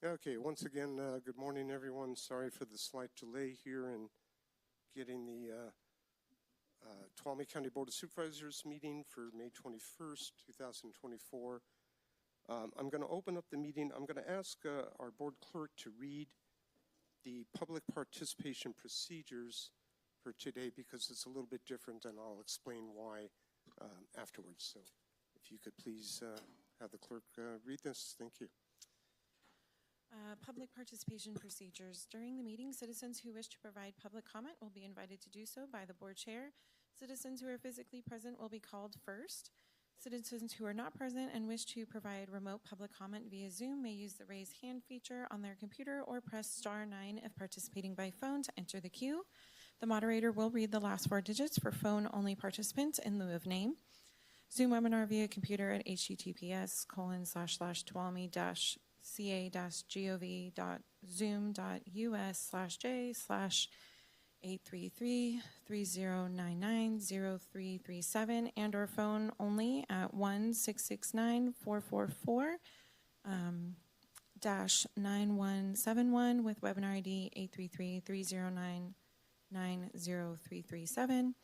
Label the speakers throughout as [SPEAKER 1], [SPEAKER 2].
[SPEAKER 1] Okay, once again, good morning, everyone. Sorry for the slight delay here in getting the Tuolumne County Board of Supervisors meeting for May 21st, 2024. I'm going to open up the meeting. I'm going to ask our board clerk to read the public participation procedures for today because it's a little bit different, and I'll explain why afterwards. So if you could please have the clerk read this. Thank you.
[SPEAKER 2] Public participation procedures. During the meeting, citizens who wish to provide public comment will be invited to do so by the board chair. Citizens who are physically present will be called first. Citizens who are not present and wish to provide remote public comment via Zoom may use the raise hand feature on their computer or press *9 if participating by phone to enter the queue. The moderator will read the last 4 digits for phone-only participants in lieu of name. Zoom webinar via computer at https://tuolumne.ca-gov.zoom.us/833-3099-0337 and or phone only at 1-669-444-9171 with webinar ID 833-3099-0337.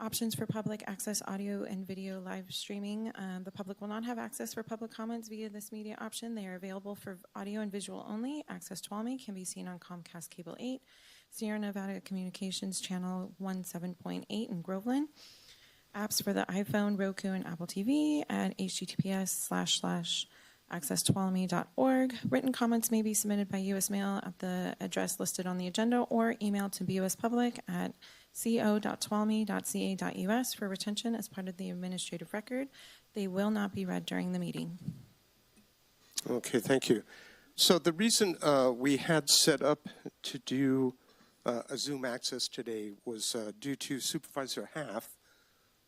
[SPEAKER 2] Options for public access audio and video live streaming. The public will not have access for public comments via this media option. They are available for audio and visual only. Access Tuolumne can be seen on Comcast Cable 8, Sierra Nevada Communications Channel 17.8 in Groveland. Apps for the iPhone, Roku, and Apple TV at https://accesstuolumne.org. Written comments may be submitted by U.S. mail at the address listed on the agenda or emailed to BOS Public at co.tuolumne.ca.us for retention as part of the administrative record. They will not be read during the meeting.
[SPEAKER 1] Okay, thank you. So the reason we had set up to do a Zoom access today was due to Supervisor Half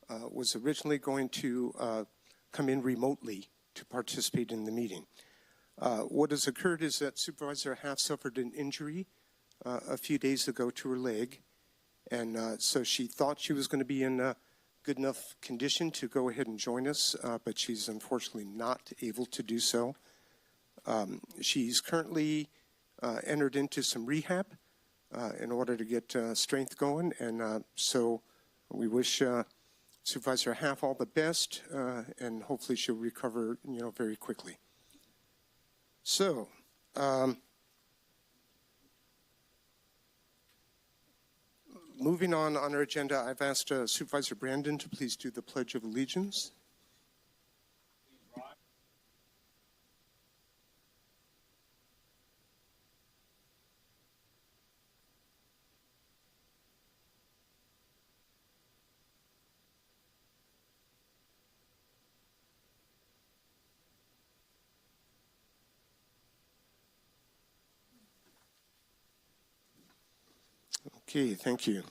[SPEAKER 1] was originally going to come in remotely to participate in the meeting. What has occurred is that Supervisor Half suffered an injury a few days ago to her leg, and so she thought she was going to be in good enough condition to go ahead and join us, but she's unfortunately not able to do so. She's currently entered into some rehab in order to get strength going, and so we wish Supervisor Half all the best, and hopefully she'll recover, very quickly. So, moving on our agenda, I've asked Supervisor Brandon to please do the Pledge of Allegiance. Okay, thank you.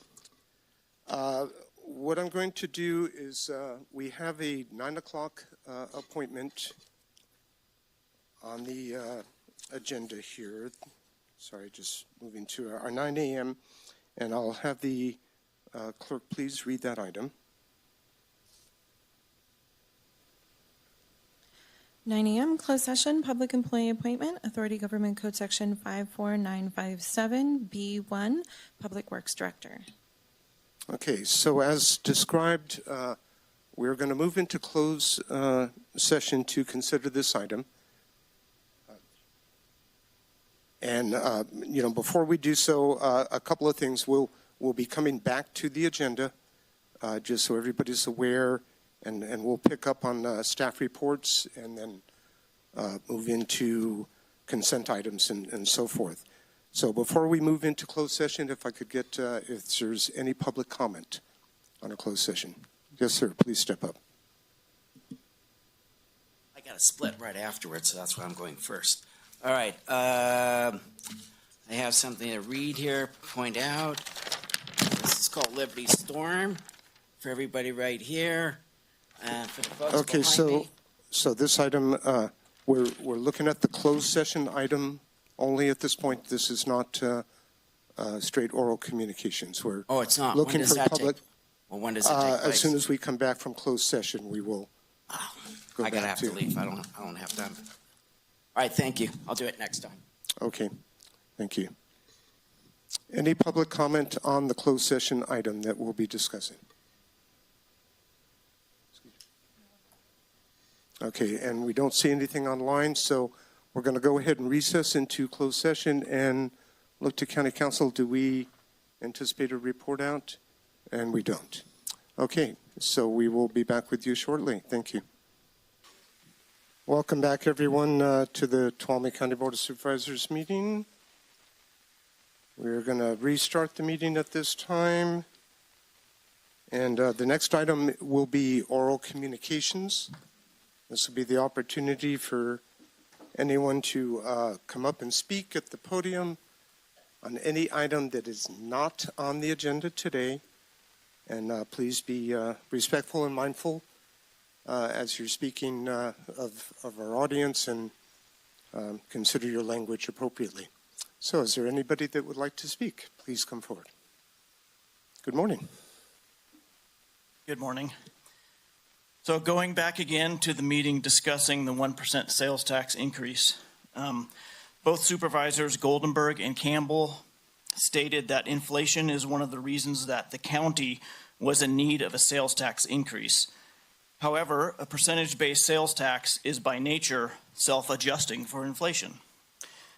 [SPEAKER 1] What I'm going to do is we have a 9 o'clock appointment on the agenda here. Sorry, just moving to our 9 a.m. And I'll have the clerk please read that item.
[SPEAKER 2] 9 a.m. closed session, public employee appointment, Authority Government Code Section 54957B1, Public Works Director.
[SPEAKER 1] Okay, so as described, we're going to move into closed session to consider this item. And, before we do so, a couple of things. We'll be coming back to the agenda, just so everybody's aware. And we'll pick up on staff reports and then move into consent items and so forth. So before we move into closed session, if I could get, if there's any public comment on a closed session. Yes, sir. Please step up.
[SPEAKER 3] I got a split right afterwards, so that's why I'm going first. All right. I have something to read here, point out. This is called Liberty Storm for everybody right here. For the folks
[SPEAKER 1] Okay,
[SPEAKER 3] me.
[SPEAKER 1] so this item, we're looking at the closed session item only at this point. This is not straight oral communications.
[SPEAKER 3] It's not.
[SPEAKER 1] Looking
[SPEAKER 3] when does
[SPEAKER 1] for
[SPEAKER 3] that
[SPEAKER 1] public.
[SPEAKER 3] when does it take place?
[SPEAKER 1] As soon as we come back from closed session, we will.
[SPEAKER 3] I gotta have to leave. I don't have time. All right, thank you. I'll do it next time.
[SPEAKER 1] Okay, thank you. Any public comment on the closed session item that we'll be discussing? Okay, and we don't see anything online, so we're going to go ahead and recess into closed session and look to County Council. Do we anticipate a report out? And we don't. Okay, so we will be back with you shortly. Thank you. Welcome back, everyone, to the Tuolumne County Board of Supervisors meeting. We're going to restart the meeting at this time. And the next item will be oral communications. This will be the opportunity for anyone to come up and speak at the podium on any item that is not on the agenda today. And please be respectful and mindful as you're speaking of our audience, and consider your language appropriately. So is there anybody that would like to speak? Please come forward. Good morning.
[SPEAKER 4] Good morning. So going back again to the meeting discussing the 1% sales tax increase, both supervisors, Goldenberg and Campbell, stated that inflation is one of the reasons that the county was in need of a sales tax increase. However, a percentage-based sales tax is by nature self-adjusting for inflation.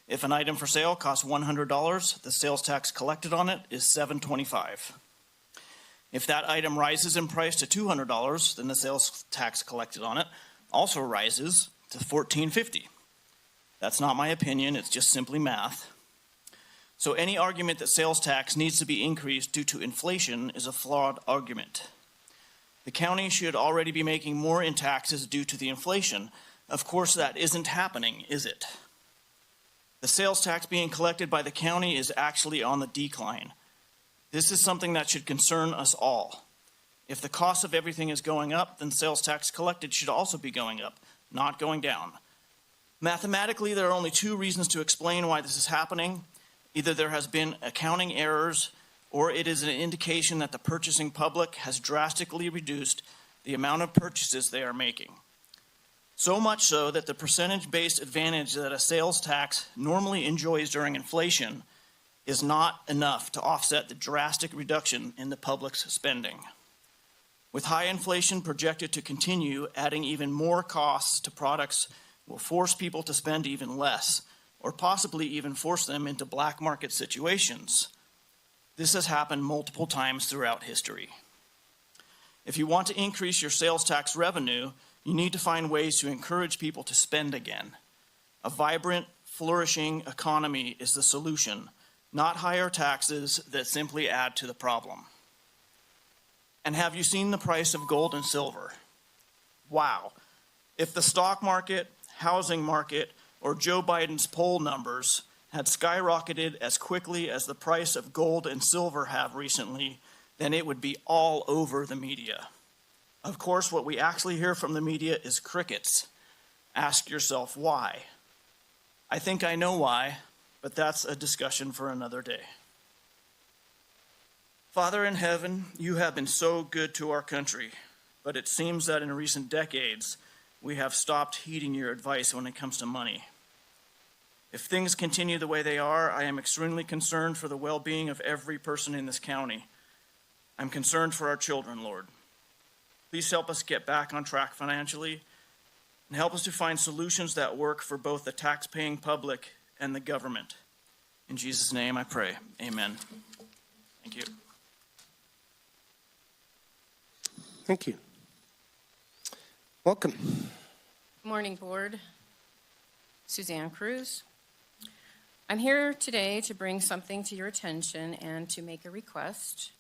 [SPEAKER 4] If an item for sale costs $100, the sales tax collected on it is $7.25. If that item rises in price to $200, then the sales tax collected on it also rises to $14.50. That's not my opinion, it's just simply math. So any argument that sales tax needs to be increased due to inflation is a flawed argument. The county should already be making more in taxes due to the inflation. Of course, that isn't happening, is it? The sales tax being collected by the county is actually on the decline. This is something that should concern us all. If the cost of everything is going up, then sales tax collected should also be going up, not going down. Mathematically, there are only two reasons to explain why this is happening. Either there has been accounting errors, or it is an indication that the purchasing public has drastically reduced the amount of purchases they are making. So much so that the percentage-based advantage that a sales tax normally enjoys during inflation is not enough to offset the drastic reduction in the public's spending. With high inflation projected to continue, adding even more costs to products will force people to spend even less, or possibly even force them into black market situations. This has happened multiple times throughout history. If you want to increase your sales tax revenue, you need to find ways to encourage people to spend again. A vibrant, flourishing economy is the solution, not higher taxes that simply add to the problem. And have you seen the price of gold and silver? Wow. If the stock market, housing market, or Joe Biden's poll numbers had skyrocketed as quickly as the price of gold and silver have recently, then it would be all over the media. Of course, what we actually hear from the media is crickets. Ask yourself why. I think I know why, but that's a discussion for another day. Father in heaven, you have been so good to our country, but it seems that in recent decades, we have stopped heeding your advice when it comes to money. If things continue the way they are, I am extremely concerned for the well-being of every person in this county. I'm concerned for our children, Lord. Please help us get back on track financially and help us to find solutions that work for both the tax-paying public and the government. In Jesus' name I pray. Amen. Thank you.
[SPEAKER 1] Thank you. Welcome.
[SPEAKER 5] Good morning, Board. Suzanne Cruz. I'm here today to bring something to your attention and to make a request.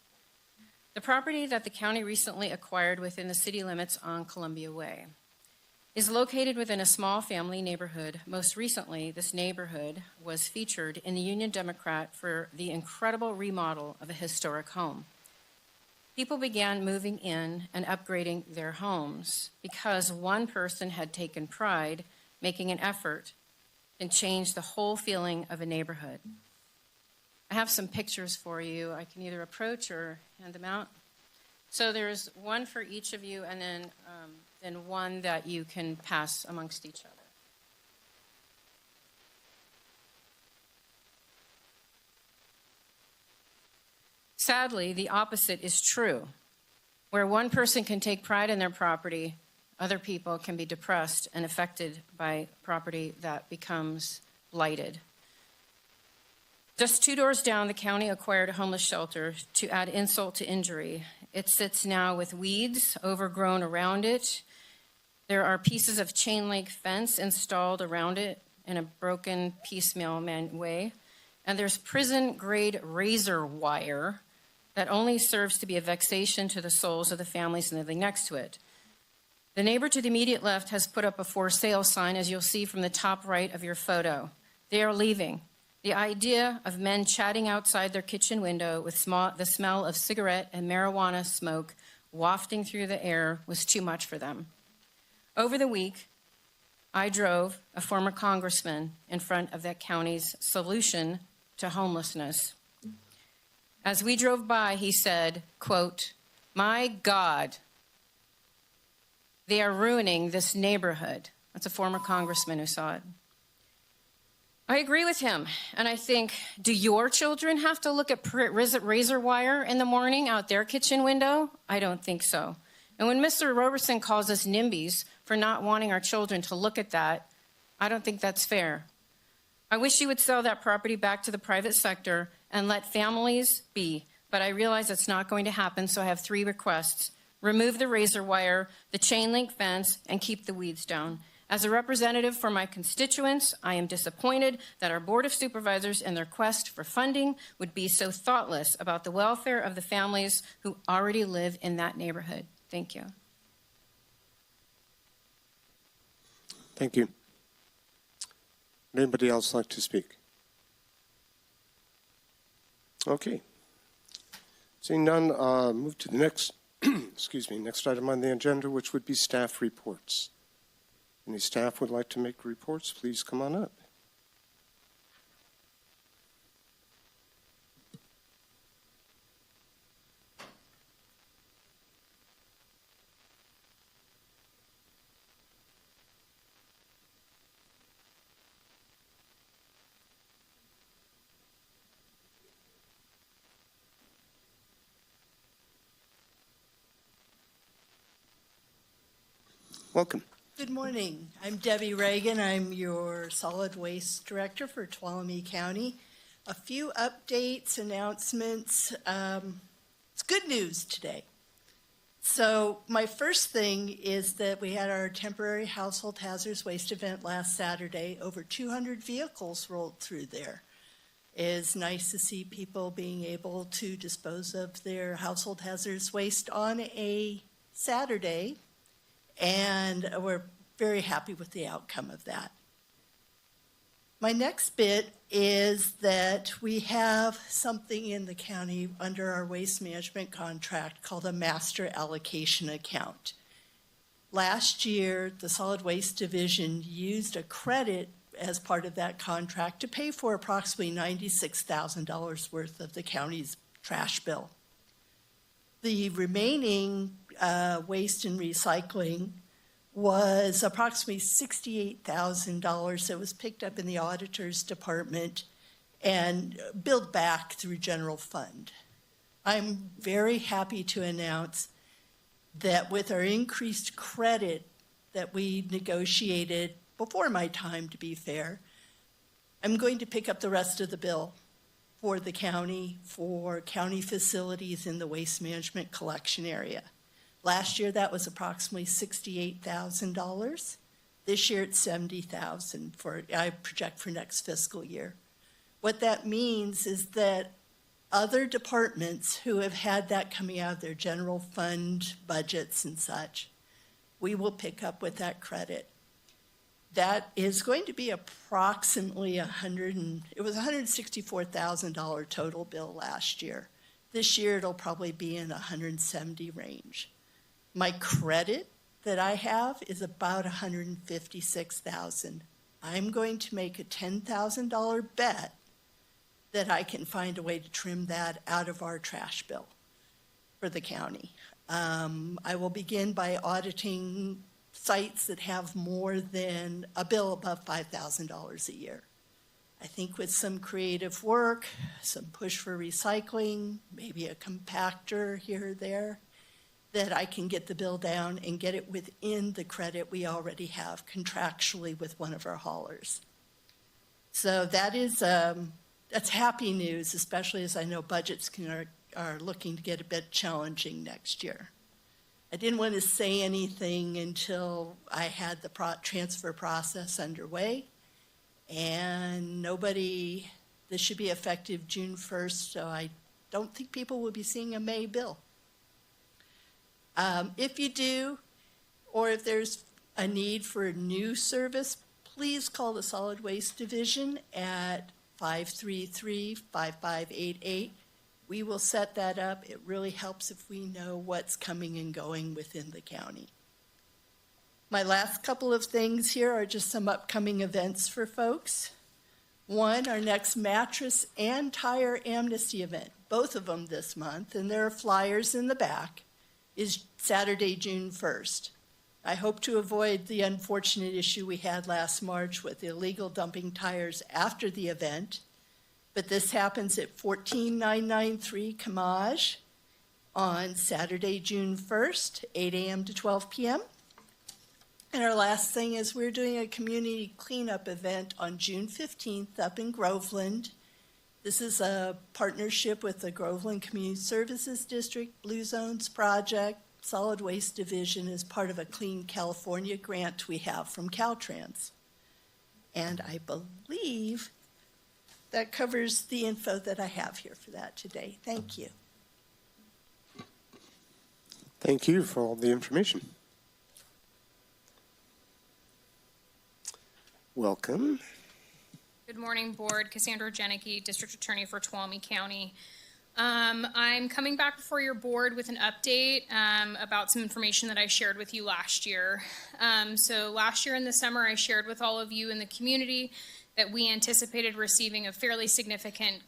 [SPEAKER 5] The property that the county recently acquired within the city limits on Columbia Way is located within a small family neighborhood. Most recently, this neighborhood was featured in the Union Democrat for the incredible remodel of a historic home. People began moving in and upgrading their homes because one person had taken pride making an effort and change the whole feeling of a neighborhood. I have some pictures for you. I can either approach or hand them out. So there's one for each of you, and then one that you can pass amongst each other. Sadly, the opposite is true. Where one person can take pride in their property, other people can be depressed and affected by property that becomes blighted. Just 2 doors down, the county acquired a homeless shelter to add insult to injury. It sits now with weeds overgrown around it. There are pieces of chain link fence installed around it in a broken piecemeal way. And there's prison-grade razor wire that only serves to be a vexation to the souls of the families living next to it. The neighbor to the immediate left has put up a for sale sign, as you'll see from the top right of your photo. They are leaving. The idea of men chatting outside their kitchen window with the smell of cigarette and marijuana smoke wafting through the air was too much for them. Over the week, I drove a former congressman in front of that county's solution to homelessness. As we drove by, he said, quote, "My God, they are ruining this neighborhood." That's a former congressman who saw it. I agree with him, and I think, do your children have to look at razor wire in the morning out their kitchen window? I don't think so. And when Mr. Roberson calls us NIMBYs for not wanting our children to look at that, I don't think that's fair. I wish you would sell that property back to the private sector and let families be, but I realize that's not going to happen, so I have 3 requests. Remove the razor wire, the chain link fence, and keep the weeds down. As a representative for my constituents, I am disappointed that our Board of Supervisors, in their quest for funding, would be so thoughtless about the welfare of the families who already live in that neighborhood. Thank you.
[SPEAKER 1] Thank you. Would anybody else like to speak? Okay. Seeing none, move to the next, next item on the agenda, which would be staff reports. Any staff would like to make reports, please come on up. Welcome.
[SPEAKER 6] Good morning. I'm Debbie Reagan. I'm your Solid Waste Director for Tuolumne County. A few updates, announcements. It's good news today. So my first thing is that we had our temporary household hazardous waste event last Saturday. Over 200 vehicles rolled through there. It is nice to see people being able to dispose of their household hazardous waste on a Saturday. And we're very happy with the outcome of that. My next bit is that we have something in the county under our waste management contract called a master allocation account. Last year, the Solid Waste Division used a credit as part of that contract to pay for approximately $96,000 worth of the county's trash bill. The remaining waste and recycling was approximately $68,000 that was picked up in the auditor's department and billed back through general fund. I'm very happy to announce that with our increased credit that we negotiated before my time, to be fair, I'm going to pick up the rest of the bill for the county, for county facilities in the waste management collection area. Last year, that was approximately $68,000. This year, it's $70,000 I project for next fiscal year. What that means is that other departments who have had that coming out of their general fund budgets and such, we will pick up with that credit. That is going to be approximately it was $164,000 total bill last year. This year, it'll probably be in the $170,000 range. My credit that I have is about $156,000. I'm going to make a $10,000 bet that I can find a way to trim that out of our trash bill for the county. I will begin by auditing sites that have more than a bill above $5,000 a year. I think with some creative work, some push for recycling, maybe a compactor here or there, that I can get the bill down and get it within the credit we already have contractually with one of our haulers. So that is, that's happy news, especially as I know budgets are looking to get a bit challenging next year. I didn't want to say anything until I had the transfer process underway, and this should be effective June 1st, so I don't think people will be seeing a May bill. If you do, or if there's a need for a new service, please call the Solid Waste Division at 533-5588. We will set that up. It really helps if we know what's coming and going within the county. My last couple of things here are just some upcoming events for folks. One, our next mattress and tire amnesty event, both of them this month, and there are flyers in the back, is Saturday, June 1st. I hope to avoid the unfortunate issue we had last March with illegal dumping tires after the event, but this happens at 14993 Camage on Saturday, June 1st, 8 a.m. to 12 p.m. And our last thing is we're doing a community cleanup event on June 15th up in Groveland. This is a partnership with the Groveland Community Services District, Blue Zones Project, Solid Waste Division as part of a Clean California grant we have from Caltrans. And I believe that covers the info that I have here for that today. Thank you.
[SPEAKER 1] Thank you for all the information. Welcome.
[SPEAKER 7] Good morning, Board. Cassandra Janicki, District Attorney for Tuolumne County. I'm coming back before your board with an update about some information that I shared with you last year. So last year in the summer, I shared with all of you in the community that we anticipated receiving a fairly significant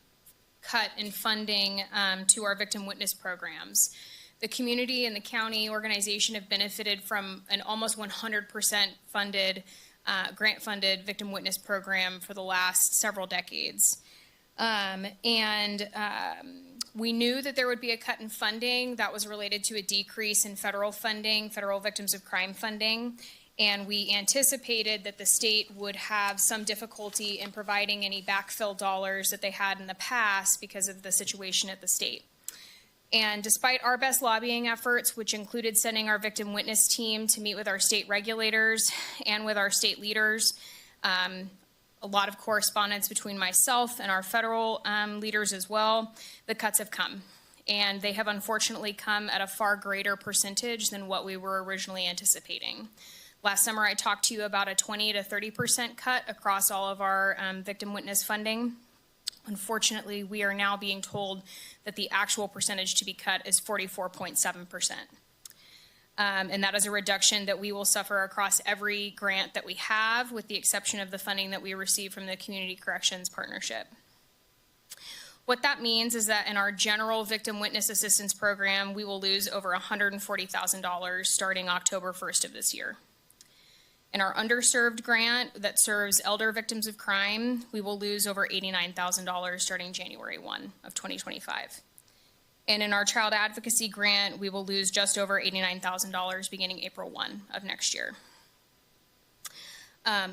[SPEAKER 7] cut in funding to our victim witness programs. The community and the county organization have benefited from an almost 100% funded grant-funded victim witness program for the last several decades. We knew that there would be a cut in funding that was related to a decrease in federal funding, federal victims of crime funding, and we anticipated that the state would have some difficulty in providing any backfill dollars that they had in the past because of the situation at the state. And despite our best lobbying efforts, which included sending our victim witness team to meet with our state regulators and with our state leaders, a lot of correspondence between myself and our federal leaders as well, the cuts have come. And they have unfortunately come at a far greater percentage than what we were originally anticipating. Last summer, I talked to you about a 20 to 30% cut across all of our victim witness funding. Unfortunately, we are now being told that the actual percentage to be cut is 44.7%. And that is a reduction that we will suffer across every grant that we have, with the exception of the funding that we receive from the Community Corrections Partnership. What that means is that in our general victim witness assistance program, we will lose over $140,000 starting October 1st of this year. In our underserved grant that serves elder victims of crime, we will lose over $89,000 starting January 1 of 2025. And in our child advocacy grant, we will lose just over $89,000 beginning April 1 of next year.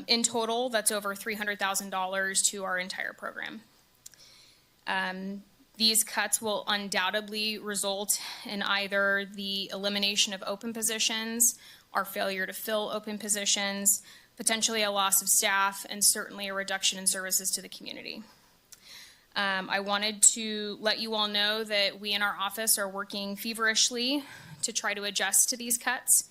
[SPEAKER 7] In total, that's over $300,000 to our entire program. These cuts will undoubtedly result in either the elimination of open positions, our failure to fill open positions, potentially a loss of staff, and certainly a reduction in services to the community. I wanted to let you all know that we in our office are working feverishly to try to adjust to these cuts.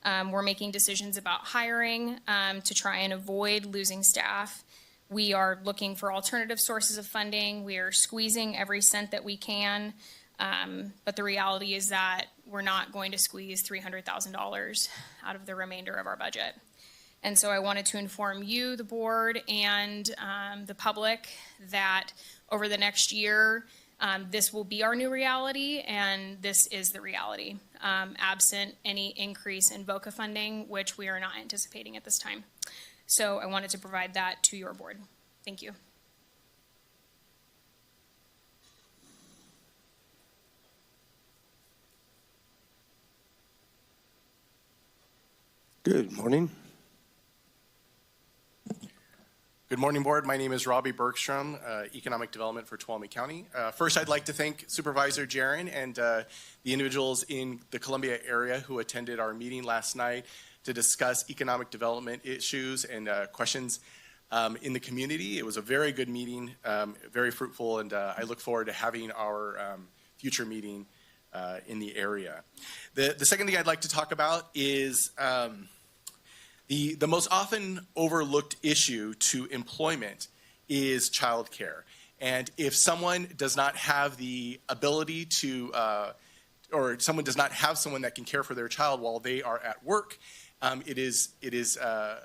[SPEAKER 7] We're making decisions about hiring to try and avoid losing staff. We are looking for alternative sources of funding. We are squeezing every cent that we can. But the reality is that we're not going to squeeze $300,000 out of the remainder of our budget. And so I wanted to inform you, the board, and the public that over the next year, this will be our new reality, and this is the reality, absent any increase in VOCA funding, which we are not anticipating at this time. So I wanted to provide that to your board. Thank you.
[SPEAKER 1] Good morning.
[SPEAKER 8] Good morning, Board. My name is Robbie Bergstrom, Economic Development for Tuolumne County. First, I'd like to thank Supervisor Jaron and the individuals in the Columbia area who attended our meeting last night to discuss economic development issues and questions in the community. It was a very good meeting, very fruitful, and I look forward to having our future meeting in the area. The second thing I'd like to talk about is the most often overlooked issue to employment is childcare. And if someone does not have the ability to, or someone does not have someone that can care for their child while they are at work, it is a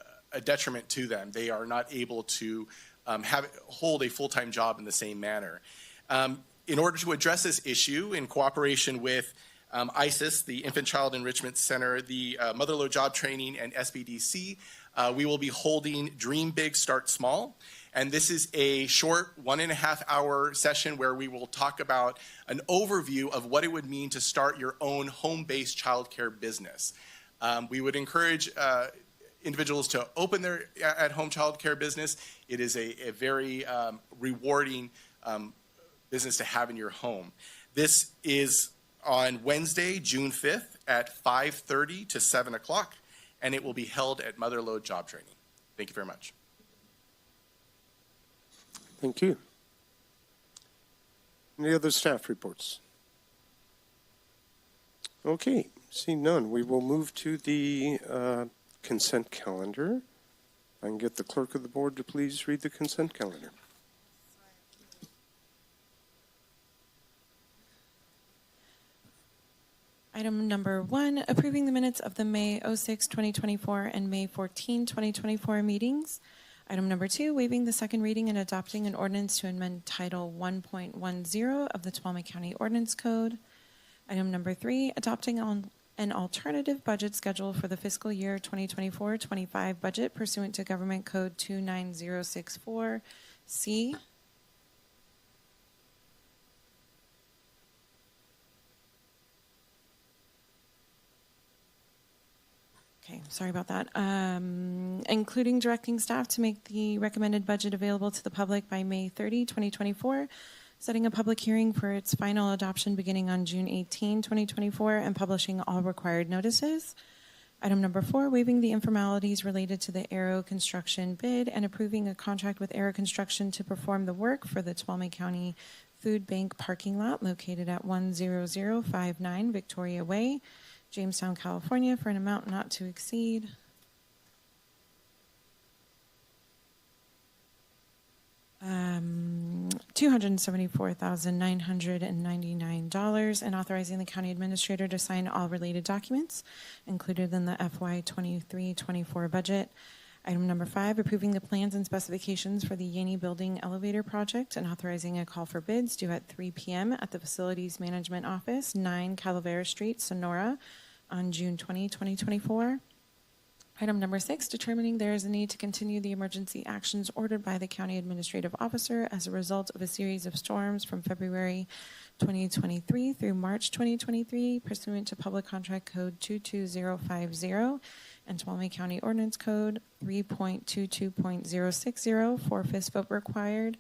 [SPEAKER 8] detriment to them. They are not able to hold a full-time job in the same manner. In order to address this issue, in cooperation with ISIS, the Infant Child Enrichment Center, the Motherload Job Training, and SBDC, we will be holding Dream Big, Start Small. And this is a short 1.5-hour session where we will talk about an overview of what it would mean to start your own home-based childcare business. We would encourage individuals to open their at-home childcare business. It is a very rewarding business to have in your home. This is on Wednesday, June 5th at 5:30 to 7 o'clock, and it will be held at Motherload Job Training. Thank you very much.
[SPEAKER 1] Thank you. Any other staff reports? Okay, seeing none, we will move to the consent calendar. I can get the clerk of the board to please read the consent calendar.
[SPEAKER 2] Item number 1, approving the minutes of the May 06, 2024 and May 14, 2024 meetings. Item number 2, waiving the second reading and adopting an ordinance to amend Title 1.10 of the Tuolumne County Ordinance Code. Item number 3, adopting an alternative budget schedule for the fiscal year 2024-25 budget pursuant to Government Code 29064C. Okay, sorry about that. Including directing staff to make the recommended budget available to the public by May 30, 2024, setting a public hearing for its final adoption beginning on June 18, 2024, and publishing all required notices. Item number 4, waiving the informalities related to the Aero Construction bid and approving a contract with Aero Construction to perform the work for the Tuolumne County Food Bank parking lot located at 10059 Victoria Way, Jamestown, California, for an amount not to exceed $274,999, and authorizing the county administrator to sign all related documents included in the FY 23-24 budget. Item number 5, approving the plans and specifications for the Yaney Building Elevator Project and authorizing a call for bids due at 3 p.m. at the Facilities Management Office, 9 Calavera Street, Sonora, on June 20, 2024. Item number 6, determining there is a need to continue the emergency actions ordered by the County Administrative Officer as a result of a series of storms from February 2023 through March 2023 pursuant to Public Contract Code 22050 and Tuolumne County Ordinance Code 3.22.060 for fifth vote required.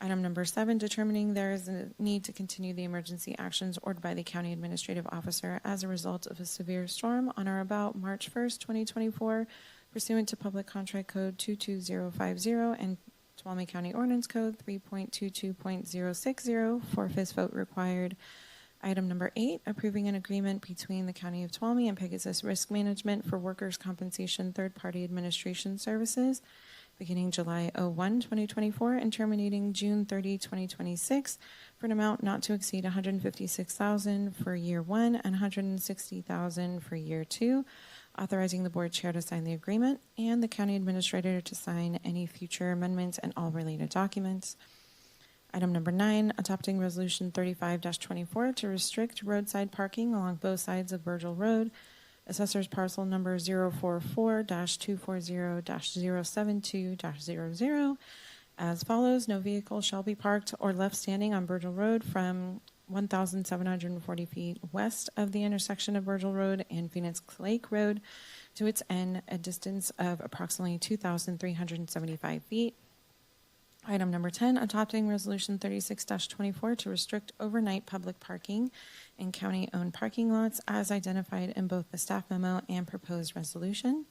[SPEAKER 2] Item number 7, determining there is a need to continue the emergency actions ordered by the County Administrative Officer as a result of a severe storm on or about March 1st, 2024, pursuant to Public Contract Code 22050 and Tuolumne County Ordinance Code 3.22.060 for fifth vote required. Item number 8, approving an agreement between the County of Tuolumne and Pegasus Risk Management for workers' compensation third-party administration services beginning July 01, 2024, and terminating June 30, 2026, for an amount not to exceed $156,000 for year 1 and $160,000 for year 2, authorizing the board chair to sign the agreement and the county administrator to sign any future amendments and all related documents. Item number 9, adopting resolution 35-24 to restrict roadside parking along both sides of Virgil Road, assessor's parcel number 044-240-072-00, as follows. No vehicle shall be parked or left standing on Virgil Road from 1,740 feet west of the intersection of Virgil Road and Phoenix Lake Road to its end, a distance of approximately 2,375 feet. Item number 10, adopting Resolution 36-24 to restrict overnight public parking in county-owned parking lots as identified in both the staff memo and proposed resolution.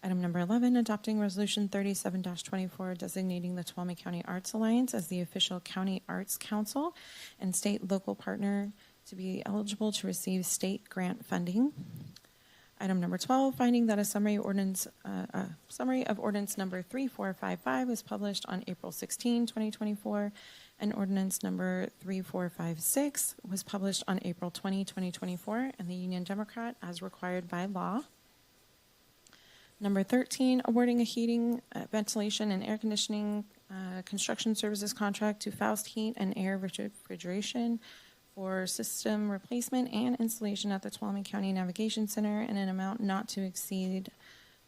[SPEAKER 2] Item number 11, adopting Resolution 37-24 designating the Tuolumne County Arts Alliance as the official county arts council and state local partner to be eligible to receive state grant funding. Item number 12, finding that a summary of ordinance number 3455 was published on April 16, 2024, and ordinance number 3456 was published on April 20, 2024, in the Union Democrat as required by law. Number 13, awarding a heating, ventilation, and air conditioning construction services contract to Faust Heat and Air Refrigeration for system replacement and installation at the Tuolumne County Navigation Center in an amount not to exceed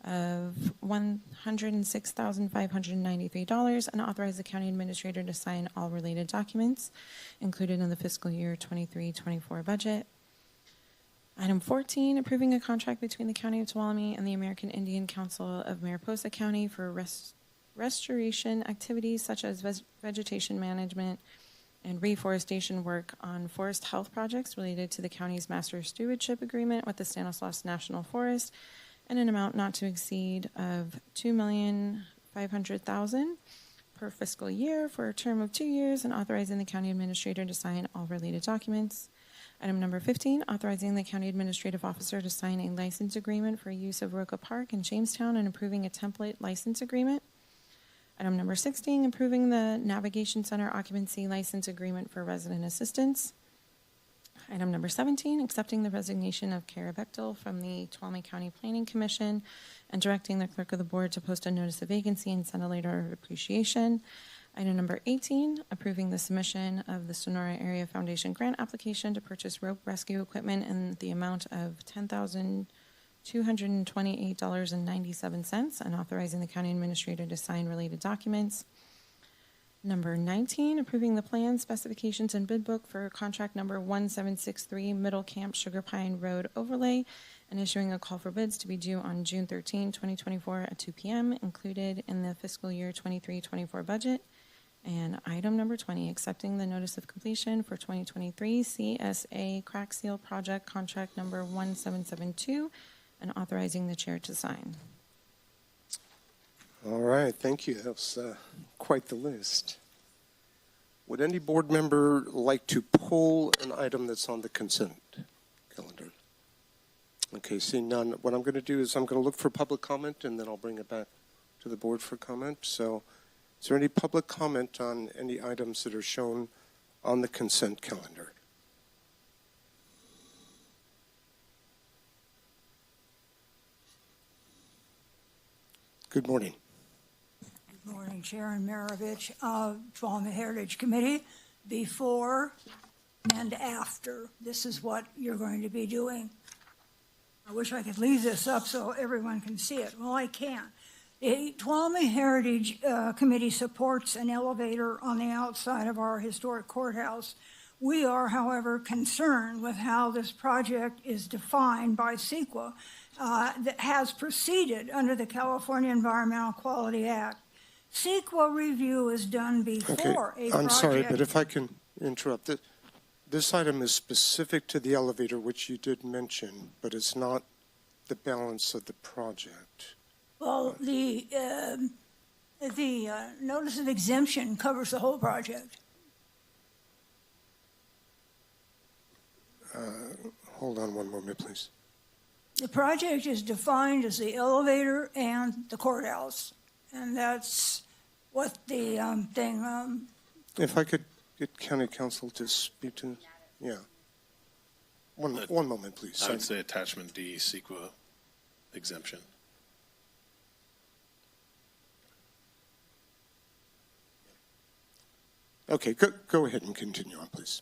[SPEAKER 2] of $106,593, and authorize the county administrator to sign all related documents included in the fiscal year 23-24 budget. Item 14, approving a contract between the County of Tuolumne and the American Indian Council of Mariposa County for restoration activities such as vegetation management and reforestation work on forest health projects related to the county's master stewardship agreement with the Stanislaus National Forest in an amount not to exceed of $2,500,000 per fiscal year for a term of 2 years, and authorizing the county administrator to sign all related documents. Item number 15, authorizing the county administrative officer to sign a license agreement for use of Roca Park in Jamestown and approving a template license agreement. Item number 16, approving the Navigation Center occupancy license agreement for resident assistance. Item number 17, accepting the resignation of Kara Bechtel from the Tuolumne County Planning Commission and directing the clerk of the board to post a notice of vacancy and send a letter of appreciation. Item number 18, approving the submission of the Sonora Area Foundation grant application to purchase rope rescue equipment in the amount of $10,228.97 and authorizing the county administrator to sign related documents. Number 19, approving the plan, specifications, and bid book for contract number 1763 Middle Camp Sugar Pine Road Overlay and issuing a call for bids to be due on June 13, 2024 at 2 p.m., included in the fiscal year 23-24 budget. And item number 20, accepting the notice of completion for 2023 CSA Crack Seal Project contract number 1772 and authorizing the chair to sign.
[SPEAKER 1] All right, thank you. That was quite the list. Would any board member like to pull an item that's on the consent calendar? Okay, seeing none, what I'm going to do is I'm going to look for public comment, and then I'll bring it back to the board for comment. So is there any public comment on any items that are shown on the consent calendar? Good morning.
[SPEAKER 9] Good morning, Sharon Maravich of Tuolumne Heritage Committee. Before and after, this is what you're going to be doing. I wish I could leave this up so everyone can see it. Well, I can't. The Tuolumne Heritage Committee supports an elevator on the outside of our historic courthouse. We are, however, concerned with how this project is defined by CEQA that has proceeded under the California Environmental Quality Act. CEQA review is done before a project.
[SPEAKER 1] I'm sorry, but if I can interrupt. This item is specific to the elevator, which you did mention, but it's not the balance of the project.
[SPEAKER 9] Well, the notice of exemption covers the whole project.
[SPEAKER 1] Hold on one moment, please.
[SPEAKER 9] The project is defined as the elevator and the courthouse, and that's what the thing.
[SPEAKER 1] If I could get county council to speak to, yeah. One moment, please.
[SPEAKER 10] I would say attachment D, CEQA exemption.
[SPEAKER 1] Okay, go ahead and continue on, please.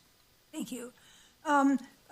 [SPEAKER 9] Thank you.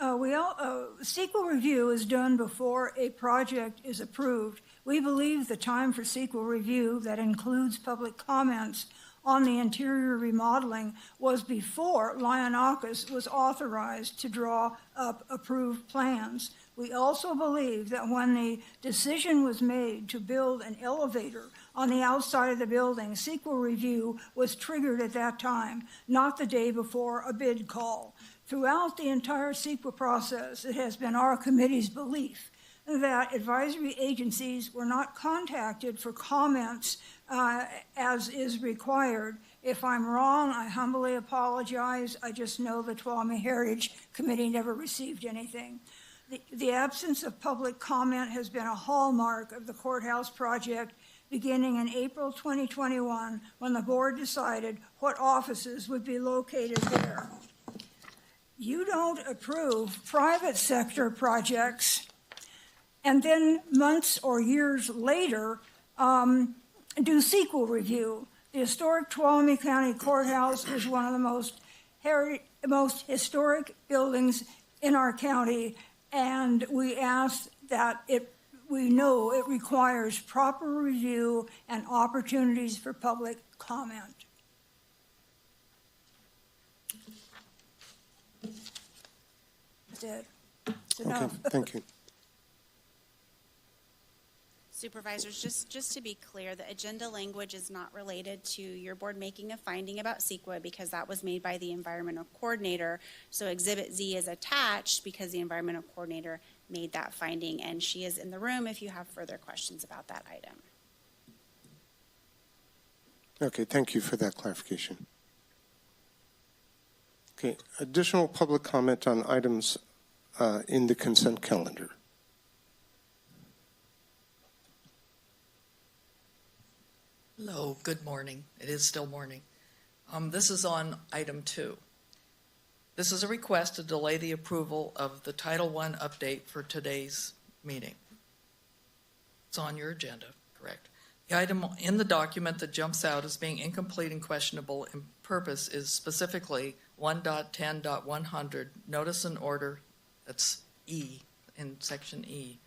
[SPEAKER 9] CEQA review is done before a project is approved. We believe the time for CEQA review that includes public comments on the interior remodeling was before Lionakis was authorized to draw up approved plans. We also believe that when the decision was made to build an elevator on the outside of the building, CEQA review was triggered at that time, not the day before a bid call. Throughout the entire CEQA process, it has been our committee's belief that advisory agencies were not contacted for comments as is required. If I'm wrong, I humbly apologize. I just know the Tuolumne Heritage Committee never received anything. The absence of public comment has been a hallmark of the courthouse project beginning in April 2021 when the board decided what offices would be located there. You don't approve private sector projects and then months or years later do CEQA review. The historic Tuolumne County Courthouse is one of the most historic buildings in our county, and we ask that we know it requires proper review and opportunities for public comment. That's it. That's enough.
[SPEAKER 1] Okay, thank you.
[SPEAKER 11] Supervisors, just to be clear, the agenda language is not related to your board making a finding about CEQA because that was made by the environmental coordinator. So Exhibit Z is attached because the environmental coordinator made that finding, and she is in the room if you have further questions about that item.
[SPEAKER 1] Okay, thank you for that clarification. Okay, additional public comment on items in the consent calendar.
[SPEAKER 12] Hello, good morning. It is still morning. This is on item 2. This is a request to delay the approval of the Title I update for today's meeting. It's on your agenda, correct? The item in the document that jumps out as being incomplete and questionable in purpose is specifically 1.10.100, notice and order, that's E, in section E.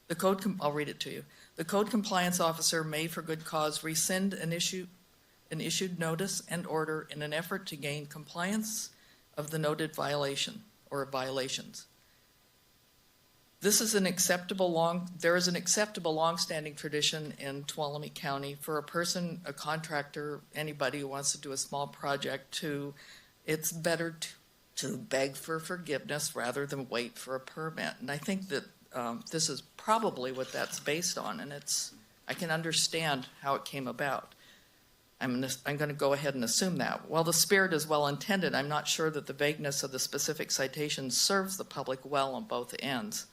[SPEAKER 12] The code, I'll read it to you. The code compliance officer may, for good cause, rescind an issued notice and order in an effort to gain compliance of the noted violation or violations. This is there is an acceptable long-standing tradition in Tuolumne County for a person, a contractor, anybody who wants to do a small project it's better to beg for forgiveness rather than wait for a permit. And I think that this is probably what that's based on, and I can understand how it came about. I'm going to go ahead and assume that. While the spirit is well intended, I'm not sure that the vagueness of the specific citation serves the public well on both ends.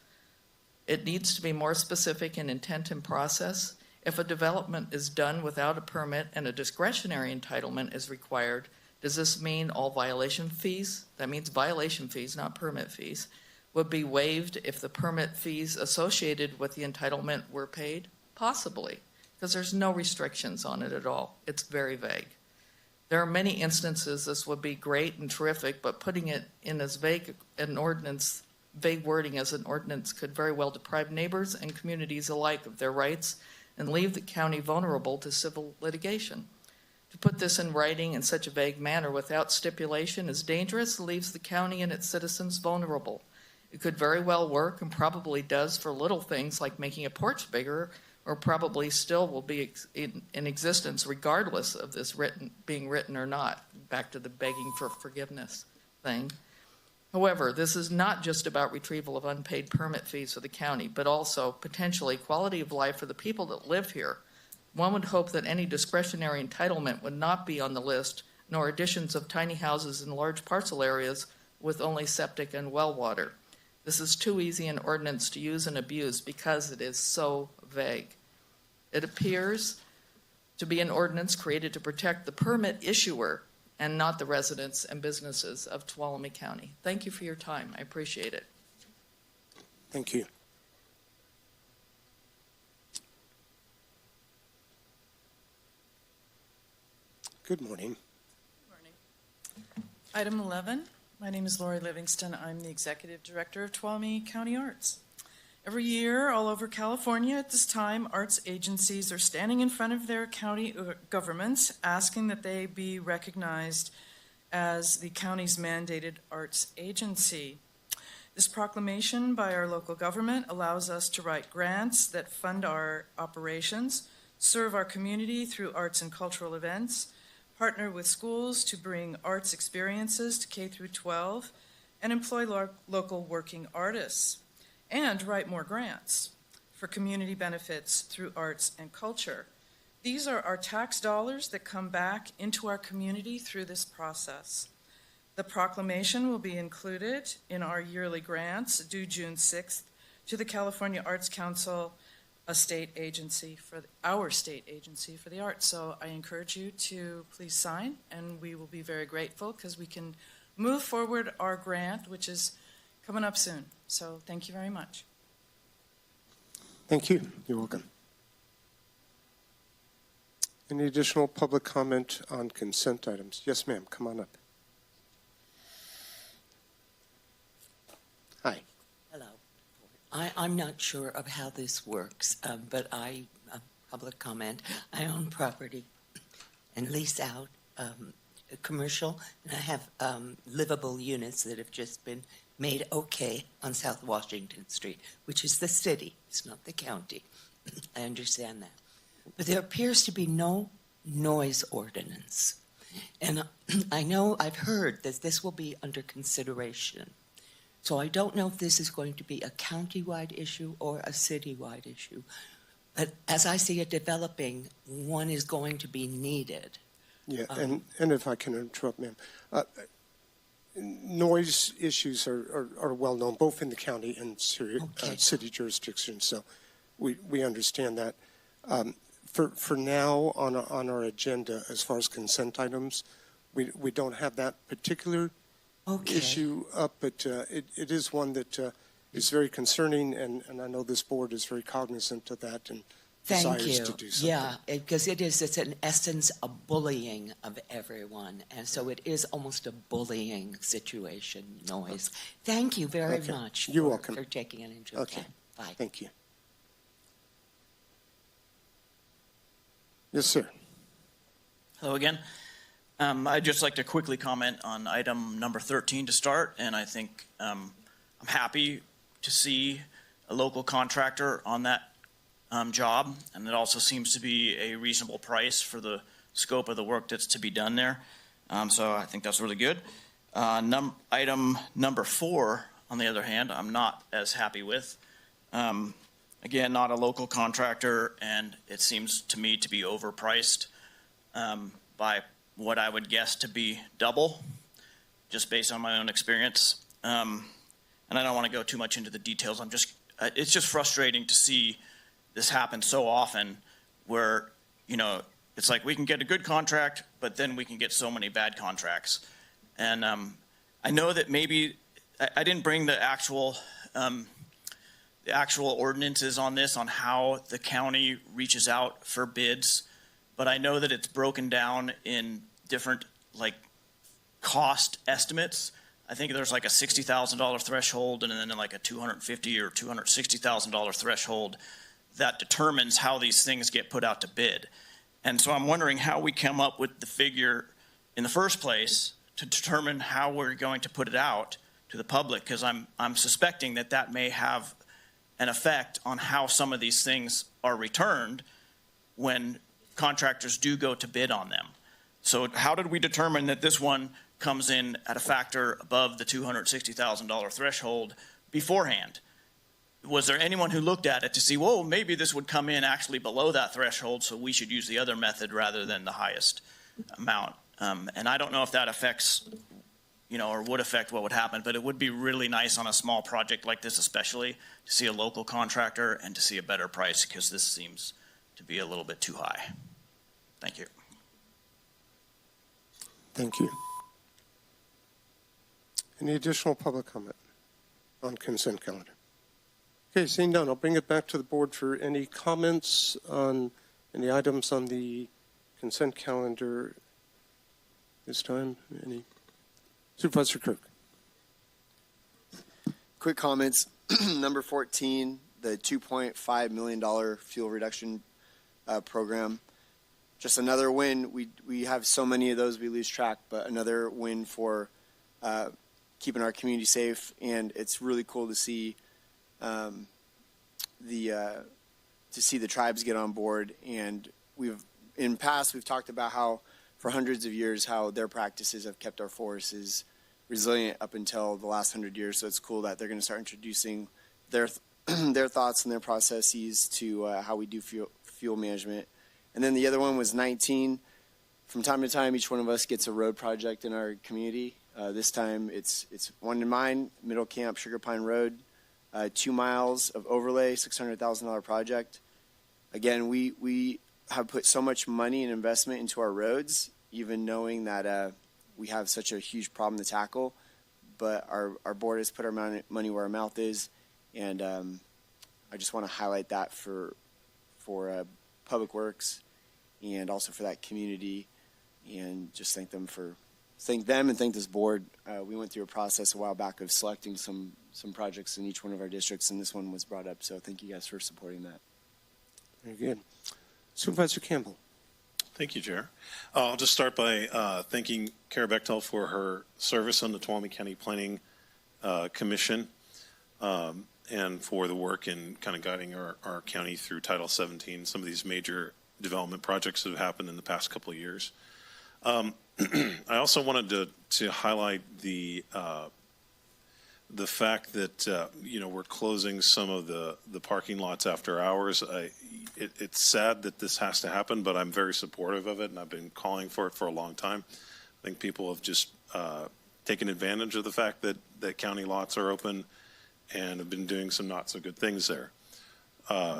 [SPEAKER 12] It needs to be more specific in intent and process. If a development is done without a permit and a discretionary entitlement is required, does this mean all violation fees? That means violation fees, not permit fees, would be waived if the permit fees associated with the entitlement were paid? Possibly, because there's no restrictions on it at all. It's very vague. There are many instances this would be great and terrific, but putting it in as vague wording as an ordinance could very well deprive neighbors and communities alike of their rights and leave the county vulnerable to civil litigation. To put this in writing in such a vague manner without stipulation is dangerous and leaves the county and its citizens vulnerable. It could very well work and probably does for little things like making a porch bigger, or probably still will be in existence regardless of this being written or not, back to the begging for forgiveness thing. However, this is not just about retrieval of unpaid permit fees for the county, but also potentially quality of life for the people that live here. One would hope that any discretionary entitlement would not be on the list, nor additions of tiny houses in large parcel areas with only septic and well water. This is too easy an ordinance to use and abuse because it is so vague. It appears to be an ordinance created to protect the permit issuer and not the residents and businesses of Tuolumne County. Thank you for your time. I appreciate it.
[SPEAKER 1] Thank you. Good morning.
[SPEAKER 13] Item 11. My name is Lori Livingston. I'm the Executive Director of Tuolumne County Arts. Every year, all over California at this time, arts agencies are standing in front of their county governments asking that they be recognized as the county's mandated arts agency. This proclamation by our local government allows us to write grants that fund our operations, serve our community through arts and cultural events, partner with schools to bring arts experiences to K through 12, and employ local working artists, and write more grants for community benefits through arts and culture. These are our tax dollars that come back into our community through this process. The proclamation will be included in our yearly grants due June 6th to the California Arts Council, our state agency for the arts. So I encourage you to please sign, and we will be very grateful because we can move forward our grant, which is coming up soon. So thank you very much.
[SPEAKER 1] Thank you. You're welcome. Any additional public comment on consent items? Yes, ma'am. Come on up. Hi.
[SPEAKER 14] Hello. I'm not sure of how this works, but public comment. I own property and lease out commercial, and I have livable units that have just been made okay on South Washington Street, which is the city. It's not the county. I understand that. But there appears to be no noise ordinance. And I know I've heard that this will be under consideration. So I don't know if this is going to be a county-wide issue or a city-wide issue. But as I see it developing, one is going to be needed.
[SPEAKER 1] Yeah, and if I can interrupt, ma'am. Noise issues are well known, both in the county and city jurisdictions, so we understand that. For now, on our agenda, as far as consent items, we don't have that particular issue up, but it is one that is very concerning, and I know this board is very cognizant of that and desires to do something.
[SPEAKER 14] Yeah, because it's in essence a bullying of everyone, and so it is almost a bullying situation, noise. Thank you very much
[SPEAKER 1] You're welcome.
[SPEAKER 14] for taking it into account. Bye.
[SPEAKER 1] Thank you. Yes, sir.
[SPEAKER 4] Hello again. I'd just like to quickly comment on item number 13 to start, and I think I'm happy to see a local contractor on that job, and it also seems to be a reasonable price for the scope of the work that's to be done there. So I think that's really good. Item number 4, on the other hand, I'm not as happy with. Again, not a local contractor, and it seems to me to be overpriced by what I would guess to be double, just based on my own experience. And I don't want to go too much into the details. It's just frustrating to see this happen so often where, it's like we can get a good contract, but then we can get so many bad contracts. And I know that maybe I didn't bring the actual ordinances on this, on how the county reaches out for bids, but I know that it's broken down in different cost estimates. I think there's like a $60,000 threshold and then like a $250,000 or $260,000 threshold that determines how these things get put out to bid. And so I'm wondering how we come up with the figure in the first place to determine how we're going to put it out to the public, because I'm suspecting that may have an effect on how some of these things are returned when contractors do go to bid on them. So how did we determine that this one comes in at a factor above the $260,000 threshold beforehand? Was there anyone who looked at it to see, whoa, maybe this would come in actually below that threshold, so we should use the other method rather than the highest amount? And I don't know if that affects, or would affect what would happen, but it would be really nice on a small project like this especially to see a local contractor and to see a better price, because this seems to be a little bit too high. Thank you.
[SPEAKER 1] Thank you. Any additional public comment on consent calendar? Okay, seeing none, I'll bring it back to the board for any comments on any items on the consent calendar this time. Any? Supervisor Kirk.
[SPEAKER 15] Quick comments. Number 14, the $2.5 million fuel reduction program. Just another win. We have so many of those we lose track, but another win for keeping our community safe, and it's really cool to see the tribes get on board. And in past we've talked about how for hundreds of years how their practices have kept our forests resilient up until the last 100 years. So it's cool that they're going to start introducing their their thoughts and their processes to how we do fuel management. And then the other one was 19. From time to time, each one of us gets a road project in our community. This time it's one in mine, Middle Camp Sugar Pine Road, 2 miles of overlay, $600,000 project. Again, we have put so much money and investment into our roads, even knowing that we have such a huge problem to tackle. But our board has put our money where our mouth is, and I just want to highlight that for Public Works and also for that community, and just thank them and thank this board. We went through a process a while back of selecting some projects in each one of our districts, and this one was brought up. So thank you guys for supporting that.
[SPEAKER 1] Very good. Supervisor Campbell.
[SPEAKER 10] Thank you, Chair. I'll just start by thanking Kara Bechtel for her service on the Tuolumne County Planning Commission and for the work in kind of guiding our county through Title 17, some of these major development projects that have happened in the past couple of years. I also wanted to highlight the fact that we're closing some of the parking lots after hours. It's sad that this has to happen, but I'm very supportive of it, and I've been calling for it for a long time. I think people have just taken advantage of the fact that county lots are open and have been doing some not so good things there.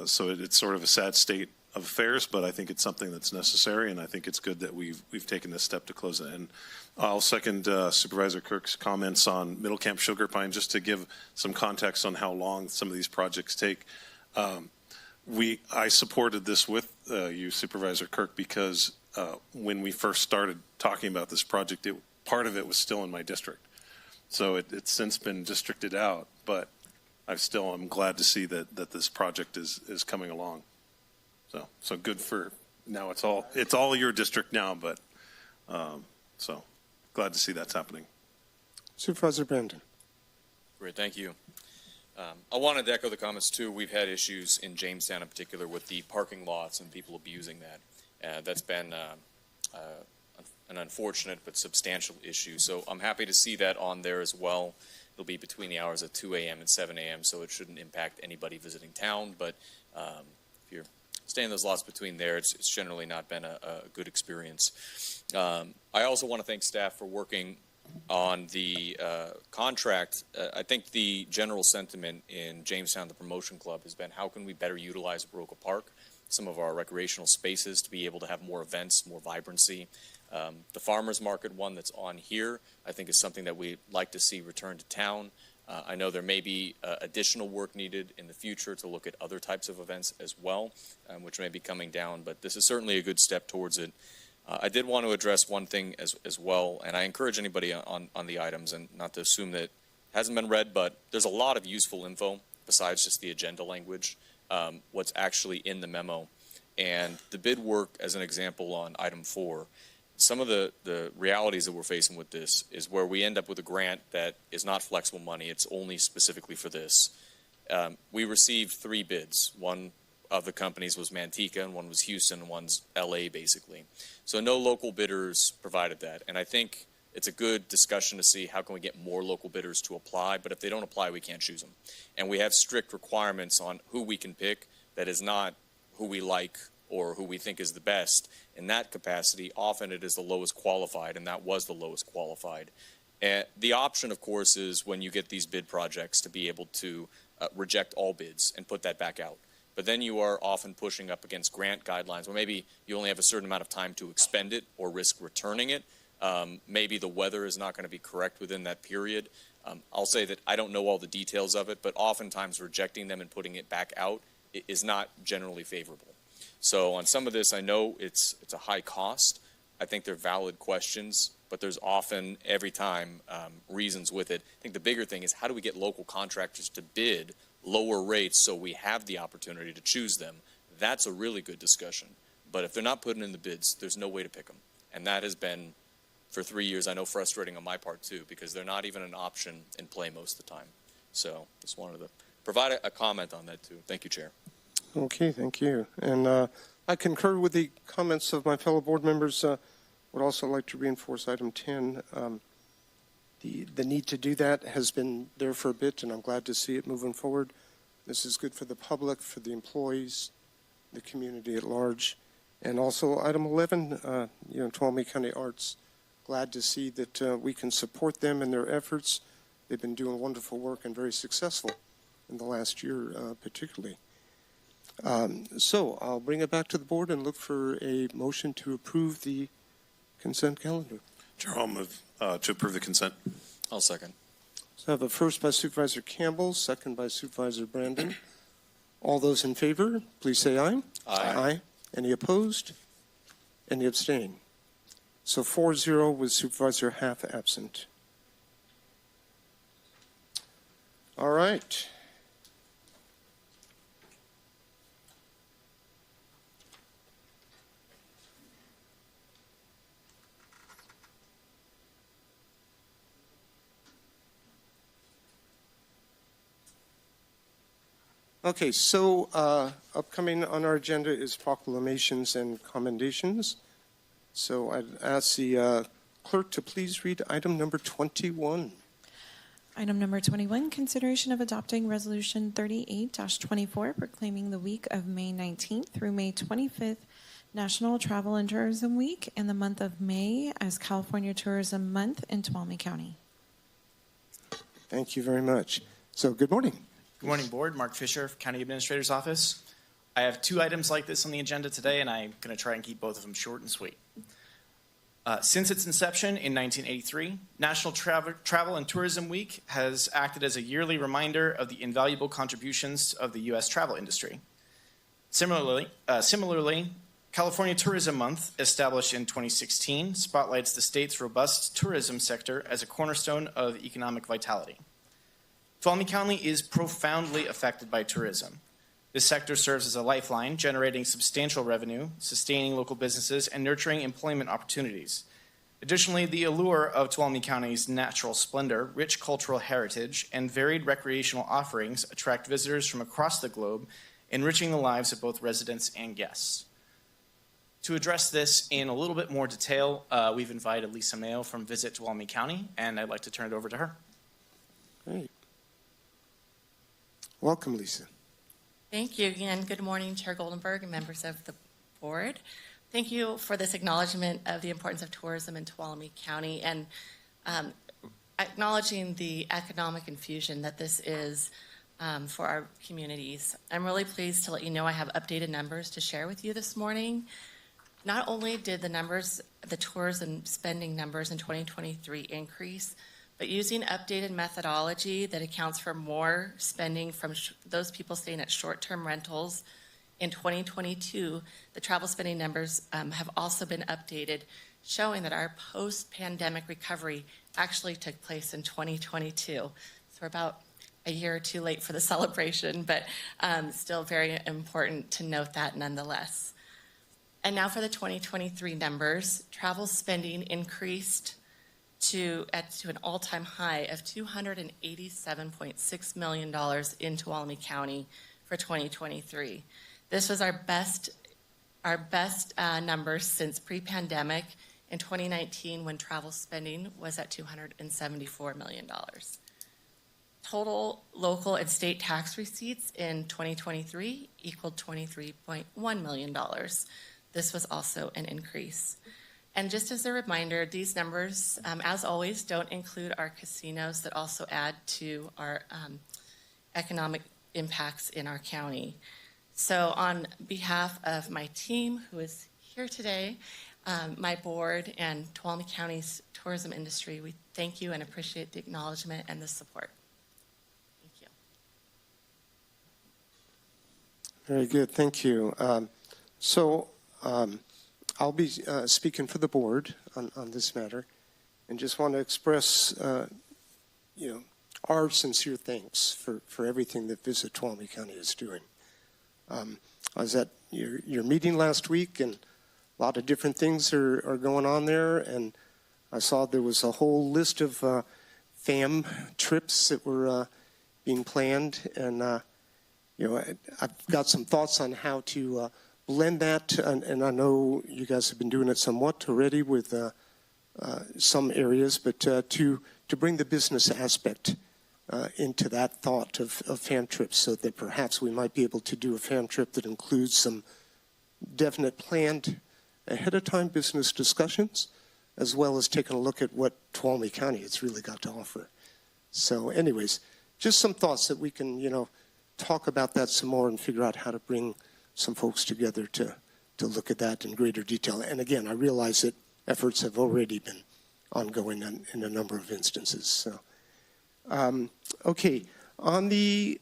[SPEAKER 10] So it's sort of a sad state of affairs, but I think it's something that's necessary, and I think it's good that we've taken this step to close it. And I'll second Supervisor Kirk's comments on Middle Camp Sugar Pine, just to give some context on how long some of these projects take. I supported this with you, Supervisor Kirk, because when we first started talking about this project, part of it was still in my district. So it's since been districted out, but I'm glad to see that this project is coming along. So good for now. It's all your district now, but so glad to see that's happening.
[SPEAKER 1] Supervisor Brandon.
[SPEAKER 16] Great, thank you. I wanted to echo the comments too. We've had issues in Jamestown in particular with the parking lots and people abusing that. That's been an unfortunate but substantial issue. So I'm happy to see that on there as well. It'll be between the hours of 2 a.m. and 7 a.m., so it shouldn't impact anybody visiting town. But if you're staying in those lots between there, it's generally not been a good experience. I also want to thank staff for working on the contract. I think the general sentiment in Jamestown, the promotion club, has been how can we better utilize Baroka Park, some of our recreational spaces, to be able to have more events, more vibrancy. The farmers market one that's on here, I think, is something that we'd like to see return to town. I know there may be additional work needed in the future to look at other types of events as well, which may be coming down, but this is certainly a good step towards it. I did want to address one thing as well, and I encourage anybody on the items, and not to assume that it hasn't been read, but there's a lot of useful info besides just the agenda language, what's actually in the memo. And the bid work, as an example on item 4, some of the realities that we're facing with this is where we end up with a grant that is not flexible money. It's only specifically for this. We received 3 bids. One of the companies was Manteca, and one was Houston, and one's LA, basically. So no local bidders provided that. And I think it's a good discussion to see how can we get more local bidders to apply, but if they don't apply, we can't choose them. And we have strict requirements on who we can pick that is not who we like or who we think is the best. In that capacity, often it is the lowest qualified, and that was the lowest qualified. And the option, of course, is when you get these bid projects to be able to reject all bids and put that back out. But then you are often pushing up against grant guidelines where maybe you only have a certain amount of time to expend it or risk returning it. Maybe the weather is not going to be correct within that period. I'll say that I don't know all the details of it, but oftentimes rejecting them and putting it back out is not generally favorable. So on some of this, I know it's a high cost. I think they're valid questions, but there's often, every time, reasons with it. I think the bigger thing is how do we get local contractors to bid lower rates so we have the opportunity to choose them? That's a really good discussion. But if they're not putting in the bids, there's no way to pick them. And that has been for 3 years, I know frustrating on my part too, because they're not even an option in play most of the time. So just wanted to provide a comment on that too. Thank you, Chair.
[SPEAKER 1] Okay, thank you. And I concur with the comments of my fellow board members. Would also like to reinforce item 10. The need to do that has been there for a bit, and I'm glad to see it moving forward. This is good for the public, for the employees, the community at large. And also item 11, Tuolumne County Arts. Glad to see that we can support them in their efforts. They've been doing wonderful work and very successful in the last year, particularly. So I'll bring it back to the board and look for a motion to approve the consent calendar.
[SPEAKER 10] Chair, I'll move to approve the consent.
[SPEAKER 16] I'll second.
[SPEAKER 1] So I have a first by Supervisor Campbell, second by Supervisor Brandon. All those in favor, please say aye.
[SPEAKER 16] Aye.
[SPEAKER 1] Any opposed? Any abstain? So 4-0 with Supervisor Half absent. All right. Okay, so upcoming on our agenda is proclamations and commendations. So I'd ask the clerk to please read item number 21.
[SPEAKER 2] Item number 21, consideration of adopting Resolution 38-24, proclaiming the week of May 19th through May 25th National Travel and Tourism Week and the month of May as California Tourism Month in Tuolumne County.
[SPEAKER 1] Thank you very much. So good morning.
[SPEAKER 4] Good morning, Board. Mark Fisher, County Administrator's Office. I have 2 items like this on the agenda today, and I'm going to try and keep both of them short and sweet. Since its inception in 1983, National Travel and Tourism Week has acted as a yearly reminder of the invaluable contributions of the U.S. travel industry. Similarly, California Tourism Month, established in 2016, spotlights the state's robust tourism sector as a cornerstone of economic vitality. Tuolumne County is profoundly affected by tourism. This sector serves as a lifeline, generating substantial revenue, sustaining local businesses, and nurturing employment opportunities. Additionally, the allure of Tuolumne County's natural splendor, rich cultural heritage, and varied recreational offerings attract visitors from across the globe, enriching the lives of both residents and guests. To address this in a little bit more detail, we've invited Lisa Mayo from Visit Tuolumne County, and I'd like to turn it over to her.
[SPEAKER 1] Great. Welcome, Lisa.
[SPEAKER 17] Thank you again. Good morning, Chair Goldenberg and members of the board. Thank you for this acknowledgement of the importance of tourism in Tuolumne County and acknowledging the economic infusion that this is for our communities. I'm really pleased to let you know I have updated numbers to share with you this morning. Not only did the tourism spending numbers in 2023 increase, but using updated methodology that accounts for more spending from those people staying at short-term rentals in 2022, the travel spending numbers have also been updated, showing that our post-pandemic recovery actually took place in 2022. So we're about a year or two late for the celebration, but still very important to note that nonetheless. And now for the 2023 numbers, travel spending increased to an all-time high of $287.6 million in Tuolumne County for 2023. This was our best numbers since pre-pandemic in 2019 when travel spending was at $274 million. Total local and state tax receipts in 2023 equaled $23.1 million. This was also an increase. And just as a reminder, these numbers, as always, don't include our casinos that also add to our economic impacts in our county. So on behalf of my team who is here today, my board and Tuolumne County's tourism industry, we thank you and appreciate the acknowledgement and the support. Thank you.
[SPEAKER 1] Very good, thank you. I'll be speaking for the board on this matter, and just want to express, our sincere thanks for everything that Visit Tuolumne County is doing. I was at your meeting last week, and a lot of different things are going on there, and I saw there was a whole list of FAM trips that were being planned, and I've got some thoughts on how to blend that, and I know you guys have been doing it somewhat already with some areas, but to bring the business aspect into that thought of FAM trips, so that perhaps we might be able to do a FAM trip that includes some definite planned ahead of time business discussions, as well as taking a look at what Tuolumne County has really got to offer. So anyways, just some thoughts that we can, talk about that some more and figure out how to bring some folks together to look at that in greater detail. And again, I realize that efforts have already been ongoing in a number of instances. So, okay, on the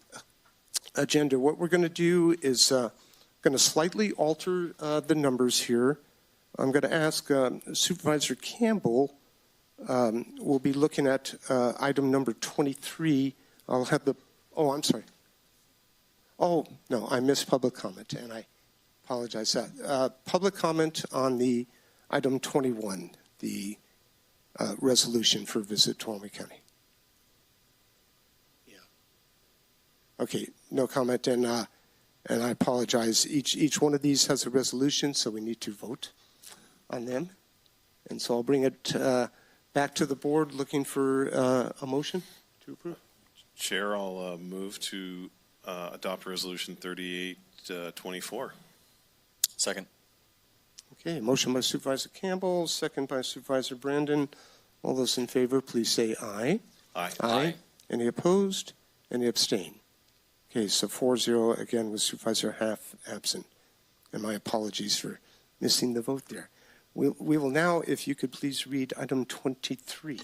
[SPEAKER 1] agenda, what we're going to do is going to slightly alter the numbers here. I'm going to ask Supervisor Campbell will be looking at item number 23. I'll have I'm sorry. Oh, no, I missed public comment, and I apologize. Public comment on the item 21, the resolution for Visit Tuolumne County. Yeah. Okay, no comment, and I apologize. Each one of these has a resolution, so we need to vote on them. And so I'll bring it back to the board, looking for a motion to approve.
[SPEAKER 10] Chair, I'll move to adopt Resolution 3824.
[SPEAKER 16] Second.
[SPEAKER 1] Okay, motion by Supervisor Campbell, second by Supervisor Brandon. All those in favor, please say aye.
[SPEAKER 10] Aye.
[SPEAKER 1] Aye. Any opposed? Any abstain? Okay, so 4-0 again with Supervisor Half absent. And my apologies for missing the vote there. We will now, if you could please read item 23.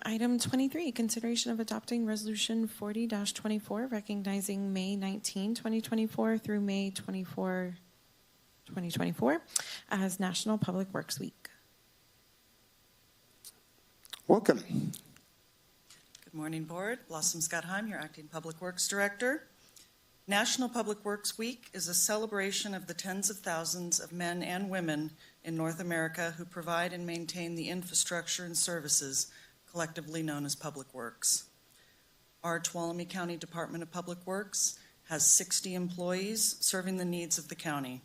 [SPEAKER 2] Item 23, consideration of adopting Resolution 40-24, recognizing May 19, 2024 through May 24, 2024 as National Public Works Week.
[SPEAKER 1] Welcome.
[SPEAKER 13] Good morning, Board. Blossom Scottheim, your Acting Public Works Director. National Public Works Week is a celebration of the tens of thousands of men and women in North America who provide and maintain the infrastructure and services collectively known as public works. Our Tuolumne County Department of Public Works has 60 employees serving the needs of the county.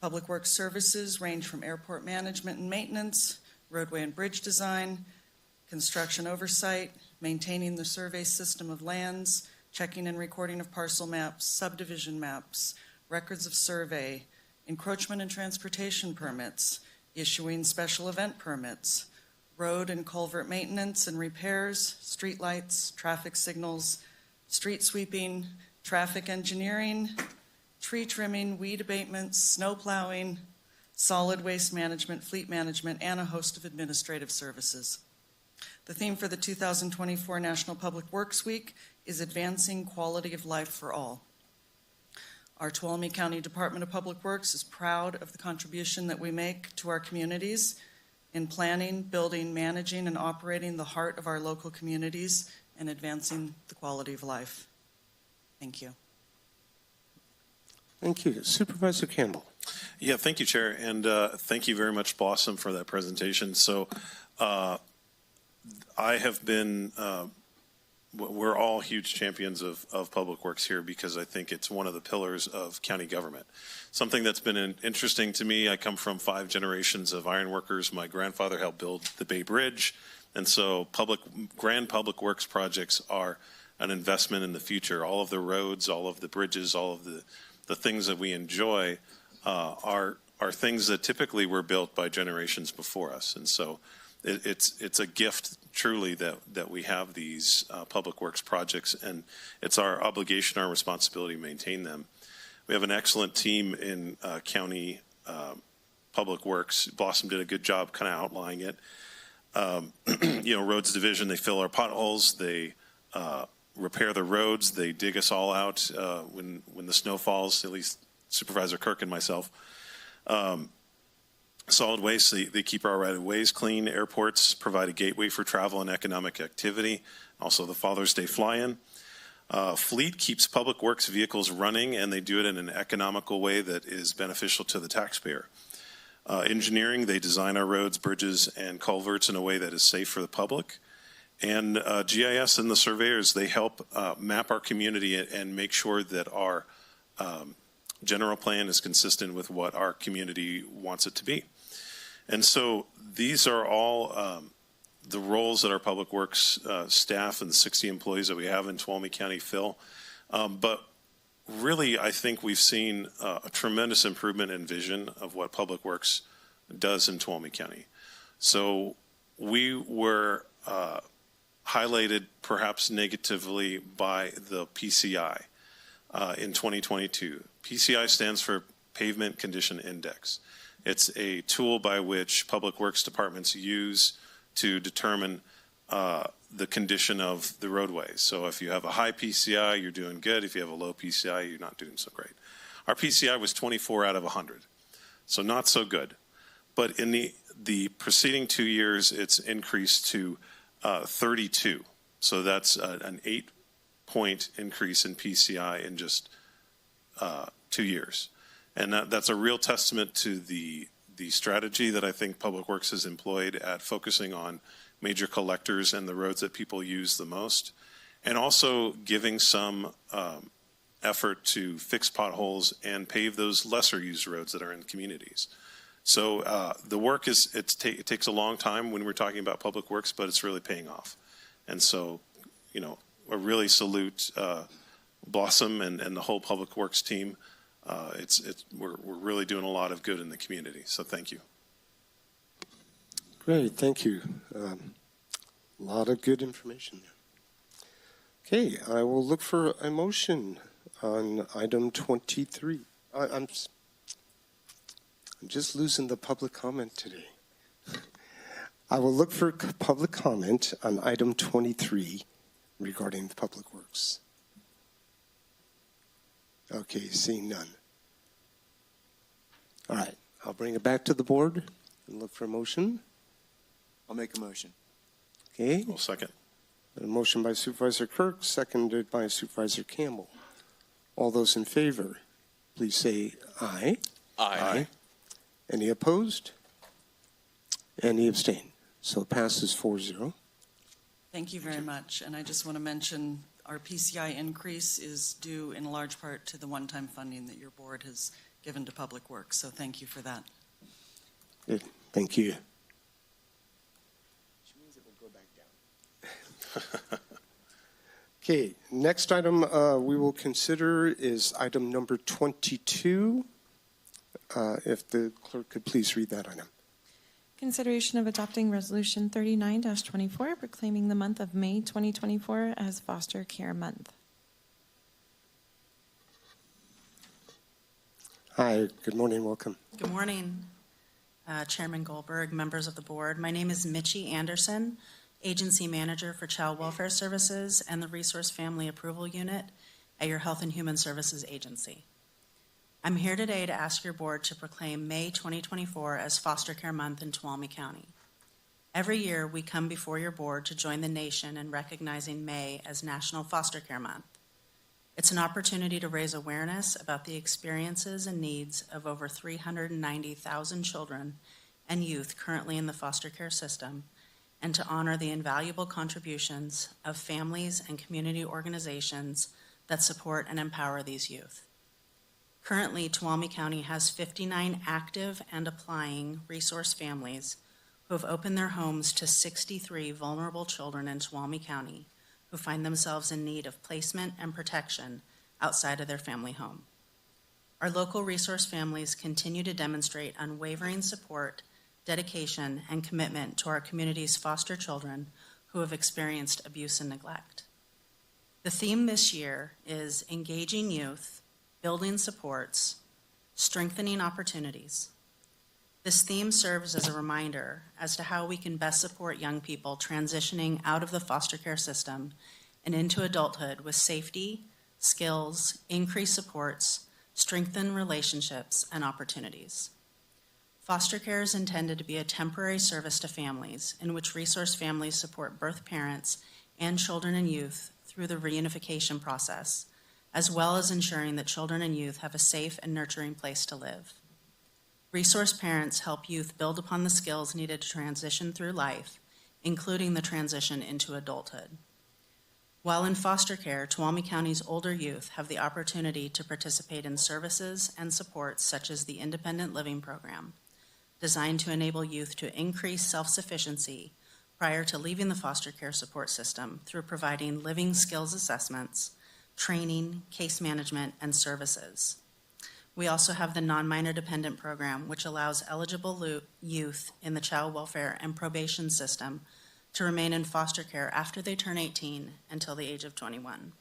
[SPEAKER 13] Public works services range from airport management and maintenance, roadway and bridge design, construction oversight, maintaining the survey system of lands, checking and recording of parcel maps, subdivision maps, records of survey, encroachment and transportation permits, issuing special event permits, road and culvert maintenance and repairs, street lights, traffic signals, street sweeping, traffic engineering, tree trimming, weed abatements, snow plowing, solid waste management, fleet management, and a host of administrative services. The theme for the 2024 National Public Works Week is Advancing Quality of Life for All. Our Tuolumne County Department of Public Works is proud of the contribution that we make to our communities in planning, building, managing, and operating the heart of our local communities and advancing the quality of life. Thank you.
[SPEAKER 1] Thank you. Supervisor Campbell.
[SPEAKER 10] Yeah, thank you, Chair, and thank you very much, Blossom, for that presentation. So I have been, we're all huge champions of public works here because I think it's one of the pillars of county government. Something that's been interesting to me, I come from 5 generations of ironworkers. My grandfather helped build the Bay Bridge, and so grand public works projects are an investment in the future. All of the roads, all of the bridges, all of the things that we enjoy are things that typically were built by generations before us, and so it's a gift truly that we have these public works projects, and it's our obligation, our responsibility to maintain them. We have an excellent team in county public works. Blossom did a good job kind of outlining it. Roads division, they fill our potholes, they repair the roads, they dig us all out when the snow falls, at least Supervisor Kirk and myself. Solid waste, they keep our right of ways clean. Airports provide a gateway for travel and economic activity. Also the Father's Day fly-in. Fleet keeps public works vehicles running, and they do it in an economical way that is beneficial to the taxpayer. engineering. They design our roads, bridges, and culverts in a way that is safe for the public. And GIS and the surveyors, they help map our community and make sure that our general plan is consistent with what our community wants it to be. And so these are all the roles that our public works staff and the 60 employees that we have in Tuolumne County fill. But really, I think we've seen a tremendous improvement in vision of what public works does in Tuolumne County. So we were highlighted perhaps negatively by the PCI in 2022. PCI stands for Pavement Condition Index. It's a tool by which public works departments use to determine the condition of the roadways. So if you have a high PCI, you're doing good. If you have a low PCI, you're not doing so great. Our PCI was 24 out of 100, so not so good. But in the preceding 2 years, it's increased to 32. So that's an 8-point increase in PCI in just 2 years. And that's a real testament to the strategy that I think Public Works has employed at focusing on major collectors and the roads that people use the most, and also giving some effort to fix potholes and pave those lesser used roads that are in communities. So the work it takes a long time when we're talking about Public Works, but it's really paying off. And so, you know, I really salute Blossom and the whole Public Works team. We're really doing a lot of good in the community, so thank you.
[SPEAKER 1] Great, thank you. A lot of good information there. Okay, I will look for a motion on item 23. I'm just losing the public comment today. I will look for public comment on item 23 regarding the Public Works. Okay, seeing none. All right, I'll bring it back to the board and look for a motion.
[SPEAKER 15] I'll make a motion.
[SPEAKER 1] Okay.
[SPEAKER 10] I'll second.
[SPEAKER 1] A motion by Supervisor Kirk, seconded by Supervisor Campbell. All those in favor, please say aye.
[SPEAKER 16] Aye.
[SPEAKER 1] Any opposed? Any abstain? So it passes 4-0.
[SPEAKER 18] Thank you very much. And I just want to mention our PCI increase is due in large part to the one-time funding that your board has given to Public Works. So thank you for that.
[SPEAKER 1] Good. Thank you.
[SPEAKER 15] Which means it will go back down.
[SPEAKER 1] Okay, next item we will consider is item number 22. If the clerk could please read that item.
[SPEAKER 2] Consideration of adopting Resolution 39-24, proclaiming the month of May 2024 as Foster Care Month.
[SPEAKER 1] Hi, good morning, welcome.
[SPEAKER 19] Good morning, Chairman Goldberg, members of the board. My name is Mitchie Anderson, Agency Manager for Child Welfare Services and the Resource Family Approval Unit at your Health and Human Services Agency. I'm here today to ask your board to proclaim May 2024 as Foster Care Month in Tuolumne County. Every year, we come before your board to join the nation in recognizing May as National Foster Care Month. It's an opportunity to raise awareness about the experiences and needs of over 390,000 children and youth currently in the foster care system, and to honor the invaluable contributions of families and community organizations that support and empower these youth. Currently, Tuolumne County has 59 active and applying resource families who have opened their homes to 63 vulnerable children in Tuolumne County who find themselves in need of placement and protection outside of their family home. Our local resource families continue to demonstrate unwavering support, dedication, and commitment to our community's foster children who have experienced abuse and neglect. The theme this year is engaging youth, building supports, strengthening opportunities. This theme serves as a reminder as to how we can best support young people transitioning out of the foster care system and into adulthood with safety, skills, increased supports, strengthened relationships, and opportunities. Foster care is intended to be a temporary service to families in which resource families support birth parents and children and youth through the reunification process, as well as ensuring that children and youth have a safe and nurturing place to live. Resource parents help youth build upon the skills needed to transition through life, including the transition into adulthood. While in foster care, Tuolumne County's older youth have the opportunity to participate in services and supports such as the Independent Living Program, designed to enable youth to increase self-sufficiency prior to leaving the foster care support system through providing living skills assessments, training, case management, and services. We also have the Non-Minor Dependent Program, which allows eligible youth in the child welfare and probation system to remain in foster care after they turn 18 until the age of 21.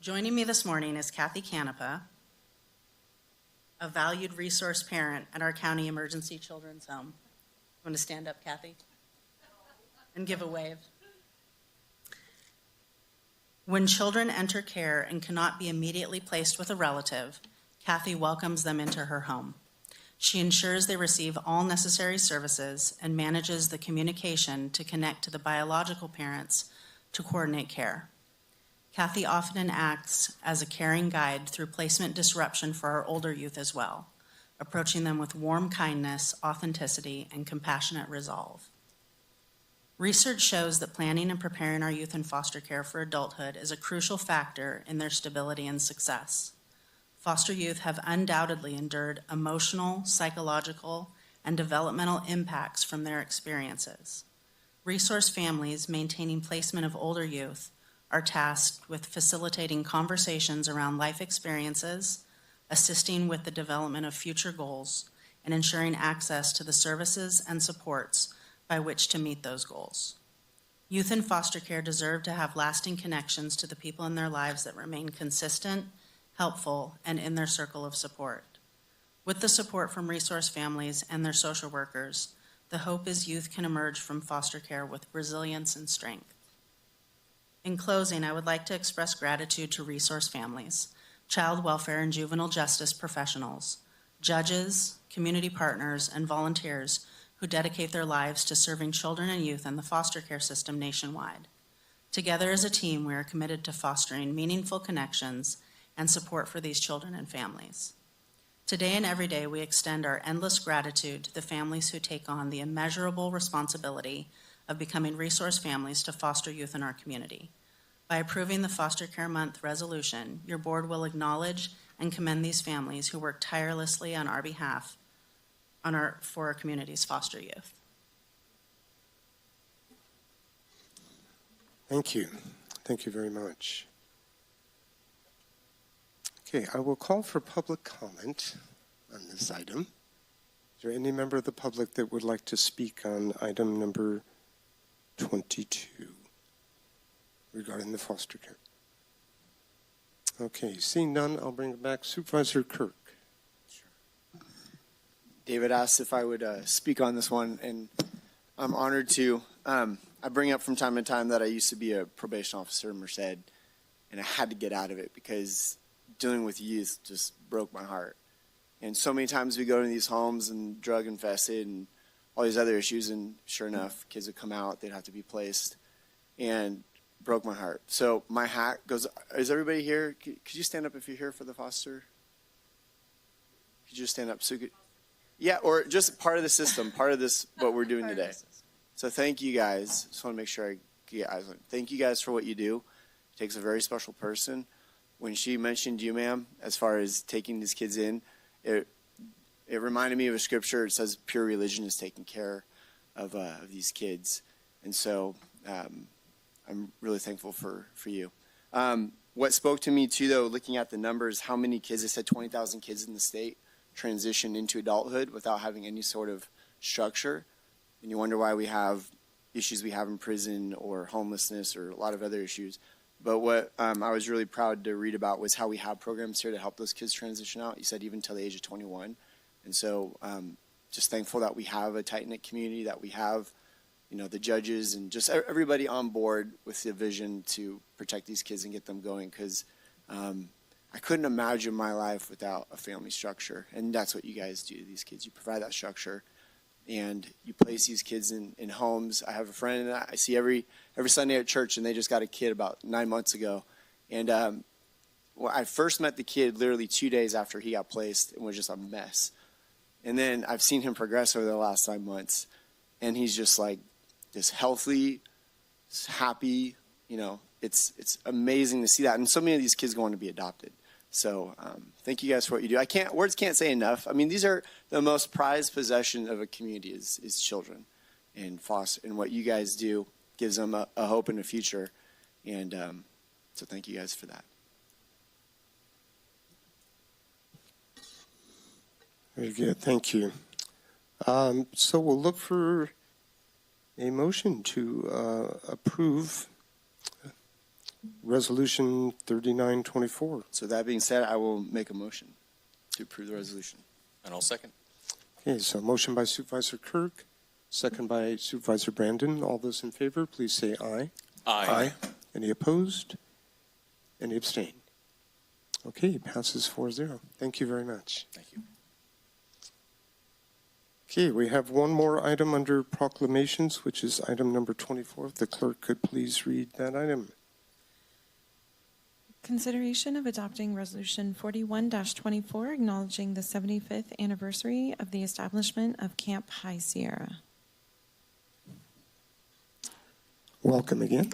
[SPEAKER 19] Joining me this morning is Kathy Canepa, a valued resource parent at our county emergency children's home. Want to stand up, Kathy? And give a wave. When children enter care and cannot be immediately placed with a relative, Kathy welcomes them into her home. She ensures they receive all necessary services and manages the communication to connect to the biological parents to coordinate care. Kathy often acts as a caring guide through placement disruption for our older youth as well, approaching them with warm kindness, authenticity, and compassionate resolve. Research shows that planning and preparing our youth in foster care for adulthood is a crucial factor in their stability and success. Foster youth have undoubtedly endured emotional, psychological, and developmental impacts from their experiences. Resource families maintaining placement of older youth are tasked with facilitating conversations around life experiences, assisting with the development of future goals, and ensuring access to the services and supports by which to meet those goals. Youth in foster care deserve to have lasting connections to the people in their lives that remain consistent, helpful, and in their circle of support. With the support from resource families and their social workers, the hope is youth can emerge from foster care with resilience and strength. In closing, I would like to express gratitude to resource families, child welfare and juvenile justice professionals, judges, community partners, and volunteers who dedicate their lives to serving children and youth in the foster care system nationwide. Together as a team, we are committed to fostering meaningful connections and support for these children and families. Today and every day, we extend our endless gratitude to the families who take on the immeasurable responsibility of becoming resource families to foster youth in our community. By approving the Foster Care Month resolution, your board will acknowledge and commend these families who work tirelessly on our behalf for our community's foster youth.
[SPEAKER 1] Thank you. Thank you very much. Okay, I will call for public comment on this item. Is there any member of the public that would like to speak on item number 22 regarding the foster care? Okay, seeing none, I'll bring it back. Supervisor Kirk.
[SPEAKER 15] David asked if I would speak on this one, and I'm honored to. I bring up from time to time that I used to be a probation officer in Merced, and I had to get out of it because dealing with youth just broke my heart. And so many times we go to these homes and drug infested and all these other issues, and sure enough, kids would come out, they'd have to be placed, and broke my heart. So my hat goes, is everybody here? Could you stand up if you're here for the foster? Could you just stand up? So could, yeah, or just part of the system, part of this, what we're doing today. So thank you guys. Just want to make sure I get eyes on it. Thank you guys for what you do. It takes a very special person. When she mentioned you, ma'am, as far as taking these kids in, it reminded me of a scripture. It says pure religion is taking care of these kids. And so I'm really thankful for you. What spoke to me, too, though, looking at the numbers, how many kids, they said 20,000 kids in the state transition into adulthood without having any sort of structure. And you wonder why we have issues we have in prison or homelessness or a lot of other issues. But what I was really proud to read about was how we have programs here to help those kids transition out. You said even till the age of 21. And so just thankful that we have a tight-knit community, that we have, you know, the judges and just everybody on board with the vision to protect these kids and get them going, because I couldn't imagine my life without a family structure. And that's what you guys do to these kids. You provide that structure, and you place these kids in homes. I have a friend that I see every Sunday at church, and they just got a kid about 9 months ago. And I first met the kid literally 2 days after he got placed and was just a mess. And then I've seen him progress over the last 9 months, and he's just like, just healthy, happy. You know, it's amazing to see that. And so many of these kids go on to be adopted. So thank you guys for what you do. Words can't say enough. I mean, these are the most prized possession of a community is children, and what you guys do gives them a hope and a future. And so thank you guys for that.
[SPEAKER 1] Very good, thank you. So we'll look for a motion to approve Resolution 3924.
[SPEAKER 15] So that being said, I will make a motion to approve the resolution.
[SPEAKER 16] And I'll second.
[SPEAKER 1] Okay, so motion by Supervisor Kirk, second by Supervisor Brandon. All those in favor, please say aye.
[SPEAKER 16] Aye.
[SPEAKER 1] Any opposed? Any abstain? Okay, passes 4-0. Thank you very much.
[SPEAKER 16] Thank you.
[SPEAKER 1] Okay, we have one more item under proclamations, which is item number 24. If the clerk could please read that item.
[SPEAKER 2] Consideration of adopting Resolution 41-24, acknowledging the 75th anniversary of the establishment of Camp High Sierra.
[SPEAKER 1] Welcome again.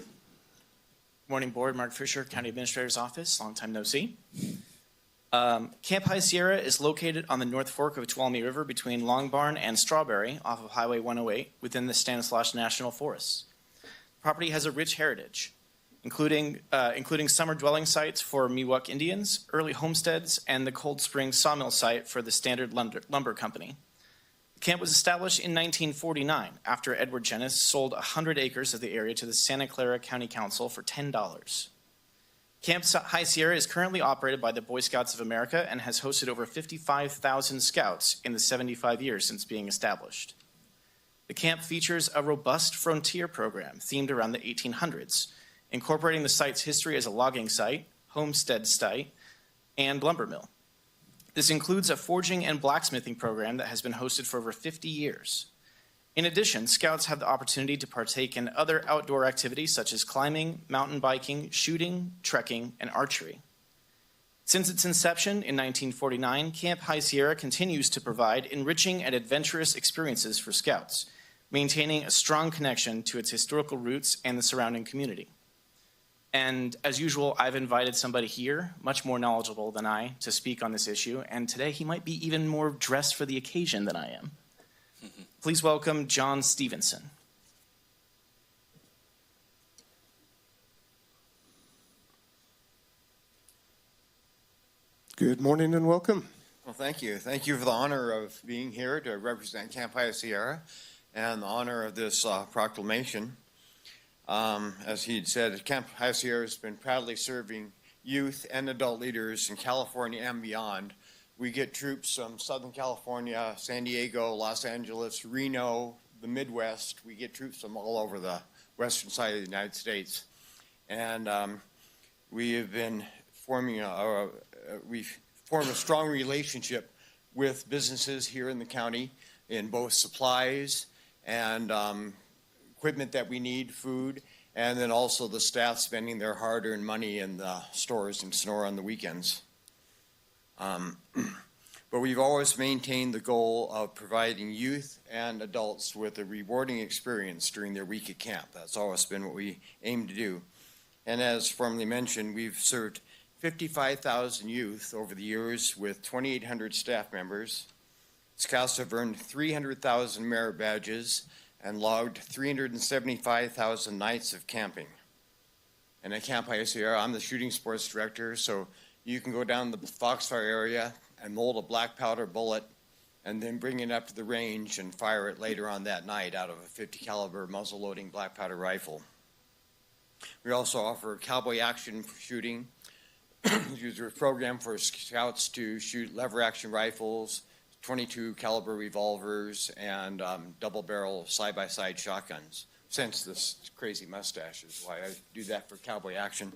[SPEAKER 4] Morning, Board. Mark Fisher, County Administrator's Office. Long time no see. Camp High Sierra is located on the North Fork of Tuolumne River between Long Barn and Strawberry off of Highway 108 within the Stanislaus National Forest. The property has a rich heritage, including summer dwelling sites for Miwok Indians, early homesteads, and the Cold Spring sawmill site for the Standard Lumber Company. The camp was established in 1949 after Edward Jennis sold 100 acres of the area to the Santa Clara County Council for $10. Camp High Sierra is currently operated by the Boy Scouts of America and has hosted over 55,000 scouts in the 75 years since being established. The camp features a robust frontier program themed around the 1800s, incorporating the site's history as a logging site, homestead site, and lumber mill. This includes a forging and blacksmithing program that has been hosted for over 50 years. In addition, scouts have the opportunity to partake in other outdoor activities such as climbing, mountain biking, shooting, trekking, and archery. Since its inception in 1949, Camp High Sierra continues to provide enriching and adventurous experiences for scouts, maintaining a strong connection to its historical roots and the surrounding community. And as usual, I've invited somebody here, much more knowledgeable than I, to speak on this issue, and today he might be even more dressed for the occasion than I am. Please welcome John Stevenson.
[SPEAKER 1] Good morning and welcome.
[SPEAKER 20] Well, thank you. Thank you for the honor of being here to represent Camp High Sierra and the honor of this proclamation. As he had said, Camp High Sierra has been proudly serving youth and adult leaders in California and beyond. We get troops from Southern California, San Diego, Los Angeles, Reno, the Midwest. We get troops from all over the western side of the United States. And we have been we've formed a strong relationship with businesses here in the county in both supplies and equipment that we need, food, and then also the staff spending their hard-earned money in the stores and store on the weekends. But we've always maintained the goal of providing youth and adults with a rewarding experience during their week at camp. That's always been what we aim to do. And as formerly mentioned, we've served 55,000 youth over the years with 2,800 staff members. Scouts have earned 300,000 merit badges and logged 375,000 nights of camping. And at Camp High Sierra, I'm the shooting sports director, so you can go down the Foxfire area and mold a black powder bullet and then bring it up to the range and fire it later on that night out of a 50 caliber muzzle loading black powder rifle. We also offer cowboy action shooting, which is a program for scouts to shoot lever action rifles, 22 caliber revolvers, and double barrel side-by-side shotguns. Since this crazy mustache is why I do that for cowboy action.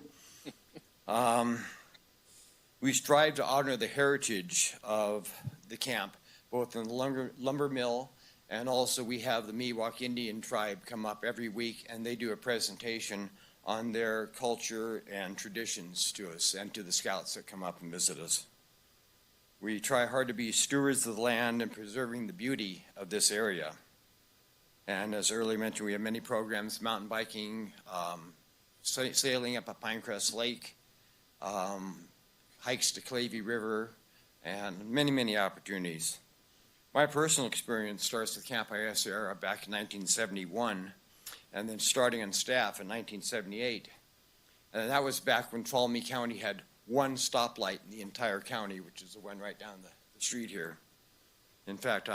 [SPEAKER 20] We strive to honor the heritage of the camp, both in the lumber mill, and also we have the Miwok Indian tribe come up every week, and they do a presentation on their culture and traditions to us and to the scouts that come up and visit us. We try hard to be stewards of the land and preserving the beauty of this area. And as earlier mentioned, we have many programs, mountain biking, sailing up at Pinecrest Lake, hikes to Clavey River, and many, many opportunities. My personal experience starts with Camp High Sierra back in 1971, and then starting on staff in 1978. And that was back when Tuolumne County had one stoplight in the entire county, which is the one right down the street here. In fact,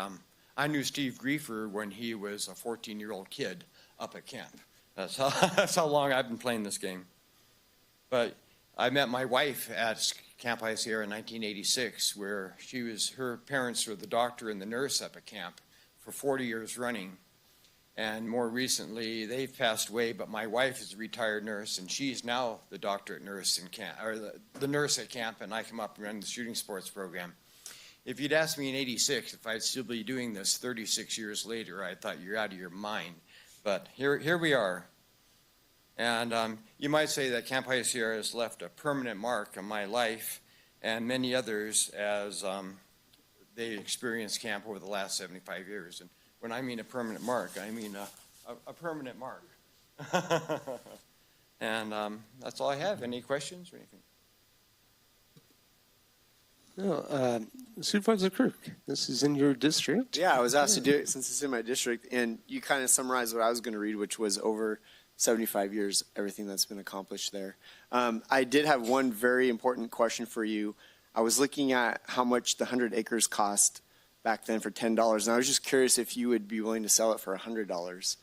[SPEAKER 20] I knew Steve Griefer when he was a 14-year-old kid up at camp. That's how long I've been playing this game. But I met my wife at Camp High Sierra in 1986, where her parents were the doctor and the nurse up at camp for 40 years running. And more recently, they've passed away, but my wife is a retired nurse, and she's now the doctorate nurse in camp, or the nurse at camp, and I come up and run the shooting sports program. If you'd asked me in 86 if I'd still be doing this 36 years later, I thought you're out of your mind. But here we are. And you might say that Camp High Sierra has left a permanent mark on my life and many others as they experienced camp over the last 75 years. And when I mean a permanent mark, I mean a permanent mark. And that's all I have. Any questions or anything?
[SPEAKER 1] No, Supervisor Kirk, this is in your district.
[SPEAKER 15] Yeah, I was asked to do it since it's in my district, and you kind of summarized what I was going to read, which was over 75 years, everything that's been accomplished there. I did have one very important question for you. I was looking at how much the 100 acres cost back then for $10, and I was just curious if you would be willing to sell it for $100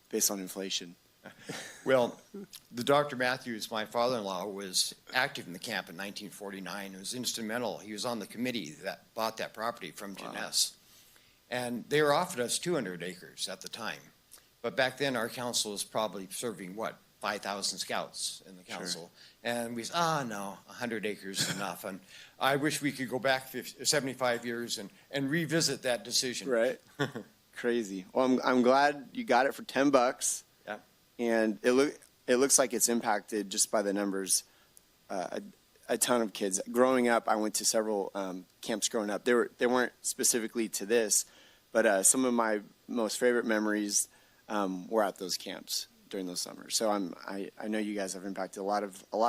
[SPEAKER 15] based on inflation.
[SPEAKER 20] Well, the Dr. Matthews, my father-in-law, was active in the camp in 1949. It was instrumental. He was on the committee that bought that property from Jeunesse. And they were offered us 200 acres at the time. But back then, our council was probably serving, 5,000 scouts in the council. Sure. And we said, no, 100 acres is enough. And I wish we could go back 75 years and revisit that decision.
[SPEAKER 15] Right. Crazy. Well, I'm glad you got it for $10.
[SPEAKER 20] Yeah.
[SPEAKER 15] And it looks like it's impacted just by the numbers a ton of kids. Growing up, I went to several camps growing up. They weren't specifically to this, but some of my most favorite memories were at those camps during those summers. So I know you guys have impacted a lot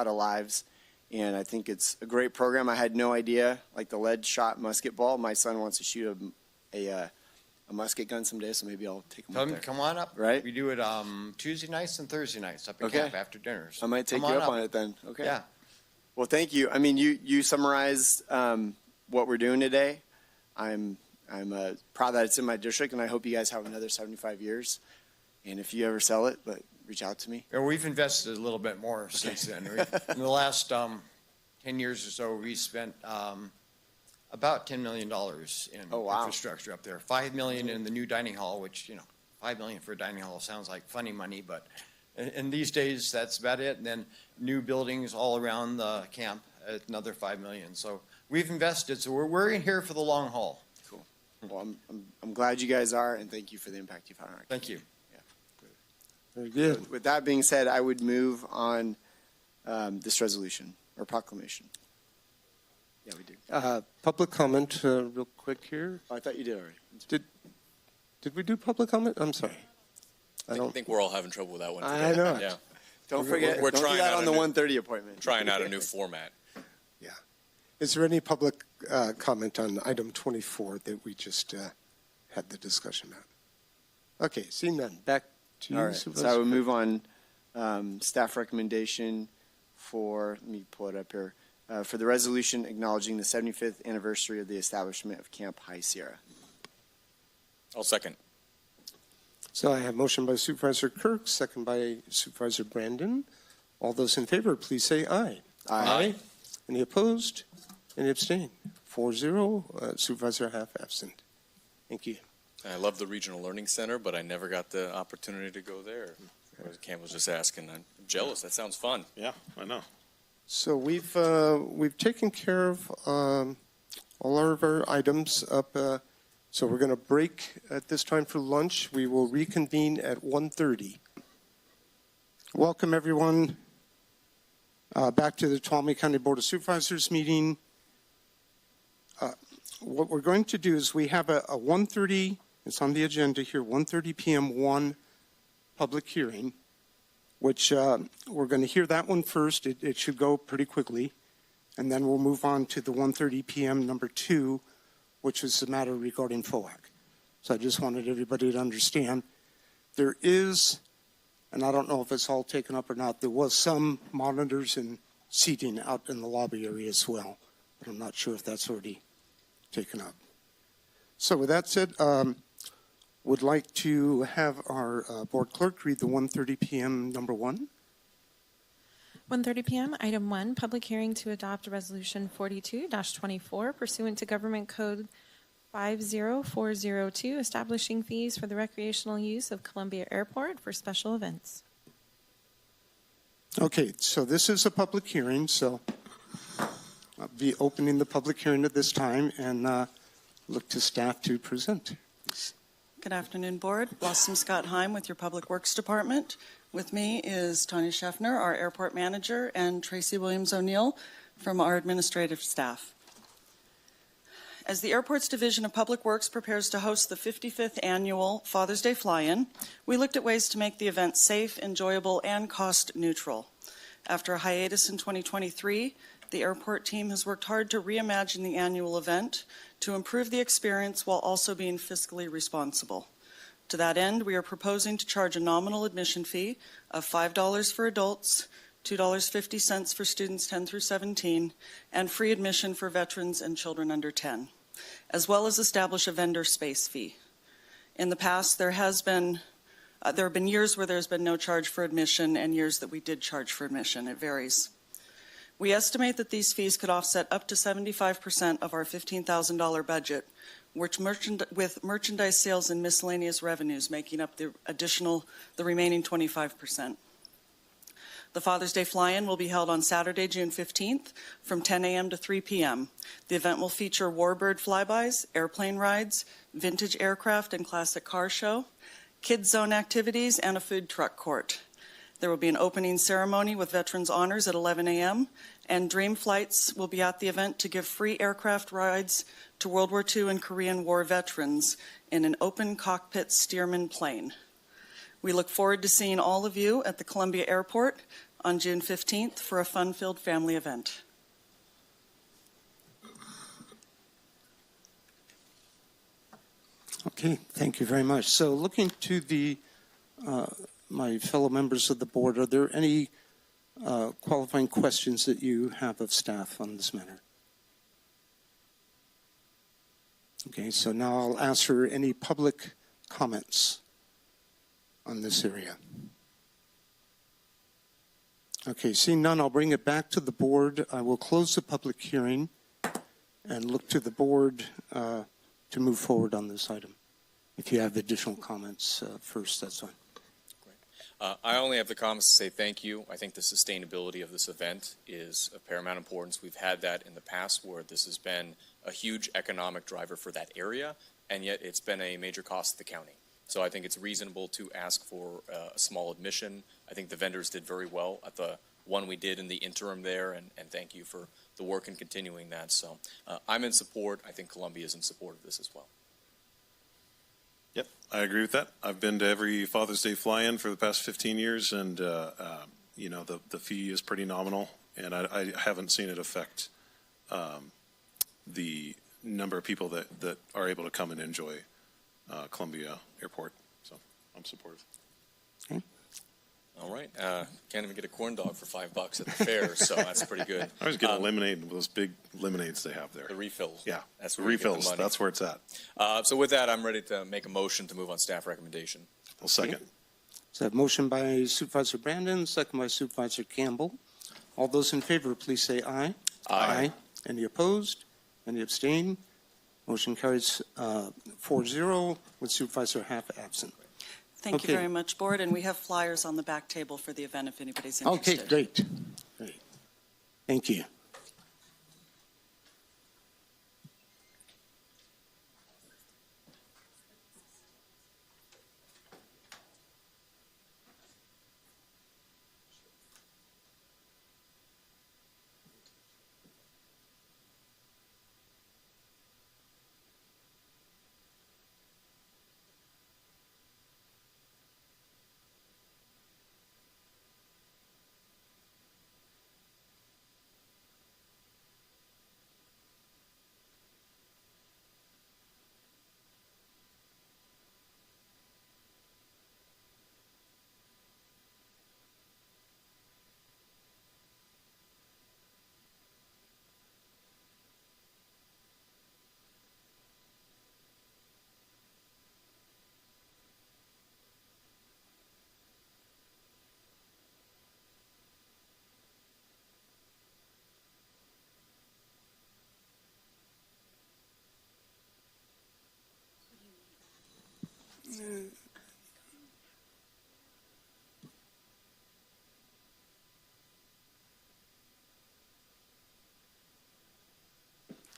[SPEAKER 15] of lives, and I think it's a great program. I had no idea, like the lead shot musket ball. My son wants to shoot a musket gun someday, so maybe I'll take him up there.
[SPEAKER 20] Come on up.
[SPEAKER 15] Right?
[SPEAKER 20] We do it Tuesday nights and Thursday nights up at camp after dinner. So
[SPEAKER 15] I might take you up on it then. Okay.
[SPEAKER 20] Yeah.
[SPEAKER 15] Well, thank you. I mean, you summarized what we're doing today. I'm proud that it's in my district, and I hope you guys have another 75 years. And if you ever sell it, reach out to me.
[SPEAKER 20] Yeah, we've invested a little bit more since then. In the last 10 years or so, we spent about $10 million in infrastructure up there. $5 million in the new dining hall, which, $5 million for a dining hall sounds like funny money, but in these days, that's about it. And then new buildings all around the camp, another $5 million. So we've invested. So we're in here for the long haul.
[SPEAKER 15] Cool. Well, I'm glad you guys are, and thank you for the impact you've had on our
[SPEAKER 20] Thank you.
[SPEAKER 1] Very good.
[SPEAKER 15] With that being said, I would move on this resolution or proclamation. Yeah, we do.
[SPEAKER 1] Public comment, real quick here.
[SPEAKER 15] Oh, I thought you did already.
[SPEAKER 1] Did we do public comment? I'm sorry.
[SPEAKER 16] I think we're all having trouble with that one today.
[SPEAKER 1] I know.
[SPEAKER 16] Yeah.
[SPEAKER 15] Don't forget,
[SPEAKER 16] We're
[SPEAKER 15] don't do
[SPEAKER 16] trying
[SPEAKER 15] that
[SPEAKER 16] out
[SPEAKER 15] on the 1:30 appointment.
[SPEAKER 16] Trying out a new format.
[SPEAKER 1] Yeah. Is there any public comment on item 24 that we just had the discussion about? Okay, seeing none. Back to you,
[SPEAKER 15] All right. So
[SPEAKER 1] Supervisor.
[SPEAKER 15] I would move on staff recommendation for, let me pull it up here, for the resolution acknowledging the 75th anniversary of the establishment of Camp High Sierra.
[SPEAKER 16] I'll second.
[SPEAKER 1] So I have motion by Supervisor Kirk, second by Supervisor Brandon. All those in favor, please say aye.
[SPEAKER 15] Aye.
[SPEAKER 1] Any opposed? Any abstain? 4-0. Supervisor half absent. Thank you.
[SPEAKER 16] I love the Regional Learning Center, but I never got the opportunity to go there. Cam was just asking. I'm jealous. That sounds fun.
[SPEAKER 10] Yeah, I know.
[SPEAKER 1] So we've taken care of all of our items up. So we're going to break at this time for lunch. We will reconvene at 1:30. Welcome, everyone, back to the Tuolumne County Board of Supervisors meeting. What we're going to do is we have a 1:30, it's on the agenda here, 1:30 p.m. one public hearing, which we're going to hear that one first. It should go pretty quickly. And then we'll move on to the 1:30 p.m. number 2, which is the matter regarding FOAC. So I just wanted everybody to understand there is, and I don't know if it's all taken up or not, there was some monitors and seating out in the lobby area as well. But I'm not sure if that's already taken up. So with that said, would like to have our board clerk read the 1:30 p.m. number 1.
[SPEAKER 2] 1:30 p.m., item 1, public hearing to adopt resolution 42-24 pursuant to Government Code 50402, establishing fees for the recreational use of Columbia Airport for special events.
[SPEAKER 1] Okay, so this is a public hearing, so I'll be opening the public hearing at this time and look to staff to present.
[SPEAKER 18] Good afternoon, Board. Blossom Scott Heim with your Public Works Department. With me is Tony Scheffner, our Airport Manager, and Tracy Williams O'Neill from our administrative staff. As the Airport's Division of Public Works prepares to host the 55th annual Father's Day Fly-In, we looked at ways to make the event safe, enjoyable, and cost-neutral. After a hiatus in 2023, the airport team has worked hard to reimagine the annual event to improve the experience while also being fiscally responsible. To that end, we are proposing to charge a nominal admission fee of $5 for adults, $2.50 for students 10 through 17, and free admission for veterans and children under 10, as well as establish a vendor space fee. In the past, there have been years where there's been no charge for admission and years that we did charge for admission. It varies. We estimate that these fees could offset up to 75% of our $15,000 budget, with merchandise sales and miscellaneous revenues making up the remaining 25%. The Father's Day Fly-In will be held on Saturday, June 15th from 10 a.m. to 3 p.m. The event will feature warbird flybys, airplane rides, vintage aircraft and classic car show, kids zone activities, and a food truck court. There will be an opening ceremony with Veterans Honors at 11 a.m., and Dream Flights will be at the event to give free aircraft rides to World War II and Korean War veterans in an open cockpit Stearman plane. We look forward to seeing all of you at the Columbia Airport on June 15th for a fun-filled family event.
[SPEAKER 1] Okay, thank you very much. So looking to the my fellow members of the board, are there any qualifying questions that you have of staff on this matter? Okay, so now I'll ask for any public comments on this area. Okay, seeing none, I'll bring it back to the board. I will close the public hearing and look to the board to move forward on this item. If you have additional comments first, that's fine.
[SPEAKER 16] I only have the comments to say thank you. I think the sustainability of this event is of paramount importance. We've had that in the past where this has been a huge economic driver for that area, and yet it's been a major cost to the county. So I think it's reasonable to ask for a small admission. I think the vendors did very well at the one we did in the interim there, and thank you for the work in continuing that. So I'm in support. I think Columbia is in support of this as well.
[SPEAKER 10] Yep, I agree with that. I've been to every Father's Day fly-in for the past 15 years, and you know, the fee is pretty nominal, and I haven't seen it affect the number of people that are able to come and enjoy Columbia Airport. So I'm supportive.
[SPEAKER 1] Okay.
[SPEAKER 16] All right. Can't even get a corn dog for $5 at the fair, so that's pretty good.
[SPEAKER 10] I always get a lemonade, those big lemonades they have there.
[SPEAKER 16] The refills.
[SPEAKER 10] Yeah,
[SPEAKER 16] that's
[SPEAKER 10] the
[SPEAKER 16] where you get the
[SPEAKER 10] refills.
[SPEAKER 16] money.
[SPEAKER 10] That's where it's at.
[SPEAKER 16] So with that, I'm ready to make a motion to move on staff recommendation.
[SPEAKER 10] I'll second.
[SPEAKER 1] Okay. So I have motion by Supervisor Brandon, second by Supervisor Campbell. All those in favor, please say aye.
[SPEAKER 16] Aye.
[SPEAKER 1] Any opposed? Any abstain? Motion carries 4-0 with Supervisor Half absent.
[SPEAKER 18] Thank you very much, Board, and we have flyers on the back table for the event if anybody's interested.
[SPEAKER 1] Okay, great. Great. Thank you.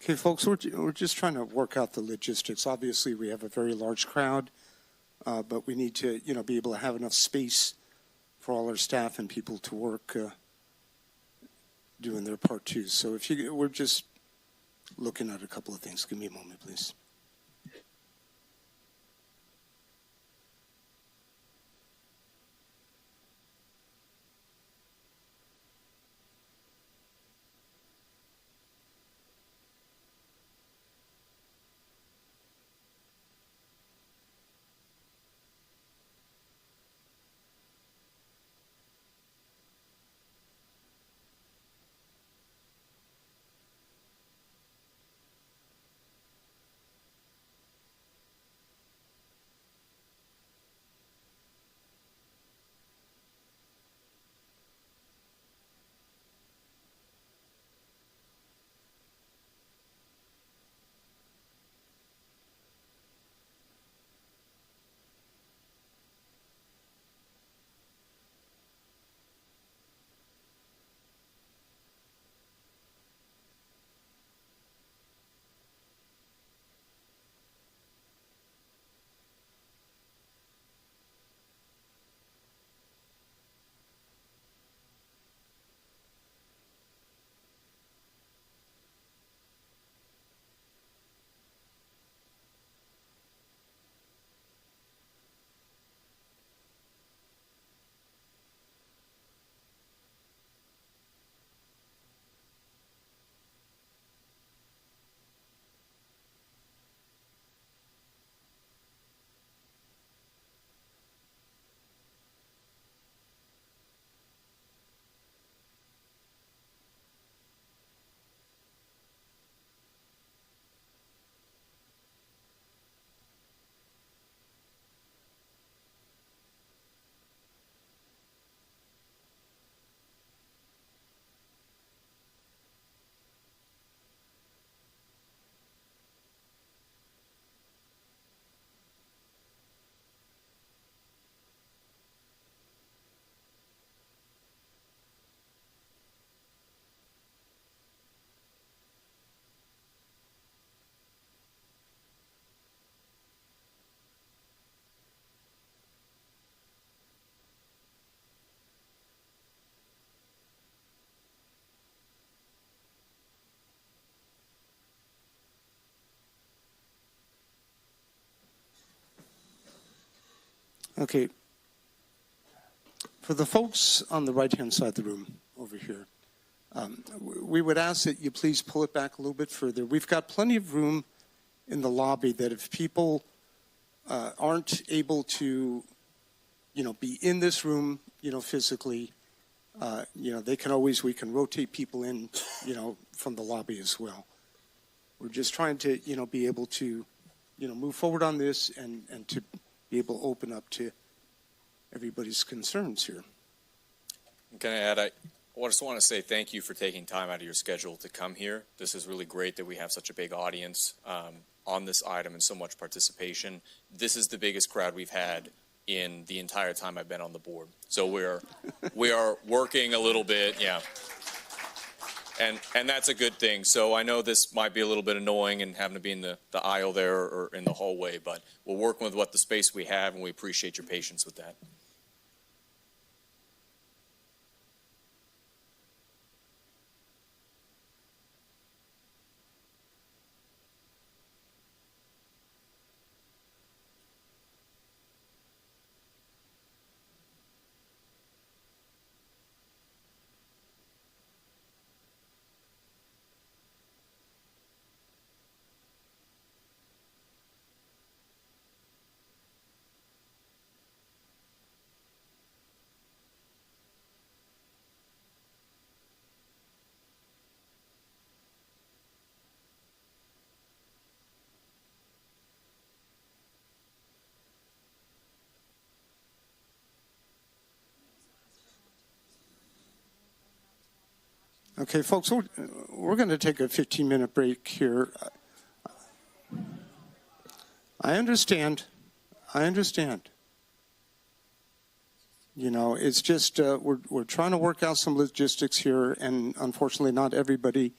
[SPEAKER 1] Okay, folks, we're just trying to work out the logistics. Obviously, we have a very large crowd, but we need to, be able to have enough space for all our staff and people to work doing their part too. So we're just looking at a couple of things. Give me a moment, please. Okay. For the folks on the right-hand side of the room over here, we would ask that you please pull it back a little bit further. We've got plenty of room in the lobby that if people aren't able to, be in this room, physically, we can rotate people in, from the lobby as well. We're just trying to, be able to, move forward on this and to be able to open up to everybody's concerns here.
[SPEAKER 16] Can I add, I just want to say thank you for taking time out of your schedule to come here. This is really great that we have such a big audience on this item and so much participation. This is the biggest crowd we've had in the entire time I've been on the board. So we are working a little bit, yeah. And that's a good thing. So I know this might be a little bit annoying and having to be in the aisle there or in the hallway, but we're working with what the space we have, and we appreciate your patience with that.
[SPEAKER 1] Okay, folks, we're going to take a 15-minute break here. I understand. It's just we're trying to work out some logistics here, and unfortunately not everybody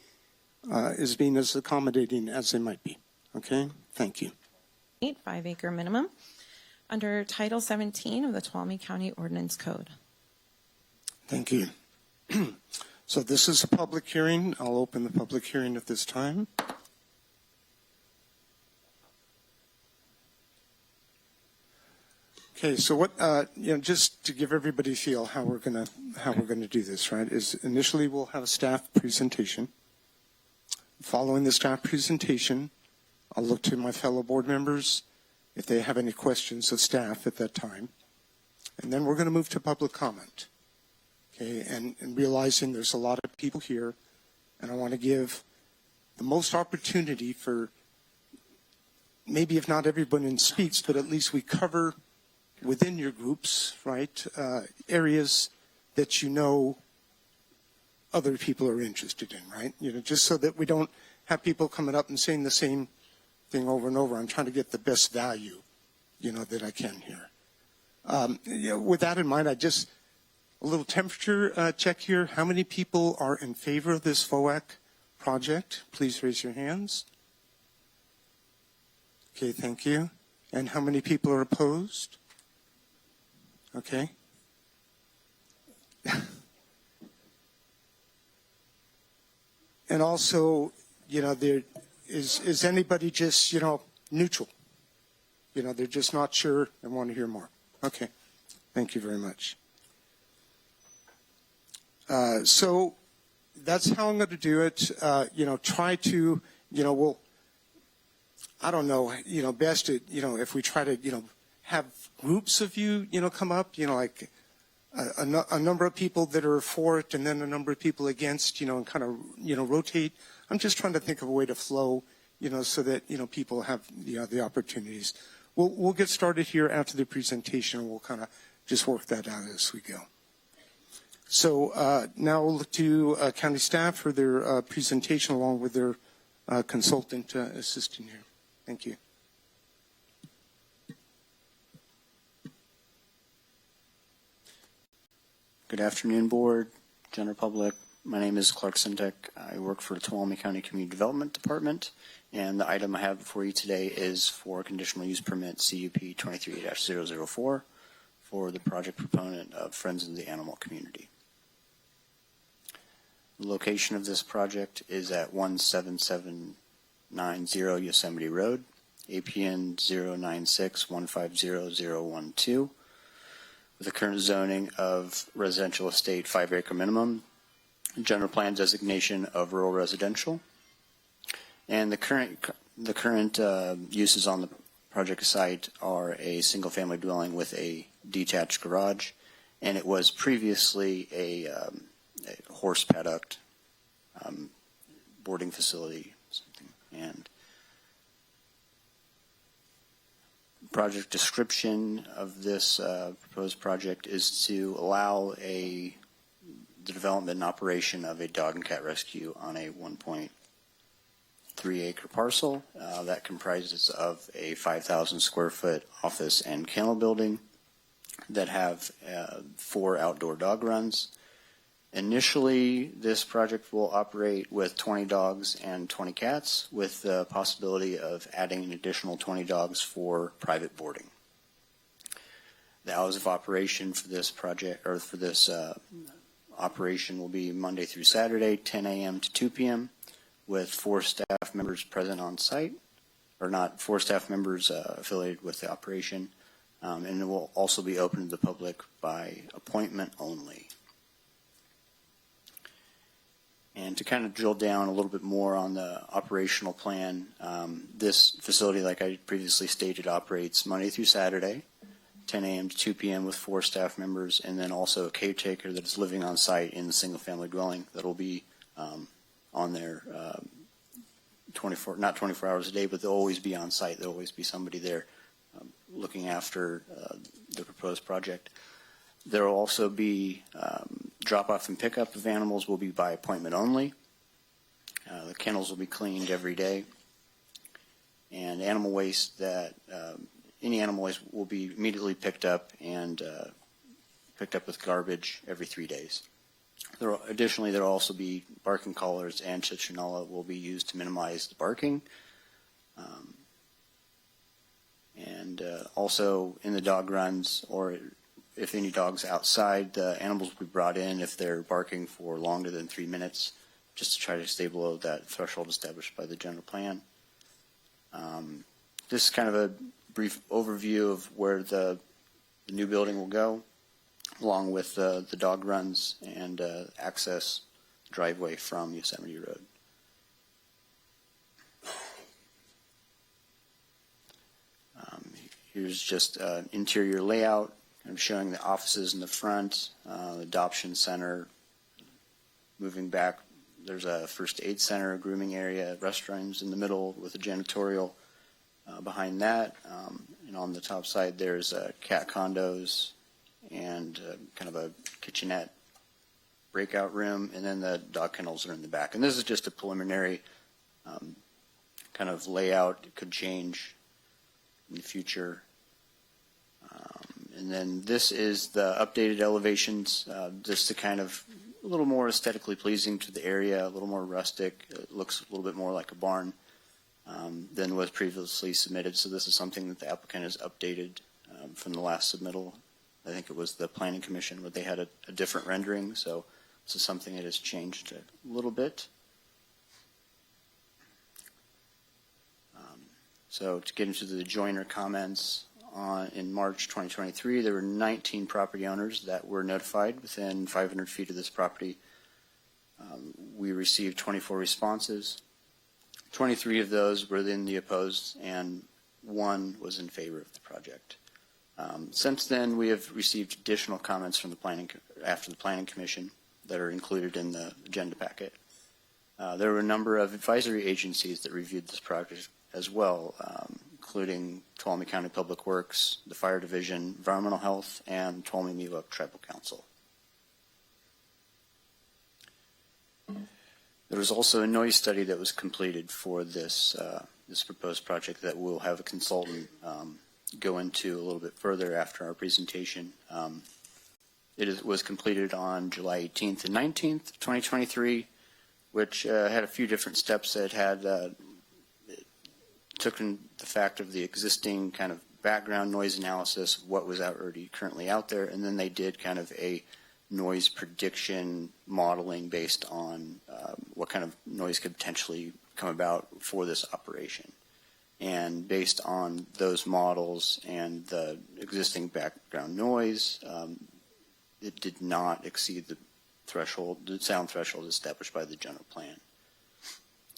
[SPEAKER 1] is being as accommodating as they might be. Okay, thank you.
[SPEAKER 2] 5-acre minimum under Title 17 of the Tuolumne County Ordinance Code.
[SPEAKER 1] Thank you. So this is a public hearing. I'll open the public hearing at this time. Okay, so what just to give everybody a feel how we're gonna do this, right? Is initially we'll have a staff presentation. Following the staff presentation, I'll look to my fellow board members if they have any questions of staff at that time, and then we're going to move to public comment. Okay, and realizing there's a lot of people here, and I want to give the most opportunity for maybe if not everyone speaks, but at least we cover within your groups, right, areas that you know other people are interested in, right? Just so that we don't have people coming up and saying the same thing over and over. I'm trying to get the best value, that I can here. With that in mind, a little temperature check here. How many people are in favor of this FOAC project? Please raise your hands. Okay, thank you. And how many people are opposed? Okay. And also, there is anybody just, neutral? They're just not sure and want to hear more. Okay. Thank you very much. So that's how I'm going to do it. Try to, I don't know, best to, if we try to, have groups of you, come up, like a number of people that are for it and then a number of people against, and kind of, rotate. I'm just trying to think of a way to flow, so that, people have, the opportunities. We'll get started here after the presentation and we'll kind of just work that out as we go. So now we'll look to county staff for their presentation along with their consultant assistant here. Thank you.
[SPEAKER 21] Good afternoon, Board, General Public. My name is Clark Sintek. I work for the Tuolumne County Community Development Department, and the item I have before you today is for conditional use permit CUP 23-004 for the project proponent of Friends of the Animal Community. The location of this project is at 17790 Yosemite Road, APN 096150012. With the current zoning of residential estate 5-acre minimum, general plan designation of rural residential, and the current uses on the project site are a single-family dwelling with a detached garage, and it was previously a horse paddock, boarding facility, something, and project description of this proposed project is to allow the development and operation of a dog and cat rescue on a 1.3-acre parcel that comprises of a 5,000 square foot office and kennel building that have 4 outdoor dog runs. Initially, this project will operate with 20 dogs and 20 cats, with the possibility of adding an additional 20 dogs for private boarding. The hours of operation for this project, or for this operation, will be Monday through Saturday, 10 a.m. to 2 p.m., with 4 staff members present on site, or not 4 staff members affiliated with the operation, and it will also be open to the public by appointment only. And to kind of drill down a little bit more on the operational plan, this facility, like I previously stated, operates Monday through Saturday, 10 a.m. to 2 p.m. with 4 staff members, and then also a caretaker that is living on site in the single-family dwelling that will be on there not 24 hours a day, but they'll always be on site. There'll always be somebody there looking after the proposed project. There will also be drop-off and pickup of animals will be by appointment only. The kennels will be cleaned every day. And animal waste any animal waste will be immediately picked up and picked up with garbage every 3 days. Additionally, there will also be barking collars and citronella will be used to minimize the barking. Also in the dog runs, or if any dogs outside, the animals will be brought in if they're barking for longer than 3 minutes, just to try to stay below that threshold established by the general plan. This is kind of a brief overview of where the new building will go, along with the dog runs and access driveway from Yosemite Road. Here's just interior layout. I'm showing the offices in the front, adoption center. Moving back, there's a first aid center, grooming area, restrooms in the middle with a janitorial behind that. And on the top side, there's cat condos and kind of a kitchenette breakout room, and then the dog kennels are in the back. And this is just a preliminary kind of layout. It could change in the future. And then this is the updated elevations, just to kind of a little more aesthetically pleasing to the area, a little more rustic. It looks a little bit more like a barn than was previously submitted. So this is something that the applicant has updated from the last submittal. I think it was the Planning Commission where they had a different rendering. So this is something that has changed a little bit. So to get into the joiner comments, in March 2023, there were 19 property owners that were notified within 500 feet of this property. We received 24 responses. 23 of those were in the opposed, and 1 was in favor of the project. Since then, we have received additional comments from after the Planning Commission that are included in the agenda packet. There were a number of advisory agencies that reviewed this project as well, including Tuolumne County Public Works, the Fire Division, Environmental Health, and Tuolumne Miwok Tribal Council. There was also a noise study that was completed for this proposed project that we'll have a consultant go into a little bit further after our presentation. It was completed on July 18th and 19th, 2023, which had a few different steps that took in the fact of the existing kind of background noise analysis, what was already currently out there, and then they did kind of a noise prediction modeling based on what kind of noise could potentially come about for this operation. And based on those models and the existing background noise, it did not exceed the sound threshold established by the general plan.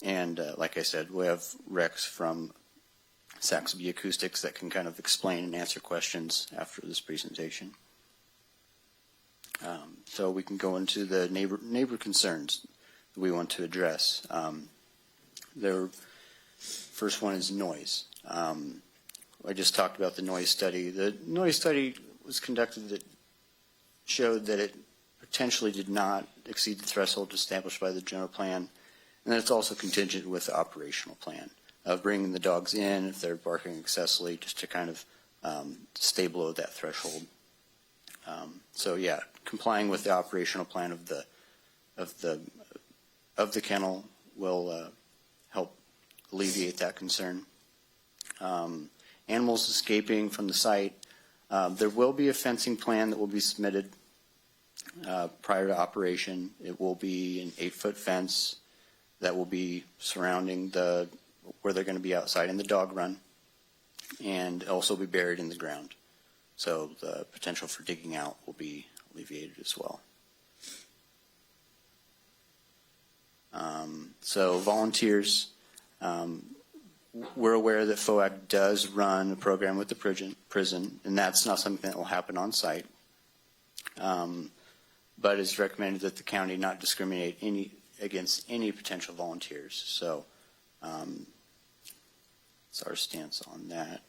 [SPEAKER 21] And like I said, we have Rex from Saxby Acoustics that can kind of explain and answer questions after this presentation. So we can go into the neighbor concerns that we want to address. The first one is noise. I just talked about the noise study. The noise study was conducted that showed that it potentially did not exceed the threshold established by the general plan. And then it's also contingent with the operational plan of bringing the dogs in if they're barking excessively, just to kind of stay below that threshold. So yeah, complying with the operational plan of the kennel will help alleviate that concern. Animals escaping from the site. There will be a fencing plan that will be submitted prior to operation. It will be an 8-foot fence that will be surrounding where they're going to be outside in the dog run, and also be buried in the ground. So the potential for digging out will be alleviated as well. So volunteers, we're aware that FOAC does run a program with the prison, and that's not something that will happen on site. But it's recommended that the county not discriminate against any potential volunteers. So it's our stance on that.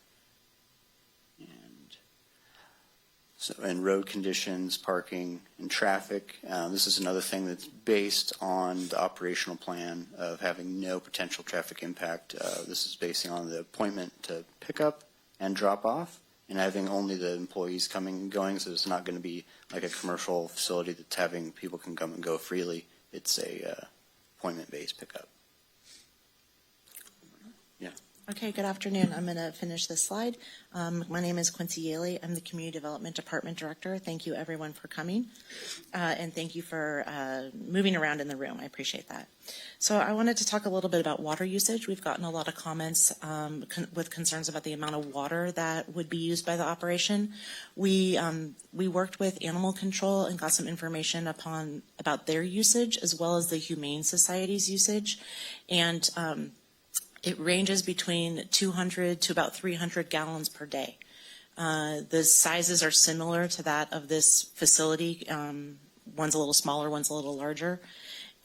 [SPEAKER 21] And road conditions, parking, and traffic. This is another thing that's based on the operational plan of having no potential traffic impact. This is basing on the appointment to pick up and drop off, and having only the employees coming and going, so it's not going to be like a commercial facility that's having people can come and go freely. It's a appointment-based pickup. Yeah.
[SPEAKER 3] Okay, good afternoon. I'm going to finish this slide. My name is Quincy Yaley. I'm the Community Development Department Director. Thank you, everyone, for coming, and thank you for moving around in the room. I appreciate that. So I wanted to talk a little bit about water usage. We've gotten a lot of comments with concerns about the amount of water that would be used by the operation. We worked with Animal Control and got some information about their usage, as well as the Humane Society's usage, and it ranges between 200 to about 300 gallons per day. The sizes are similar to that of this facility. One's a little smaller, one's a little larger.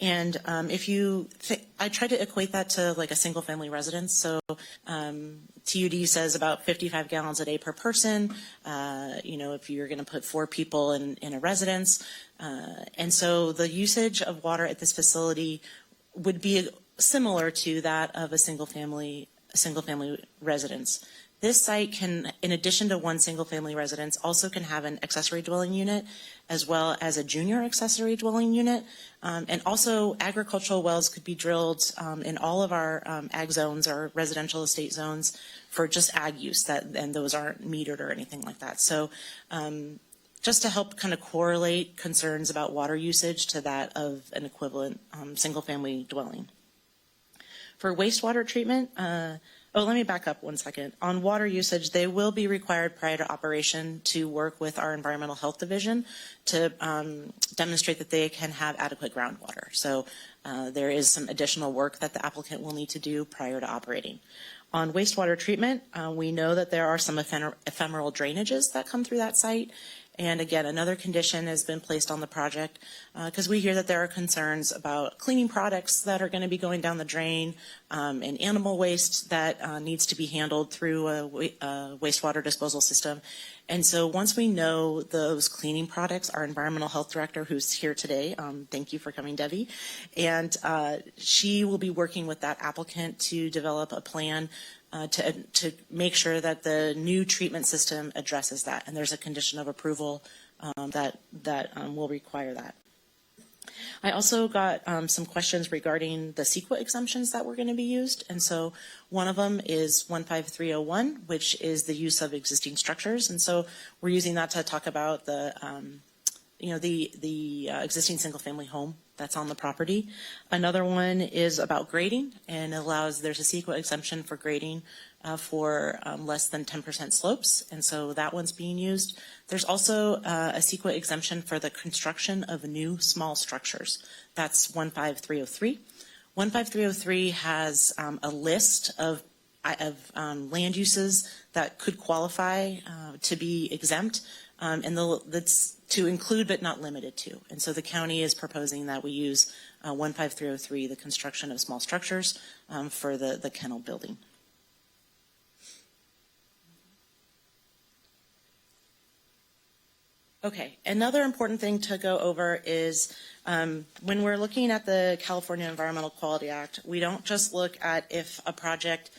[SPEAKER 3] And I try to equate that to like a single family residence. So TUD says about 55 gallons a day per person, if you're going to put 4 people in a residence. And so the usage of water at this facility would be similar to that of a single family residence. This site can, in addition to one single family residence, also can have an accessory dwelling unit as well as a junior accessory dwelling unit. And also agricultural wells could be drilled in all of our ag zones or residential estate zones for just ag use, and those aren't metered or anything like that. So just to help kind of correlate concerns about water usage to that of an equivalent single family dwelling. For wastewater treatment, let me back up one second. On water usage, they will be required prior to operation to work with our Environmental Health Division to demonstrate that they can have adequate groundwater. So there is some additional work that the applicant will need to do prior to operating. On wastewater treatment, we know that there are some ephemeral drainages that come through that site. And again, another condition has been placed on the project because we hear that there are concerns about cleaning products that are going to be going down the drain and animal waste that needs to be handled through a wastewater disposal system. And so once we know those cleaning products, our environmental health director, who's here today, thank you for coming, Debbie, and she will be working with that applicant to develop a plan to make sure that the new treatment system addresses that. And there's a condition of approval that will require that. I also got some questions regarding the CEQA exemptions that were going to be used. And so one of them is 15301, which is the use of existing structures. And so we're using that to talk about the existing single family home that's on the property. Another one is about grading, and there's a CEQA exemption for grading for less than 10% slopes, and so that one's being used. There's also a CEQA exemption for the construction of new small structures. That's 15303. 15303 has a list of land uses that could qualify to be exempt, and that's to include but not limited to. And so the county is proposing that we use 15303, the construction of small structures, for the kennel building. Okay, another important thing to go over is when we're looking at the California Environmental Quality Act, we don't just look at if a project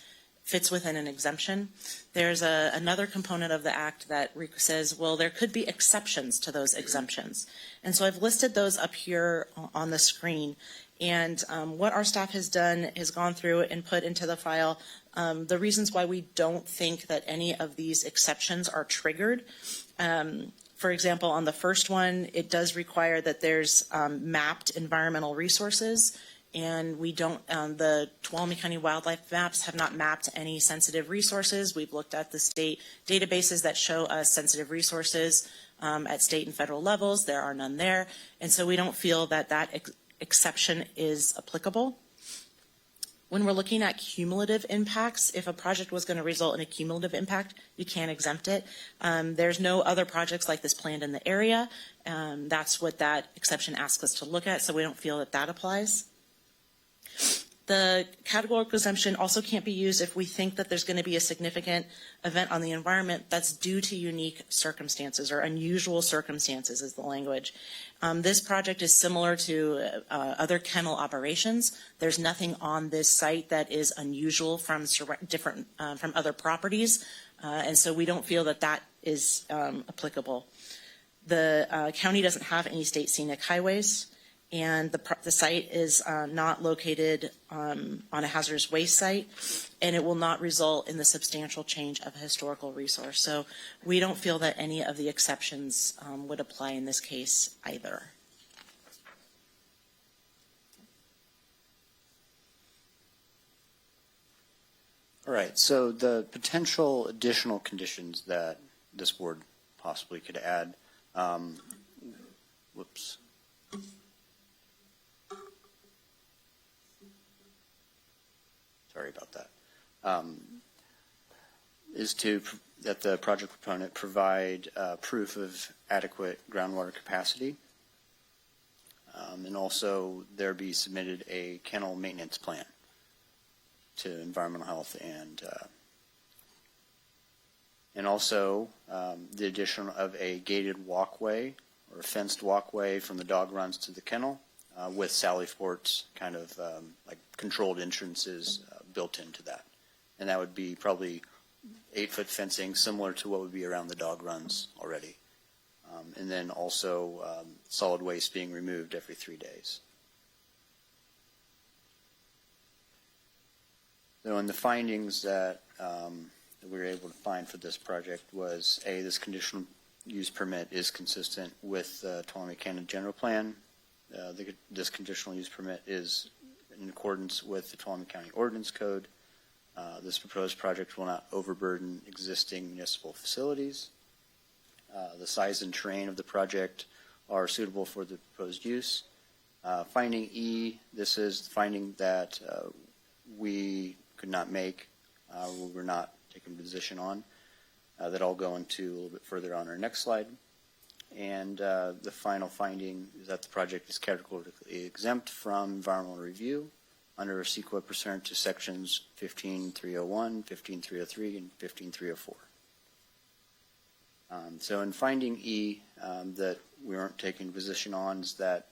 [SPEAKER 3] fits within an exemption. There's another component of the act that says, well, there could be exceptions to those exemptions. And so I've listed those up here on the screen. And what our staff has done is gone through and put into the file the reasons why we don't think that any of these exceptions are triggered. For example, on the first one, it does require that there's mapped environmental resources. And we don't, the Tuolumne County wildlife maps have not mapped any sensitive resources. We've looked at the state databases that show us sensitive resources at state and federal levels. There are none there. And so we don't feel that exception is applicable. When we're looking at cumulative impacts, if a project was going to result in a cumulative impact, you can't exempt it. There's no other projects like this planned in the area. That's what that exception asks us to look at, so we don't feel that applies. The categorical exemption also can't be used if we think that there's going to be a significant event on the environment that's due to unique circumstances or unusual circumstances is the language. This project is similar to other kennel operations. There's nothing on this site that is unusual from from other properties, and so we don't feel that that is applicable. The county doesn't have any state scenic highways, and the site is not located on a hazardous waste site, and it will not result in the substantial change of a historical resource. So we don't feel that any of the exceptions would apply in this case either.
[SPEAKER 21] All right, so the potential additional conditions that this board possibly could add, whoops. Sorry about that. Is that the project proponent provide proof of adequate groundwater capacity, and also there be submitted a kennel maintenance plan to environmental health and also the addition of a gated walkway or a fenced walkway from the dog runs to the kennel with Sally Fort's kind of like controlled entrances built into that. And that would be probably 8-foot fencing similar to what would be around the dog runs already. And then also solid waste being removed every 3 days. So in the findings that we were able to find for this project was, A, this conditional use permit is consistent with the Tuolumne County General Plan. This conditional use permit is in accordance with the Tuolumne County Ordinance Code. This proposed project will not overburden existing municipal facilities. The size and terrain of the project are suitable for the proposed use. Finding E, this is the finding that we could not make, we're not taking a position on, that I'll go into a little bit further on our next slide. And the final finding is that the project is categorically exempt from environmental review under CEQA pursuant to sections 15301, 15303, and 15304. So in finding E, that we aren't taking a position on is that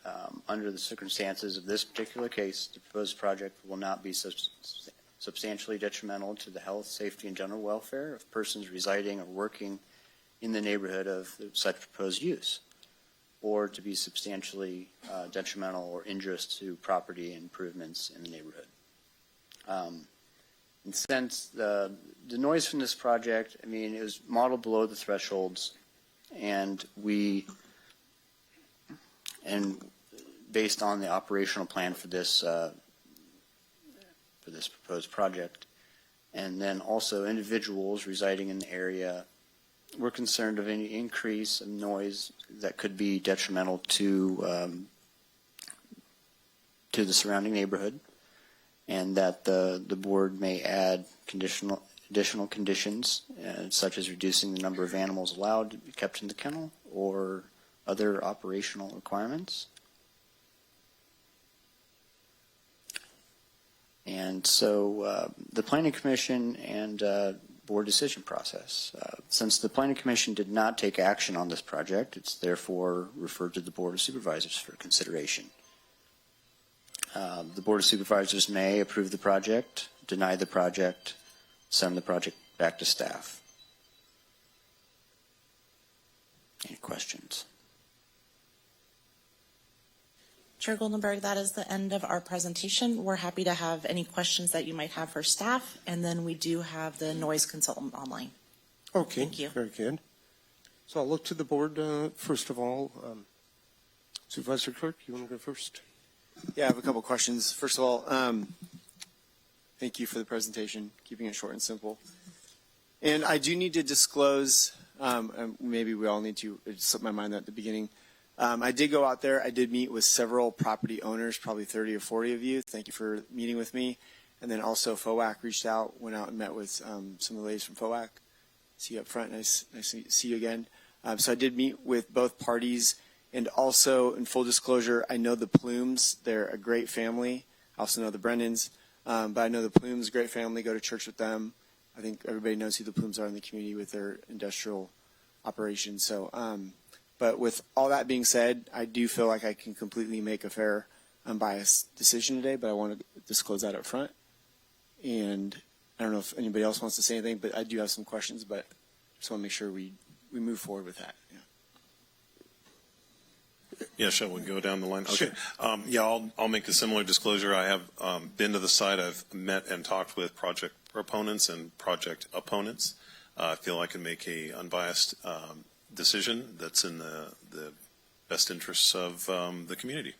[SPEAKER 21] under the circumstances of this particular case, the proposed project will not be substantially detrimental to the health, safety, and general welfare of persons residing or working in the neighborhood of such proposed use, or to be substantially detrimental or injurious to property improvements in the neighborhood. And since the noise from this project, I mean, it was modeled below the thresholds, and based on the operational plan for this proposed project, and then also individuals residing in the area were concerned of any increase of noise that could be detrimental to the surrounding neighborhood, and that the board may add additional conditions, such as reducing the number of animals allowed to be kept in the kennel or other operational requirements. And so the Planning Commission and board decision process. Since the Planning Commission did not take action on this project, it's therefore referred to the Board of Supervisors for consideration. The Board of Supervisors may approve the project, deny the project, send the project back to staff. Any questions?
[SPEAKER 3] Chair Goldenberg, that is the end of our presentation. We're happy to have any questions that you might have for staff, and then we do have the noise consultant online.
[SPEAKER 1] Okay,
[SPEAKER 3] Thank you.
[SPEAKER 1] Very good. So I'll look to the board first of all. Supervisor Clerk, you want to go first?
[SPEAKER 15] Yeah, I have a couple questions. First of all, thank you for the presentation, keeping it short and simple. And I do need to disclose, maybe we all need to, it slipped my mind at the beginning. I did go out there. I did meet with several property owners, probably 30 or 40 of you. Thank you for meeting with me. And then also FOAC reached out, went out and met with some of the ladies from FOAC. See you up front. Nice to see you again. So I did meet with both parties. And also, in full disclosure, I know the Plumes. They're a great family. I also know the Brennans. But I know the Plumes, great family, go to church with them. I think everybody knows who the Plumes are in the community with their industrial operations. So, but with all that being said, I do feel like I can completely make a fair, unbiased decision today, but I want to disclose that up front. And I don't know if anybody else wants to say anything, but I do have some questions, but just want to make sure we move forward with that. Yeah.
[SPEAKER 10] Yeah, shall we go down the line? Okay.
[SPEAKER 15] Sure.
[SPEAKER 10] Yeah, I'll make a similar disclosure. I have been to the site. I've met and talked with project proponents and project opponents. I feel I can make a unbiased decision that's in the best interests of the community.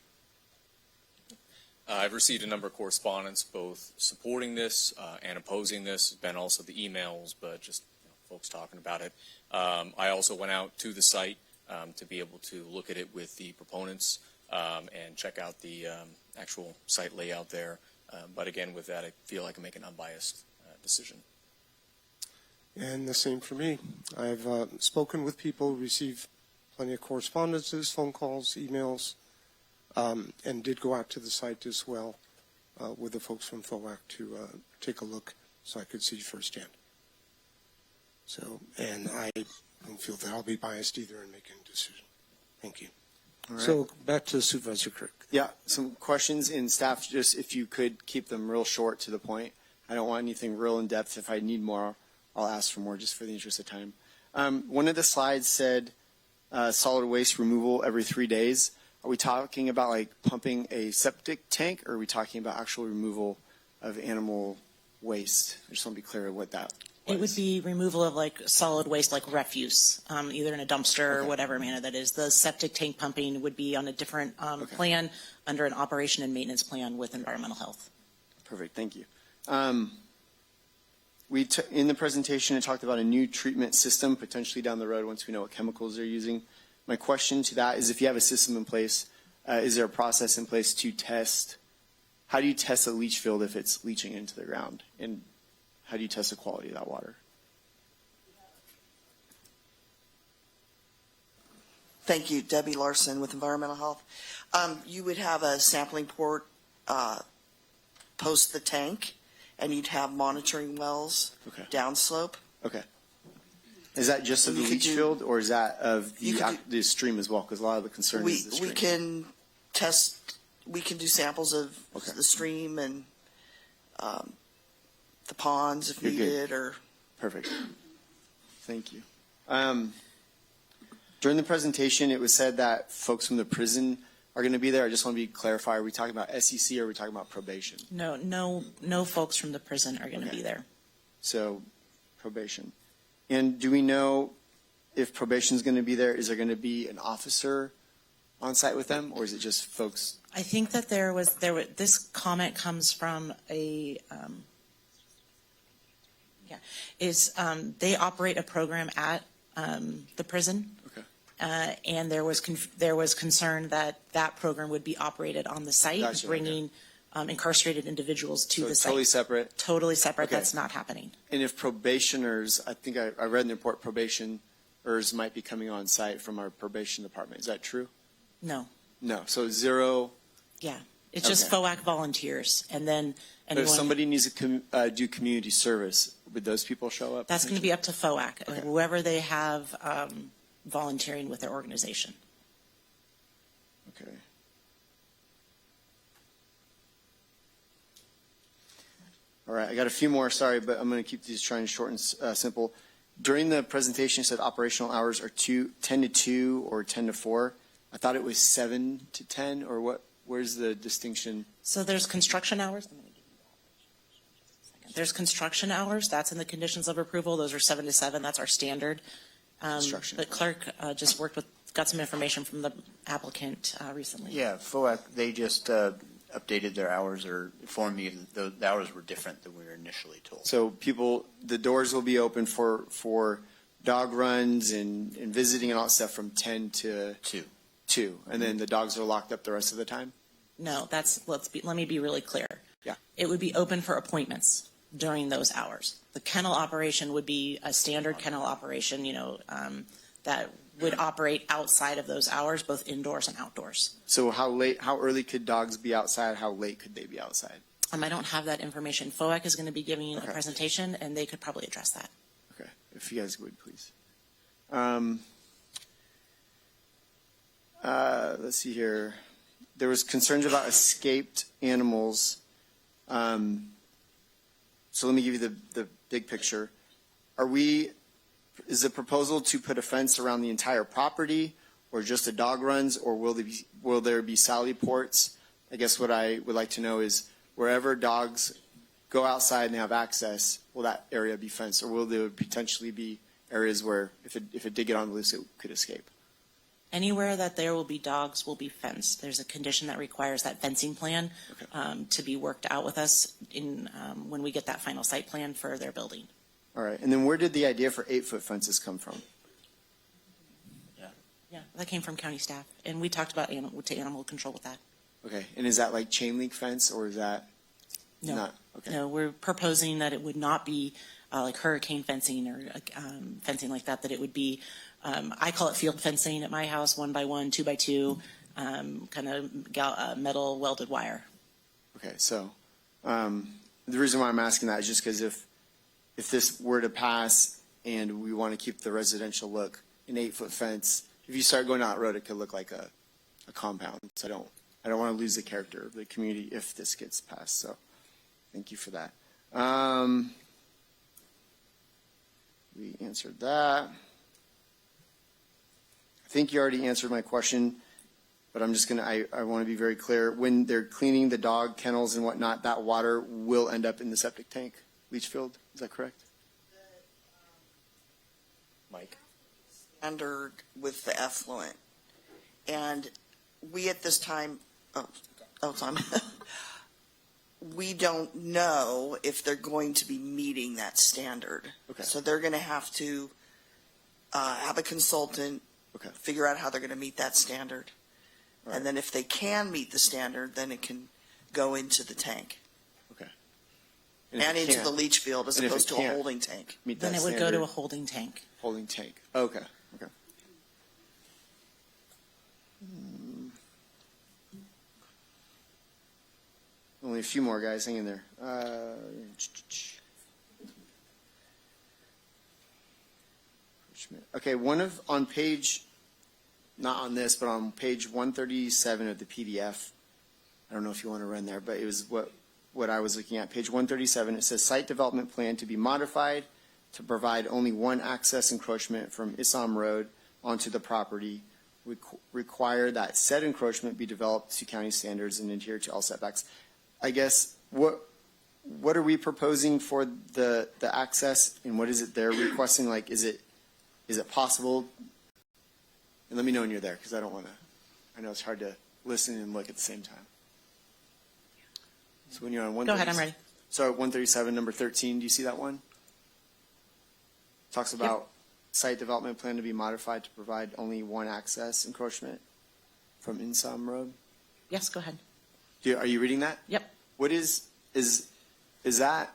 [SPEAKER 16] I've received a number of correspondence, both supporting this and opposing this. There's been also the emails, but just folks talking about it. I also went out to the site to be able to look at it with the proponents and check out the actual site layout there. But again, with that, I feel I can make an unbiased decision.
[SPEAKER 1] And the same for me. I've spoken with people, received plenty of correspondences, phone calls, emails, and did go out to the site as well with the folks from FOAC to take a look so I could see firsthand. So, and I don't feel that I'll be biased either in making a decision. Thank you.
[SPEAKER 15] All right.
[SPEAKER 1] So back to Supervisor Kirk.
[SPEAKER 15] Yeah, some questions, and staff, just if you could keep them real short to the point. I don't want anything real in depth. If I need more, I'll ask for more just for the interest of time. One of the slides said solid waste removal every 3 days. Are we talking about like pumping a septic tank, or are we talking about actual removal of animal waste? I just want to be clear of what that was.
[SPEAKER 3] It would be removal of like solid waste, like refuse, either in a dumpster or whatever manner that is. The septic tank pumping would be on a different plan under an operation and maintenance plan with environmental health.
[SPEAKER 15] Perfect, thank you. In the presentation, I talked about a new treatment system potentially down the road once we know what chemicals they're using. My question to that is, if you have a system in place, is there a process in place to test? How do you test a leach field if it's leaching into the ground? And how do you test the quality of that water?
[SPEAKER 5] Thank you, Debbie Larson with Environmental Health. You would have a sampling port post the tank, and you'd have monitoring wells downslope.
[SPEAKER 15] Okay. Is that just of the leach field, or is that of the stream as well? Because a lot of the concern is the stream.
[SPEAKER 5] We can test. We can do samples of the stream and the ponds if needed. Or
[SPEAKER 15] perfect. Thank you. During the presentation, it was said that folks from the prison are going to be there. I just want to be clarify. Are we talking about SEC or are we talking about probation?
[SPEAKER 3] No folks from the prison are going to be there.
[SPEAKER 15] So probation. And do we know if probation is going to be there? Is there going to be an officer on site with them, or is it just folks?
[SPEAKER 3] I think that this comment comes from they operate a program at the prison. And there was concern that program would be operated on the site, bringing incarcerated individuals to the site.
[SPEAKER 15] Totally separate?
[SPEAKER 3] Totally separate. That's not happening.
[SPEAKER 15] And if probationers, I think I read in the report, probationers might be coming on site from our probation department. Is that true?
[SPEAKER 3] No.
[SPEAKER 15] No. So zero?
[SPEAKER 3] Yeah. It's just FOAC volunteers. And then
[SPEAKER 15] But if somebody needs to do community service, would those people show up?
[SPEAKER 3] That's going to be up to FOAC, whoever they have volunteering with their organization.
[SPEAKER 15] Okay. All right, I got a few more, sorry, but I'm going to keep these trying short and simple. During the presentation, you said operational hours are 10 to 2 or 10 to 4. I thought it was 7 to 10, or what? Where's the distinction?
[SPEAKER 3] So there's construction hours. There's construction hours. That's in the conditions of approval. Those are 7 to 7. That's our standard. The clerk just got some information from the applicant recently.
[SPEAKER 21] Yeah, FOAC, they just updated their hours or informed me that the hours were different than we were initially told.
[SPEAKER 15] So the doors will be open for dog runs and visiting and all that stuff from 10 to 2. And then the dogs are locked up the rest of the time?
[SPEAKER 3] No, let me be really clear.
[SPEAKER 15] Yeah.
[SPEAKER 3] It would be open for appointments during those hours. The kennel operation would be a standard kennel operation, that would operate outside of those hours, both indoors and outdoors.
[SPEAKER 15] So how early could dogs be outside? How late could they be outside?
[SPEAKER 3] I don't have that information. FOAC is going to be giving
[SPEAKER 15] Okay.
[SPEAKER 3] a presentation, and they could probably address that.
[SPEAKER 15] Okay, if you guys would, please. Let's see here. There was concerns about escaped animals. So let me give you the big picture. Is the proposal to put a fence around the entire property, or just the dog runs, or will there be sally ports? I guess what I would like to know is wherever dogs go outside and have access, will that area be fenced, or will there potentially be areas where if it did get on the loose, it could escape?
[SPEAKER 3] Anywhere that there will be dogs will be fenced. There's a condition that requires that fencing plan to be worked out with us when we get that final site plan for their building.
[SPEAKER 15] All right, and then where did the idea for 8-foot fences come from?
[SPEAKER 3] Yeah, that came from county staff, and we talked about animal control with that.
[SPEAKER 15] Okay, and is that like chain link fence, or is that
[SPEAKER 3] No.
[SPEAKER 15] not? Okay.
[SPEAKER 3] No, we're proposing that it would not be like hurricane fencing or fencing like that, that it would be, I call it field fencing at my house, 1 by 1, 2 by 2, kind of metal welded wire.
[SPEAKER 15] Okay, so the reason why I'm asking that is just because if this were to pass and we want to keep the residential look, an 8-foot fence, if you start going down that road, it could look like a compound. So I don't want to lose the character of the community if this gets passed. So thank you for that. We answered that. I think you already answered my question, but I'm just I want to be very clear. When they're cleaning the dog kennels and whatnot, that water will end up in the septic tank, leach field. Is that correct?
[SPEAKER 5] Mike? Standard with the effluent. And we at this time, Tom, we don't know if they're going to be meeting that standard.
[SPEAKER 15] Okay.
[SPEAKER 5] So they're going to have to have a consultant figure out how they're going to meet that standard.
[SPEAKER 15] Right.
[SPEAKER 5] And then if they can meet the standard, then it can go into the tank.
[SPEAKER 15] Okay.
[SPEAKER 5] And into the leach field as opposed to a holding tank.
[SPEAKER 3] Then it would go to a holding tank.
[SPEAKER 15] Holding tank. Okay. Okay. Only a few more guys. Hang in there. Okay, on page, not on this, but on page 137 of the PDF. I don't know if you want to run there, but it was what I was looking at. Page 137. It says site development plan to be modified to provide only one access encroachment from Issam Road onto the property. Require that said encroachment be developed to county standards and adhere to all setbacks. I guess what are we proposing for the access, and what is it they're requesting? Like, is it possible? And let me know when you're there, because I know it's hard to listen and look at the same time. So when you're on 137,
[SPEAKER 3] Go ahead, I'm ready.
[SPEAKER 15] So 137, number 13, do you see that one? Talks about site development plan to be modified to provide only one access encroachment from Insam Road.
[SPEAKER 3] Yes, go ahead.
[SPEAKER 15] Are you reading that?
[SPEAKER 3] Yep.
[SPEAKER 15] What is that?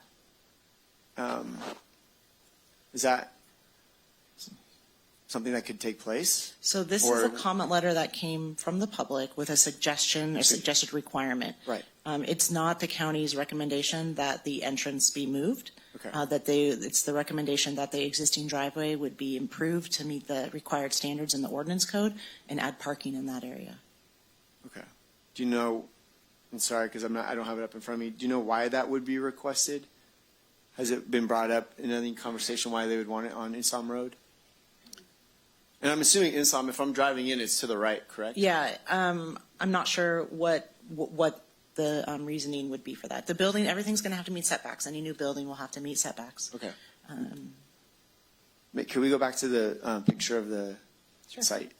[SPEAKER 15] Is that something that could take place?
[SPEAKER 3] So this is a comment letter that came from the public with a suggestion, a suggested requirement.
[SPEAKER 15] Right.
[SPEAKER 3] It's not the county's recommendation that the entrance be moved.
[SPEAKER 15] Okay.
[SPEAKER 3] It's the recommendation that the existing driveway would be improved to meet the required standards in the ordinance code and add parking in that area.
[SPEAKER 15] Okay. Do you know? I'm sorry, because I don't have it up in front of me. Do you know why that would be requested? Has it been brought up in any conversation why they would want it on Insam Road? And I'm assuming Insam, if I'm driving in, it's to the right, correct?
[SPEAKER 3] Yeah, I'm not sure what the reasoning would be for that. The building, everything's going to have to meet setbacks. Any new building will have to meet setbacks.
[SPEAKER 15] Okay. Can we go back to the picture of the
[SPEAKER 3] Sure.
[SPEAKER 15] site?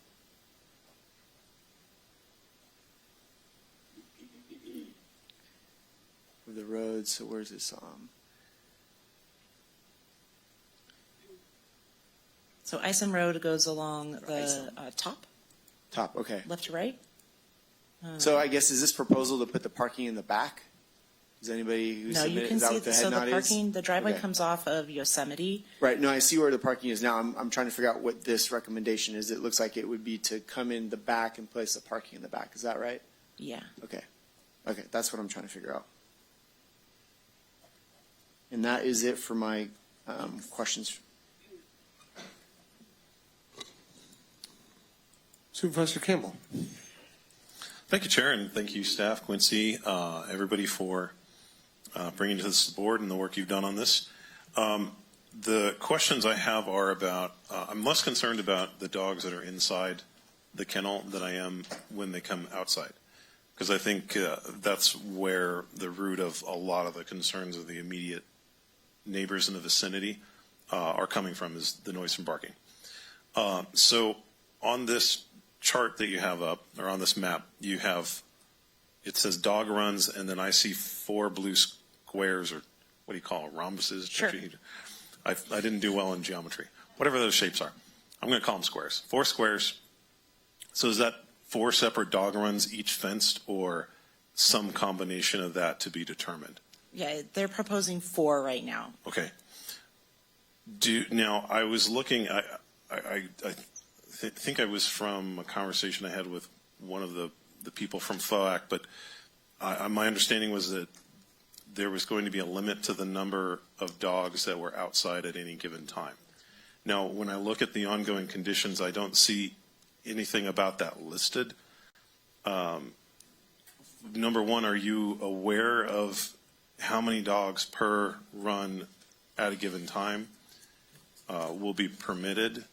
[SPEAKER 15] With the road, so where's this?
[SPEAKER 3] So Isom Road goes along the top,
[SPEAKER 15] Okay.
[SPEAKER 3] left to right.
[SPEAKER 15] So I guess, is this proposal to put the parking in the back? Does anybody who
[SPEAKER 3] No, you
[SPEAKER 15] submitted,
[SPEAKER 3] can
[SPEAKER 15] is that
[SPEAKER 3] see,
[SPEAKER 15] what the
[SPEAKER 3] so
[SPEAKER 15] head
[SPEAKER 3] the
[SPEAKER 15] nod
[SPEAKER 3] parking,
[SPEAKER 15] is?
[SPEAKER 3] the driveway
[SPEAKER 15] Okay.
[SPEAKER 3] comes off of Yosemite.
[SPEAKER 15] Right, no, I see where the parking is now. I'm trying to figure out what this recommendation is. It looks like it would be to come in the back and place the parking in the back. Is that right?
[SPEAKER 3] Yeah.
[SPEAKER 15] Okay. Okay, that's what I'm trying to figure out. And that is it for my questions.
[SPEAKER 1] Supervisor Campbell.
[SPEAKER 10] Thank you, Chair, and thank you, staff, Quincy, everybody for bringing this to the board and the work you've done on this. The questions I have are about, I'm less concerned about the dogs that are inside the kennel than I am when they come outside. Because I think that's where the root of a lot of the concerns of the immediate neighbors in the vicinity are coming from, is the noise from barking. So on this chart that you have up, or on this map, you have, it says dog runs, and then I see 4 blue squares, or what do you call it, rhombuses?
[SPEAKER 3] Sure.
[SPEAKER 10] I didn't do well in geometry. Whatever those shapes are. I'm going to call them squares. 4 squares. So is that 4 separate dog runs, each fenced, or some combination of that to be determined?
[SPEAKER 3] Yeah, they're proposing 4 right now.
[SPEAKER 10] Okay. Now, I was looking, I think I was from a conversation I had with one of the people from FOAC, but my understanding was that there was going to be a limit to the number of dogs that were outside at any given time. Now, when I look at the ongoing conditions, I don't see anything about that listed. Number one, are you aware of how many dogs per run at a given time will be permitted?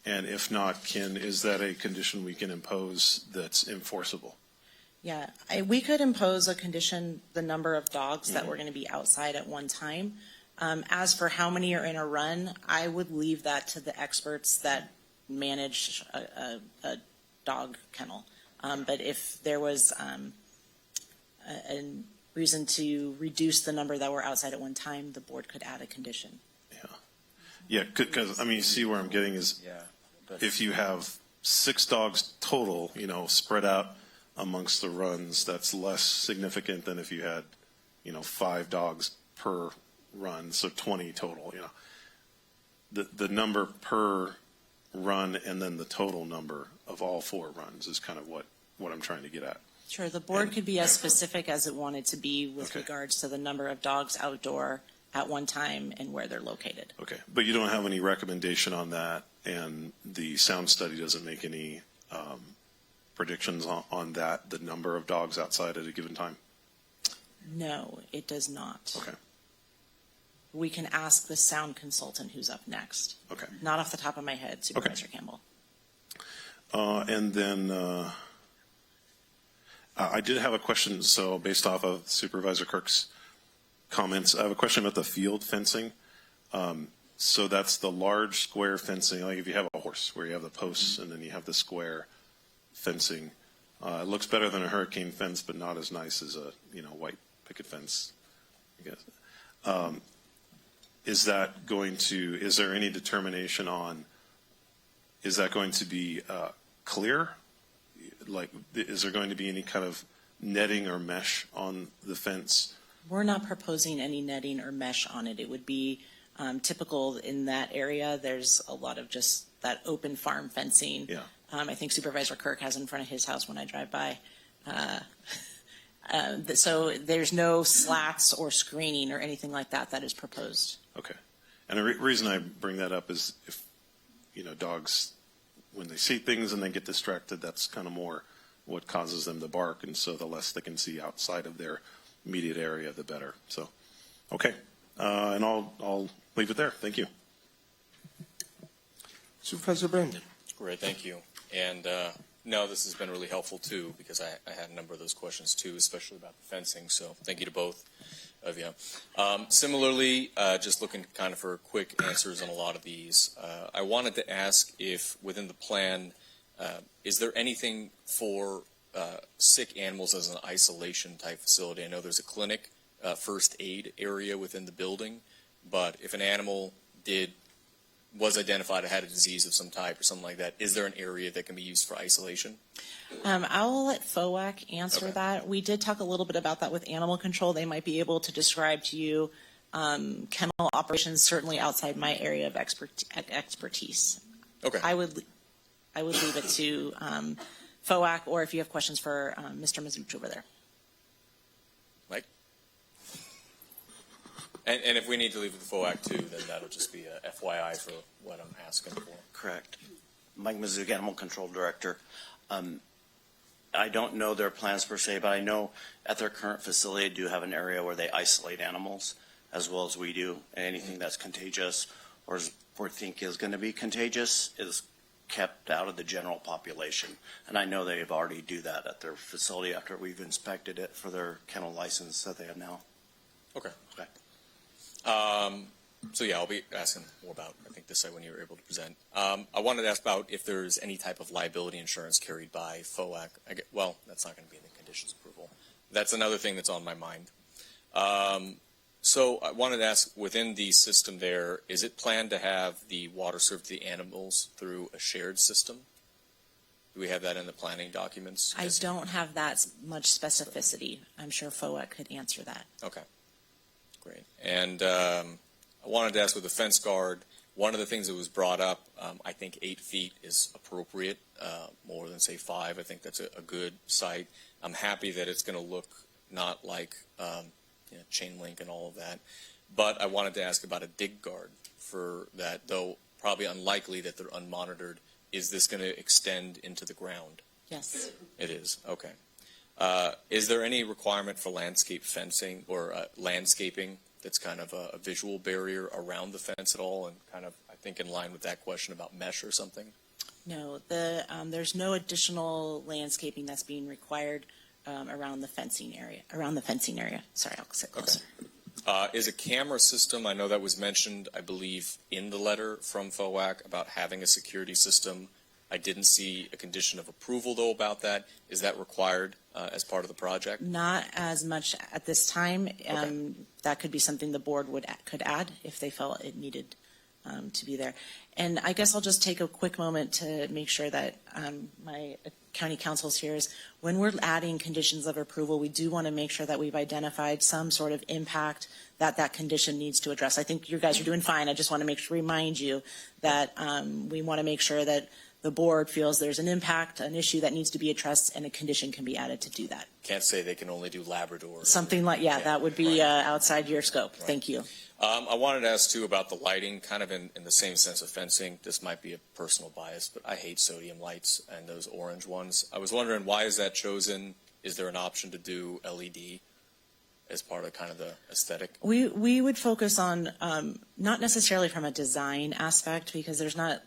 [SPEAKER 10] And if not, is that a condition we can impose that's enforceable?
[SPEAKER 3] Yeah, we could impose a condition, the number of dogs that were going to be outside at one time. As for how many are in a run, I would leave that to the experts that manage a dog kennel. But if there was a reason to reduce the number that were outside at one time, the board could add a condition.
[SPEAKER 10] Yeah, because, I mean, you see where I'm getting is, if you have 6 dogs total, spread out amongst the runs, that's less significant than if you had, 5 dogs per run, so 20 total, The number per run and then the total number of all 4 runs is kind of what I'm trying to get at.
[SPEAKER 3] Sure, the board could be as specific as it wanted to be with regards to the number of dogs outdoor at one time and where they're located.
[SPEAKER 10] Okay, but you don't have any recommendation on that, and the sound study doesn't make any predictions on that, the number of dogs outside at a given time?
[SPEAKER 3] No, it does not.
[SPEAKER 10] Okay.
[SPEAKER 3] We can ask the sound consultant who's up next.
[SPEAKER 10] Okay.
[SPEAKER 3] Not off the top of my head, Supervisor Campbell.
[SPEAKER 10] And then I did have a question, so based off of Supervisor Kirk's comments, I have a question about the field fencing. So that's the large square fencing, like if you have a horse where you have the posts and then you have the square fencing. It looks better than a hurricane fence, but not as nice as a white picket fence, I guess. Is there any determination on, is that going to be clear? Like, is there going to be any kind of netting or mesh on the fence?
[SPEAKER 3] We're not proposing any netting or mesh on it. It would be typical in that area. There's a lot of just that open farm fencing.
[SPEAKER 10] Yeah.
[SPEAKER 3] I think Supervisor Kirk has in front of his house when I drive by. So there's no slats or screening or anything like that that is proposed.
[SPEAKER 10] Okay. And the reason I bring that up is if, dogs, when they see things and they get distracted, that's kind of more what causes them to bark. And so the less they can see outside of their immediate area, the better. So, okay. And I'll leave it there. Thank you.
[SPEAKER 1] Supervisor Brandon.
[SPEAKER 16] Great, thank you. And no, this has been really helpful too, because I had a number of those questions too, especially about the fencing. So thank you to both of you. Similarly, just looking kind of for quick answers on a lot of these. I wanted to ask if within the plan, is there anything for sick animals as an isolation type facility? I know there's a clinic, first aid area within the building, but if an animal was identified or had a disease of some type or something like that, is there an area that can be used for isolation?
[SPEAKER 3] I'll let FOAC answer that. We did talk a little bit about that with animal control. They might be able to describe to you kennel operations, certainly outside my area of expertise.
[SPEAKER 16] Okay.
[SPEAKER 3] I would leave it to FOAC, or if you have questions for Mr. Mazuch over there.
[SPEAKER 16] Mike? And if we need to leave with the FOAC too, then that'll just be a FYI for what I'm asking for.
[SPEAKER 6] Correct. Mike Mizzuk, Animal Control Director. I don't know their plans per se, but I know at their current facility they do have an area where they isolate animals, as well as we do. Anything that's contagious or think is going to be contagious is kept out of the general population. And I know they've already do that at their facility after we've inspected it for their kennel license that they have now.
[SPEAKER 16] Okay.
[SPEAKER 6] Okay.
[SPEAKER 16] So yeah, I'll be asking more about, I think, this side when you were able to present. I wanted to ask about if there's any type of liability insurance carried by FOAC. Well, that's not going to be in the conditions approval. That's another thing that's on my mind. So I wanted to ask, within the system there, is it planned to have the water served to the animals through a shared system? Do we have that in the planning documents?
[SPEAKER 3] I don't have that much specificity. I'm sure FOAC could answer that.
[SPEAKER 16] Okay, great. And I wanted to ask with the fence guard, one of the things that was brought up, I think 8 feet is appropriate, more than say 5. I think that's a good site. I'm happy that it's going to look not like chain link and all of that. But I wanted to ask about a dig guard for that, though probably unlikely that they're unmonitored. Is this going to extend into the ground?
[SPEAKER 3] Yes.
[SPEAKER 16] It is, okay. Is there any requirement for landscape fencing or landscaping that's kind of a visual barrier around the fence at all, and kind of, I think, in line with that question about mesh or something?
[SPEAKER 3] No, there's no additional landscaping that's being required around the fencing area. Sorry, I'll sit closer.
[SPEAKER 16] Okay. Is a camera system, I know that was mentioned, I believe, in the letter from FOAC about having a security system. I didn't see a condition of approval, though, about that. Is that required as part of the project?
[SPEAKER 3] Not as much at this time. That could be something the board could add if they felt it needed to be there. And I guess I'll just take a quick moment to make sure that my county council's here is when we're adding conditions of approval, we do want to make sure that we've identified some sort of impact that condition needs to address. I think you guys are doing fine. I just want to remind you that we want to make sure that the board feels there's an impact, an issue that needs to be addressed, and a condition can be added to do that.
[SPEAKER 16] Can't say they can only do Labrador.
[SPEAKER 3] Something like, that would be outside your scope.
[SPEAKER 16] Right.
[SPEAKER 3] Thank you.
[SPEAKER 16] I wanted to ask, too, about the lighting, kind of in the same sense of fencing. This might be a personal bias, but I hate sodium lights and those orange ones. I was wondering, why is that chosen? Is there an option to do LED as part of kind of the aesthetic?
[SPEAKER 3] We would focus on not necessarily from a design aspect, because there's not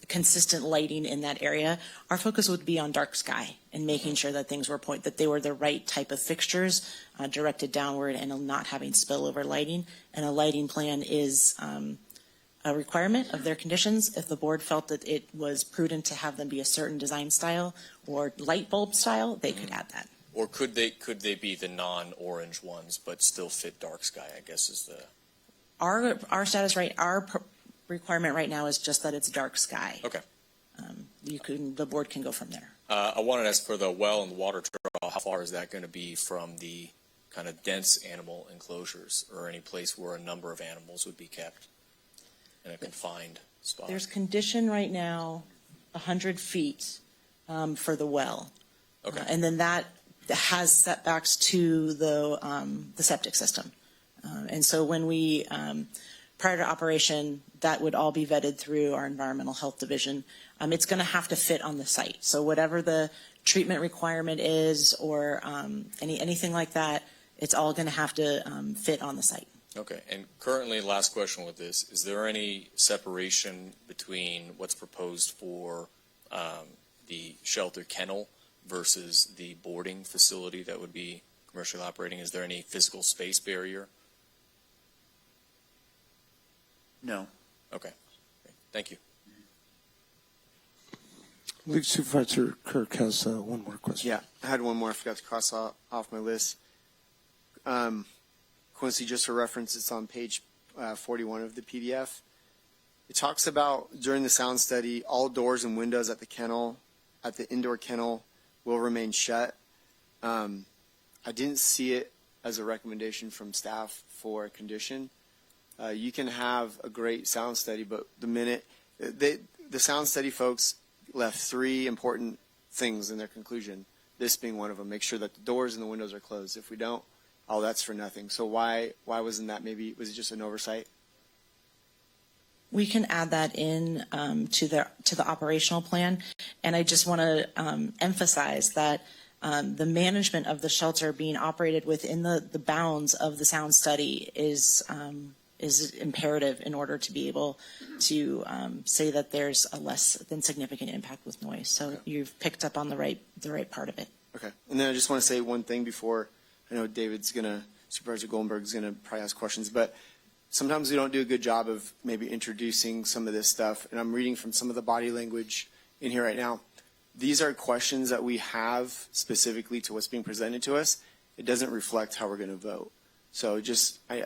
[SPEAKER 3] consistent lighting in that area. Our focus would be on dark sky and making sure that things were that they were the right type of fixtures directed downward and not having spillover lighting. And a lighting plan is a requirement of their conditions. If the board felt that it was prudent to have them be a certain design style or light bulb style, they could add that.
[SPEAKER 16] Or could they be the non-orange ones but still fit dark sky, I guess is the...
[SPEAKER 3] Our status requirement right now is just that it's dark sky.
[SPEAKER 16] Okay.
[SPEAKER 3] The board can go from there.
[SPEAKER 16] I wanted to ask for the well and the water trail, how far is that going to be from the kind of dense animal enclosures or any place where a number of animals would be kept in a confined spot?
[SPEAKER 3] There's condition right now 100 feet for the well.
[SPEAKER 16] Okay.
[SPEAKER 3] And then that has setbacks to the septic system. And so when we, prior to operation, that would all be vetted through our environmental health division. It's going to have to fit on the site. So whatever the treatment requirement is or anything like that, it's all going to have to fit on the site.
[SPEAKER 16] Okay. And currently, last question with this, is there any separation between what's proposed for the shelter kennel versus the boarding facility that would be commercially operating? Is there any physical space barrier?
[SPEAKER 6] No.
[SPEAKER 16] Okay. Thank you.
[SPEAKER 1] League Supervisor Kirk has one more question.
[SPEAKER 15] Yeah, I had one more I forgot to cross off my list. Quincy, just for reference, it's on page 41 of the PDF. It talks about, during the sound study, all doors and windows at the indoor kennel will remain shut. I didn't see it as a recommendation from staff for a condition. You can have a great sound study, but the sound study folks left 3 important things in their conclusion, this being one of them. Make sure that the doors and the windows are closed. If we don't, oh, that's for nothing. So why wasn't that, maybe, was it just an oversight?
[SPEAKER 3] We can add that in to the operational plan. And I just want to emphasize that the management of the shelter being operated within the bounds of the sound study is imperative in order to be able to say that there's a less than significant impact with noise. So you've picked up on the right part of it.
[SPEAKER 15] Okay. And then I just want to say one thing before, I know Supervisor Goldenberg's going to probably ask questions, but sometimes we don't do a good job of maybe introducing some of this stuff. And I'm reading from some of the body language in here right now. These are questions that we have specifically to what's being presented to us. It doesn't reflect how we're going to vote. So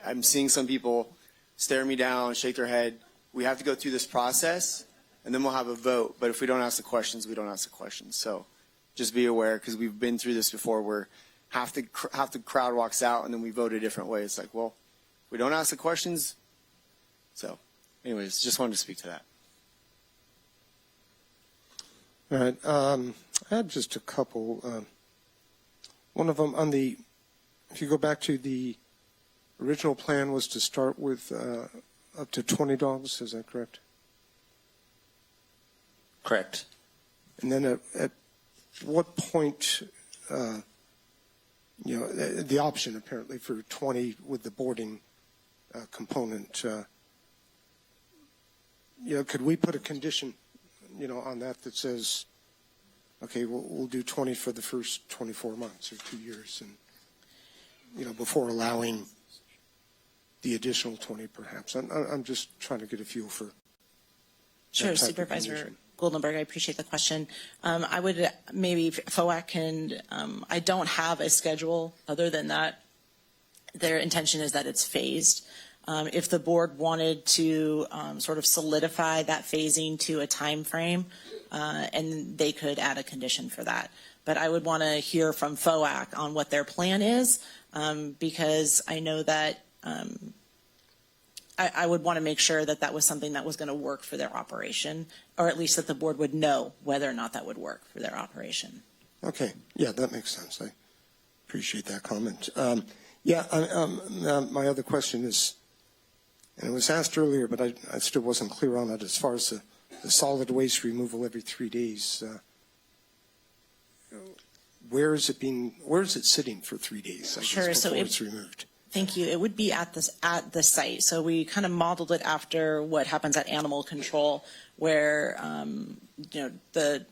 [SPEAKER 15] I'm seeing some people stare me down, shake their head. We have to go through this process, and then we'll have a vote. But if we don't ask the questions, we don't ask the questions. So just be aware, because we've been through this before where half the crowd walks out, and then we vote a different way. It's like, well, we don't ask the questions. So anyways, just wanted to speak to that.
[SPEAKER 1] All right. I had just a couple. One of them if you go back to the original plan was to start with up to 20 dogs. Is that correct?
[SPEAKER 21] Correct.
[SPEAKER 1] And then at what point, the option apparently for 20 with the boarding component, could we put a condition, on that says, okay, we'll do 20 for the first 24 months or 2 years, and before allowing the additional 20, perhaps. I'm just trying to get a feel for.
[SPEAKER 3] Sure, Supervisor Goldenberg, I appreciate the question. I would maybe FOAC can. I don't have a schedule other than that. Their intention is that it's phased. If the board wanted to sort of solidify that phasing to a time frame, and they could add a condition for that. But I would want to hear from FOAC on what their plan is, because I know that I would want to make sure that that was something that was going to work for their operation, or at least that the board would know whether or not that would work for their operation.
[SPEAKER 1] Okay. Yeah, that makes sense. I appreciate that comment. My other question is, and it was asked earlier, but I still wasn't clear on it, as far as the solid waste removal every 3 days. Where is it sitting for 3 days?
[SPEAKER 3] Sure.
[SPEAKER 1] Before it's removed.
[SPEAKER 3] Thank you. It would be at the site. So we kind of modeled it after what happens at animal control, where the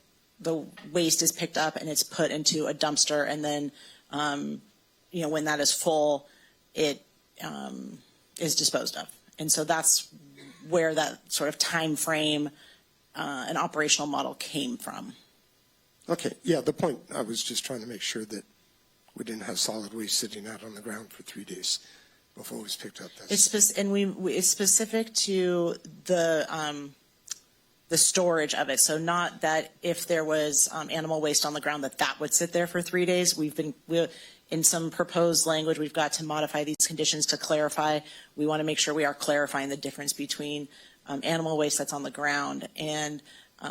[SPEAKER 3] waste is picked up and it's put into a dumpster, and then when that is full, it is disposed of. And so that's where that sort of time frame and operational model came from.
[SPEAKER 1] Okay. Yeah, the point, I was just trying to make sure that we didn't have solid waste sitting out on the ground for 3 days before it was picked up.
[SPEAKER 3] It's specific to the storage of it. So not that if there was animal waste on the ground that would sit there for 3 days. In some proposed language, we've got to modify these conditions to clarify. We want to make sure we are clarifying the difference between animal waste that's on the ground and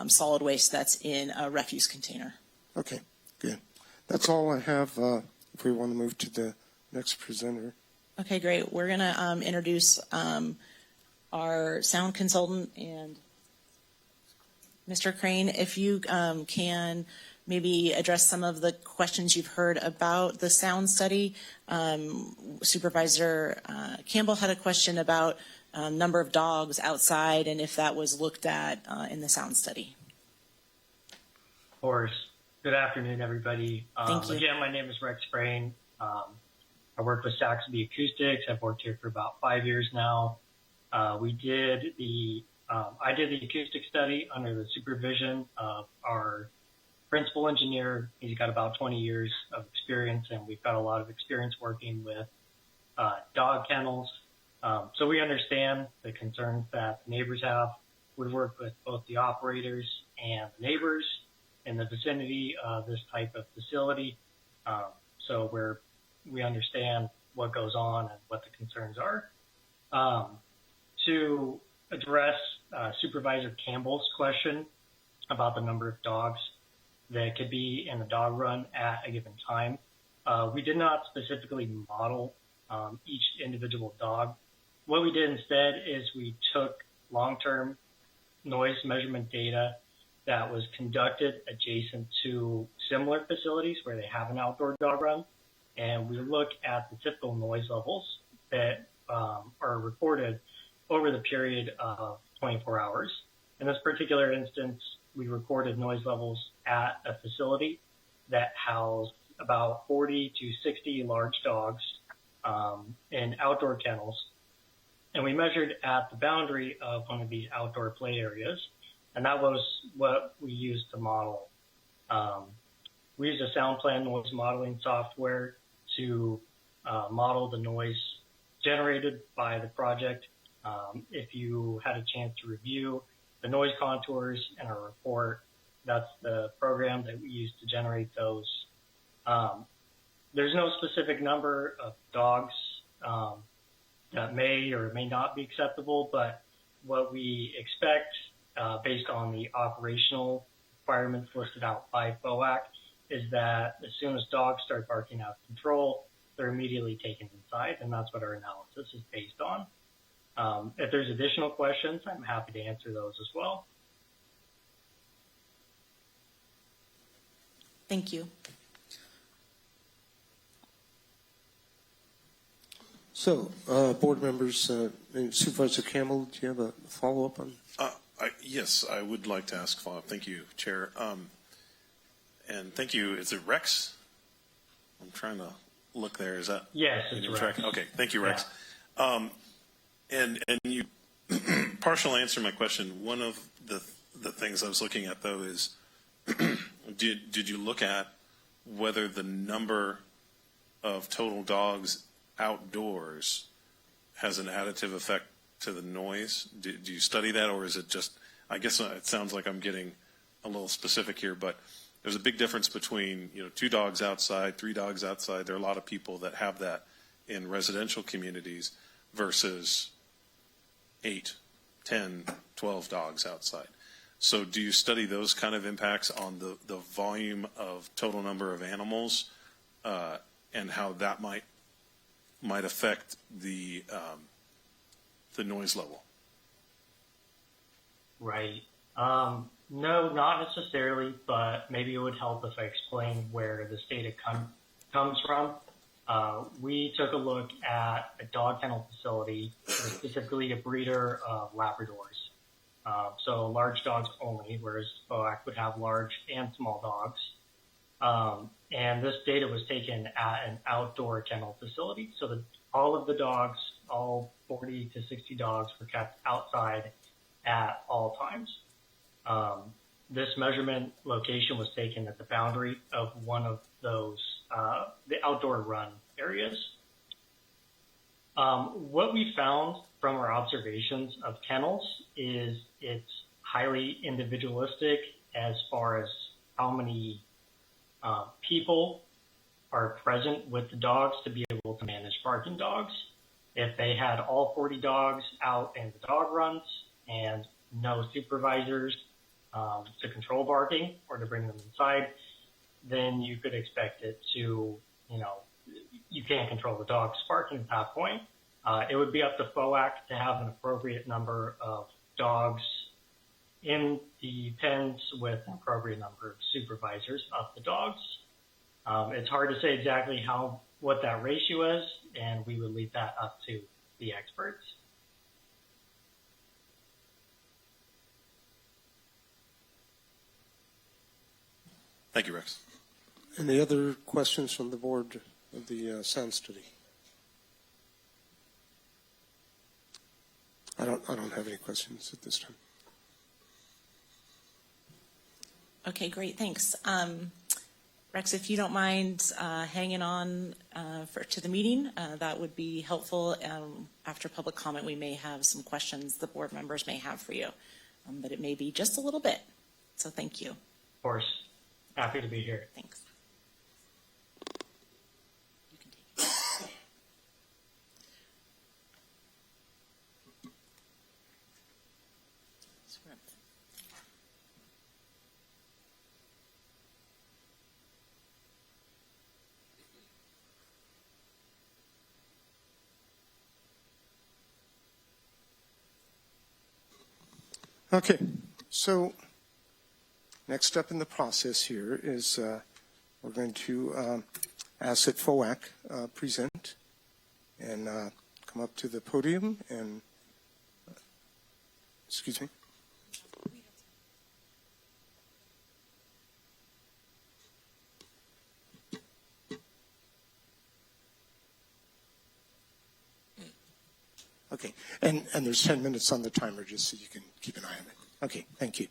[SPEAKER 3] solid waste that's in a refuse container.
[SPEAKER 1] Okay, good. That's all I have. If we want to move to the next presenter.
[SPEAKER 3] Okay, great. We're going to introduce our sound consultant, and Mr. Crane, if you can maybe address some of the questions you've heard about the sound study. Supervisor Campbell had a question about number of dogs outside and if that was looked at in the sound study.
[SPEAKER 7] Of course. Good afternoon, everybody.
[SPEAKER 3] Thank you.
[SPEAKER 7] Again, my name is Rex Brain. I work with Saxby Acoustics. I've worked here for about 5 years now. I did the acoustic study under the supervision of our principal engineer. He's got about 20 years of experience, and we've got a lot of experience working with dog kennels. So we understand the concerns that neighbors have. We've worked with both the operators and the neighbors in the vicinity of this type of facility. So we understand what goes on and what the concerns are. To address Supervisor Campbell's question about the number of dogs that could be in the dog run at a given time, We did not specifically model each individual dog. What we did instead is we took long-term noise measurement data that was conducted adjacent to similar facilities where they have an outdoor dog run, and we look at the typical noise levels that are reported over the period of 24 hours. In this particular instance, we recorded noise levels at a facility that housed about 40 to 60 large dogs in outdoor kennels. And we measured at the boundary of one of these outdoor play areas, and that was what we used to model. We used a sound plan noise modeling software to model the noise generated by the project. If you had a chance to review the noise contours in our report, that's the program that we use to generate those. There's no specific number of dogs that may or may not be acceptable, but what we expect based on the operational requirements listed out by FOAC is that as soon as dogs start barking out of control, they're immediately taken inside, and that's what our analysis is based on. If there's additional questions, I'm happy to answer those as well.
[SPEAKER 3] Thank you.
[SPEAKER 1] So, board members, Supervisor Campbell, do you have a follow-up on?
[SPEAKER 10] Yes, I would like to ask follow-up. Thank you, Chair. And thank you. Is it Rex? I'm trying to look there. Is that?
[SPEAKER 7] Yes, it's Rex.
[SPEAKER 10] Okay, thank you, Rex.
[SPEAKER 7] Yeah.
[SPEAKER 10] And you partially answered my question. One of the things I was looking at, though, is did you look at whether the number of total dogs outdoors has an additive effect to the noise? Do you study that, or is it just, I guess it sounds like I'm getting a little specific here, but there's a big difference between, 2 dogs outside, 3 dogs outside. There are a lot of people that have that in residential communities versus 8, 10, 12 dogs outside. So do you study those kind of impacts on the volume of total number of animals and how that might affect the noise level?
[SPEAKER 7] Right. No, not necessarily, but maybe it would help if I explain where this data comes from. We took a look at a dog kennel facility, specifically a breeder of Labradors. So large dogs only, whereas FOAC would have large and small dogs. And this data was taken at an outdoor kennel facility. So all of the dogs, all 40 to 60 dogs, were kept outside at all times. This measurement location was taken at the boundary of one of those, the outdoor run areas. What we found from our observations of kennels is it's highly individualistic as far as how many people are present with the dogs to be able to manage barking dogs. If they had all 40 dogs out in the dog runs and no supervisors to control barking or to bring them inside, then you could expect it to, you can't control the dogs barking at that point. It would be up to FOAC to have an appropriate number of dogs in the pens with an appropriate number of supervisors of the dogs. It's hard to say exactly what that ratio is, and we would leave that up to the experts.
[SPEAKER 10] Thank you, Rex.
[SPEAKER 1] Any other questions from the board of the sound study? I don't have any questions at this time.
[SPEAKER 3] Okay, great, thanks. Rex, if you don't mind hanging on to the meeting, that would be helpful. After public comment, we may have some questions the board members may have for you, but it may be just a little bit. So thank you.
[SPEAKER 7] Of course. Happy to be here.
[SPEAKER 3] Thanks.
[SPEAKER 1] Okay, so next step in the process here is we're going to ask that FOAC present and come up to the podium and, excuse me. Okay, and there's 10 minutes on the timer just so you can keep an eye on it. Okay, thank you.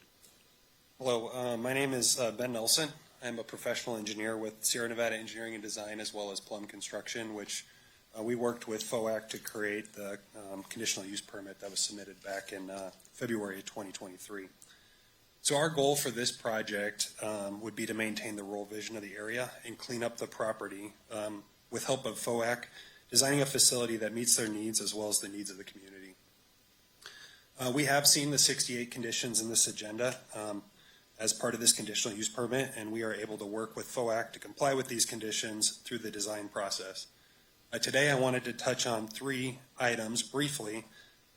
[SPEAKER 8] Hello, my name is Ben Nelson. I'm a professional engineer with Sierra Nevada Engineering and Design as well as Plum Construction, which we worked with FOAC to create the conditional use permit that was submitted back in February of 2023. So our goal for this project would be to maintain the rural vision of the area and clean up the property with help of FOAC, designing a facility that meets their needs as well as the needs of the community. We have seen the 68 conditions in this agenda as part of this conditional use permit, and we are able to work with FOAC to comply with these conditions through the design process. Today I wanted to touch on 3 items briefly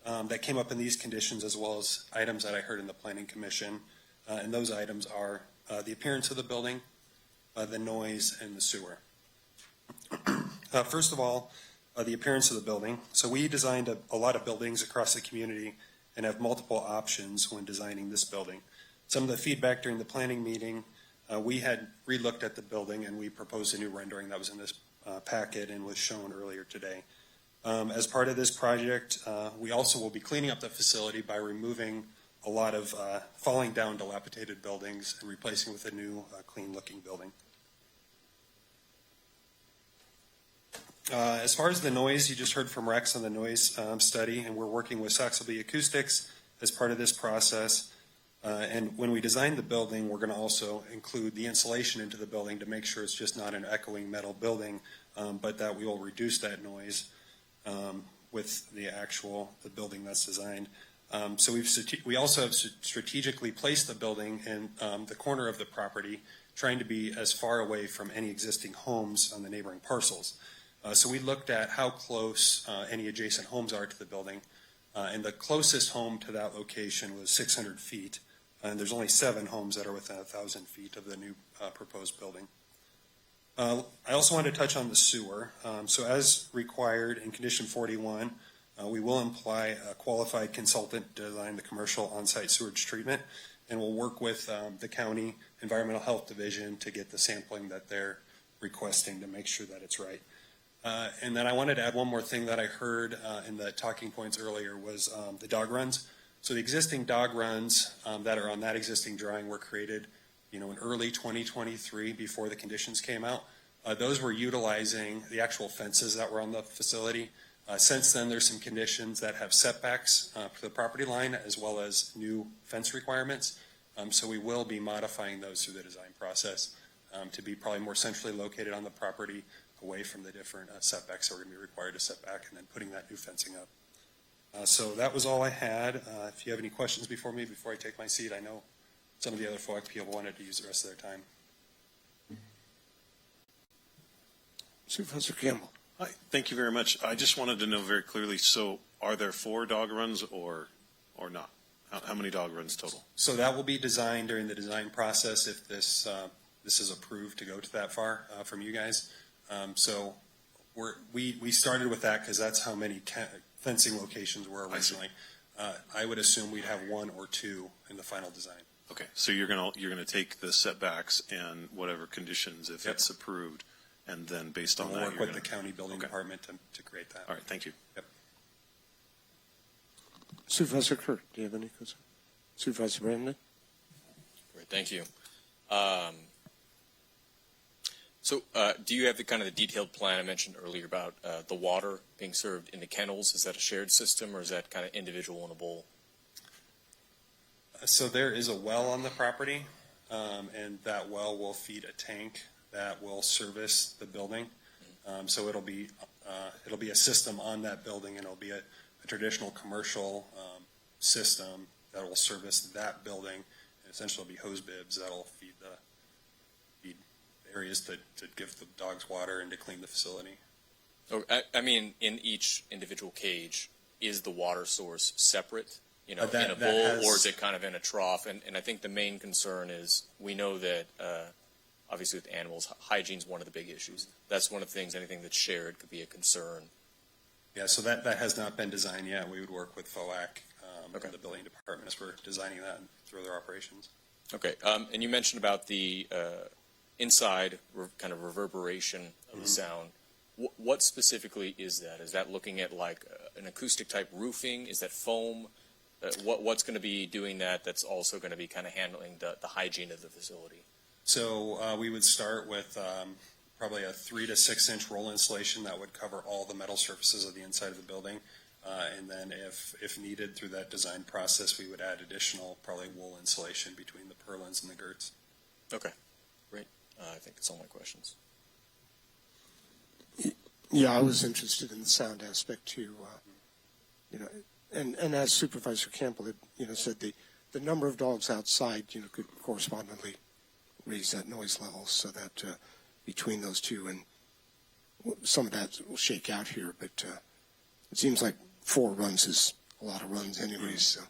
[SPEAKER 8] that came up in these conditions as well as items that I heard in the Planning Commission, and those items are the appearance of the building, the noise, and the sewer. First of all, the appearance of the building. So we designed a lot of buildings across the community and have multiple options when designing this building. Some of the feedback during the planning meeting, we had relooked at the building and we proposed a new rendering that was in this packet and was shown earlier today. As part of this project, we also will be cleaning up the facility by removing a lot of falling down dilapidated buildings and replacing with a new clean looking building. As far as the noise, you just heard from Rex on the noise study, and we're working with Saxelby Acoustics as part of this process. And when we design the building, we're going to also include the insulation into the building to make sure it's just not an echoing metal building, but that we will reduce that noise with the building that's designed. So we also have strategically placed the building in the corner of the property, trying to be as far away from any existing homes on the neighboring parcels. So we looked at how close any adjacent homes are to the building, and the closest home to that location was 600 feet, and there's only 7 homes that are within 1,000 feet of the new proposed building. I also wanted to touch on the sewer. So as required in Condition 41, we will imply a qualified consultant to design the commercial on-site sewage treatment, and we'll work with the County Environmental Health Division to get the sampling that they're requesting to make sure that it's right. And then I wanted to add one more thing that I heard in the talking points earlier was the dog runs. So the existing dog runs that are on that existing drawing were created, in early 2023 before the conditions came out. Those were utilizing the actual fences that were on the facility. Since then, there's some conditions that have setbacks for the property line as well as new fence requirements. So we will be modifying those through the design process to be probably more centrally located on the property, away from the different setbacks that we're going to be required to set back, and then putting that new fencing up. So that was all I had. If you have any questions before I take my seat, I know some of the other FOAC people wanted to use the rest of their time.
[SPEAKER 1] Supervisor Campbell.
[SPEAKER 10] Hi, thank you very much. I just wanted to know very clearly, so are there 4 dog runs or not? How many dog runs total?
[SPEAKER 8] So that will be designed during the design process if this is approved to go to that far from you guys. So we started with that because that's how many fencing locations were originally. I would assume we'd have 1 or 2 in the final design.
[SPEAKER 10] Okay, so you're gonna take the setbacks and whatever conditions if it's approved, and then based on
[SPEAKER 8] we'll
[SPEAKER 10] that,
[SPEAKER 8] work with the county building department to create that.
[SPEAKER 10] All right, thank you.
[SPEAKER 8] Yep.
[SPEAKER 1] Supervisor Kirk, do you have any questions? Supervisor Brandon?
[SPEAKER 16] Great, thank you. So do you have the kind of the detailed plan I mentioned earlier about the water being served in the kennels? Is that a shared system or is that kind of individual in a bowl?
[SPEAKER 8] So there is a well on the property, and that well will feed a tank that will service the building. So it'll be a system on that building, and it'll be a traditional commercial system that will service that building. And essentially, it'll be hose bibs that'll feed the areas to give the dogs water and to clean the facility.
[SPEAKER 16] Oh, I mean, in each individual cage, is the water source separate you know, in a bowl, or is it kind of in a trough? And I think the main concern is we know that obviously with animals, hygiene is one of the big issues. That's one of the things, anything that's shared could be a concern.
[SPEAKER 8] Yeah, so that has not been designed yet. We would work with FOAC, the building department, as we're designing that through their operations.
[SPEAKER 16] Okay, and you mentioned about the inside kind of reverberation of the sound. What specifically is that? Is that looking at like an acoustic type roofing? Is that foam? What's going to be doing that? That's also going to be kind of handling the hygiene of the facility.
[SPEAKER 8] So we would start with probably a 3 to 6 inch roll insulation that would cover all the metal surfaces of the inside of the building. And then if needed through that design process, we would add additional probably wool insulation between the purlins and the girts.
[SPEAKER 16] Okay, great. I think that's all my questions.
[SPEAKER 1] Yeah, I was interested in the sound aspect too. You know, and as Supervisor Campbell had, said, the number of dogs outside, could correspondingly raise that noise level, so that between those two, and some of that will shake out here, but it seems like 4 runs is a lot of runs anyways. So,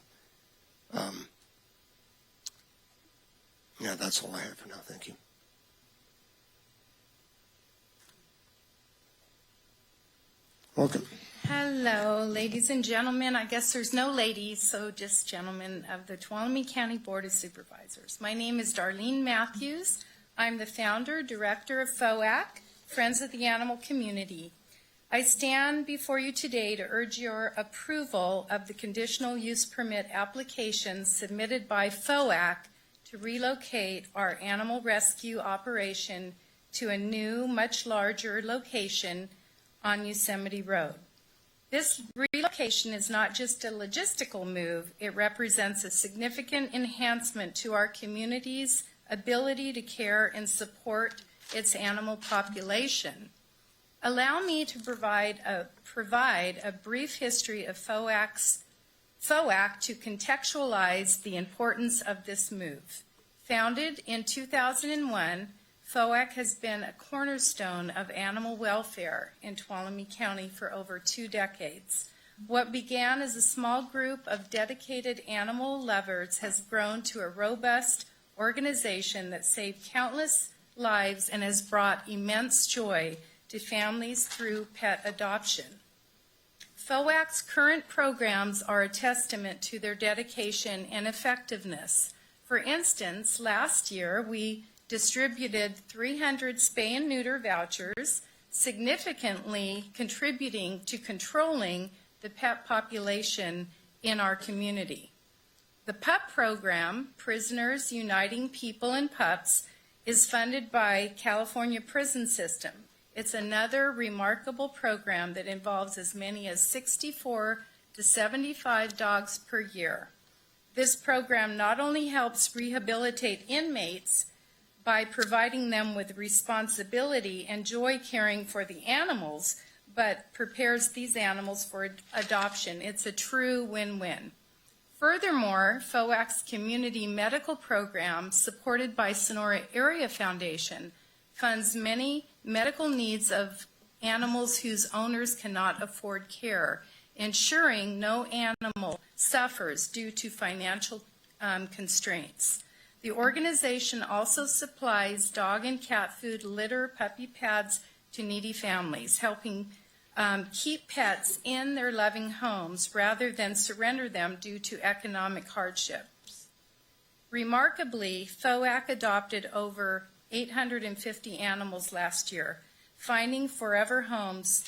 [SPEAKER 1] yeah, that's all I have for now. Thank you. Welcome.
[SPEAKER 9] Hello, ladies and gentlemen. I guess there's no ladies, so just gentlemen of the Tuolumne County Board of Supervisors. My name is Darlene Matthews. I'm the founder, director of FOAC, Friends of the Animal Community. I stand before you today to urge your approval of the conditional use permit application submitted by FOAC to relocate our animal rescue operation to a new, much larger location on Yosemite Road. This relocation is not just a logistical move, it represents a significant enhancement to our community's ability to care and support its animal population. Allow me to provide a brief history of FOAC to contextualize the importance of this move. Founded in 2001, FOAC has been a cornerstone of animal welfare in Tuolumne County for over 2 decades. What began as a small group of dedicated animal lovers has grown to a robust organization that saved countless lives and has brought immense joy to families through pet adoption. FOAC's current programs are a testament to their dedication and effectiveness. For instance, last year we distributed 300 spay and neuter vouchers, significantly contributing to controlling the pet population in our community. The PUP program, Prisoners Uniting People and Pups, is funded by California Prison System. It's another remarkable program that involves as many as 64 to 75 dogs per year. This program not only helps rehabilitate inmates by providing them with responsibility and joy caring for the animals, but prepares these animals for adoption. It's a true win-win. Furthermore, FOAC's community medical program, supported by Sonora Area Foundation, funds many medical needs of animals whose owners cannot afford care, ensuring no animal suffers due to financial constraints. The organization also supplies dog and cat food, litter, puppy pads to needy families, helping keep pets in their loving homes rather than surrender them due to economic hardships. Remarkably, FOAC adopted over 850 animals last year, finding forever homes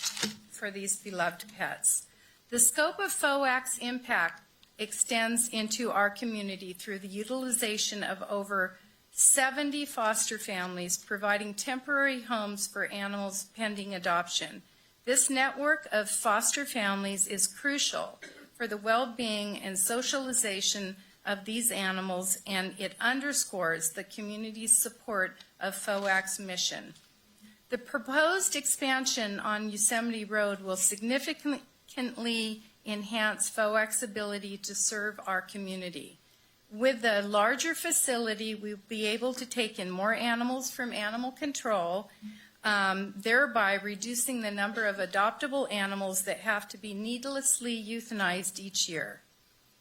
[SPEAKER 9] for these beloved pets. The scope of FOAC's impact extends into our community through the utilization of over 70 foster families providing temporary homes for animals pending adoption. This network of foster families is crucial for the well-being and socialization of these animals, and it underscores the community's support of FOAC's mission. The proposed expansion on Yosemite Road will significantly enhance FOAC's ability to serve our community. With the larger facility, we'll be able to take in more animals from animal control, thereby reducing the number of adoptable animals that have to be needlessly euthanized each year.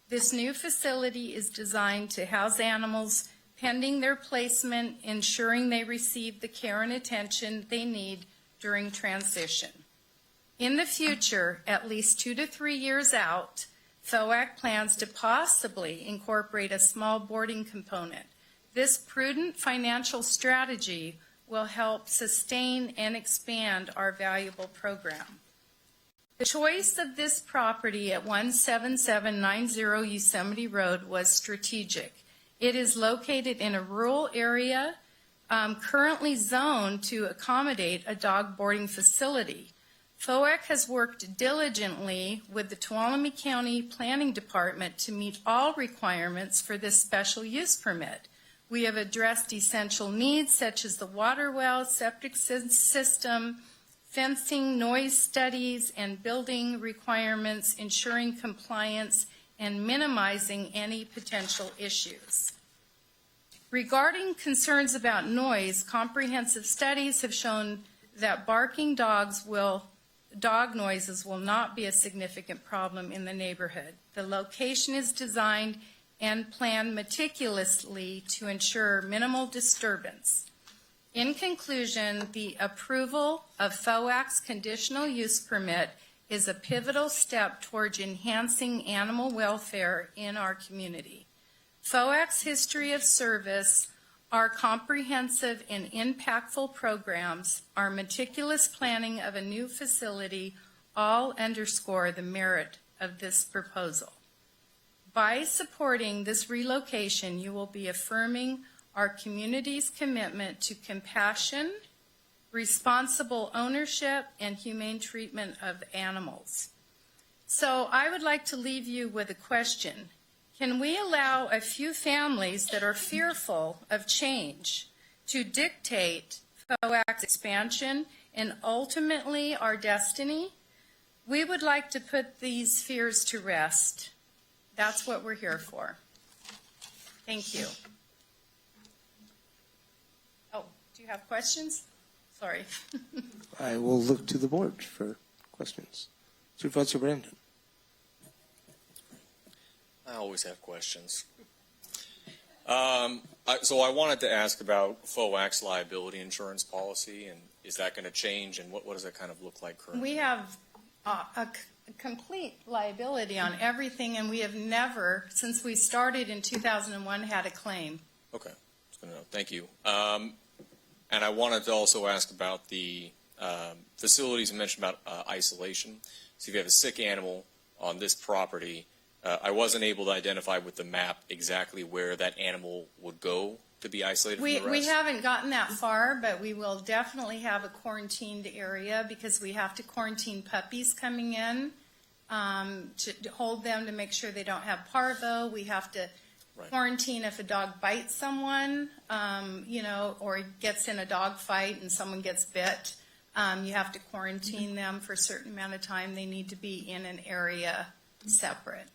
[SPEAKER 9] This new facility is designed to house animals pending their placement, ensuring they receive the care and attention they need during transition. In the future, at least 2 to 3 years out, FOAC plans to possibly incorporate a small boarding component. This prudent financial strategy will help sustain and expand our valuable program. The choice of this property at 17790 Yosemite Road was strategic. It is located in a rural area, currently zoned to accommodate a dog boarding facility. FOAC has worked diligently with the Tuolumne County Planning Department to meet all requirements for this special use permit. We have addressed essential needs such as the water well, septic system, fencing, noise studies, and building requirements, ensuring compliance and minimizing any potential issues. Regarding concerns about noise, comprehensive studies have shown that barking dog noises will not be a significant problem in the neighborhood. The location is designed and planned meticulously to ensure minimal disturbance. In conclusion, the approval of FOAC's conditional use permit is a pivotal step towards enhancing animal welfare in our community. FOAC's history of service, our comprehensive and impactful programs, our meticulous planning of a new facility all underscore the merit of this proposal. By supporting this relocation, you will be affirming our community's commitment to compassion, responsible ownership, and humane treatment of animals. So I would like to leave you with a question. Can we allow a few families that are fearful of change to dictate FOAC's expansion and ultimately our destiny? We would like to put these fears to rest. That's what we're here for. Thank you. Oh, do you have questions? Sorry.
[SPEAKER 1] I will look to the board for questions. Supervisor Brandon.
[SPEAKER 16] I always have questions. So I wanted to ask about FOAC's liability insurance policy, and is that going to change, and what does that kind of look like currently?
[SPEAKER 9] We have a complete liability on everything, and we have never, since we started in 2001, had a claim.
[SPEAKER 16] Okay, that's good to know. Thank you. And I wanted to also ask about the facilities you mentioned about isolation. So if you have a sick animal on this property, I wasn't able to identify with the map exactly where that animal would go to be isolated from the rest.
[SPEAKER 9] We haven't gotten that far, but we will definitely have a quarantined area because we have to quarantine puppies coming in to hold them to make sure they don't have parvo. We have to quarantine if a dog bites someone, or gets in a dog fight and someone gets bit. You have to quarantine them for a certain amount of time. They need to be in an area separate.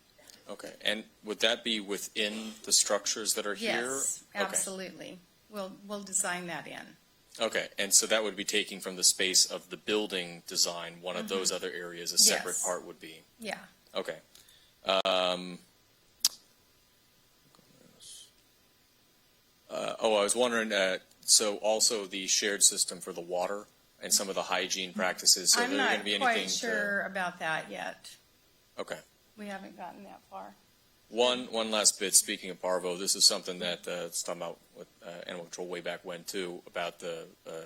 [SPEAKER 16] Okay, and would that be within the structures that are here?
[SPEAKER 9] Yes, absolutely. We'll design that in.
[SPEAKER 16] Okay, and so that would be taking from the space of the building design, one of those other areas, a separate part would be?
[SPEAKER 9] Yeah.
[SPEAKER 16] Okay. I was wondering, so also the shared system for the water and some of the hygiene practices, so
[SPEAKER 9] I'm
[SPEAKER 16] there
[SPEAKER 9] not
[SPEAKER 16] going to be anything
[SPEAKER 9] quite sure about that yet.
[SPEAKER 16] Okay.
[SPEAKER 9] We haven't gotten that far.
[SPEAKER 16] One last bit, speaking of parvo, this is something that it's talking about with animal control way back when too, about the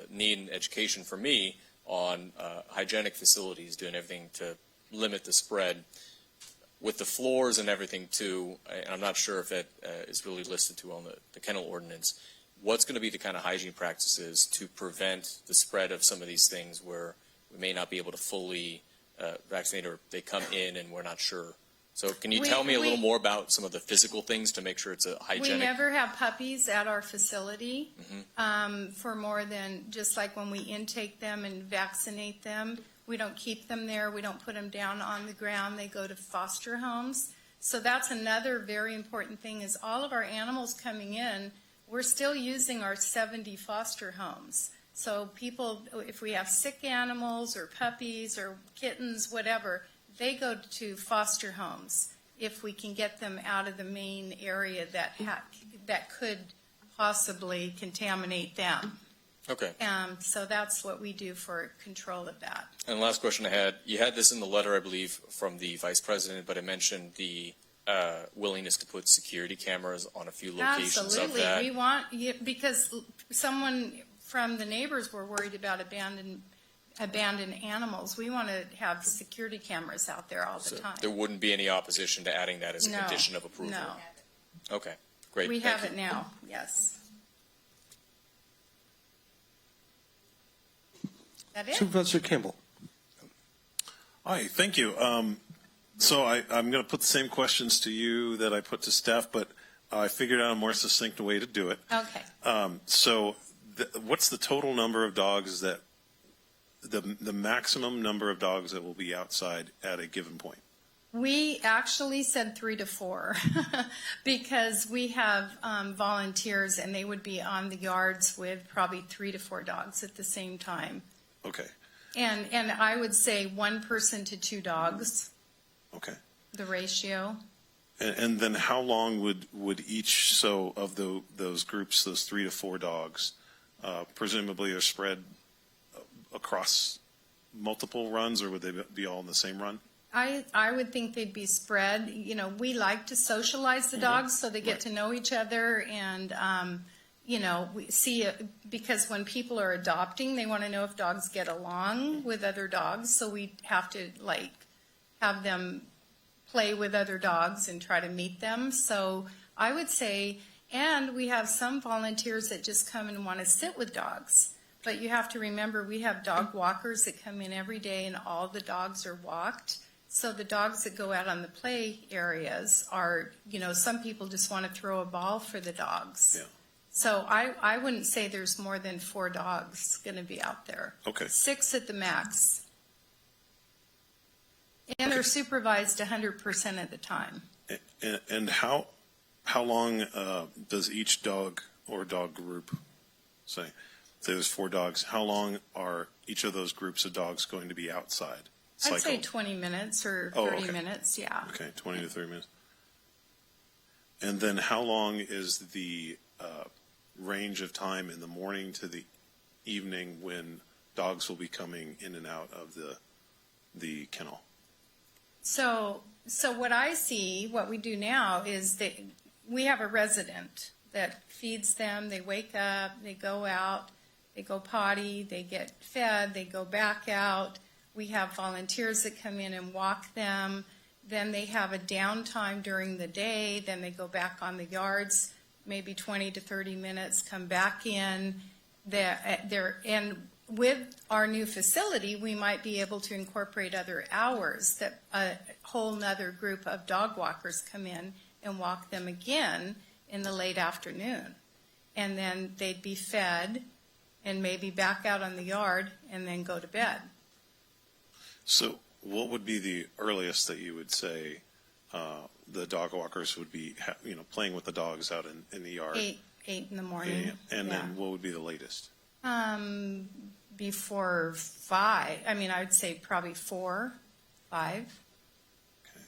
[SPEAKER 16] need and education for me on hygienic facilities, doing everything to limit the spread. With the floors and everything too, and I'm not sure if that is really listed too on the kennel ordinance, what's going to be the kind of hygiene practices to prevent the spread of some of these things where we may not be able to fully vaccinate, or they come in and we're not sure? So can you tell me a little more about some of the physical things to make sure it's a hygienic?
[SPEAKER 9] We never have puppies at our facility for more than just like when we intake them and vaccinate them. We don't keep them there. We don't put them down on the ground. They go to foster homes. So that's another very important thing is all of our animals coming in, we're still using our 70 foster homes. So people, if we have sick animals or puppies or kittens, whatever, they go to foster homes. if we can get them out of the main area that could possibly contaminate them.
[SPEAKER 16] Okay.
[SPEAKER 9] So that's what we do for control of that.
[SPEAKER 16] And the last question I had, you had this in the letter, I believe, from the vice president, but it mentioned the willingness to put security cameras on a few locations
[SPEAKER 9] Absolutely.
[SPEAKER 16] of that.
[SPEAKER 9] We want, because someone from the neighbors were worried about abandoned animals. We want to have security cameras out there all the
[SPEAKER 16] So
[SPEAKER 9] time.
[SPEAKER 16] there wouldn't be any opposition to adding that as a
[SPEAKER 9] No,
[SPEAKER 16] condition of approval?
[SPEAKER 9] No.
[SPEAKER 16] Okay, great.
[SPEAKER 9] We
[SPEAKER 16] Thank
[SPEAKER 9] have
[SPEAKER 16] you.
[SPEAKER 9] it now, yes. That it?
[SPEAKER 1] Supervisor Campbell.
[SPEAKER 10] Hi, thank you. So I'm going to put the same questions to you that I put to staff, but I figured out a more succinct way to do it.
[SPEAKER 9] Okay.
[SPEAKER 10] So what's the total number of dogs that, the maximum number of dogs that will be outside at a given point?
[SPEAKER 9] We actually said 3 to 4 because we have volunteers and they would be on the yards with probably 3 to 4 dogs at the same time.
[SPEAKER 10] Okay.
[SPEAKER 9] And I would say 1 person to 2 dogs.
[SPEAKER 10] Okay.
[SPEAKER 9] The ratio.
[SPEAKER 10] And then how long would each of those groups, those 3 to 4 dogs, presumably are spread across multiple runs, or would they be all in the same run?
[SPEAKER 9] I would think they'd be spread. You know, we like to socialize the dogs so they get to know each other, and you know, we see because when people are adopting, they want to know if dogs get along with other dogs. So we have to have them play with other dogs and try to meet them. So I would say, and we have some volunteers that just come and want to sit with dogs. But you have to remember, we have dog walkers that come in every day, and all the dogs are walked. So the dogs that go out on the play areas are, you know, some people just want to throw a ball for the dogs.
[SPEAKER 10] Yeah.
[SPEAKER 9] So I wouldn't say there's more than 4 dogs going to be out there.
[SPEAKER 10] Okay.
[SPEAKER 9] 6 at the max. And they're supervised 100% of the time.
[SPEAKER 10] And how long does each dog or dog group, say there's 4 dogs, how long are each of those groups of dogs going to be outside?
[SPEAKER 9] I'd say 20 minutes or 30 minutes, yeah.
[SPEAKER 10] Okay, 20 to 30 minutes. And then how long is the range of time in the morning to the evening when dogs will be coming in and out of the kennel?
[SPEAKER 9] So what I see, what we do now is that we have a resident that feeds them. They wake up, they go out, they go potty, they get fed, they go back out. We have volunteers that come in and walk them. Then they have a downtime during the day. Then they go back on the yards, maybe 20 to 30 minutes, come back in. And with our new facility, we might be able to incorporate other hours that a whole nother group of dog walkers come in and walk them again in the late afternoon. And then they'd be fed and maybe back out on the yard and then go to bed.
[SPEAKER 10] So what would be the earliest that you would say the dog walkers would be, playing with the dogs out in the yard?
[SPEAKER 9] 8 in the morning.
[SPEAKER 10] And then what would be the latest?
[SPEAKER 9] Before 5. I mean, I would say probably 4, 5.
[SPEAKER 10] Okay.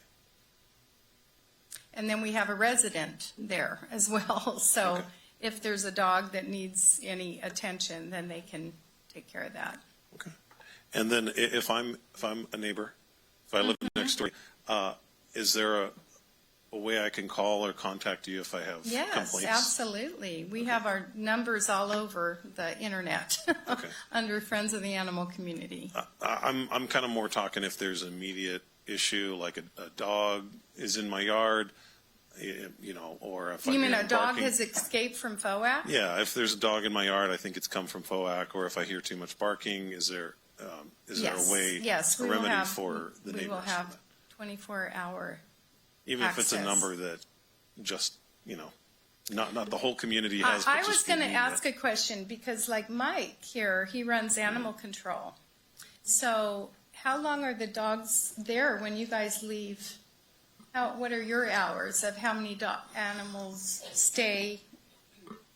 [SPEAKER 9] And then we have a resident there as well. So if there's a dog that needs any attention, then they can take care of that.
[SPEAKER 10] Okay. And then if I'm a neighbor, if I live next door, is there a way I can call or contact you if I have complaints?
[SPEAKER 9] Yes, absolutely. We have our numbers all over the internet under Friends of the Animal Community.
[SPEAKER 10] I'm kind of more talking if there's an immediate issue, like a dog is in my yard, or if
[SPEAKER 9] You mean a dog has escaped from FOAC?
[SPEAKER 10] Yeah, if there's a dog in my yard, I think it's come from FOAC, or if I hear too much barking, is there a way,
[SPEAKER 9] yes,
[SPEAKER 10] a remedy for the neighbors?
[SPEAKER 9] We will have 24-hour
[SPEAKER 10] Even if it's a number that just, not the whole community has.
[SPEAKER 9] I was going to ask a question because like Mike here, he runs animal control. So how long are the dogs there when you guys leave? What are your hours of how many animals stay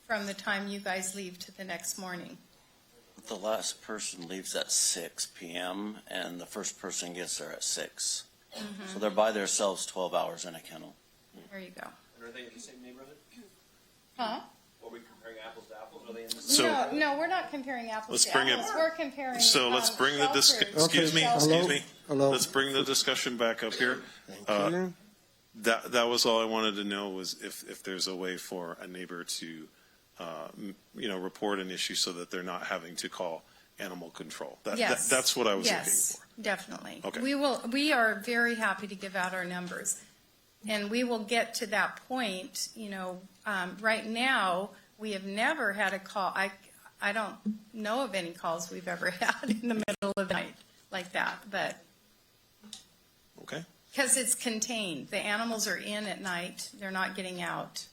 [SPEAKER 9] from the time you guys leave to the next morning?
[SPEAKER 6] The last person leaves at 6 p.m. and the first person gets there at 6. So they're by themselves 12 hours in a kennel.
[SPEAKER 9] There you go.
[SPEAKER 16] And are they in the same neighborhood?
[SPEAKER 9] Huh?
[SPEAKER 16] Are we comparing apples to apples? Are they in the
[SPEAKER 10] So-
[SPEAKER 9] No, we're not comparing apples
[SPEAKER 10] Let's
[SPEAKER 9] to
[SPEAKER 10] bring it-
[SPEAKER 9] apples. We're comparing.
[SPEAKER 10] So let's bring the excuse me.
[SPEAKER 1] Hello?
[SPEAKER 10] Let's bring the discussion back up here.
[SPEAKER 1] Thank you.
[SPEAKER 10] That was all I wanted to know, was if there's a way for a neighbor to, report an issue so that they're not having to call animal control.
[SPEAKER 9] Yes.
[SPEAKER 10] That's what I was looking
[SPEAKER 9] Yes,
[SPEAKER 10] for.
[SPEAKER 9] definitely.
[SPEAKER 10] Okay.
[SPEAKER 9] We are very happy to give out our numbers. And we will get to that point, right now, we have never had a call. I don't know of any calls we've ever had in the middle of the night like that, but.
[SPEAKER 10] Okay.
[SPEAKER 9] Because it's contained. The animals are in at night. They're not getting out.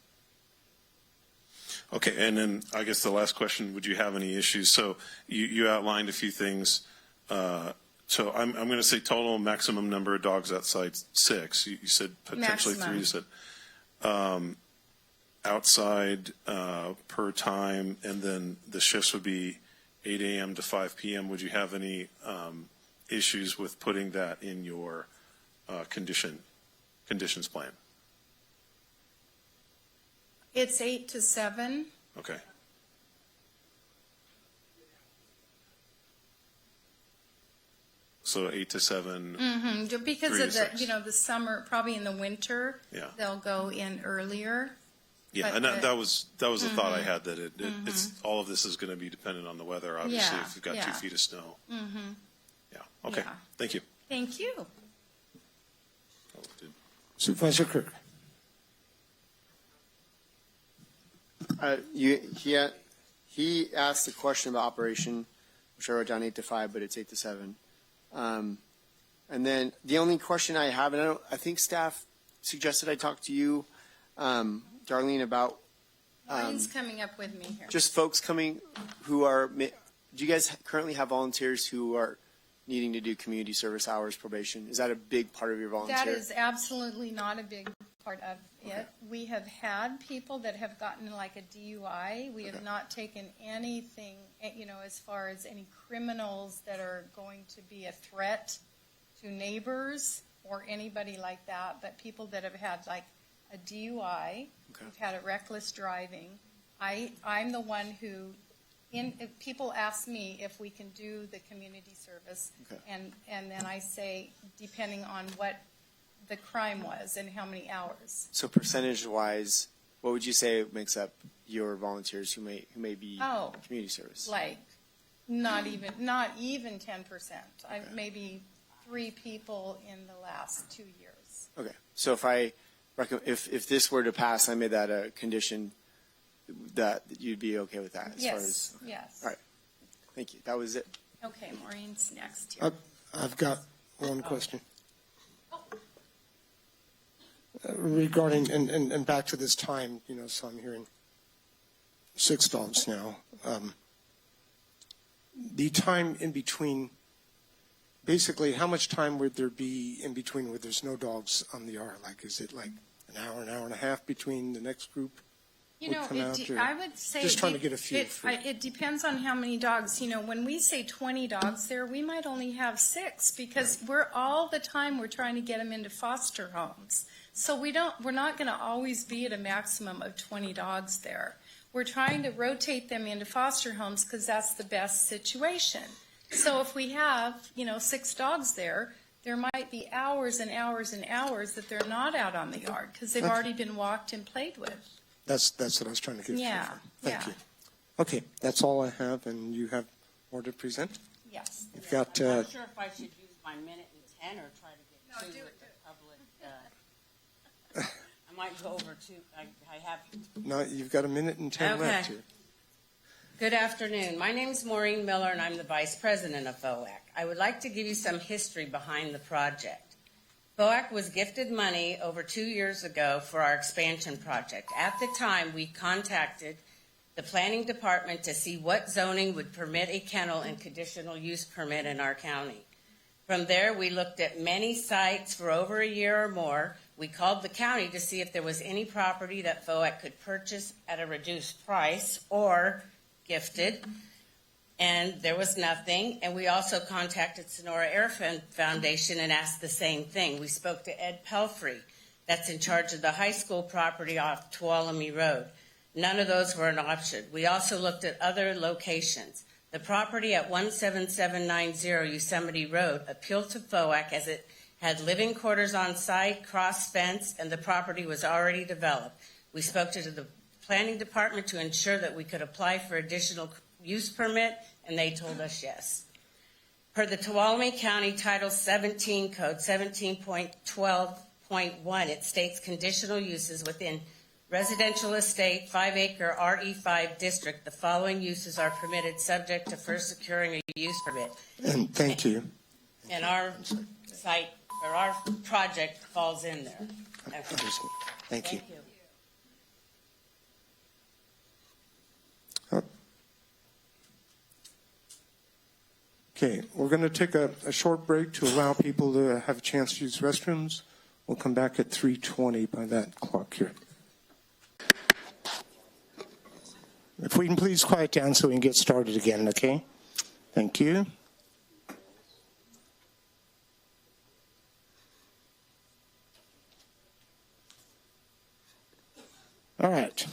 [SPEAKER 10] Okay, and then I guess the last question, would you have any issues? So you outlined a few things. So I'm going to say total maximum number of dogs outside 6. You said potentially
[SPEAKER 9] Maximum.
[SPEAKER 10] 3. You said outside per time, and then the shifts would be 8 a.m. to 5 p.m. Would you have any issues with putting that in your conditions plan?
[SPEAKER 9] It's 8 to 7.
[SPEAKER 10] Okay. So 8 to 7.
[SPEAKER 9] Mm-hmm. Because
[SPEAKER 10] 3
[SPEAKER 9] of
[SPEAKER 10] to 6.
[SPEAKER 9] the summer, probably in the winter,
[SPEAKER 10] Yeah.
[SPEAKER 9] they'll go in earlier.
[SPEAKER 10] Yeah,
[SPEAKER 9] But
[SPEAKER 10] and that was a thought I
[SPEAKER 9] Mhm.
[SPEAKER 10] had, that it's all of this is going to be dependent on the weather. Obviously,
[SPEAKER 9] Yeah,
[SPEAKER 10] if you've got
[SPEAKER 9] yeah.
[SPEAKER 10] 2 feet of snow.
[SPEAKER 9] Mm-hmm.
[SPEAKER 10] Yeah. Okay.
[SPEAKER 9] Yeah.
[SPEAKER 10] Thank you.
[SPEAKER 9] Thank you.
[SPEAKER 1] Supervisor Kirk.
[SPEAKER 15] He asked a question about operation, which I wrote down 8 to 5, but it's 8 to 7. And then the only question I have, and I think staff suggested I talk to you, Darlene, about
[SPEAKER 9] Maureen's coming up with me here.
[SPEAKER 15] just folks coming who are. Do you guys currently have volunteers who are needing to do community service hours probation? Is that a big part of your volunteer?
[SPEAKER 9] That is absolutely not a big part of it. We have had people that have gotten like a DUI. We have not taken anything, as far as any criminals that are going to be a threat to neighbors or anybody like that, but people that have had like a DUI, who've had a reckless driving. I'm the one who, if people ask me if we can do the community service, and then I say, depending on what the crime was and how many hours.
[SPEAKER 15] So percentage-wise, what would you say makes up your volunteers who may be community service?
[SPEAKER 9] Like, not even 10%. Maybe 3 people in the last 2 years.
[SPEAKER 15] Okay, so if this were to pass, I made that a condition, that you'd be okay with that?
[SPEAKER 9] Yes.
[SPEAKER 15] All right, thank you. That was it.
[SPEAKER 9] Okay, Maureen's next here.
[SPEAKER 1] I've got one question. Regarding, and back to this time, so I'm hearing 6 dogs now. The time in between, basically, how much time would there be in between where there's no dogs on the yard? Like, is it like an hour and a half between the next group?
[SPEAKER 9] I would say
[SPEAKER 1] just trying to get a feel.
[SPEAKER 9] It depends on how many dogs. When we say 20 dogs there, we might only have 6 because we're trying to get them into foster homes. So we're not going to always be at a maximum of 20 dogs there. We're trying to rotate them into foster homes because that's the best situation. So if we have, 6 dogs there might be hours and hours and hours that they're not out on the yard because they've already been walked and played with.
[SPEAKER 1] That's what I was trying to get.
[SPEAKER 9] Yeah.
[SPEAKER 1] Thank you. Okay, that's all I have, and you have more to present?
[SPEAKER 9] Yes.
[SPEAKER 1] You've got.
[SPEAKER 11] I'm not sure if I should use my minute and 10 or try to get 2 with the public. I might go over 2. I have.
[SPEAKER 1] No, you've got a minute and 10 left here.
[SPEAKER 11] Good afternoon. My name is Maureen Miller, and I'm the Vice President of FOAC. I would like to give you some history behind the project. FOAC was gifted money over 2 years ago for our expansion project. At the time, we contacted the planning department to see what zoning would permit a kennel and conditional use permit in our county. From there, we looked at many sites for over a year or more. We called the county to see if there was any property that FOAC could purchase at a reduced price or gifted. and there was nothing. And we also contacted Sonora Air Foundation and asked the same thing. We spoke to Ed Pelfrey, that's in charge of the high school property off Tuolumne Road. None of those were an option. We also looked at other locations. The property at 17790 Yosemite Road appealed to FOAC as it had living quarters on site, cross fence, and the property was already developed. We spoke to the planning department to ensure that we could apply for additional use permit, and they told us yes. Per the Tuolumne County Title 17 Code 17.12.1, it states conditional uses within residential estate, 5-acre RE5 district. The following uses are permitted subject to first securing a use permit.
[SPEAKER 1] And thank you.
[SPEAKER 11] And our site, or our project falls in there. Okay.
[SPEAKER 1] Thank you. Okay, we're going to take a short break to allow people to have a chance to use restrooms. We'll come back at 3:20 by that clock here. If we can please quiet down so we can get started again, okay? Thank you. All right.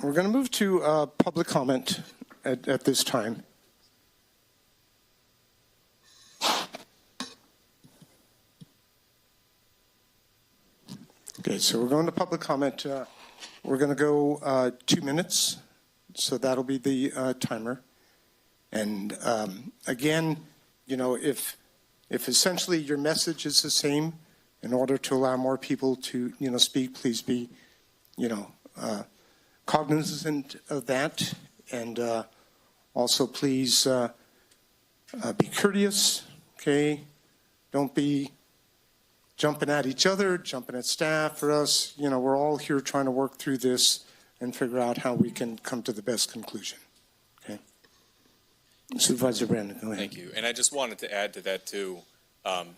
[SPEAKER 1] We're going to move to public comment at this time. Okay, so we're going to public comment. We're going to go 2 minutes, so that'll be the timer. And again, you know, if essentially your message is the same, in order to allow more people to, you know, speak, please be, you know, cognizant of that, and also please be courteous. Okay, don't be jumping at each other, jumping at staff or us. You know, we're all here trying to work through this and figure out how we can come to the best conclusion. Okay. Supervisor Brandon, go ahead.
[SPEAKER 16] Thank you. And I just wanted to add to that too,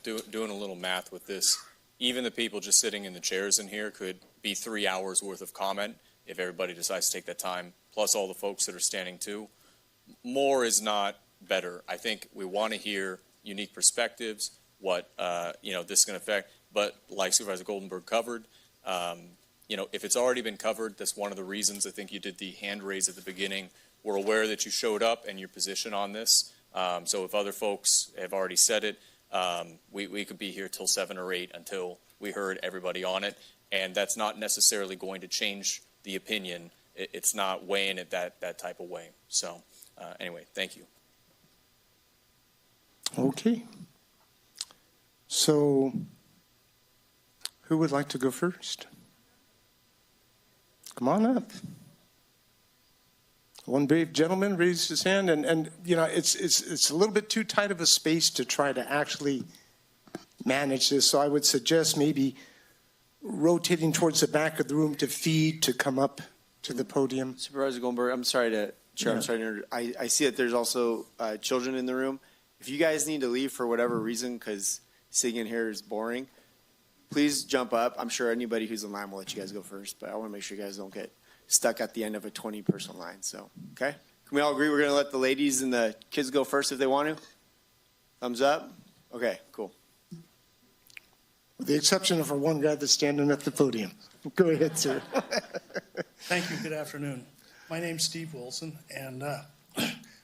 [SPEAKER 16] doing a little math with this. Even the people just sitting in the chairs in here could be 3 hours worth of comment if everybody decides to take that time, plus all the folks that are standing too. More is not better. I think we want to hear unique perspectives, what you know, this is going to affect. But like Supervisor Goldenberg covered, you know, if it's already been covered, that's one of the reasons I think you did the hand raise at the beginning. We're aware that you showed up and your position on this. So if other folks have already said it, we could be here till 7 or 8 until we heard everybody on it. And that's not necessarily going to change the opinion. It's not weighing it that type of way. So anyway, thank you.
[SPEAKER 1] Okay. So who would like to go first? Come on up. One brave gentleman raised his hand, and you know, it's a little bit too tight of a space to try to actually manage this. So I would suggest maybe rotating towards the back of the room to feed to come up to the podium.
[SPEAKER 15] Supervisor Goldberg, I'm sorry to, Chair,
[SPEAKER 1] Yeah.
[SPEAKER 15] I'm sorry to I see that there's also children in the room. If you guys need to leave for whatever reason, because sitting in here is boring, please jump up. I'm sure anybody who's in line will let you guys go first, but I want to make sure you guys don't get stuck at the end of a 20-person line. So, okay? Can we all agree we're going to let the ladies and the kids go first if they want to? Thumbs up? Okay, cool.
[SPEAKER 1] With the exception of our one guy that's standing at the podium. Go ahead, sir.
[SPEAKER 12] Thank you. Good afternoon. My name's Steve Wilson, and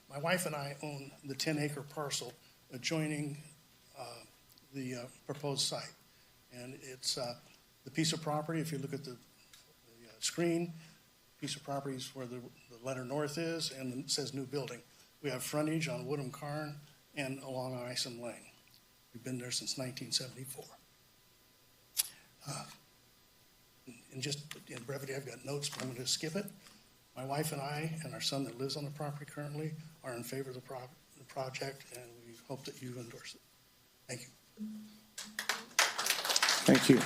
[SPEAKER 12] my wife and I own the 10-acre parcel adjoining the proposed site. And it's the piece of property, if you look at the screen, piece of property is where the letter north is, and it says new building. We have frontage on Woodham Carn and along Isom Lane. We've been there since 1974. And just in brevity, I've got notes, but I'm going to skip it. My wife and I and our son that lives on the property currently are in favor of the project, and we hope that you endorse it. Thank you.
[SPEAKER 1] Thank you.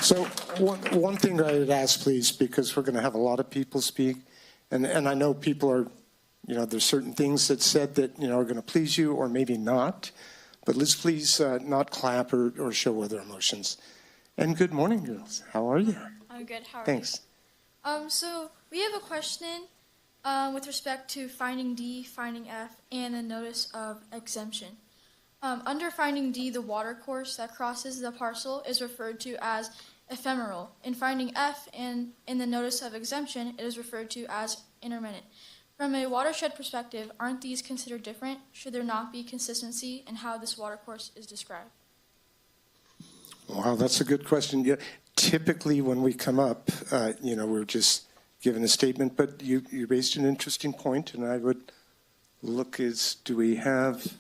[SPEAKER 1] So one thing I would ask, please, because we're going to have a lot of people speak, and I know people are, you know, there's certain things that said that, you know, are going to please you or maybe not, but let's please not clap or show other emotions. And good morning, girls. How are you?
[SPEAKER 22] I'm good. How are
[SPEAKER 1] Thanks.
[SPEAKER 22] you? So we have a question.
[SPEAKER 14] with respect to finding D, finding F, and a notice of exemption. Under finding D, the water course that crosses the parcel is referred to as ephemeral. In finding F and in the notice of exemption, it is referred to as intermittent. From a watershed perspective, aren't these considered different? Should there not be consistency in how this water course is described?
[SPEAKER 1] Wow, that's a good question. Yeah, typically when we come up, we're just given a statement, but you raised an interesting point, and I would look do we have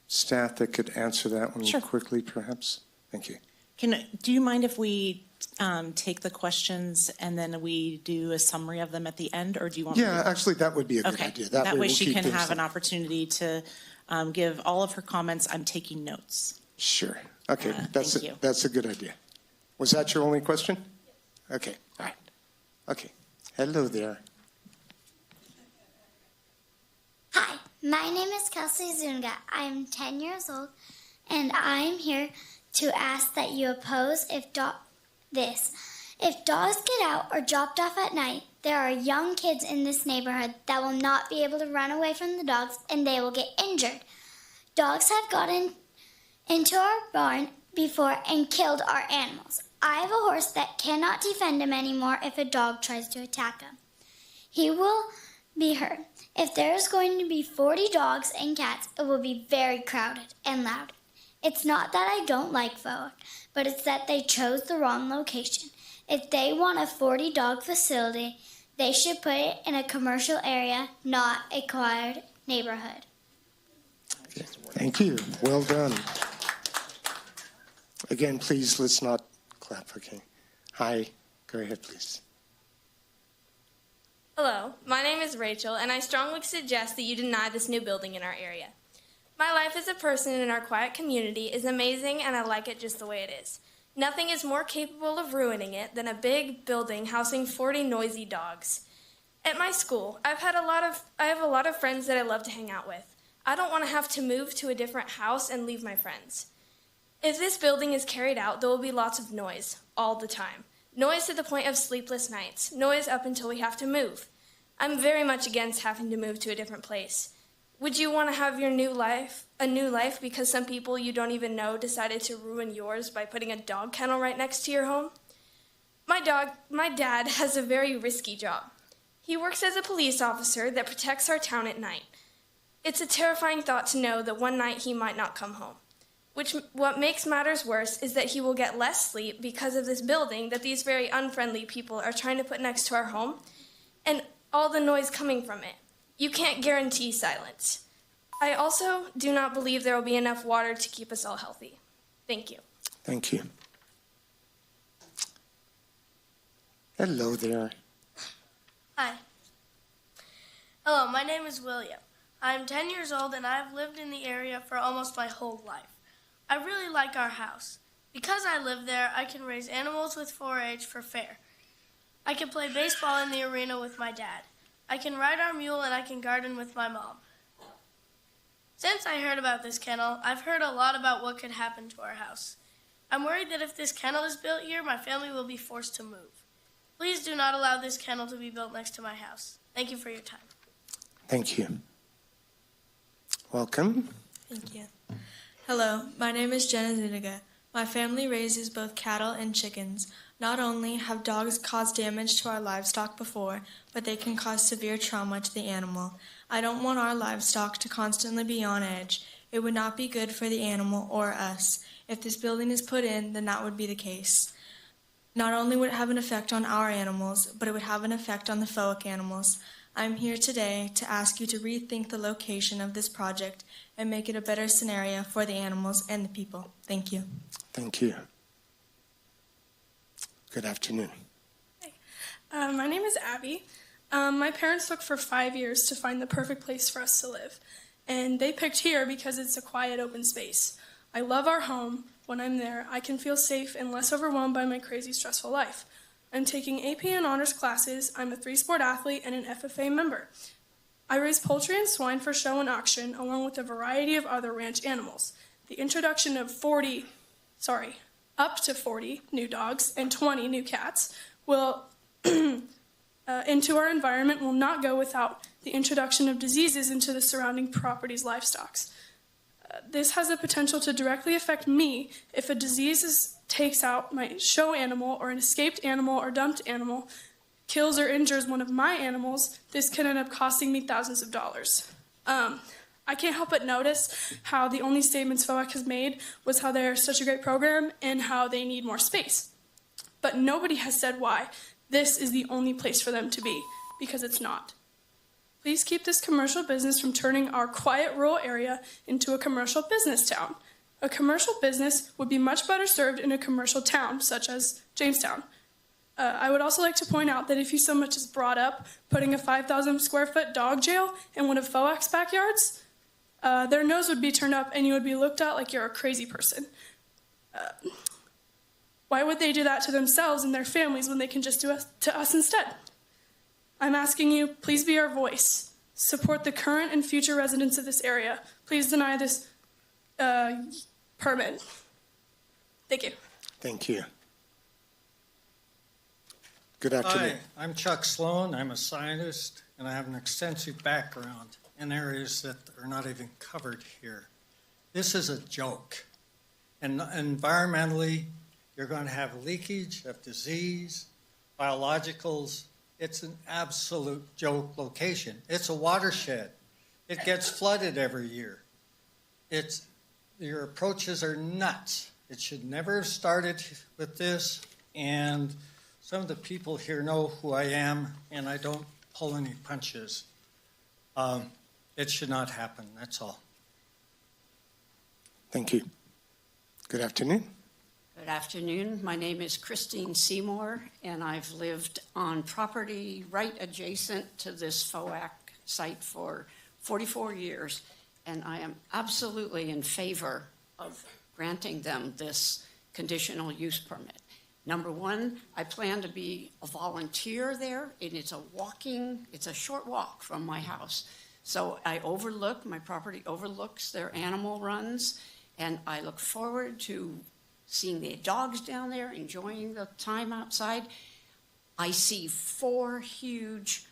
[SPEAKER 1] staff that could answer that one quickly, perhaps? Thank you.
[SPEAKER 3] Do you mind if we take the questions and then we do a summary of them at the end, or do you want?
[SPEAKER 1] Yeah, actually, that would be a good idea. That way
[SPEAKER 3] way
[SPEAKER 1] we'll
[SPEAKER 3] she
[SPEAKER 1] keep
[SPEAKER 3] can
[SPEAKER 1] things
[SPEAKER 3] have an opportunity to give all of her comments. I'm taking notes.
[SPEAKER 1] Sure. Okay,
[SPEAKER 3] thank you.
[SPEAKER 1] That's a good idea. Was that your only question? Okay, all right. Okay, hello there.
[SPEAKER 22] Hi, my name is Kelsey Zunga. I'm 10 years old, and I'm here to ask that you oppose if dogs get out or dropped off at night, there are young kids in this neighborhood that will not be able to run away from the dogs, and they will get injured. Dogs have gotten into our barn before and killed our animals. I have a horse that cannot defend him anymore if a dog tries to attack him. He will be hurt. If there is going to be 40 dogs and cats, it will be very crowded and loud. It's not that I don't like FOA, but it's that they chose the wrong location. If they want a 40-dog facility, they should put it in a commercial area, not a quiet neighborhood.
[SPEAKER 1] Thank you. Well done. Again, please, let's not clap, okay? Hi, go ahead, please.
[SPEAKER 23] Hello, my name is Rachel, and I strongly suggest that you deny this new building in our area. My life as a person in our quiet community is amazing, and I like it just the way it is. Nothing is more capable of ruining it than a big building housing 40 noisy dogs. At my school, I have a lot of friends that I love to hang out with. I don't want to have to move to a different house and leave my friends. If this building is carried out, there will be lots of noise, all the time. Noise to the point of sleepless nights. Noise up until we have to move. I'm very much against having to move to a different place. Would you want to have a new life because some people you don't even know decided to ruin yours by putting a dog kennel right next to your home? My dad has a very risky job. He works as a police officer that protects our town at night. It's a terrifying thought to know that one night he might not come home. What makes matters worse is that he will get less sleep because of this building that these very unfriendly people are trying to put next to our home and all the noise coming from it. You can't guarantee silence. I also do not believe there will be enough water to keep us all healthy. Thank you.
[SPEAKER 1] Thank you. Hello there.
[SPEAKER 24] Hi. Hello, my name is William. I'm 10 years old and I've lived in the area for almost my whole life. I really like our house. Because I live there, I can raise animals with 4-H for fair. I can play baseball in the arena with my dad. I can ride our mule and I can garden with my mom. Since I heard about this kennel, I've heard a lot about what could happen to our house. I'm worried that if this kennel is built here, my family will be forced to move. Please do not allow this kennel to be built next to my house. Thank you for your time.
[SPEAKER 1] Thank you. Welcome.
[SPEAKER 14] Thank you. Hello, my name is Jenna Zuniga. My family raises both cattle and chickens. Not only have dogs caused damage to our livestock before, but they can cause severe trauma to the animal. I don't want our livestock to constantly be on edge. It would not be good for the animal or us. If this building is put in, then that would be the case. Not only would it have an effect on our animals, but it would have an effect on the FOIC animals. I'm here today to ask you to rethink the location of this project and make it a better scenario for the animals and the people. Thank you.
[SPEAKER 1] Thank you. Good afternoon.
[SPEAKER 25] My name is Abby. My parents looked for 5 years to find the perfect place for us to live, and they picked here because it's a quiet, open space. I love our home. When I'm there, I can feel safe and less overwhelmed by my crazy, stressful life. I'm taking AP and honors classes. I'm a 3-sport athlete and an FFA member. I raise poultry and swine for show and auction, along with a variety of other ranch animals. The introduction of up to 40 new dogs and 20 new cats will into our environment will not go without the introduction of diseases into the surrounding property's livestock. This has the potential to directly affect me if a disease takes out my show animal or an escaped animal or dumped animal, kills or injures one of my animals. This can end up costing me thousands of dollars. I can't help but notice how the only statements FOAC has made was how they're such a great program and how they need more space. But nobody has said why this is the only place for them to be, because it's not. Please keep this commercial business from turning our quiet rural area into a commercial business town. A commercial business would be much better served in a commercial town, such as Jamestown. I would also like to point out that if you so much as brought up putting a 5,000 square foot dog jail in one of FOAC's backyards, their nose would be turned up and you would be looked at like you're a crazy person. Why would they do that to themselves and their families when they can just do it to us instead? I'm asking you, please be our voice. Support the current and future residents of this area. Please deny this permit. Thank you.
[SPEAKER 1] Thank you. Good afternoon.
[SPEAKER 4] Hi, I'm Chuck Sloan. I'm a scientist, and I have an extensive background in areas that are not even covered here. This is a joke. And environmentally, you're going to have leakage of disease, biologicals. It's an absolute joke location. It's a watershed. It gets flooded every year. Your approaches are nuts. It should never have started with this, and some of the people here know who I am, and I don't pull any punches. It should not happen, that's all.
[SPEAKER 1] Thank you. Good afternoon.
[SPEAKER 13] Good afternoon. My name is Christine Seymour, and I've lived on property right adjacent to this FOAC site for 44 years, and I am absolutely in favor of granting them this conditional use permit. Number one, I plan to be a volunteer there, and it's a short walk from my house. So my property overlooks their animal runs, and I look forward to seeing the dogs down there, enjoying the time outside. I see 4 huge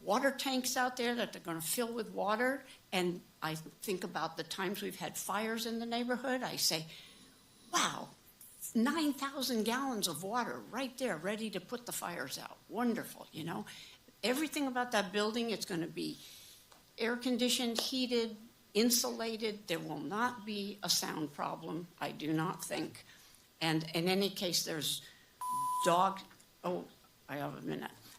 [SPEAKER 13] water tanks out there that they're going to fill with water, and I think about the times we've had fires in the neighborhood. I say, wow, 9,000 gallons of water right there ready to put the fires out. Wonderful, you know. Everything about that building, it's going to be air-conditioned, heated, insulated. There will not be a sound problem, I do not think. And in any case, there's and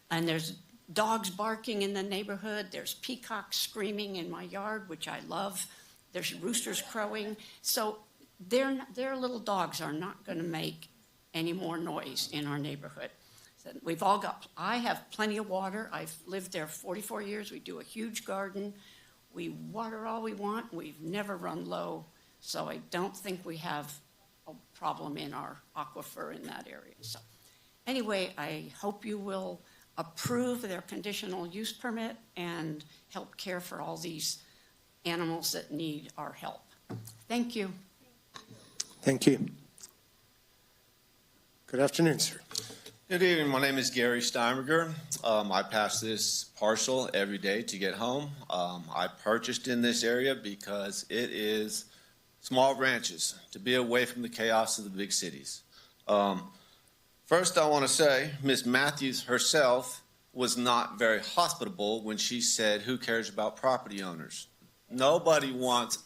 [SPEAKER 13] there's dogs barking in the neighborhood. There's peacocks screaming in my yard, which I love. There's roosters crowing. So their little dogs are not going to make any more noise in our neighborhood. So I have plenty of water. I've lived there 44 years. We do a huge garden. We water all we want. We've never run low. So I don't think we have a problem in our aquifer in that area. So anyway, I hope you will approve their conditional use permit and help care for all these animals that need our help. Thank you.
[SPEAKER 1] Thank you. Good afternoon, sir.
[SPEAKER 17] Good evening. My name is Gary Steinberger. I pass this parcel every day to get home. I purchased in this area because it is small ranches, to be away from the chaos of the big cities. First, I want to say Ms. Matthews herself was not very hospitable when she said, who cares about property owners? Nobody wants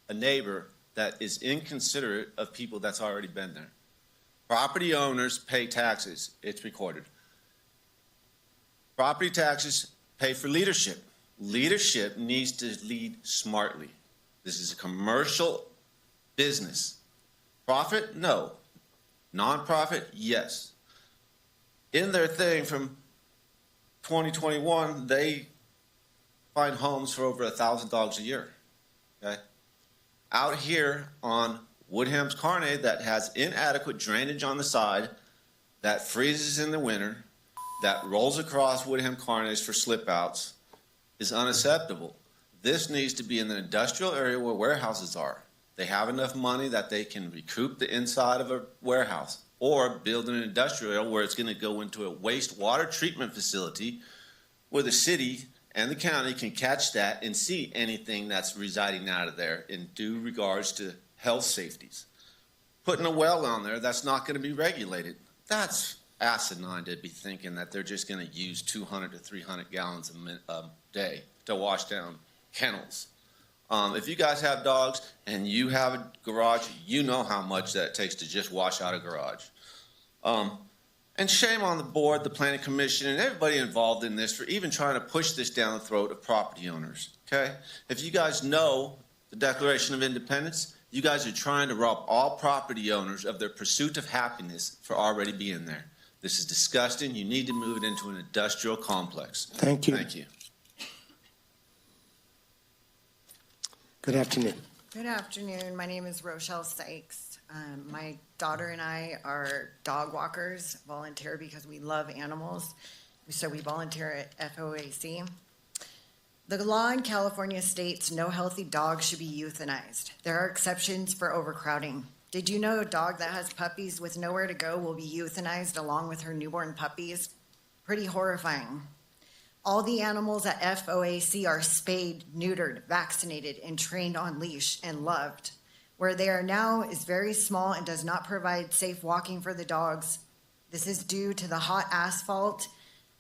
[SPEAKER 17] a neighbor that is inconsiderate of people that's already been there. Property owners pay taxes. It's recorded. Property taxes pay for leadership. Leadership needs to lead smartly. This is a commercial business. Profit? No. Nonprofit? Yes. In their thing from 2021, they find homes for over $1,000 a year. Okay? Out here on Woodham's Carne that has inadequate drainage on the side, that freezes in the winter, that rolls across Woodham Carnes for slip outs, is unacceptable. This needs to be in the industrial area where warehouses are. They have enough money that they can recoup the inside of a warehouse. or build an industrial where it's going to go into a wastewater treatment facility where the city and the county can catch that and see anything that's residing out of there in due regards to health safeties. Putting a well on there that's not going to be regulated, that's asinine to be thinking that they're just going to use 200 to 300 gallons a day to wash down kennels. If you guys have dogs and you have a garage, you know how much that takes to just wash out a garage. And shame on the board, the planning commission, and everybody involved in this for even trying to push this down the throat of property owners, okay? If you guys know the Declaration of Independence, you guys are trying to rob all property owners of their pursuit of happiness for already being there. This is disgusting. You need to move it into an industrial complex.
[SPEAKER 1] Thank you.
[SPEAKER 17] Thank you.
[SPEAKER 1] Good afternoon.
[SPEAKER 2] Good afternoon. My name is Rochelle Sykes. My daughter and I are dog walkers, volunteer because we love animals. So we volunteer at FOAC. The law in California states no healthy dog should be euthanized. There are exceptions for overcrowding. Did you know a dog that has puppies with nowhere to go will be euthanized along with her newborn puppies? Pretty horrifying. All the animals at FOAC are spayed, neutered, vaccinated, and trained on leash and loved. Where they are now is very small and does not provide safe walking for the dogs. This is due to the hot asphalt,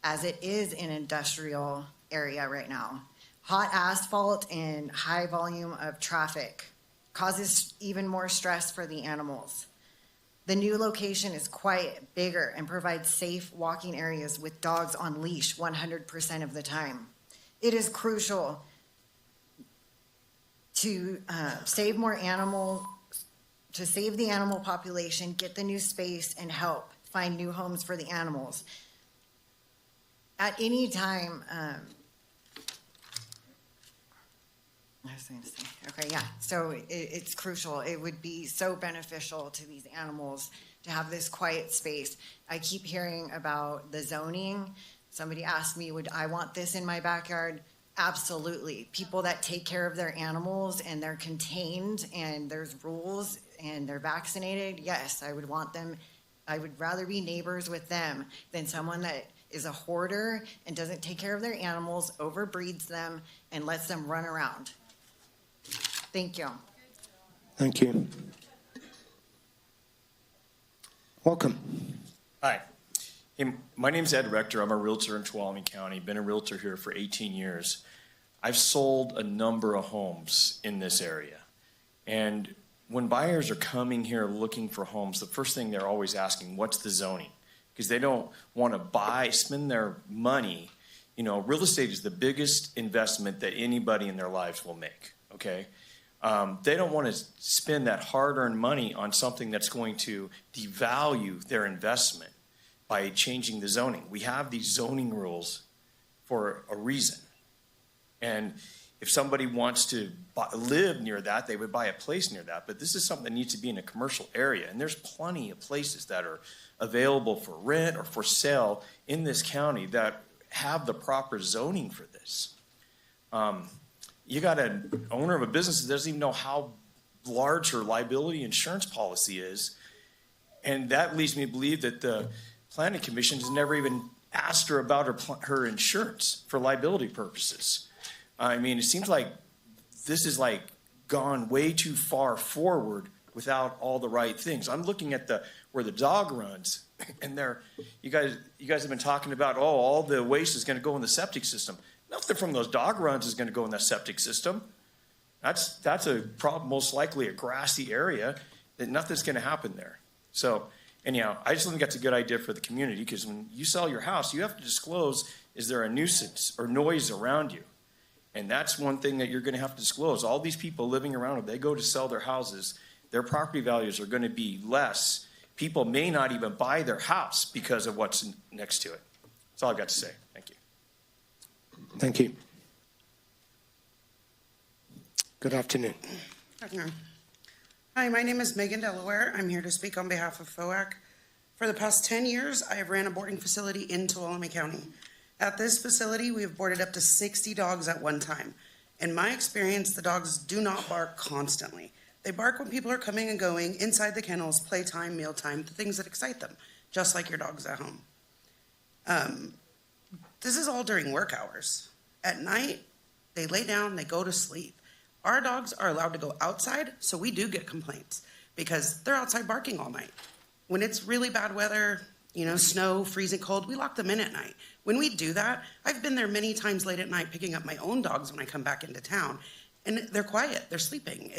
[SPEAKER 2] as it is an industrial area right now. Hot asphalt and high volume of traffic causes even more stress for the animals. The new location is quiet, bigger, and provides safe walking areas with dogs on leash 100% of the time. It is crucial to save more animals, to save the animal population, get the new space, and help find new homes for the animals. At any time, so it's crucial. It would be so beneficial to these animals to have this quiet space. I keep hearing about the zoning. Somebody asked me, would I want this in my backyard? Absolutely. People that take care of their animals and they're contained and there's rules and they're vaccinated, yes, I would want them. I would rather be neighbors with them than someone that is a hoarder and doesn't take care of their animals, overbreeds them, and lets them run around. Thank you.
[SPEAKER 1] Thank you. Welcome.
[SPEAKER 5] Hi. Hey, my name's Ed Rector. I'm a realtor in Tuolumne County. Been a realtor here for 18 years. I've sold a number of homes in this area. And when buyers are coming here looking for homes, the first thing they're always asking, what's the zoning? Because they don't want to spend their money. You know, real estate is the biggest investment that anybody in their lives will make, okay? They don't want to spend that hard-earned money on something that's going to devalue their investment by changing the zoning. We have these zoning rules for a reason. And if somebody wants to live near that, they would buy a place near that. But this is something that needs to be in a commercial area. And there's plenty of places that are available for rent or for sale in this county that have the proper zoning for this. You got an owner of a business that doesn't even know how large her liability insurance policy is. And that leads me to believe that the Planning Commission has never even asked her about her insurance for liability purposes. I mean, it seems like this is like gone way too far forward without all the right things. I'm looking at where the dog runs, and you guys have been talking about, all the waste is going to go in the septic system. Nothing from those dog runs is going to go in that septic system. That's a problem, most likely a grassy area, that nothing's going to happen there. So anyhow, I just think that's a good idea for the community, because when you sell your house, you have to disclose, is there a nuisance or noise around you? And that's one thing that you're going to have to disclose. All these people living around, if they go to sell their houses, their property values are going to be less. People may not even buy their house because of what's next to it. That's all I've got to say. Thank you.
[SPEAKER 1] Thank you. Good afternoon.
[SPEAKER 18] Good afternoon. Hi, my name is Megan Delaware. I'm here to speak on behalf of FOAC. For the past 10 years, I have ran a boarding facility in Tuolumne County. At this facility, we have boarded up to 60 dogs at one time. In my experience, the dogs do not bark constantly. They bark when people are coming and going, inside the kennels, playtime, mealtime, the things that excite them, just like your dogs at home. This is all during work hours. At night, they lay down, they go to sleep. Our dogs are allowed to go outside, so we do get complaints because they're outside barking all night. When it's really bad weather, snow, freezing cold, we lock them in at night. When we do that, I've been there many times late at night picking up my own dogs when I come back into town, and they're quiet, they're sleeping.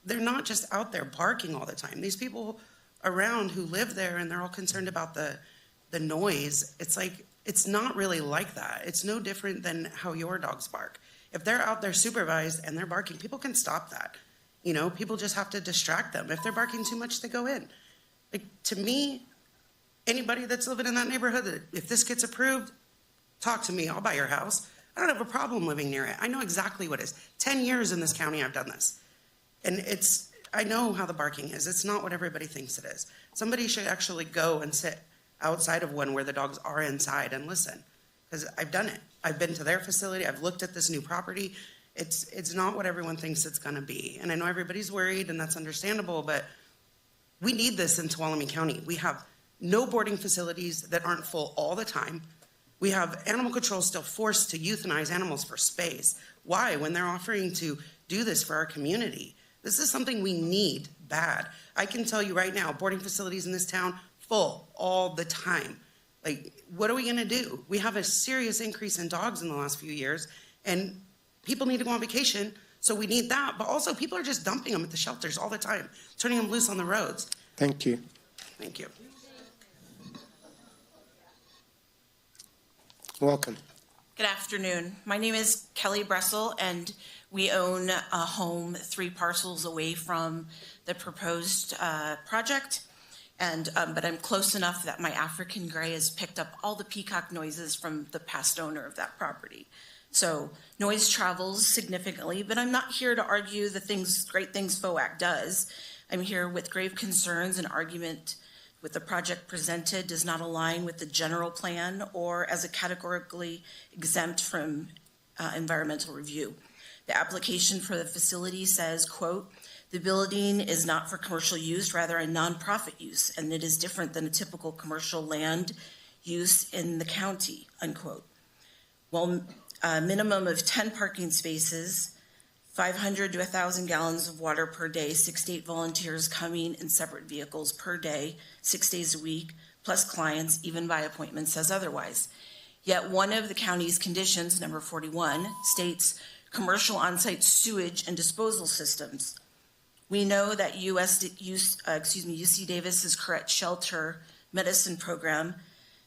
[SPEAKER 18] They're not just out there barking all the time. These people around who live there and they're all concerned about the noise, it's not really like that. It's no different than how your dogs bark. If they're out there supervised and they're barking, people can stop that. People just have to distract them. If they're barking too much, they go in. To me, anybody that's living in that neighborhood, if this gets approved, talk to me. I'll buy your house. I don't have a problem living near it. I know exactly what it is. 10 years in this county I've done this. And I know how the barking is. It's not what everybody thinks it is. Somebody should actually go and sit outside of one where the dogs are inside and listen. Because I've done it. I've been to their facility. I've looked at this new property. It's not what everyone thinks it's going to be. And I know everybody's worried, and that's understandable, but we need this in Tuolumne County. We have no boarding facilities that aren't full all the time. We have animal control still forced to euthanize animals for space. Why? When they're offering to do this for our community. This is something we need bad. I can tell you right now, boarding facilities in this town, full all the time. What are we going to do? We have a serious increase in dogs in the last few years, and people need to go on vacation, so we need that. But also, people are just dumping them at the shelters all the time, turning them loose on the roads.
[SPEAKER 1] Thank you.
[SPEAKER 18] Thank you.
[SPEAKER 1] Welcome.
[SPEAKER 3] Good afternoon. My name is Kelly Bressel, and we own a home 3 parcels away from the proposed project. But I'm close enough that my African gray has picked up all the peacock noises from the past owner of that property. So noise travels significantly, but I'm not here to argue the great things FOAC does. I'm here with grave concerns. An argument with the project presented does not align with the general plan or as a categorically exempt from environmental review. The application for the facility says, quote, "The building is not for commercial use, rather a nonprofit use, and it is different than a typical commercial land use in the county," unquote. Well, a minimum of 10 parking spaces, 500 to 1,000 gallons of water per day, 6 to 8 volunteers coming in separate vehicles per day, 6 days a week, plus clients, even by appointment, says otherwise. Yet one of the county's conditions, number 41, states commercial on-site sewage and disposal systems. We know that UC Davis's Correct Shelter Medicine Program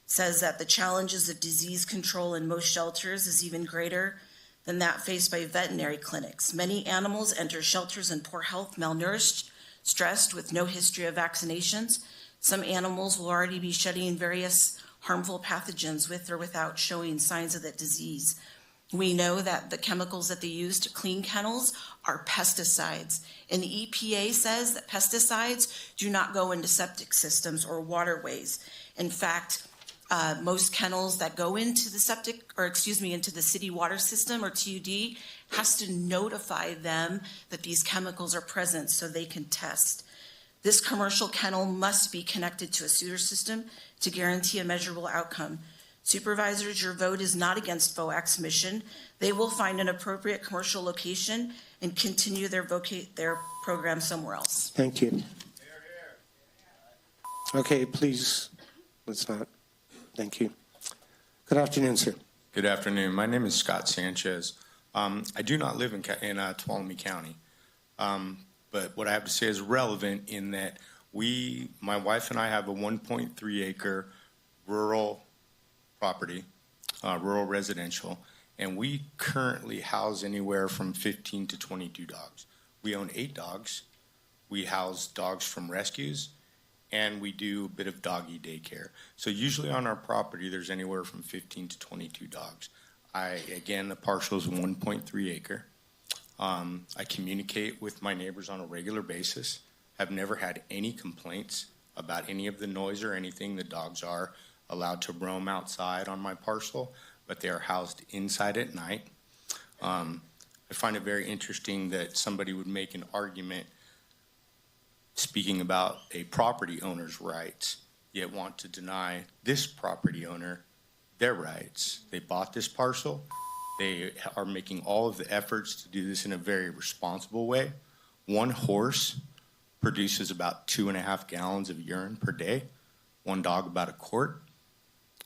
[SPEAKER 3] says that the challenges of disease control in most shelters is even greater than that faced by veterinary clinics. Many animals enter shelters in poor health, malnourished, stressed, with no history of vaccinations. Some animals will already be shedding various harmful pathogens with or without showing signs of that disease. We know that the chemicals that they use to clean kennels are pesticides, and the EPA says that pesticides do not go into septic systems or waterways. In fact, most kennels that go into the into the city water system or TUD has to notify them that these chemicals are present so they can test. This commercial kennel must be connected to a sewer system to guarantee a measurable outcome. Supervisors, your vote is not against FOAC's mission. They will find an appropriate commercial location and continue their program somewhere else.
[SPEAKER 1] Thank you. Okay, please, let's not. Thank you. Good afternoon, sir.
[SPEAKER 7] Good afternoon. My name is Scott Sanchez. I do not live in Tuolumne County, but what I have to say is relevant in that my wife and I have a 1.3 acre rural property, rural residential, and we currently house anywhere from 15 to 22 dogs. We own 8 dogs. We house dogs from rescues, and we do a bit of doggy daycare. So usually on our property, there's anywhere from 15 to 22 dogs. Again, the parcel is 1.3 acre. I communicate with my neighbors on a regular basis. I've never had any complaints about any of the noise or anything. The dogs are allowed to roam outside on my parcel, but they are housed inside at night. I find it very interesting that somebody would make an argument speaking about a property owner's rights, yet want to deny this property owner their rights. They bought this parcel. They are making all of the efforts to do this in a very responsible way. One horse produces about 2.5 gallons of urine per day. One dog about a quart.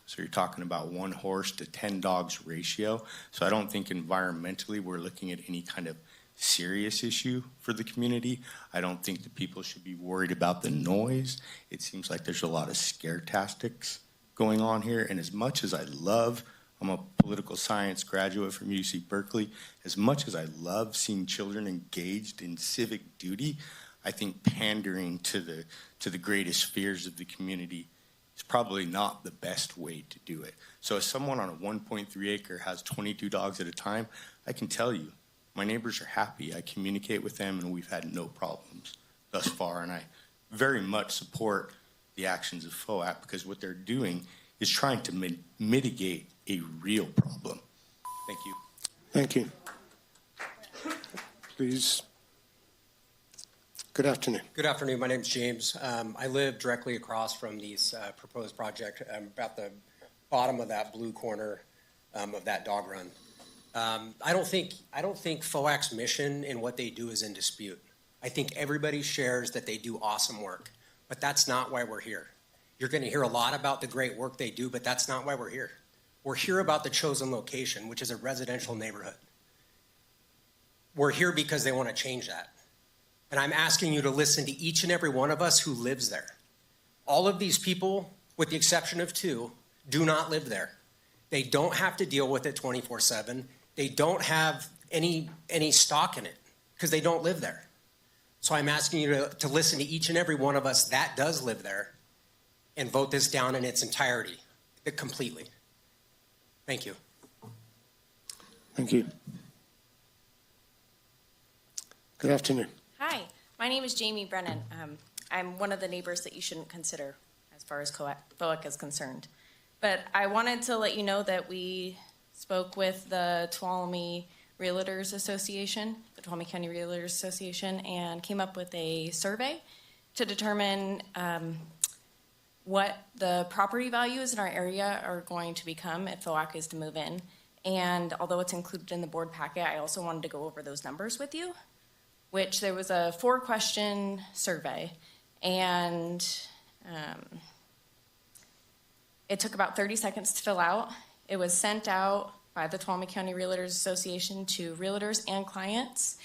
[SPEAKER 7] So you're talking about 1 horse to 10 dogs ratio. So I don't think environmentally we're looking at any kind of serious issue for the community. I don't think that people should be worried about the noise. It seems like there's a lot of scare tactics going on here. And as much as I'm a political science graduate from UC Berkeley, as much as I love seeing children engaged in civic duty, I think pandering to the greatest fears of the community is probably not the best way to do it. So if someone on a 1.3 acre has 22 dogs at a time, I can tell you, my neighbors are happy. I communicate with them, and we've had no problems thus far. And I very much support the actions of FOAC because what they're doing is trying to mitigate a real problem. Thank you.
[SPEAKER 1] Thank you. Please. Good afternoon.
[SPEAKER 6] Good afternoon. My name is James. I live directly across from these proposed project. I'm about the bottom of that blue corner of that dog run. I don't think FOAC's mission and what they do is in dispute. I think everybody shares that they do awesome work, but that's not why we're here. You're going to hear a lot about the great work they do, but that's not why we're here. We're here about the chosen location, which is a residential neighborhood. We're here because they want to change that. And I'm asking you to listen to each and every one of us who lives there. All of these people, with the exception of 2, do not live there. They don't have to deal with it 24/7. They don't have any stock in it because they don't live there. So I'm asking you to listen to each and every one of us that does live there and vote this down in its entirety, completely. Thank you.
[SPEAKER 1] Thank you. Good afternoon.
[SPEAKER 8] Hi, my name is Jamie Brennan. I'm one of the neighbors that you shouldn't consider as far as FOAC is concerned. But I wanted to let you know that we spoke with the Tuolumne Realtors Association, the Tuolumne County Realtors Association, and came up with a survey to determine what the property values in our area are going to become if FOAC is to move in. And although it's included in the board packet, I also wanted to go over those numbers with you, which there was a 4-question survey, and it took about 30 seconds to fill out. It was sent out by the Tuolumne County Realtors Association to realtors and clients.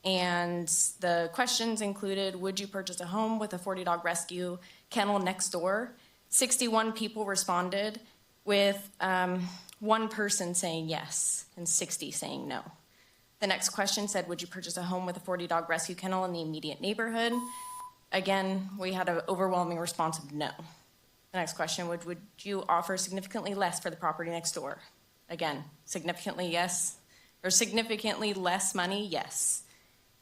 [SPEAKER 8] And the questions included, would you purchase a home with a 40-dog rescue kennel next door? 61 people responded, with 1 person saying yes and 60 saying no. The next question said, would you purchase a home with a 40-dog rescue kennel in the immediate neighborhood? Again, we had an overwhelming response of no. The next question, would you offer significantly less for the property next door? Again, significantly yes, or significantly less money, yes.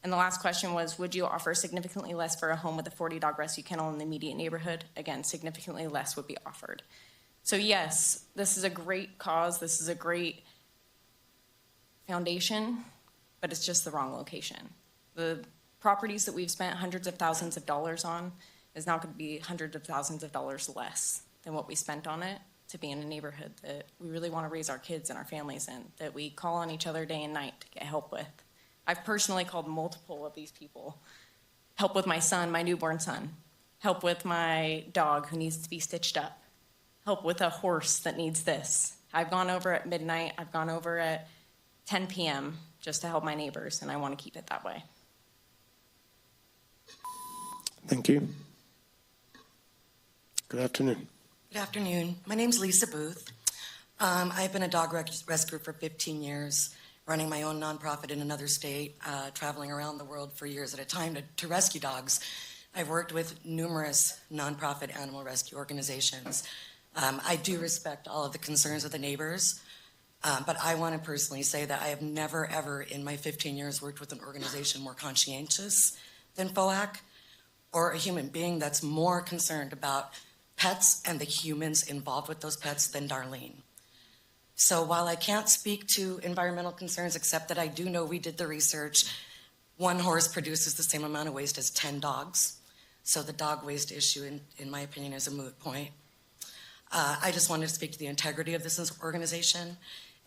[SPEAKER 8] And the last question was, would you offer significantly less for a home with a 40-dog rescue kennel in the immediate neighborhood? Again, significantly less would be offered. So yes, this is a great cause. This is a great foundation, but it's just the wrong location. The properties that we've spent hundreds of thousands of dollars on is now going to be hundreds of thousands of dollars less than what we spent on it to be in a neighborhood that we really want to raise our kids and our families in, that we call on each other day and night to get help with. I've personally called multiple of these people. Help with my son, my newborn son. Help with my dog who needs to be stitched up. Help with a horse that needs this. I've gone over at midnight. I've gone over at 10 p.m. just to help my neighbors, and I want to keep it that way.
[SPEAKER 1] Thank you. Good afternoon.
[SPEAKER 19] Good afternoon. My name's Lisa Booth. I've been a dog rescuer for 15 years, running my own nonprofit in another state, traveling around the world for years at a time to rescue dogs. I've worked with numerous nonprofit animal rescue organizations. I do respect all of the concerns of the neighbors, but I want to personally say that I have never, ever in my 15 years worked with an organization more conscientious than FOAC, or a human being that's more concerned about pets and the humans involved with those pets than Darlene. So while I can't speak to environmental concerns, except that I do know we did the research, 1 horse produces the same amount of waste as 10 dogs. So the dog waste issue, in my opinion, is a moot point. I just wanted to speak to the integrity of this organization,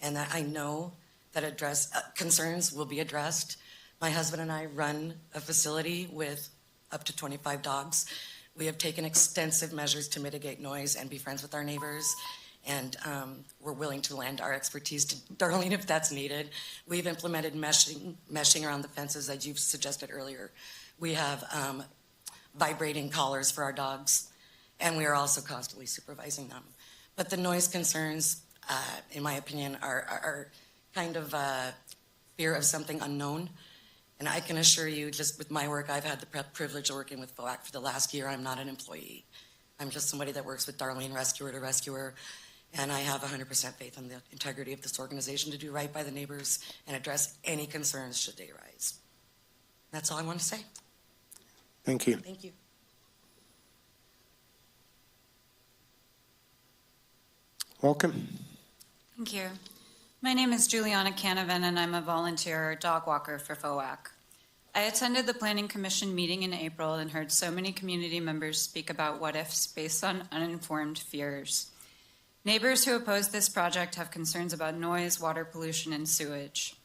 [SPEAKER 19] and that I know that concerns will be addressed. My husband and I run a facility with up to 25 dogs. We have taken extensive measures to mitigate noise and be friends with our neighbors, and we're willing to lend our expertise to Darlene if that's needed. We've implemented meshing around the fences, as you've suggested earlier. We have vibrating collars for our dogs, and we are also constantly supervising them. But the noise concerns, in my opinion, are kind of fear of something unknown. And I can assure you, just with my work, I've had the privilege of working with FOAC for the last year. I'm not an employee. I'm just somebody that works with Darlene rescuer to rescuer. And I have 100% faith in the integrity of this organization to do right by the neighbors and address any concerns should they arise. That's all I want to say.
[SPEAKER 1] Thank you.
[SPEAKER 19] Thank you.
[SPEAKER 1] Welcome.
[SPEAKER 9] Thank you. My name is Juliana Canavan, and I'm a volunteer dog walker for FOAC. I attended the Planning Commission meeting in April and heard so many community members speak about what-ifs based on uninformed fears. Neighbors who oppose this project have concerns about noise, water pollution, and sewage.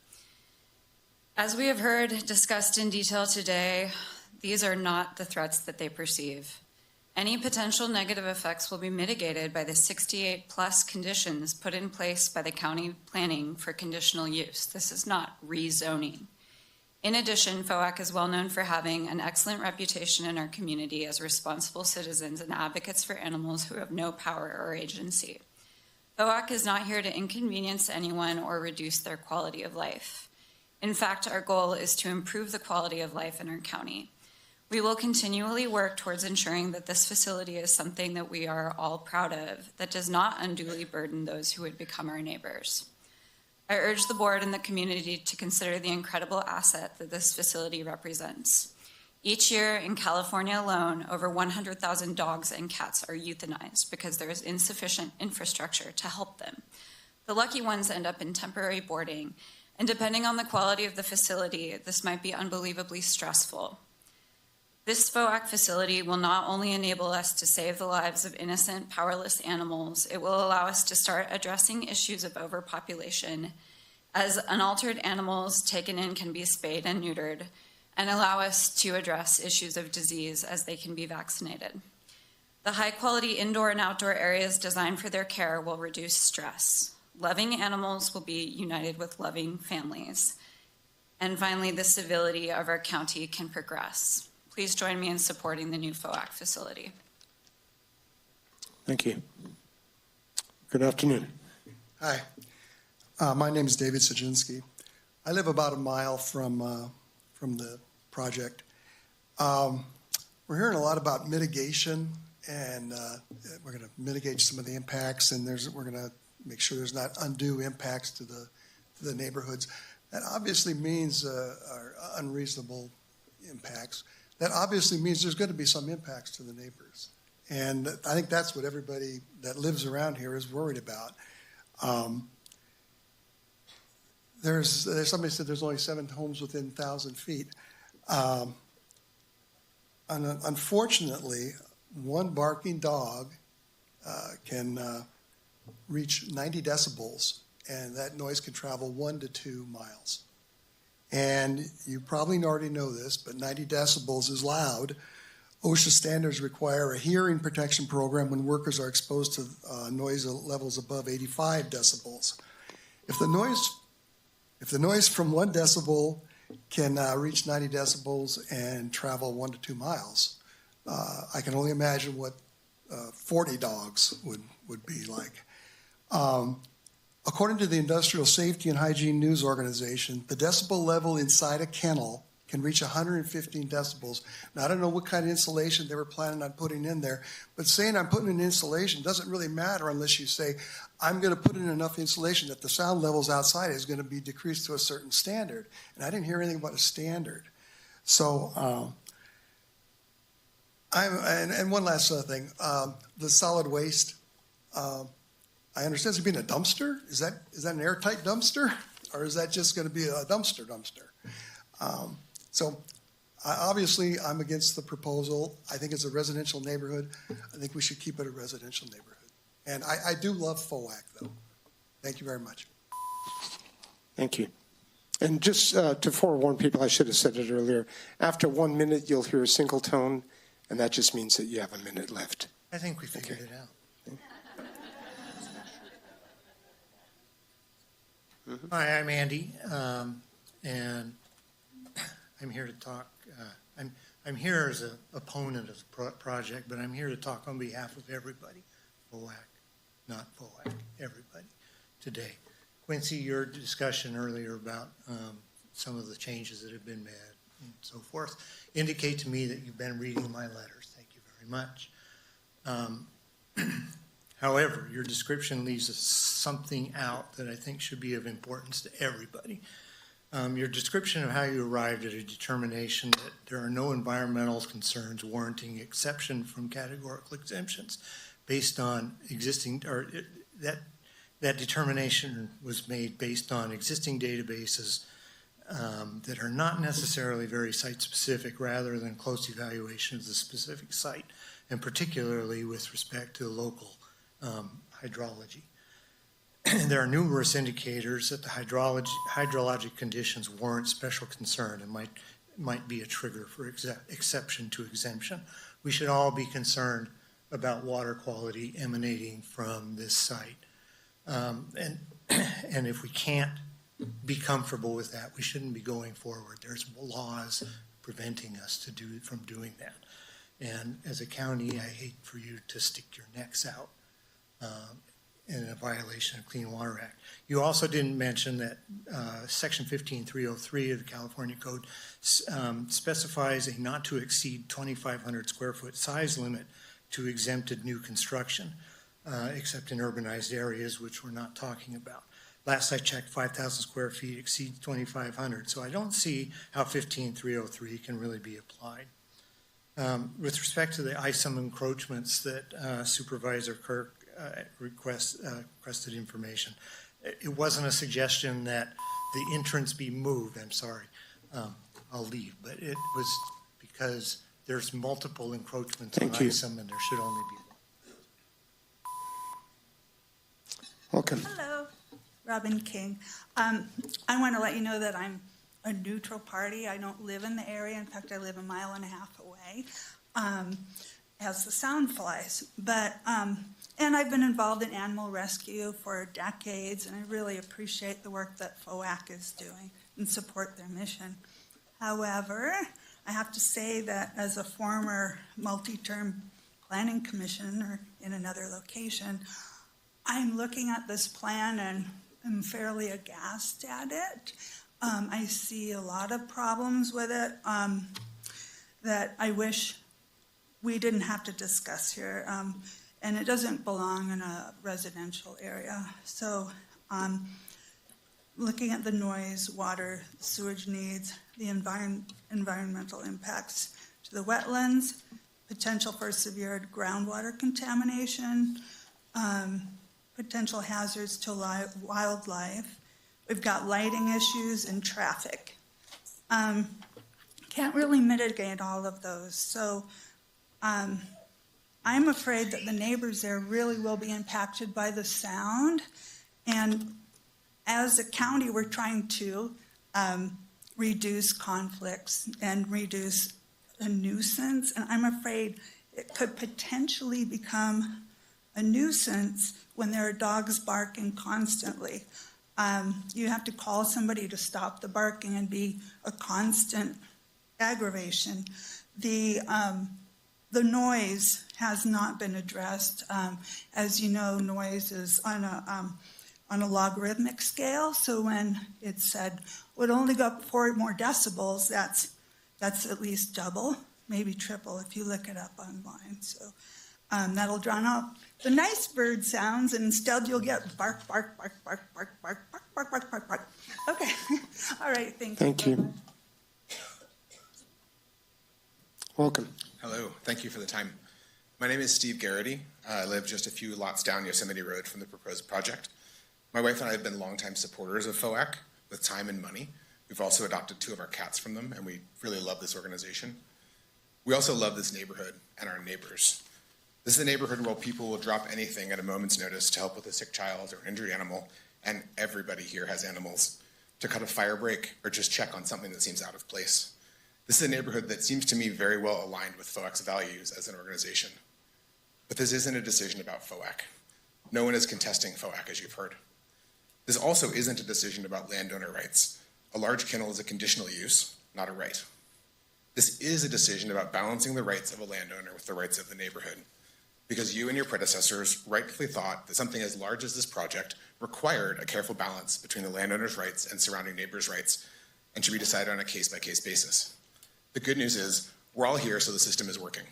[SPEAKER 9] As we have heard discussed in detail today, these are not the threats that they perceive. Any potential negative effects will be mitigated by the 68+ conditions put in place by the county planning for conditional use. This is not rezoning. In addition, FOAC is well known for having an excellent reputation in our community as responsible citizens and advocates for animals who have no power or agency. FOAC is not here to inconvenience anyone or reduce their quality of life. In fact, our goal is to improve the quality of life in our county. We will continually work towards ensuring that this facility is something that we are all proud of, that does not unduly burden those who would become our neighbors. I urge the board and the community to consider the incredible asset that this facility represents. Each year in California alone, over 100,000 dogs and cats are euthanized because there is insufficient infrastructure to help them. The lucky ones end up in temporary boarding, and depending on the quality of the facility, this might be unbelievably stressful. This FOAC facility will not only enable us to save the lives of innocent, powerless animals, it will allow us to start addressing issues of overpopulation, as unaltered animals taken in can be spayed and neutered, and allow us to address issues of disease as they can be vaccinated. The high-quality indoor and outdoor areas designed for their care will reduce stress. Loving animals will be united with loving families. And finally, the civility of our county can progress. Please join me in supporting the new FOAC facility.
[SPEAKER 1] Thank you. Good afternoon.
[SPEAKER 10] Hi. My name is David Sajinski. I live about a mile from the project. We're hearing a lot about mitigation, and we're going to mitigate some of the impacts, and we're going to make sure there's not undue impacts to the neighborhoods. That obviously means are unreasonable impacts. That obviously means there's going to be some impacts to the neighbors. And I think that's what everybody that lives around here is worried about. There's somebody said there's only 7 homes within 1,000 feet. Unfortunately, one barking dog can reach 90 decibels, and that noise can travel 1 to 2 miles. And you probably already know this, but 90 decibels is loud. OSHA standards require a hearing protection program when workers are exposed to noise levels above 85 decibels. If the noise from 1 decibel can reach 90 decibels and travel 1 to 2 miles, I can only imagine what 40 dogs would be like. According to the Industrial Safety and Hygiene News Organization, the decibel level inside a kennel can reach 115 decibels. Now, I don't know what kind of insulation they were planning on putting in there, but saying I'm putting in insulation doesn't really matter unless you say, I'm going to put in enough insulation that the sound levels outside is going to be decreased to a certain standard. And I didn't hear anything about a standard. So, and one last thing, the solid waste, I understand it's being a dumpster. Is that an airtight dumpster, or is that just going to be a dumpster? So Obviously, I'm against the proposal. I think it's a residential neighborhood. I think we should keep it a residential neighborhood. And I do love FOAC, though. Thank you very much.
[SPEAKER 1] Thank you. And just to forewarn people, I should have said it earlier, after 1 minute, you'll hear a single tone, and that just means that you have a minute left.
[SPEAKER 11] I think we figured it out. Hi, I'm Andy, and I'm here to talk. I'm here as an opponent of the project, but I'm here to talk on behalf of everybody, FOAC, not FOAC, everybody today. Quincy, your discussion earlier about some of the changes that have been made and so forth indicate to me that you've been reading my letters. Thank you very much. However, your description leaves something out that I think should be of importance to everybody. Your description of how you arrived at a determination that there are no environmental concerns warranting exception from categorical exemptions based on existing, or that determination was made based on existing databases that are not necessarily very site-specific rather than close evaluation of the specific site, and particularly with respect to the local hydrology. There are numerous indicators that the hydrologic conditions warrant special concern and might be a trigger for exception to exemption. We should all be concerned about water quality emanating from this site. And if we can't be comfortable with that, we shouldn't be going forward. There's laws preventing us from doing that. And as a county, I hate for you to stick your necks out in a violation of Clean Water Act. You also didn't mention that Section 15303 of the California Code specifies a not to exceed 2,500 square foot size limit to exempted new construction, except in urbanized areas, which we're not talking about. Last I checked, 5,000 square feet exceeds 2,500, so I don't see how 15303 can really be applied. With respect to the ISOM encroachments that Supervisor Kirk requested information, it wasn't a suggestion that the entrance be moved. I'm sorry, I'll leave, but it was because there's multiple encroachments on ISOM and there should only be one.
[SPEAKER 1] Welcome.
[SPEAKER 15] Hello, Robin King. I want to let you know that I'm a neutral party. I don't live in the area. In fact, I live 1.5 miles away, as the sound flies. But and I've been involved in animal rescue for decades, and I really appreciate the work that FOAC is doing and support their mission. However, I have to say that as a former multi-term planning commissioner in another location, I'm looking at this plan and I'm fairly aghast at it. I see a lot of problems with it that I wish we didn't have to discuss here. And it doesn't belong in a residential area. So looking at the noise, water, sewage needs, the environmental impacts to the wetlands, potential for severe groundwater contamination, potential hazards to wildlife. We've got lighting issues and traffic. Can't really mitigate all of those. So I'm afraid that the neighbors there really will be impacted by the sound. And as a county, we're trying to reduce conflicts and reduce a nuisance. And I'm afraid it could potentially become a nuisance when there are dogs barking constantly. You have to call somebody to stop the barking and be a constant aggravation. The noise has not been addressed. As you know, noise is on a logarithmic scale. So when it said would only go up 4 more decibels, that's at least double, maybe triple if you look it up online. So that'll drown out the nice bird sounds, and instead you'll get bark, bark, bark, bark, bark, bark, bark, bark, bark, bark, bark. Okay. All right. Thank you.
[SPEAKER 1] Welcome.
[SPEAKER 16] Hello. Thank you for the time. My name is Steve Garrity. I live just a few lots down Yosemite Road from the proposed project. My wife and I have been longtime supporters of FOAC with time and money. We've also adopted 2 of our cats from them, and we really love this organization. We also love this neighborhood and our neighbors. This is a neighborhood where people will drop anything at a moment's notice to help with a sick child or injured animal, and everybody here has animals, to cut a fire break or just check on something that seems out of place. This is a neighborhood that seems to me very well aligned with FOAC's values as an organization. But this isn't a decision about FOAC. No one is contesting FOAC, as you've heard. This also isn't a decision about landowner rights. A large kennel is a conditional use, not a right. This is a decision about balancing the rights of a landowner with the rights of the neighborhood, because you and your predecessors rightfully thought that something as large as this project required a careful balance between the landowner's rights and surrounding neighbors' rights, and should be decided on a case-by-case basis. The good news is, we're all here, so the system is working.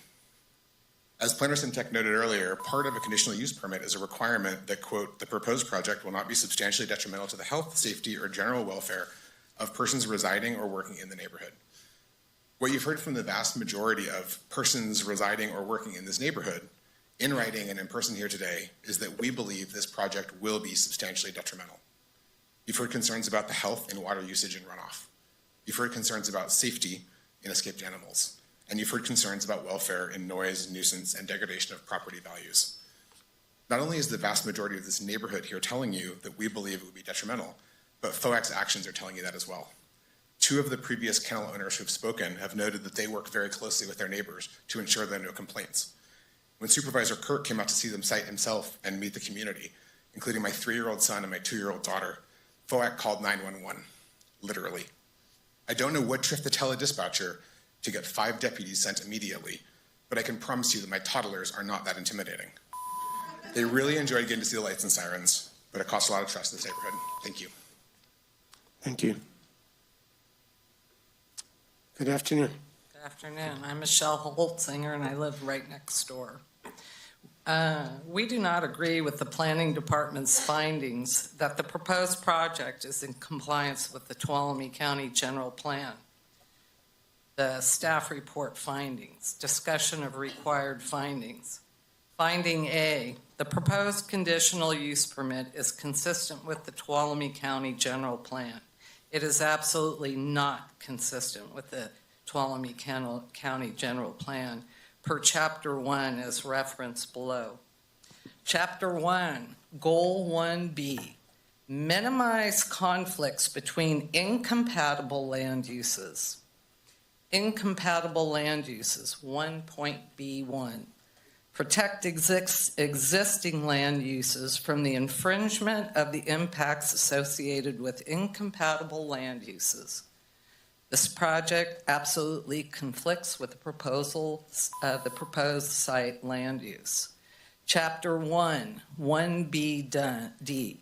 [SPEAKER 16] As Planner Simtech noted earlier, part of a conditional use permit is a requirement that, quote, the proposed project will not be substantially detrimental to the health, safety, or general welfare of persons residing or working in the neighborhood. What you've heard from the vast majority of persons residing or working in this neighborhood, in writing and in person here today, is that we believe this project will be substantially detrimental. You've heard concerns about the health and water usage and runoff. You've heard concerns about safety in escaped animals. And you've heard concerns about welfare in noise, nuisance, and degradation of property values. Not only is the vast majority of this neighborhood here telling you that we believe it would be detrimental, but FOAC's actions are telling you that as well. 2 of the previous kennel owners who have spoken have noted that they work very closely with their neighbors to ensure there are no complaints. When Supervisor Kirk came out to see them site himself and meet the community, including my 3-year-old son and my 2-year-old daughter, FOAC called 911, literally. I don't know what trick to tell a dispatcher to get 5 deputies sent immediately, but I can promise you that my toddlers are not that intimidating. They really enjoyed getting to see the lights and sirens, but it costs a lot of trust in this neighborhood. Thank you.
[SPEAKER 1] Thank you. Good afternoon.
[SPEAKER 12] Good afternoon. I'm Michelle Holtzinger, and I live right next door. We do not agree with the Planning Department's findings that the proposed project is in compliance with the Tuolumne County General Plan. The staff report findings, discussion of required findings. Finding A, the proposed conditional use permit is consistent with the Tuolumne County General Plan. It is absolutely not consistent with the Tuolumne County General Plan per Chapter 1 as referenced below. Chapter 1, Goal 1B, minimize conflicts between incompatible land uses. Incompatible land uses, 1.B1. Protect existing land uses from the infringement of the impacts associated with incompatible land uses. This project absolutely conflicts with the proposed site land use. Chapter 1, 1B-D,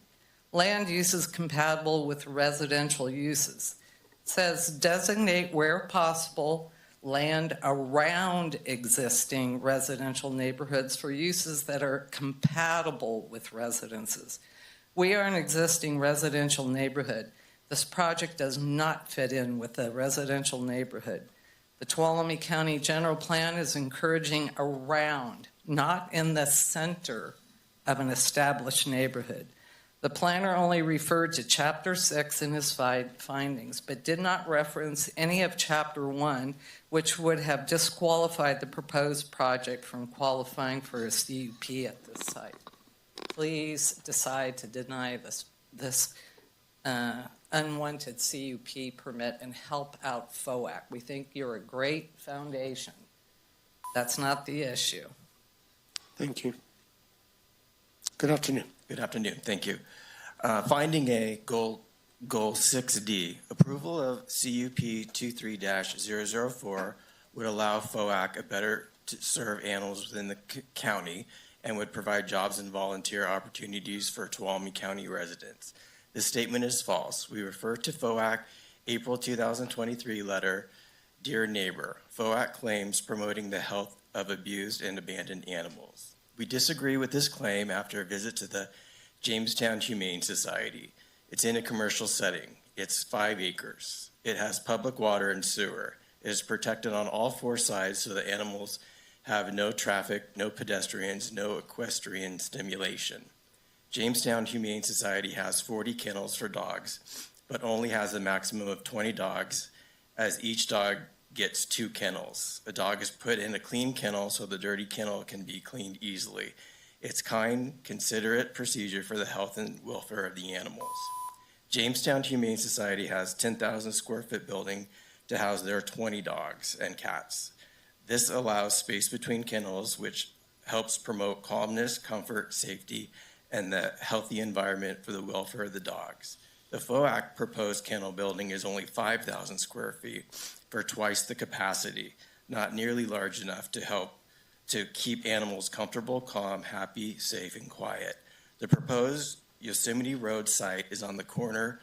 [SPEAKER 12] land uses compatible with residential uses. It says designate where possible land around existing residential neighborhoods for uses that are compatible with residences. We are an existing residential neighborhood. This project does not fit in with a residential neighborhood. The Tuolumne County General Plan is encouraging around, not in the center of an established neighborhood. The planner only referred to Chapter 6 in his findings, but did not reference any of Chapter 1, which would have disqualified the proposed project from qualifying for a CUP at this site. Please decide to deny this unwanted CUP permit and help out FOAC. We think you're a great foundation. That's not the issue.
[SPEAKER 1] Thank you. Good afternoon.
[SPEAKER 5] Good afternoon. Thank you. Finding A, Goal 6D, approval of CUP 23-004 would allow FOAC a better to serve animals within the county and would provide jobs and volunteer opportunities for Tuolumne County residents. This statement is false. We refer to FOAC April 2023 letter, Dear Neighbor, FOAC claims promoting the health of abused and abandoned animals. We disagree with this claim after a visit to the Jamestown Humane Society. It's in a commercial setting. It's 5 acres. It has public water and sewer. It is protected on all 4 sides so the animals have no traffic, no pedestrians, no equestrian stimulation. Jamestown Humane Society has 40 kennels for dogs
[SPEAKER 20] but only has a maximum of 20 dogs, as each dog gets 2 kennels. A dog is put in a clean kennel so the dirty kennel can be cleaned easily. It's kind, considerate procedure for the health and welfare of the animals. Jamestown Humane Society has 10,000 square foot building to house their 20 dogs and cats. This allows space between kennels, which helps promote calmness, comfort, safety, and the healthy environment for the welfare of the dogs. The FOAC proposed kennel building is only 5,000 square feet for twice the capacity, not nearly large enough to help to keep animals comfortable, calm, happy, safe, and quiet. The proposed Yosemite Road site is on the corner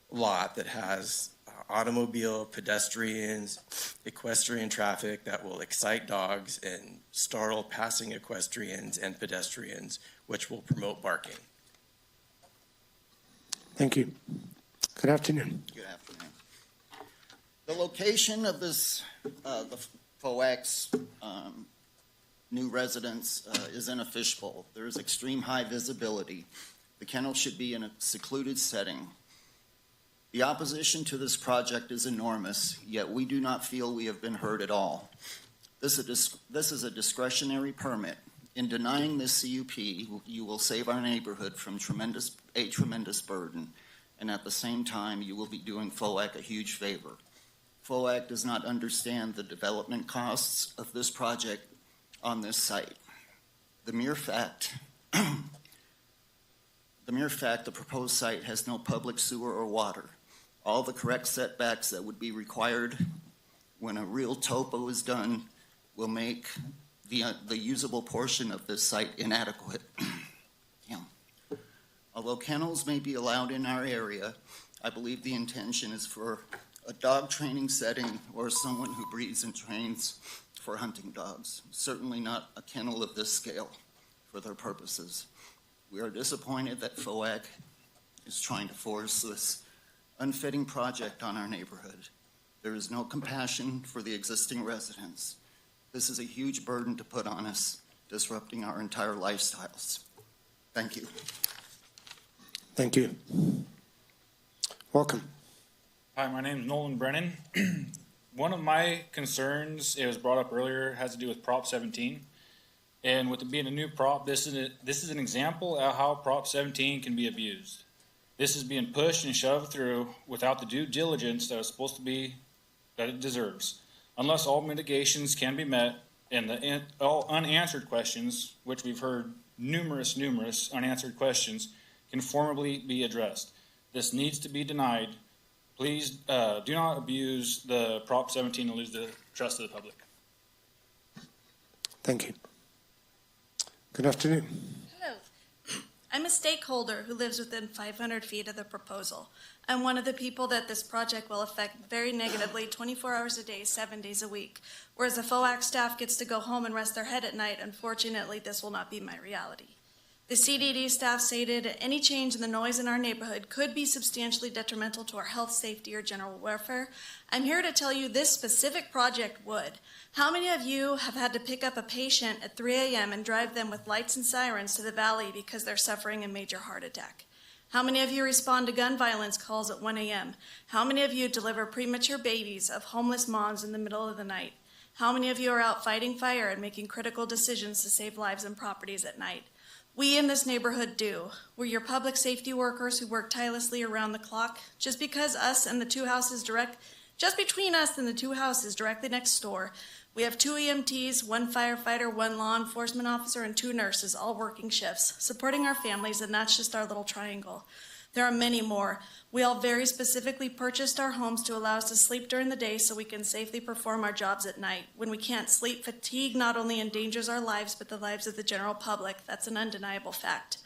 [SPEAKER 20] lot that has automobile, pedestrians, equestrian traffic that will excite dogs and startle passing equestrians and pedestrians, which will promote barking.
[SPEAKER 1] Thank you. Good afternoon.
[SPEAKER 21] Good afternoon. The location of this, the FOAC's new residence is in a fishbowl. There is extreme high visibility. The kennel should be in a secluded setting. The opposition to this project is enormous, yet we do not feel we have been heard at all. This is a discretionary permit. In denying this CUP, you will save our neighborhood from a tremendous burden, and at the same time, you will be doing FOAC a huge favor. FOAC does not understand the development costs of this project on this site. The mere fact the proposed site has no public sewer or water, all the correct setbacks that would be required when a real topo is done will make the usable portion of this site inadequate. Although kennels may be allowed in our area, I believe the intention is for a dog training setting or someone who breeds and trains for hunting dogs, certainly not a kennel of this scale for their purposes. We are disappointed that FOAC is trying to force this unfitting project on our neighborhood. There is no compassion for the existing residents. This is a huge burden to put on us, disrupting our entire lifestyles. Thank you.
[SPEAKER 1] Thank you. Welcome.
[SPEAKER 22] Hi, my name is Nolan Brennan. One of my concerns, it was brought up earlier, has to do with Prop 17. And with it being a new prop, this is an example of how Prop 17 can be abused. This is being pushed and shoved through without the due diligence that it's supposed to be, that it deserves. Unless all mitigations can be met and all unanswered questions, which we've heard numerous unanswered questions, can formally be addressed. This needs to be denied. Please do not abuse the Prop 17 and lose the trust of the public.
[SPEAKER 1] Thank you. Good afternoon.
[SPEAKER 23] Hello. I'm a stakeholder who lives within 500 feet of the proposal. I'm one of the people that this project will affect very negatively 24 hours a day, 7 days a week. Whereas the FOAC staff gets to go home and rest their head at night, unfortunately, this will not be my reality. The CDD staff stated any change in the noise in our neighborhood could be substantially detrimental to our health, safety, or general welfare. I'm here to tell you this specific project would. How many of you have had to pick up a patient at 3 a.m. and drive them with lights and sirens to the valley because they're suffering a major heart attack? How many of you respond to gun violence calls at 1 a.m.? How many of you deliver premature babies of homeless moms in the middle of the night? How many of you are out fighting fire and making critical decisions to save lives and properties at night? We in this neighborhood do. We're your public safety workers who work tirelessly around the clock. Just between us and the two houses directly next door, we have 2 EMTs, 1 firefighter, 1 law enforcement officer, and 2 nurses, all working shifts, supporting our families, and that's just our little triangle. There are many more. We all very specifically purchased our homes to allow us to sleep during the day so we can safely perform our jobs at night. When we can't sleep, fatigue not only endangers our lives, but the lives of the general public. That's an undeniable fact.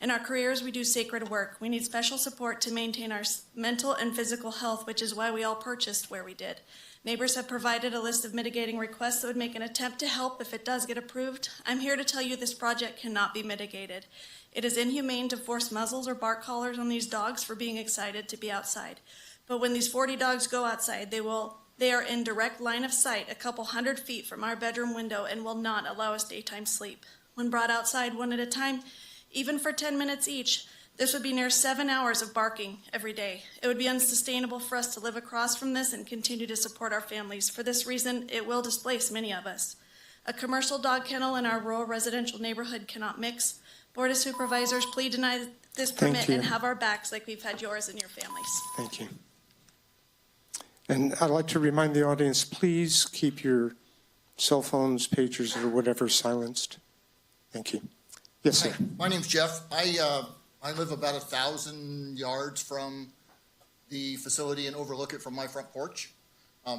[SPEAKER 23] In our careers, we do sacred work. We need special support to maintain our mental and physical health, which is why we all purchased where we did. Neighbors have provided a list of mitigating requests that would make an attempt to help if it does get approved. I'm here to tell you this project cannot be mitigated. It is inhumane to force muzzles or bark collars on these dogs for being excited to be outside. But when these 40 dogs go outside, they are in direct line of sight a couple 100 feet from our bedroom window and will not allow us daytime sleep. When brought outside one at a time, even for 10 minutes each, This would be near 7 hours of barking every day. It would be unsustainable for us to live across from this and continue to support our families. For this reason, it will displace many of us. A commercial dog kennel in our rural residential neighborhood cannot mix. Board of Supervisors, please deny this permit and have our backs like we've had yours and your families.
[SPEAKER 1] Thank you. And I'd like to remind the audience, please keep your cell phones, pagers, or whatever silenced. Thank you. Yes, sir.
[SPEAKER 4] Hi, my name's Jeff. I live about 1,000 yards from the facility and overlook it from my front porch.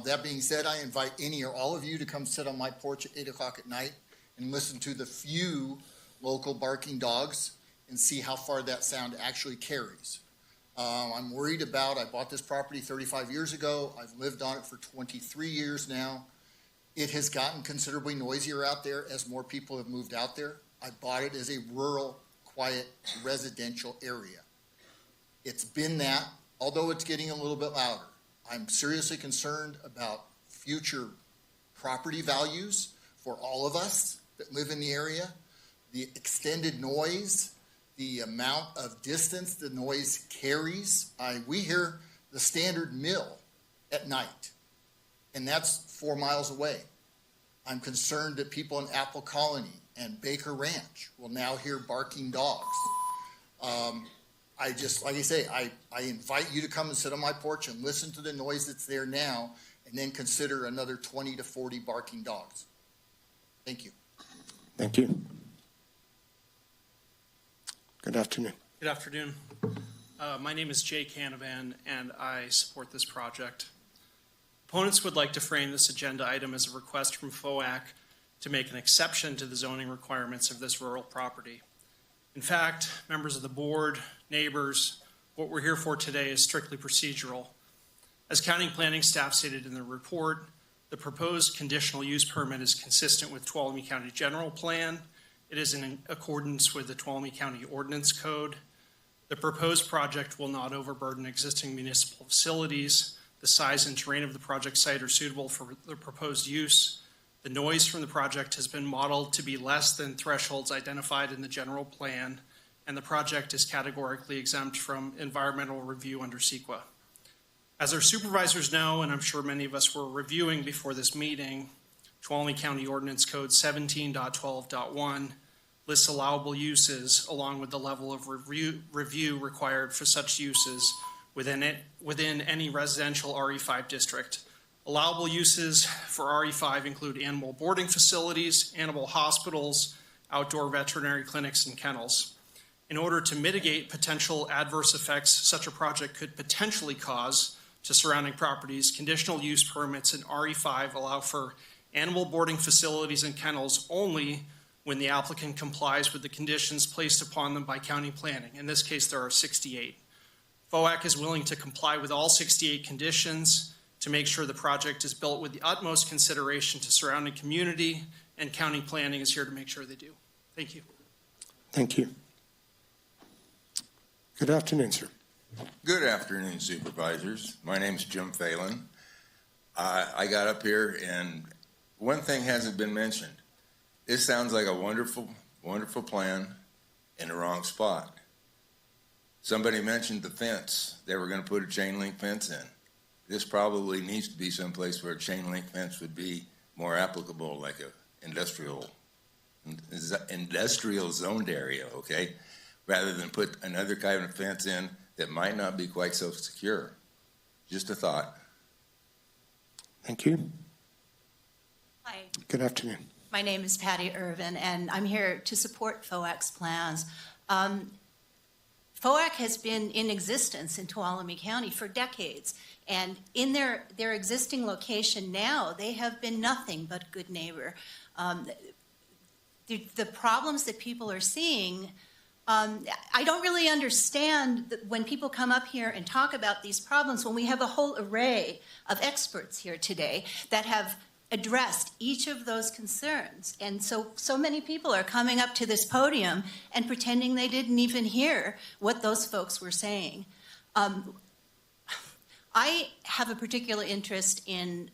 [SPEAKER 4] That being said, I invite any or all of you to come sit on my porch at 8 o'clock at night and listen to the few local barking dogs and see how far that sound actually carries. I'm worried about, I bought this property 35 years ago. I've lived on it for 23 years now. It has gotten considerably noisier out there as more people have moved out there. I bought it as a rural, quiet, residential area. It's been that, although it's getting a little bit louder. I'm seriously concerned about future property values for all of us that live in the area, the extended noise, the amount of distance the noise carries. We hear the standard mill at night, and that's 4 miles away. I'm concerned that people in Apple Colony and Baker Ranch will now hear barking dogs. I just, like I say, I invite you to come and sit on my porch and listen to the noise that's there now, and then consider another 20 to 40 barking dogs. Thank you.
[SPEAKER 1] Thank you. Good afternoon.
[SPEAKER 13] Good afternoon. My name is Jay Canavan, and I support this project. Opponents would like to frame this agenda item as a request from FOAC to make an exception to the zoning requirements of this rural property. In fact, members of the board, neighbors, what we're here for today is strictly procedural. As county planning staff stated in the report, the proposed conditional use permit is consistent with Tuolumne County General Plan. It is in accordance with the Tuolumne County Ordinance Code. The proposed project will not overburden existing municipal facilities. The size and terrain of the project site are suitable for the proposed use. The noise from the project has been modeled to be less than thresholds identified in the general plan, and the project is categorically exempt from environmental review under CEQA. As our supervisors know, and I'm sure many of us were reviewing before this meeting, Tuolumne County Ordinance Code 17.12.1 lists allowable uses along with the level of review required for such uses within any residential RE5 district. Allowable uses for RE5 include animal boarding facilities, animal hospitals, outdoor veterinary clinics, and kennels. In order to mitigate potential adverse effects such a project could potentially cause to surrounding properties, conditional use permits in RE5 allow for animal boarding facilities and kennels only when the applicant complies with the conditions placed upon them by county planning. In this case, there are 68. FOAC is willing to comply with all 68 conditions to make sure the project is built with the utmost consideration to surrounding community, and county planning is here to make sure they do. Thank you.
[SPEAKER 1] Thank you. Good afternoon, sir.
[SPEAKER 14] Good afternoon, supervisors. My name's Jim Phelan. I got up here and one thing hasn't been mentioned. This sounds like a wonderful, wonderful plan in the wrong spot. Somebody mentioned the fence. They were going to put a chain link fence in. This probably needs to be someplace where a chain link fence would be more applicable, like a industrial zoned area, okay? Rather than put another kind of fence in that might not be quite so secure. Just a thought.
[SPEAKER 1] Thank you.
[SPEAKER 24] Hi,
[SPEAKER 1] Good afternoon.
[SPEAKER 24] my name is Patty Irvin, and I'm here to support FOAC's plans. FOAC has been in existence in Tuolumne County for decades, and in their existing location now, they have been nothing but a good neighbor. The problems that people are seeing, I don't really understand when people come up here and talk about these problems when we have a whole array of experts here today that have addressed each of those concerns. And so many people are coming up to this podium and pretending they didn't even hear what those folks were saying. I have a particular interest in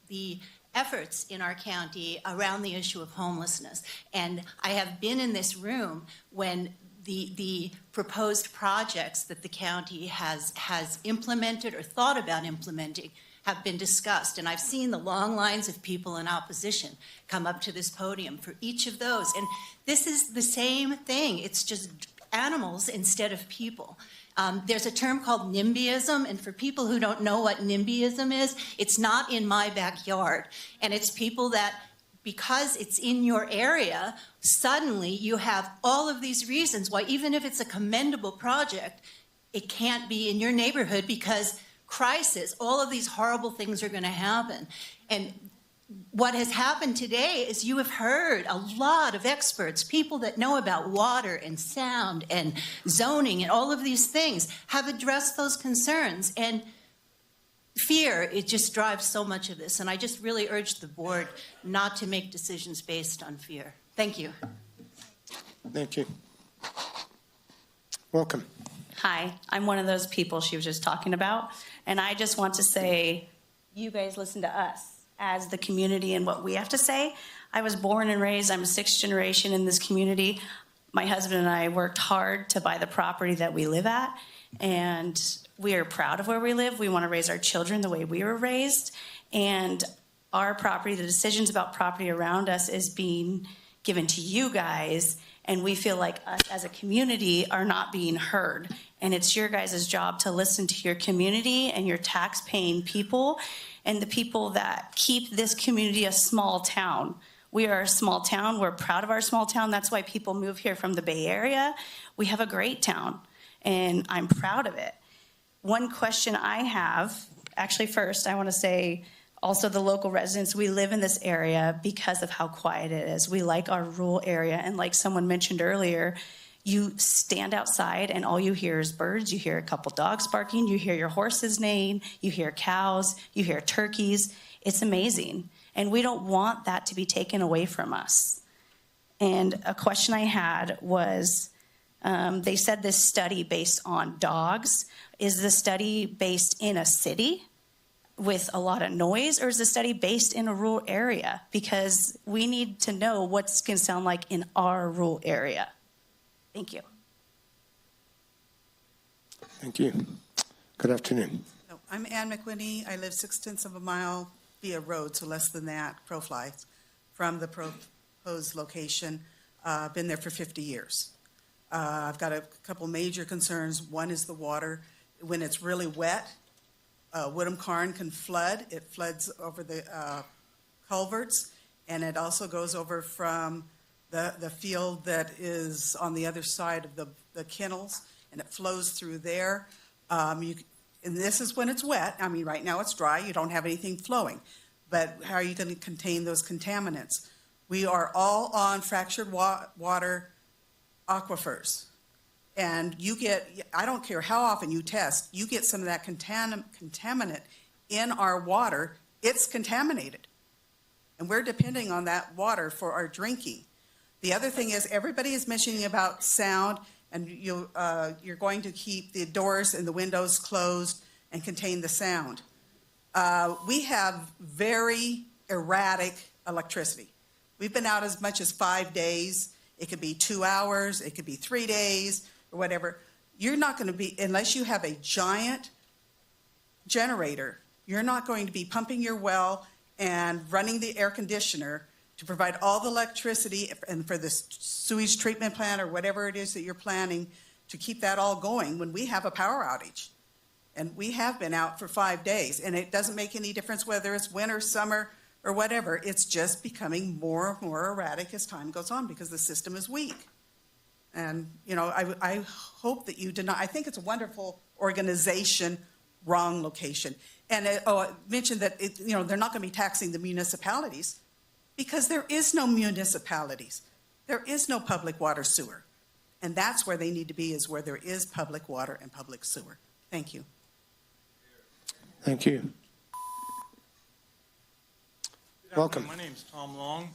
[SPEAKER 24] the efforts in our county around the issue of homelessness. And I have been in this room when the proposed projects that the county has implemented or thought about implementing have been discussed. And I've seen the long lines of people in opposition come up to this podium for each of those. And this is the same thing. It's just animals instead of people. There's a term called NIMBYism, and for people who don't know what NIMBYism is, it's not in my backyard. And it's people that, because it's in your area, suddenly you have all of these reasons why, even if it's a commendable project, it can't be in your neighborhood because crisis, all of these horrible things are going to happen. And what has happened today is you have heard a lot of experts, people that know about water and sound and zoning and all of these things, have addressed those concerns. And fear, it just drives so much of this. And I just really urge the board not to make decisions based on fear. Thank you.
[SPEAKER 1] Thank you. Welcome.
[SPEAKER 2] Hi, I'm one of those people she was just talking about. And I just want to say, you guys listen to us as the community and what we have to say. I was born and raised, I'm a sixth generation in this community. My husband and I worked hard to buy the property that we live at, and we are proud of where we live. We want to raise our children the way we were raised, and our property, the decisions about property around us is being given to you guys, and we feel like us as a community are not being heard. And it's your guys' job to listen to your community and your tax-paying people and the people that keep this community a small town. We are a small town. We're proud of our small town. That's why people move here from the Bay Area. We have a great town, and I'm proud of it. One question I have, actually first, I want to say also the local residents, we live in this area because of how quiet it is. We like our rural area, and like someone mentioned earlier, you stand outside and all you hear is birds. You hear a couple dogs barking. You hear your horses neighing. You hear cows. You hear turkeys. It's amazing. And we don't want that to be taken away from us. And a question I had was, they said this study based on dogs. Is the study based in a city with a lot of noise, or is the study based in a rural area? Because we need to know what's going to sound like in our rural area. Thank you.
[SPEAKER 1] Thank you. Good afternoon.
[SPEAKER 3] I'm Ann McWhinney. I live 6/10 of a mile via road, so less than that, crow flies, from the proposed location. Been there for 50 years. I've got a couple major concerns. One is the water. When it's really wet, Woodham Carn can flood. It floods over the culverts, and it also goes over from the field that is on the other side of the kennels, and it flows through there. And this is when it's wet. I mean, right now it's dry. You don't have anything flowing. But how are you going to contain those contaminants? We are all on fractured water aquifers. And you get, I don't care how often you test, you get some of that contaminant in our water. It's contaminated. And we're depending on that water for our drinking. The other thing is everybody is mentioning about sound, and you're going to keep the doors and the windows closed and contain the sound. We have very erratic electricity. We've been out as much as 5 days. It could be 2 hours. It could be 3 days or whatever. You're not going to be, unless you have a giant generator, you're not going to be pumping your well and running the air conditioner to provide all the electricity and for the sewage treatment plant or whatever it is that you're planning to keep that all going when we have a power outage. And we have been out for 5 days, and it doesn't make any difference whether it's winter, summer, or whatever. It's just becoming more and more erratic as time goes on because the system is weak. And, you know, I hope that you deny. I think it's a wonderful organization, wrong location. And I mentioned that, they're not going to be taxing the municipalities because there is no municipalities. There is no public water sewer. And that's where they need to be, is where there is public water and public sewer. Thank you.
[SPEAKER 1] Thank you. Welcome.
[SPEAKER 17] My name is Tom Long.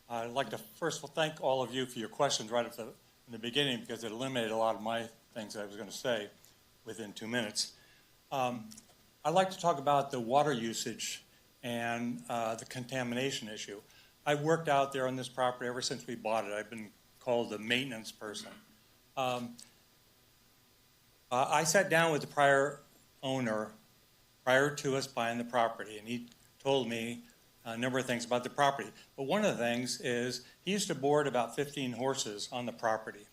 [SPEAKER 17] I'd like to first of all thank all of you for your questions right in the beginning, because it eliminated a lot of my things that I was going to say within 2 minutes. I'd like to talk about the water usage and the contamination issue. I've worked out there on this property ever since we bought it. I've been called the maintenance person. I sat down with the prior owner prior to us buying the property, and he told me a number of things about the property. But one of the things is he used to board about 15 horses on the property.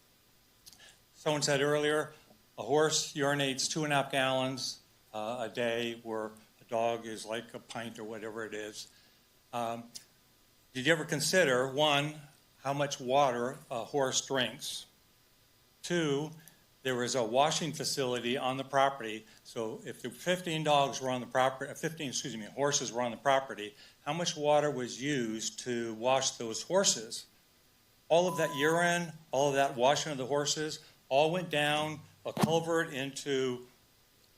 [SPEAKER 17] Someone said earlier, a horse urinates 2.5 gallons a day, where a dog is like a pint or whatever it is. Did you ever consider, one, how much water a horse drinks? Two, there was a washing facility on the property, so if the 15 dogs were on the property, horses were on the property, how much water was used to wash those horses? All of that urine, all of that washing of the horses, all went down a culvert into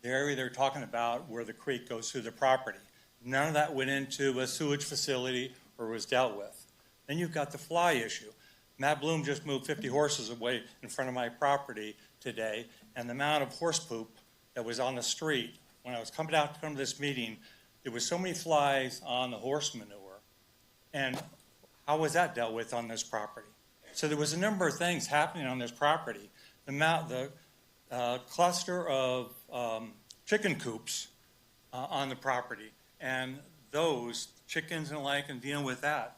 [SPEAKER 17] the area they're talking about where the creek goes through the property. None of that went into a sewage facility or was dealt with. Then you've got the fly issue. Matt Bloom just moved 50 horses away in front of my property today, and the amount of horse poop that was on the street, when I was coming out to come to this meeting, there was so many flies on the horse manure. And how was that dealt with on this property? So there was a number of things happening on this property. The cluster of chicken coops on the property, and those chickens and the like, and dealing with that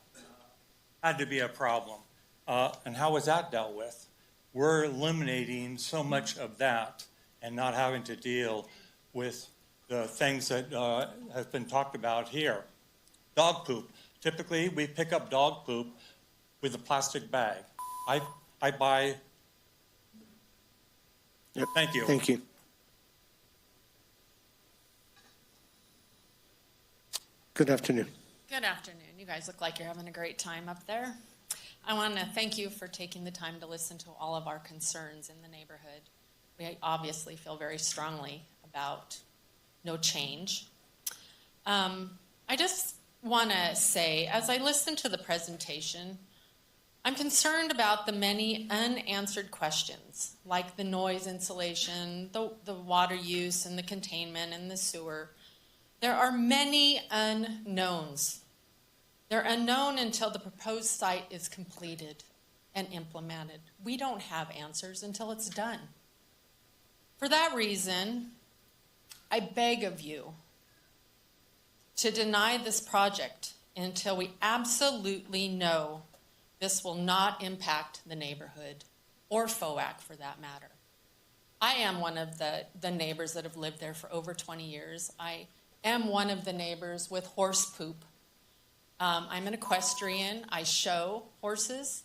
[SPEAKER 17] had to be a problem. And how was that dealt with? We're eliminating so much of that and not having to deal with the things that have been talked about here. Dog poop. Typically, we pick up dog poop with a plastic bag. I buy.
[SPEAKER 1] Yep.
[SPEAKER 17] Thank you.
[SPEAKER 1] Thank you. Good afternoon.
[SPEAKER 6] Good afternoon. You guys look like you're having a great time up there. I want to thank you for taking the time to listen to all of our concerns in the neighborhood. We obviously feel very strongly about no change. I just want to say, as I listen to the presentation, I'm concerned about the many unanswered questions, like the noise insulation, the water use, and the containment, and the sewer. There are many unknowns. They're unknown until the proposed site is completed and implemented. We don't have answers until it's done. For that reason, I beg of you to deny this project until we absolutely know this will not impact the neighborhood or FOAC for that matter. I am one of the neighbors that have lived there for over 20 years. I am one of the neighbors with horse poop. I'm an equestrian. I show horses.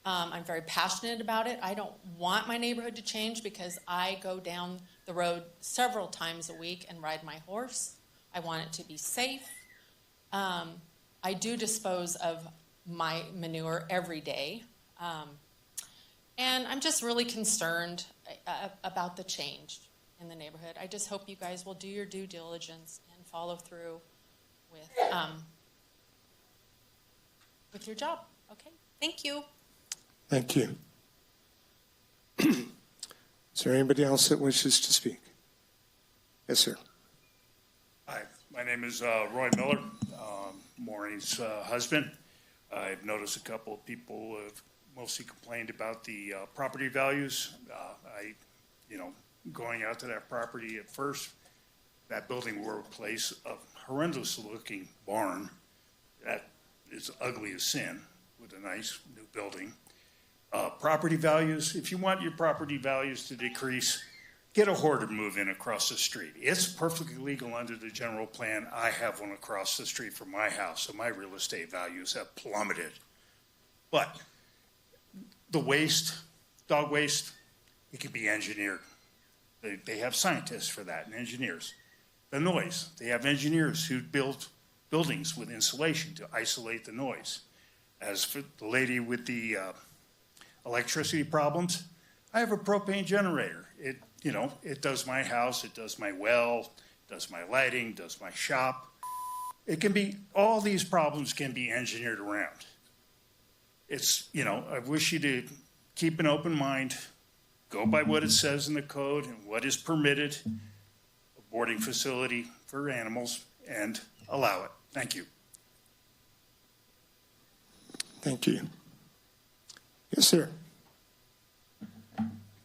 [SPEAKER 6] I'm very passionate about it. I don't want my neighborhood to change because I go down the road several times a week and ride my horse. I want it to be safe. I do dispose of my manure every day. And I'm just really concerned about the change in the neighborhood. I just hope you guys will do your due diligence and follow through with your job. Okay, thank you.
[SPEAKER 1] Thank you. Is there anybody else that wishes to speak? Yes, sir.
[SPEAKER 7] Hi, my name is Roy Miller, Maureen's husband. I've noticed a couple of people have mostly complained about the property values. Going out to that property at first, that building will replace a horrendous looking barn that is ugly as sin with a nice new building. Property values, if you want your property values to decrease, get a hoarder move in across the street. It's perfectly legal under the general plan. I have one across the street from my house, so my real estate values have plummeted. But the waste, dog waste, it can be engineered. They have scientists for that and engineers. The noise, they have engineers who build buildings with insulation to isolate the noise. As for the lady with the electricity problems, I have a propane generator. It does my house, it does my well, does my lighting, does my shop. It can be, all these problems can be engineered around. I wish you to keep an open mind, go by what it says in the code and what is permitted, a boarding facility for animals, and allow it. Thank you.
[SPEAKER 1] Thank you. Yes, sir.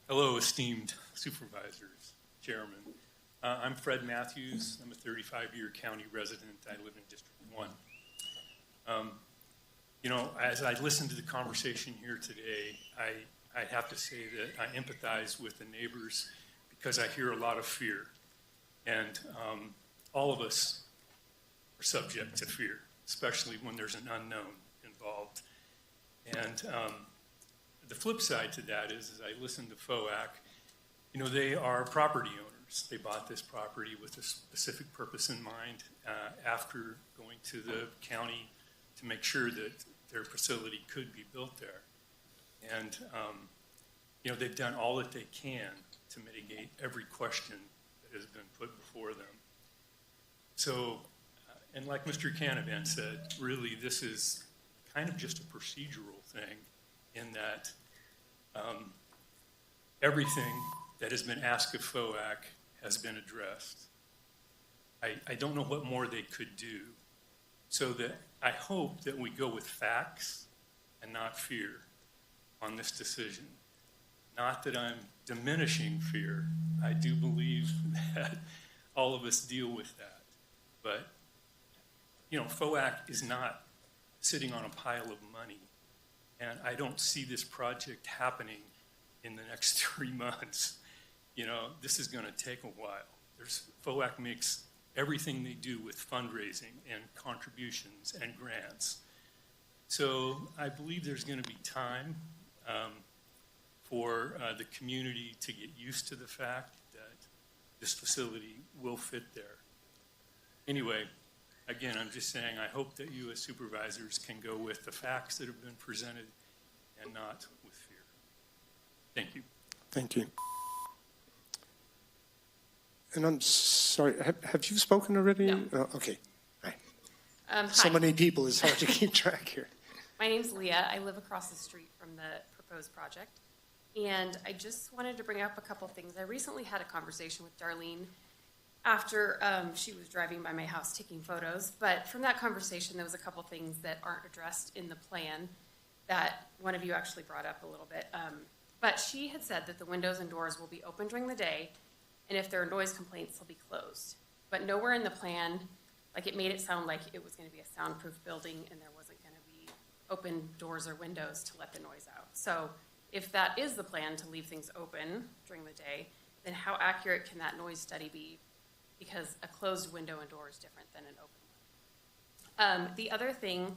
[SPEAKER 8] Hello, esteemed supervisors, chairman. I'm Fred Matthews. I'm a 35-year county resident. I live in District 1. You know, as I listen to the conversation here today, I have to say that I empathize with the neighbors because I hear a lot of fear. And all of us are subject to fear, especially when there's an unknown involved. And the flip side to that is, as I listen to FOAC, you know, they are property owners. They bought this property with a specific purpose in mind after going to the county to make sure that their facility could be built there. And, you know, they've done all that they can to mitigate every question that has been put before them. So, and like Mr. Canavan said, really this is kind of just a procedural thing in that everything that has been asked of FOAC has been addressed. I don't know what more they could do. So that I hope that we go with facts and not fear on this decision. Not that I'm diminishing fear. I do believe that all of us deal with that. But, you know, FOAC is not sitting on a pile of money. And I don't see this project happening in the next 3 months. You know, this is going to take a while. FOAC makes everything they do with fundraising and contributions and grants. So I believe there's going to be time for the community to get used to the fact that this facility will fit there. Anyway, again, I'm just saying I hope that you as supervisors can go with the facts that have been presented and not with fear. Thank you.
[SPEAKER 1] Thank you. And I'm sorry, have you spoken already?
[SPEAKER 9] No.
[SPEAKER 1] Okay. Hi.
[SPEAKER 9] Hi.
[SPEAKER 1] So many people, it's hard to keep track here.
[SPEAKER 9] My name's Leah. I live across the street from the proposed project. And I just wanted to bring up a couple things. I recently had a conversation with Darlene after she was driving by my house taking photos. But from that conversation, there was a couple things that aren't addressed in the plan that one of you actually brought up a little bit. But she had said that the windows and doors will be open during the day, and if there are noise complaints, they'll be closed. But nowhere in the plan, like it made it sound like it was going to be a soundproof building and there wasn't going to be open doors or windows to let the noise out. So if that is the plan, to leave things open during the day, then how accurate can that noise study be? Because a closed window and door is different than an open one. The other thing,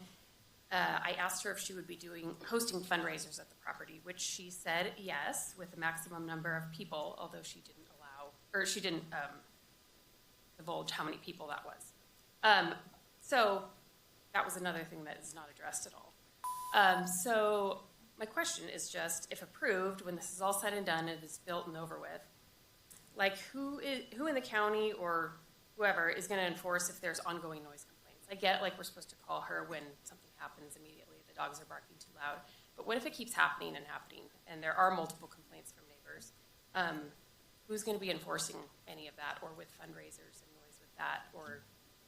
[SPEAKER 9] I asked her if she would be hosting fundraisers at the property, which she said yes, with a maximum number of people, although she didn't divulge how many people that was. So that was another thing that is not addressed at all. So my question is just, if approved, when this is all said and done and it's built and over with, like who in the county or whoever is going to enforce if there's ongoing noise complaints? I get like we're supposed to call her when something happens immediately, the dogs are barking too loud, but what if it keeps happening and there are multiple complaints from neighbors? Who's going to be enforcing any of that, or with fundraisers and noise with that, or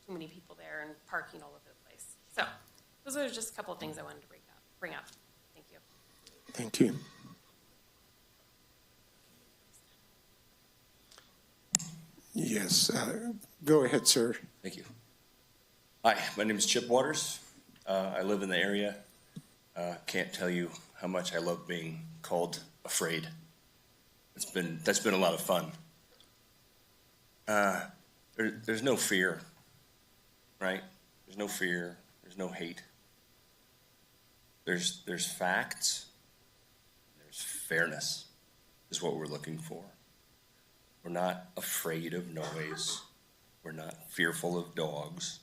[SPEAKER 9] too many people there and parking all over the place? So those are just a couple of things I wanted to bring up. Thank you.
[SPEAKER 1] Thank you. Yes, go ahead, sir.
[SPEAKER 18] Thank you. Hi, my name is Chip Waters. I live in the area. Can't tell you how much I love being called afraid. That's been a lot of fun. There's no fear, right? There's no fear. There's no hate. There's facts. There's fairness is what we're looking for. We're not afraid of noise. We're not fearful of dogs.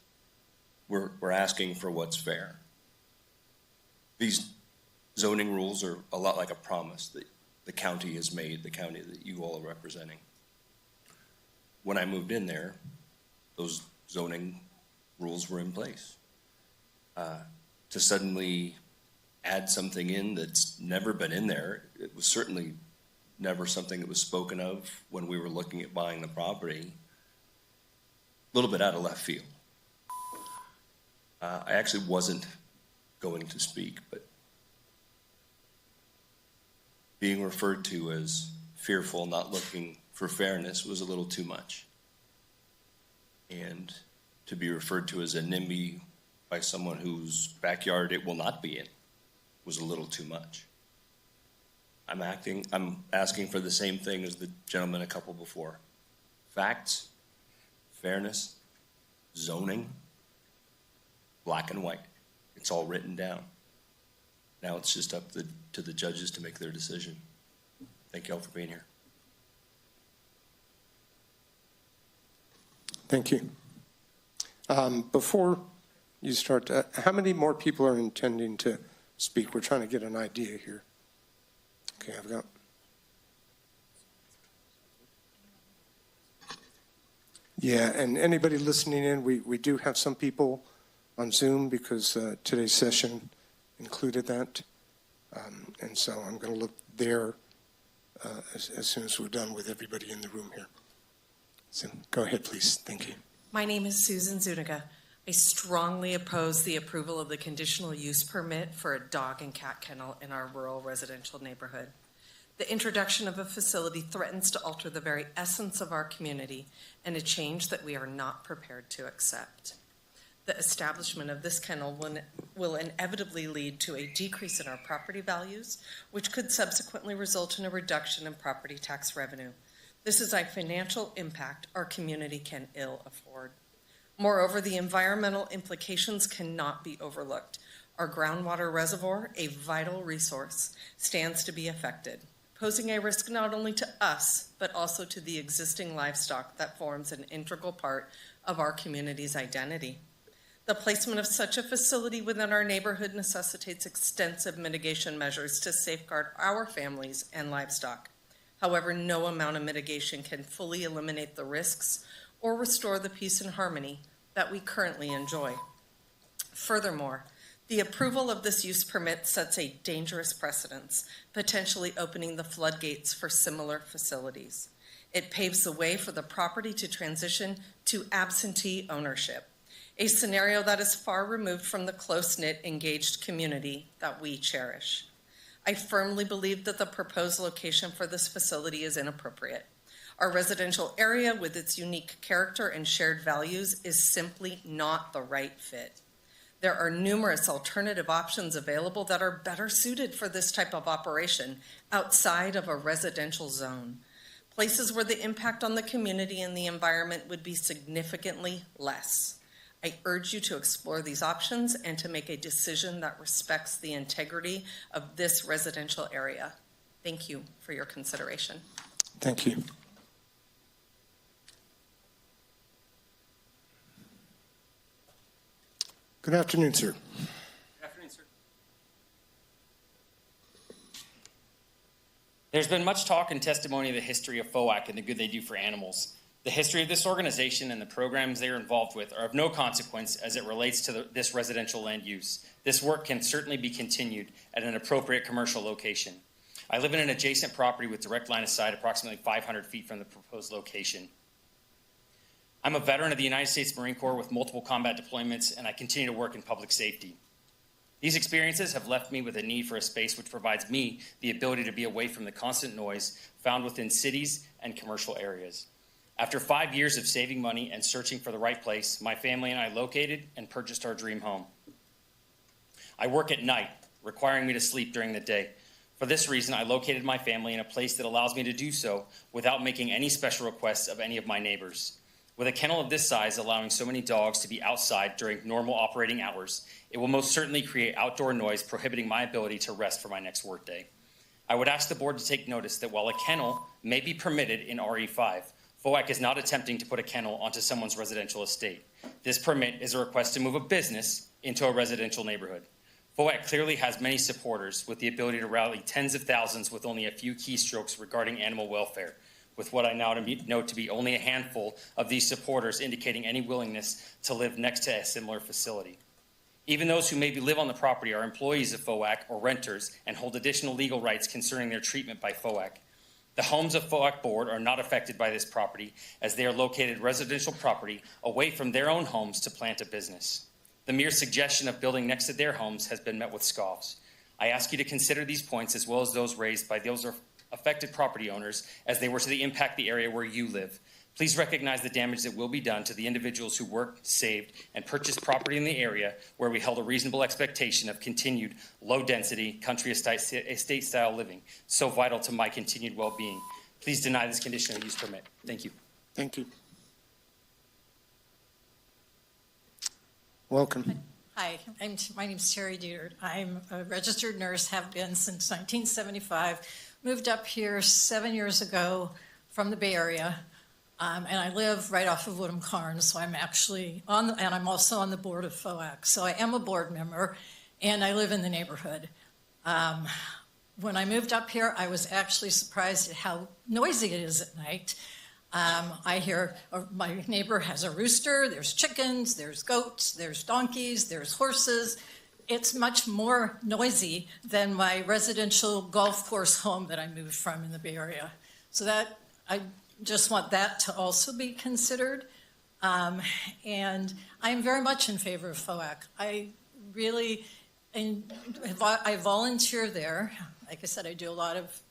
[SPEAKER 18] We're asking for what's fair. These zoning rules are a lot like a promise that the county has made, the county that you all are representing. When I moved in there, those zoning rules were in place. To suddenly add something in that's never been in there, it was certainly never something that was spoken of when we were looking at buying the property. A little bit out of left field. I actually wasn't going to speak, but being referred to as fearful, not looking for fairness was a little too much. And to be referred to as a NIMBY by someone whose backyard it will not be in was a little too much. I'm asking for the same thing as the gentleman a couple before. Facts, fairness, zoning, black and white. It's all written down. Now it's just up to the judges to make their decision. Thank you all for being here.
[SPEAKER 1] Thank you. Before you start, how many more people are intending to speak? We're trying to get an idea here. Okay, I've got. Yeah, and anybody listening in, we do have some people on Zoom because today's session included that. And so I'm going to look there as soon as we're done with everybody in the room here. So go ahead, please. Thank you.
[SPEAKER 10] My name is Susan Zuniga. I strongly oppose the approval of the conditional use permit for a dog and cat kennel in our rural residential neighborhood. The introduction of a facility threatens to alter the very essence of our community and a change that we are not prepared to accept. The establishment of this kennel will inevitably lead to a decrease in our property values, which could subsequently result in a reduction in property tax revenue. This is a financial impact our community can ill afford. Moreover, the environmental implications cannot be overlooked. Our groundwater reservoir, a vital resource, stands to be affected, posing a risk not only to us, but also to the existing livestock that forms an integral part of our community's identity. The placement of such a facility within our neighborhood necessitates extensive mitigation measures to safeguard our families and livestock. However, no amount of mitigation can fully eliminate the risks or restore the peace and harmony that we currently enjoy. Furthermore, the approval of this use permit sets a dangerous precedence, potentially opening the floodgates for similar facilities. It paves the way for the property to transition to absentee ownership, a scenario that is far removed from the close-knit, engaged community that we cherish. I firmly believe that the proposed location for this facility is inappropriate. Our residential area, with its unique character and shared values, is simply not the right fit. There are numerous alternative options available that are better suited for this type of operation outside of a residential zone, places where the impact on the community and the environment would be significantly less. I urge you to explore these options and to make a decision that respects the integrity of this residential area. Thank you for your consideration.
[SPEAKER 1] Thank you. Good afternoon, sir.
[SPEAKER 11] Good afternoon, sir. There's been much talk and testimony of the history of FOAC and the good they do for animals. The history of this organization and the programs they are involved with are of no consequence as it relates to this residential land use. This work can certainly be continued at an appropriate commercial location. I live in an adjacent property with direct line of sight approximately 500 feet from the proposed location. I'm a veteran of the United States Marine Corps with multiple combat deployments, and I continue to work in public safety. These experiences have left me with a need for a space which provides me the ability to be away from the constant noise found within cities and commercial areas. After 5 years of saving money and searching for the right place, my family and I located and purchased our dream home. I work at night, requiring me to sleep during the day. For this reason, I located my family in a place that allows me to do so without making any special requests of any of my neighbors. With a kennel of this size allowing so many dogs to be outside during normal operating hours, it will most certainly create outdoor noise prohibiting my ability to rest for my next workday. I would ask the board to take notice that while a kennel may be permitted in RE5, FOAC is not attempting to put a kennel onto someone's residential estate. This permit is a request to move a business into a residential neighborhood. FOAC clearly has many supporters with the ability to rally tens of thousands with only a few keystrokes regarding animal welfare, with what I now know to be only a handful of these supporters indicating any willingness to live next to a similar facility. Even those who maybe live on the property are employees of FOAC or renters and hold additional legal rights concerning their treatment by FOAC. The homes of FOAC board are not affected by this property as they are located residential property away from their own homes to plant a business. The mere suggestion of building next to their homes has been met with scoffs. I ask you to consider these points as well as those raised by those affected property owners as they were to impact the area where you live. Please recognize the damage that will be done to the individuals who worked, saved, and purchased property in the area where we held a reasonable expectation of continued low-density, country estate-style living, so vital to my continued well-being. Please deny this conditional use permit. Thank you.
[SPEAKER 1] Thank you. Welcome.
[SPEAKER 12] Hi, my name's Terry Dieter. I'm a registered nurse, have been since 1975. Moved up here 7 years ago from the Bay Area, and I live right off of Woodham Carnes, so I'm actually and I'm also on the board of FOAC. So I am a board member, and I live in the neighborhood. When I moved up here, I was actually surprised at how noisy it is at night. I hear my neighbor has a rooster, there's chickens, there's goats, there's donkeys, there's horses. It's much more noisy than my residential golf course home that I moved from in the Bay Area. So that, I just want that to also be considered. And I'm very much in favor of FOAC. I volunteer there. Like I said, I do a lot of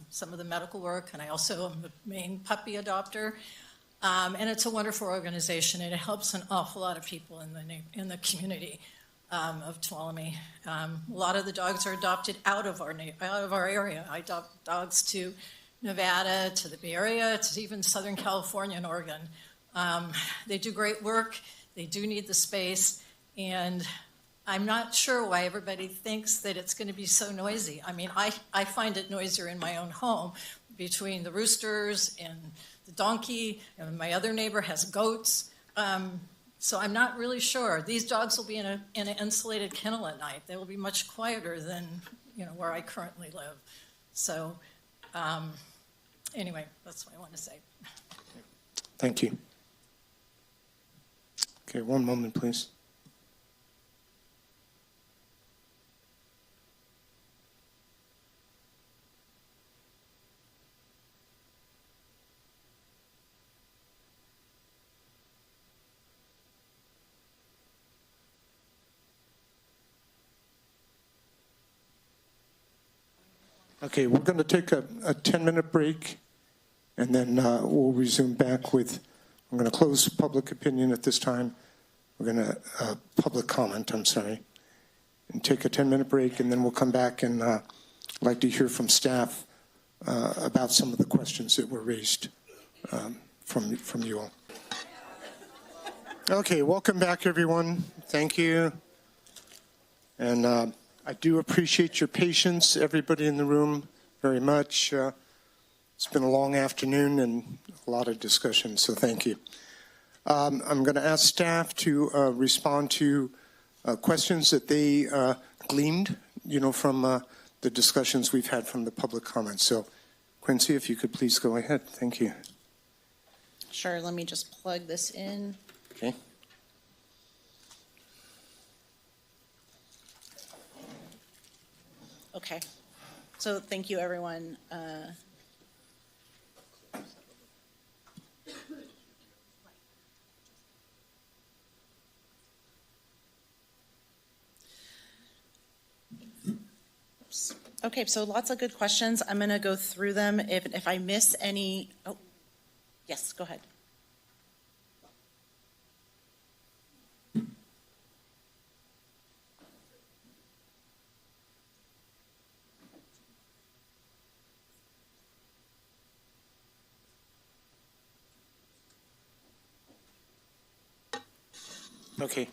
[SPEAKER 12] some of the medical work, and I also am the main puppy adopter. And it's a wonderful organization, and it helps an awful lot of people in the community of Tuolumne. A lot of the dogs are adopted out of our area. I adopt dogs to Nevada, to the Bay Area, to even Southern California and Oregon. They do great work. They do need the space, and I'm not sure why everybody thinks that it's going to be so noisy. I mean, I find it noisier in my own home between the roosters and the donkey, and my other neighbor has goats. So I'm not really sure. These dogs will be in an insulated kennel at night. They will be much quieter than where I currently live. So anyway, that's what I want to say.
[SPEAKER 1] Thank you. Okay, one moment, please. Okay, we're going to take a 10-minute break, and then we'll resume back with, I'm going to close public opinion at this time. We're going to, public comment, I'm sorry, and take a 10-minute break, and then we'll come back and like to hear from staff about some of the questions that were raised from you all. Okay, welcome back, everyone. Thank you. And I do appreciate your patience, everybody in the room, very much. It's been a long afternoon and a lot of discussion, so thank you. I'm going to ask staff to respond to questions that they gleaned, from the discussions we've had from the public comments. So, Quincy, if you could please go ahead. Thank you.
[SPEAKER 15] Sure, let me just plug this in.
[SPEAKER 1] Okay.
[SPEAKER 15] Okay, so thank you, everyone. Okay, so lots of good questions. I'm going to go through them. If I miss any, oh, yes, go ahead.
[SPEAKER 1] Okay,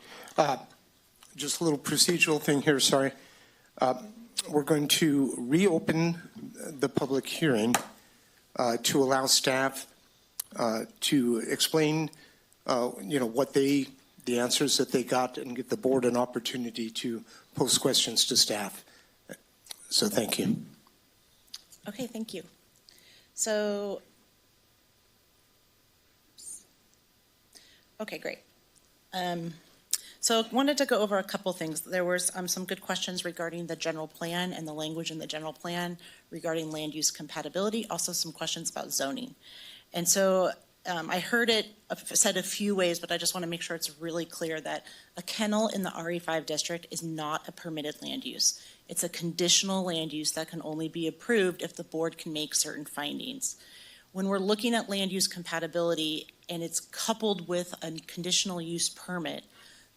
[SPEAKER 1] just a little procedural thing here, sorry. We're going to reopen the public hearing to allow staff to explain, what the answers that they got, and give the board an opportunity to pose questions to staff. So thank you.
[SPEAKER 15] Okay, thank you. So, okay, great. So I wanted to go over a couple things. There was some good questions regarding the general plan and the language in the general plan regarding land use compatibility, also some questions about zoning. And so I heard it said a few ways, but I just want to make sure it's really clear that a kennel in the RE5 district is not a permitted land use. It's a conditional land use that can only be approved if the board can make certain findings. When we're looking at land use compatibility and it's coupled with a conditional use permit,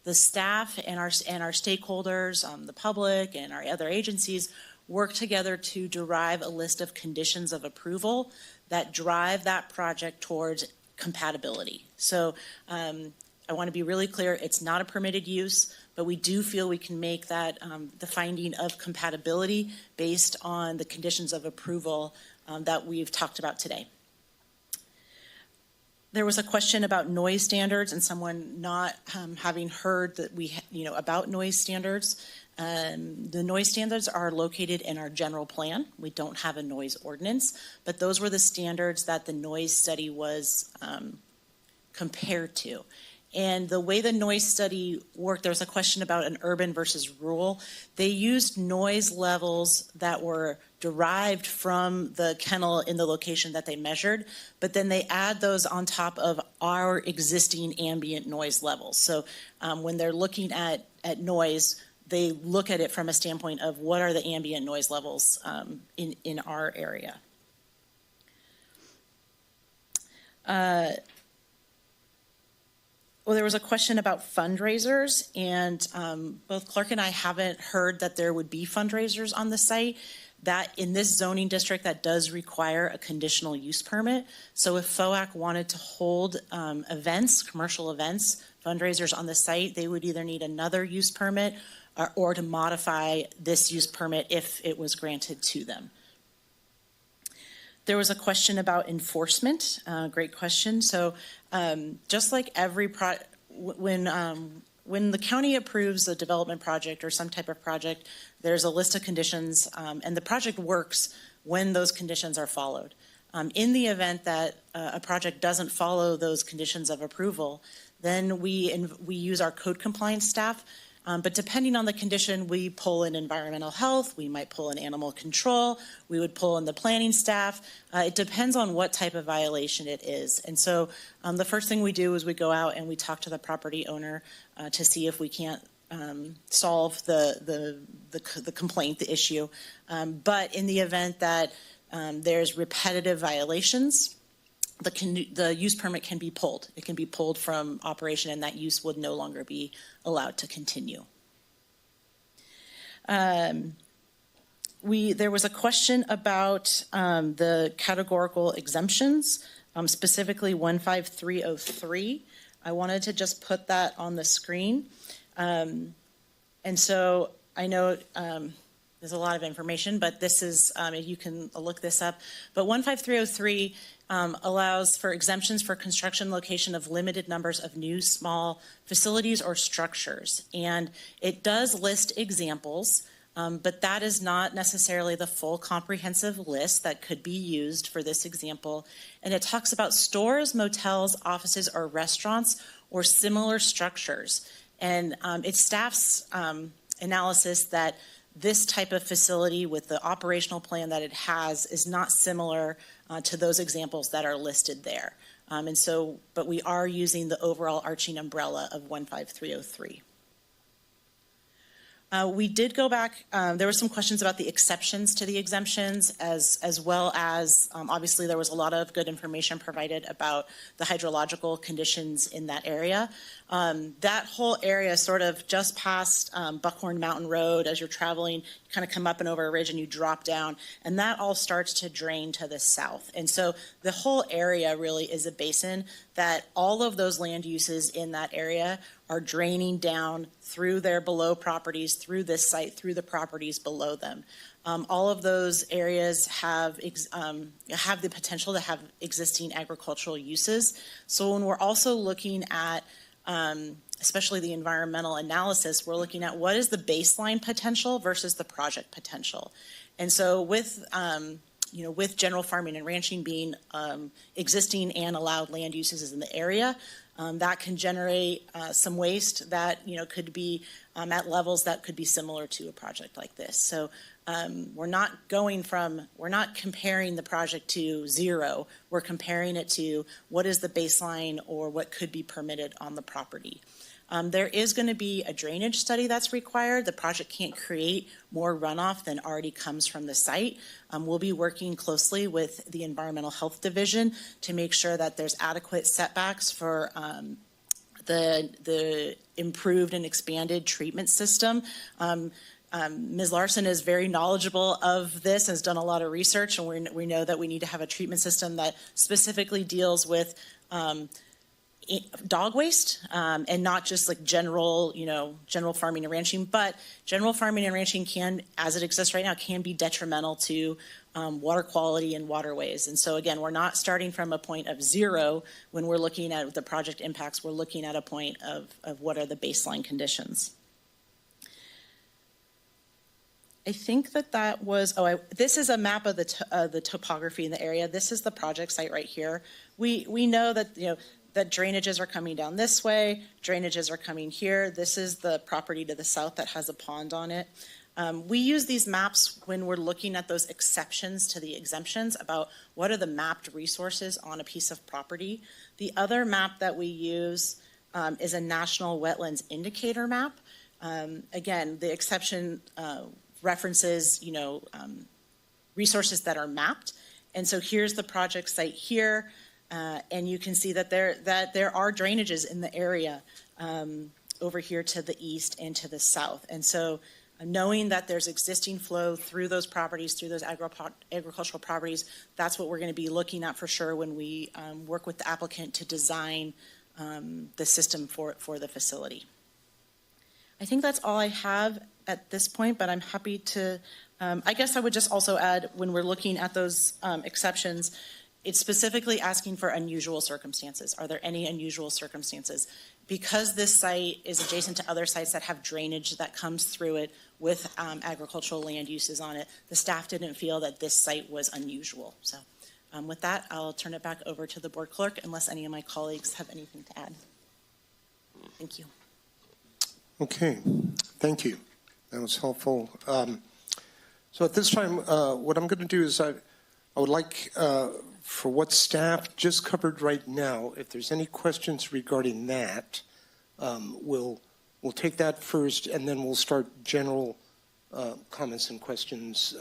[SPEAKER 15] the staff and our stakeholders, the public and our other agencies work together to derive a list of conditions of approval that drive that project towards compatibility. So I want to be really clear, it's not a permitted use, but we do feel we can make that the finding of compatibility based on the conditions of approval that we've talked about today. There was a question about noise standards and someone not having heard that about noise standards. The noise standards are located in our general plan. We don't have a noise ordinance, but those were the standards that the noise study was compared to. And the way the noise study worked, there was a question about an urban versus rural. They used noise levels that were derived from the kennel in the location that they measured, but then they add those on top of our existing ambient noise levels. So when they're looking at noise, they look at it from a standpoint of what are the ambient noise levels in our area. Well, there was a question about fundraisers, and both Clark and I haven't heard that there would be fundraisers on the site. That in this zoning district, that does require a conditional use permit. So if FOAC wanted to hold events, commercial events, fundraisers on the site, they would either need another use permit or to modify this use permit if it was granted to them. There was a question about enforcement. Great question. So just like every when the county approves a development project or some type of project, there's a list of conditions, and the project works when those conditions are followed. In the event that a project doesn't follow those conditions of approval, then we use our code compliance staff. But depending on the condition, we pull in environmental health, we might pull in animal control, we would pull in the planning staff. It depends on what type of violation it is. And so the first thing we do is we go out and we talk to the property owner to see if we can't solve the complaint, the issue. But in the event that there's repetitive violations, the use permit can be pulled. It can be pulled from operation, and that use would no longer be allowed to continue. There was a question about the categorical exemptions, specifically 15303. I wanted to just put that on the screen. And so I know there's a lot of information, but this is, you can look this up. But 15303 allows for exemptions for construction location of limited numbers of new small facilities or structures. And it does list examples, but that is not necessarily the full comprehensive list that could be used for this example. And it talks about stores, motels, offices, or restaurants or similar structures. And it staff's analysis that this type of facility with the operational plan that it has is not similar to those examples that are listed there. But we are using the overall arching umbrella of 15303. We did go back, there were some questions about the exceptions to the exemptions, as well as, obviously there was a lot of good information provided about the hydrological conditions in that area. That whole area sort of just past Buckhorn Mountain Road, as you're traveling, you kind of come up and over a ridge and you drop down, and that all starts to drain to the south. And so the whole area really is a basin that all of those land uses in that area are draining down through their below properties, through this site, through the properties below them. All of those areas have the potential to have existing agricultural uses. So when we're also looking at, especially the environmental analysis, we're looking at what is the baseline potential versus the project potential. And so with general farming and ranching being existing and allowed land uses in the area, that can generate some waste that could be at levels that could be similar to a project like this. So we're not comparing the project to zero. We're comparing it to what is the baseline or what could be permitted on the property. There is going to be a drainage study that's required. The project can't create more runoff than already comes from the site. We'll be working closely with the Environmental Health Division to make sure that there's adequate setbacks for the improved and expanded treatment system. Ms. Larson is very knowledgeable of this, has done a lot of research, and we know that we need to have a treatment system that specifically deals with dog waste, and not just like general farming and ranching, but general farming and ranching can, as it exists right now, can be detrimental to water quality and waterways. And so again, we're not starting from a point of zero when we're looking at the project impacts. We're looking at a point of what are the baseline conditions. I think that was, this is a map of the topography in the area. This is the project site right here. We know that, that drainages are coming down this way, drainages are coming here. This is the property to the south that has a pond on it. We use these maps when we're looking at those exceptions to the exemptions about what are the mapped resources on a piece of property. The other map that we use is a National Wetlands Indicator map. Again, the exception references, resources that are mapped. And so here's the project site here, and you can see that there are drainages in the area over here to the east and to the south. And so knowing that there's existing flow through those properties, through those agricultural properties, that's what we're going to be looking at for sure when we work with the applicant to design the system for the facility. I think that's all I have at this point, but I'm happy to, I guess I would just also add, when we're looking at those exceptions, it's specifically asking for unusual circumstances. Are there any unusual circumstances? Because this site is adjacent to other sites that have drainage that comes through it with agricultural land uses on it, the staff didn't feel that this site was unusual. So with that, I'll turn it back over to the board clerk unless any of my colleagues have anything to add. Thank you.
[SPEAKER 1] Okay, thank you. That was helpful. So at this time, what I'm going to do is I would like, for what staff just covered right now, if there's any questions regarding that, we'll take that first, and then we'll start general comments and questions,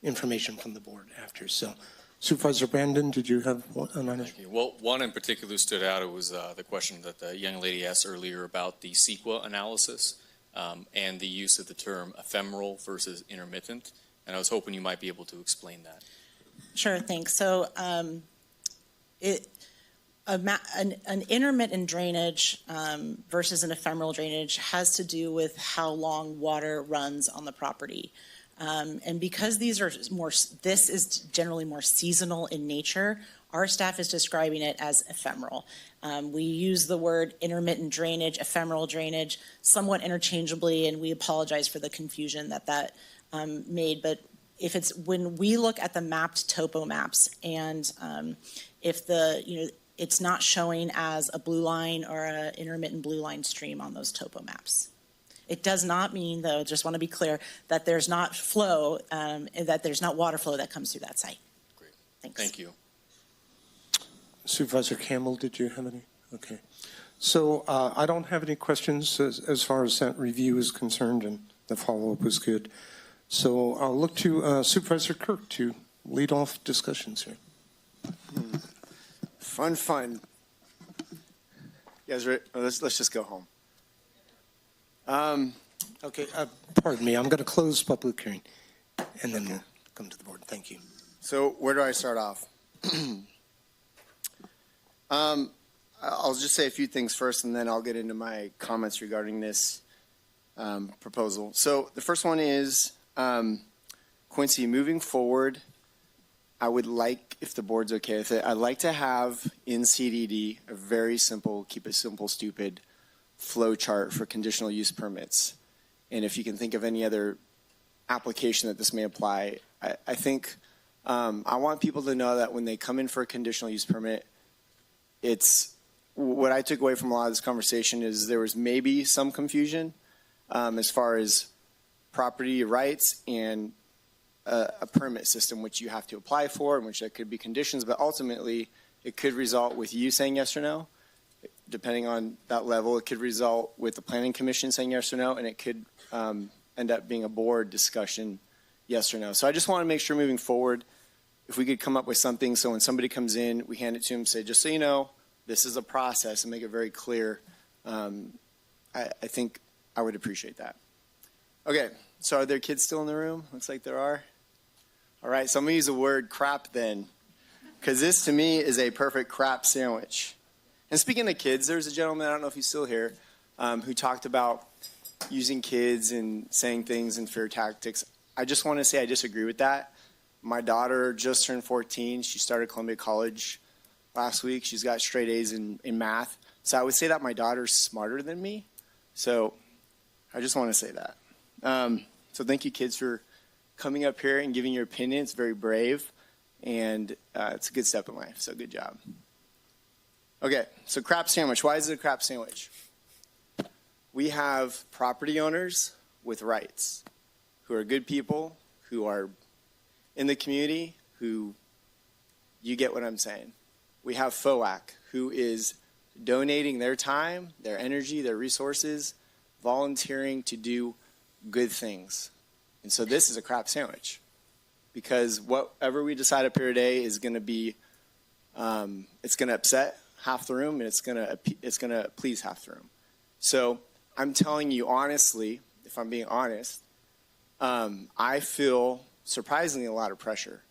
[SPEAKER 1] information from the board after. So, Supervisor Brandon, did you have one?
[SPEAKER 5] Thank you. Well, one in particular stood out. It was the question that the young lady asked earlier about the CEQA analysis and the use of the term ephemeral versus intermittent. And I was hoping you might be able to explain that.
[SPEAKER 15] Sure, thanks. So an intermittent drainage versus an ephemeral drainage has to do with how long water runs on the property. And because this is generally more seasonal in nature, our staff is describing it as ephemeral. We use the word intermittent drainage, ephemeral drainage, somewhat interchangeably, and we apologize for the confusion that made. But if it's when we look at the mapped topo maps, and if it's not showing as a blue line or an intermittent blue line stream on those topo maps. It does not mean, though, just want to be clear, that there's not flow, that there's not water flow that comes through that site.
[SPEAKER 5] Great.
[SPEAKER 15] Thanks.
[SPEAKER 5] Thank you.
[SPEAKER 1] Supervisor Campbell, did you have any? Okay. So I don't have any questions as far as that review is concerned, and the follow-up was good. So I'll look to Supervisor Kirk to lead off discussions here.
[SPEAKER 16] Fun. You guys ready? Let's just go home.
[SPEAKER 1] Okay, pardon me. I'm going to close public hearing, and then we'll come to the board. Thank you.
[SPEAKER 16] So where do I start off? I'll just say a few things first, and then I'll get into my comments regarding this proposal. So the first one is, Quincy, moving forward, I would like, if the board's okay with it, I'd like to have in CDD a very simple, keep it simple, stupid flow chart for conditional use permits. And if you can think of any other application that this may apply, I think I want people to know that when they come in for a conditional use permit, it's what I took away from a lot of this conversation is there was maybe some confusion as far as property rights and a permit system which you have to apply for, and which there could be conditions, but ultimately it could result with you saying yes or no. depending on that level, it could result with the planning commission saying yes or no, and it could end up being a board discussion, yes or no. So I just want to make sure moving forward, if we could come up with something so when somebody comes in, we hand it to them, say, just so you know, this is a process, and make it very clear. I think I would appreciate that. Okay, so are there kids still in the room? Looks like there are. All right, so I'm going to use the word crap then, because this to me is a perfect crap sandwich. And speaking of kids, there's a gentleman, I don't know if he's still here, who talked about using kids and saying things in fear tactics. I just want to say I disagree with that. My daughter just turned 14. She started Columbia College last week. She's got straight A's in math. So I would say that my daughter's smarter than me. So I just want to say that. So thank you, kids, for coming up here and giving your opinion. It's very brave, and it's a good step in life. So good job. Okay, so crap sandwich. Why is it a crap sandwich? We have property owners with rights who are good people, who are in the community, who, you get what I'm saying. We have FOAC, who is donating their time, their energy, their resources, volunteering to do good things. And so this is a crap sandwich, because whatever we decide up here today is going to be, it's going to upset half the room, and it's going to please half the room. So I'm telling you honestly, if I'm being honest, I feel surprisingly a lot of pressure.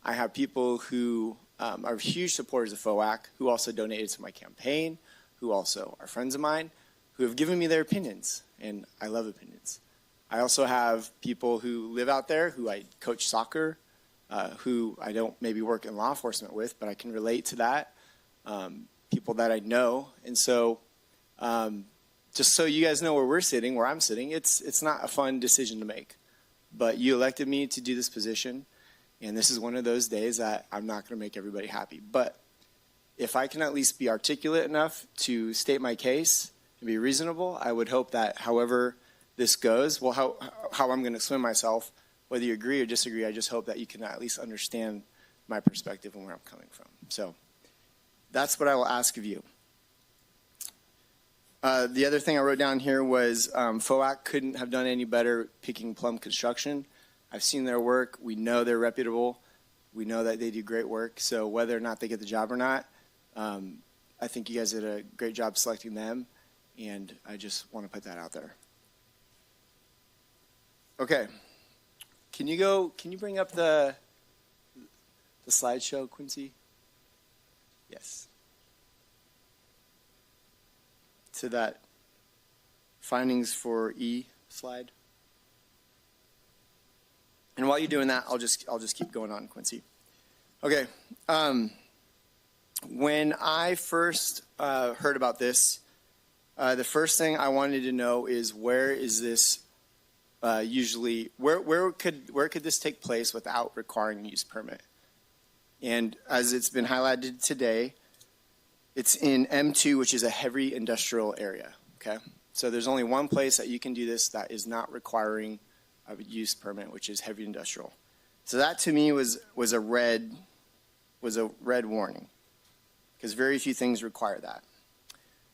[SPEAKER 16] I have people who are huge supporters of FOAC, who also donated to my campaign, who also are friends of mine, who have given me their opinions, and I love opinions. I also have people who live out there, who I coach soccer, who I don't maybe work in law enforcement with, but I can relate to that, people that I know. And so just so you guys know where we're sitting, where I'm sitting, it's not a fun decision to make. But you elected me to do this position, and this is one of those days that I'm not going to make everybody happy. But if I can at least be articulate enough to state my case and be reasonable, I would hope that however this goes, well, how I'm going to swim myself, whether you agree or disagree, I just hope that you can at least understand my perspective and where I'm coming from. So that's what I will ask of you. The other thing I wrote down here was FOAC couldn't have done any better picking Plum Construction. I've seen their work. We know they're reputable. We know that they do great work. So whether or not they get the job or not, I think you guys did a great job selecting them, and I just want to put that out there. Okay. Can you bring up the slideshow, Quincy? Yes. To that findings for E slide. And while you're doing that, I'll just keep going on, Quincy. Okay. When I first heard about this, the first thing I wanted to know is where is this usually, where could this take place without requiring a use permit? And as it's been highlighted today, it's in M2, which is a heavy industrial area, okay? So there's only one place that you can do this that is not requiring a use permit, which is heavy industrial. So that to me was a red warning, because very few things require that.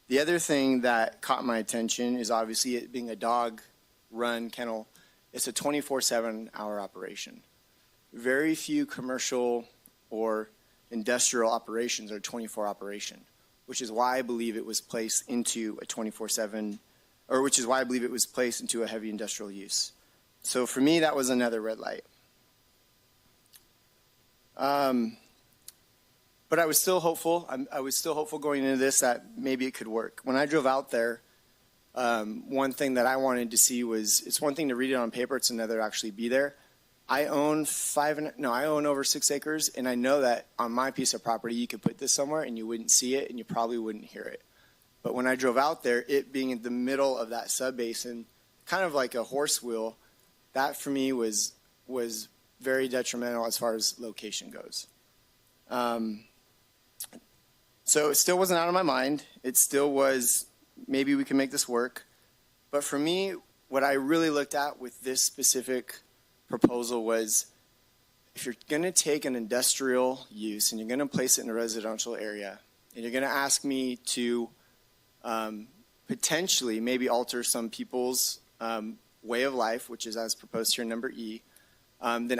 [SPEAKER 16] The other thing that caught my attention is obviously it being a dog run kennel. It's a 24/7 hour operation. Very few commercial or industrial operations are 24 operation, which is why I believe it was placed into a 24/7, or which is why I believe it was placed into a heavy industrial use. So for me, that was another red light. But I was still hopeful. I was still hopeful going into this that maybe it could work. When I drove out there, one thing that I wanted to see was, it's one thing to read it on paper, it's another to actually be there. I own over 6 acres, and I know that on my piece of property, you could put this somewhere and you wouldn't see it and you probably wouldn't hear it. But when I drove out there, it being in the middle of that subbasin, kind of like a horse wheel, that for me was very detrimental as far as location goes. So it still wasn't out of my mind. It still was, maybe we can make this work. But for me, what I really looked at with this specific proposal was, if you're going to take an industrial use and you're going to place it in a residential area, and you're going to ask me to potentially maybe alter some people's way of life, which is as proposed here in number E, then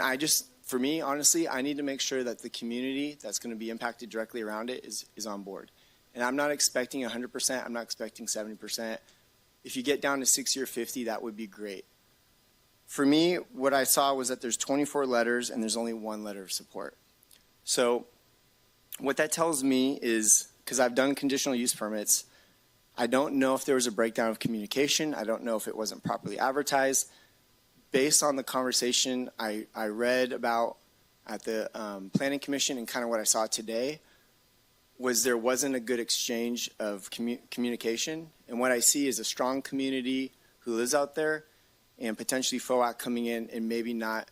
[SPEAKER 16] for me, honestly, I need to make sure that the community that's going to be impacted directly around it is on board. And I'm not expecting 100%. I'm not expecting 70%. If you get down to 60 or 50, that would be great. For me, what I saw was that there's 24 letters and there's only one letter of support. So what that tells me is, because I've done conditional use permits, I don't know if there was a breakdown of communication. I don't know if it wasn't properly advertised. Based on the conversation I read about at the Planning Commission and kind of what I saw today, there wasn't a good exchange of communication. And what I see is a strong community who lives out there, and potentially FOAC coming in and maybe not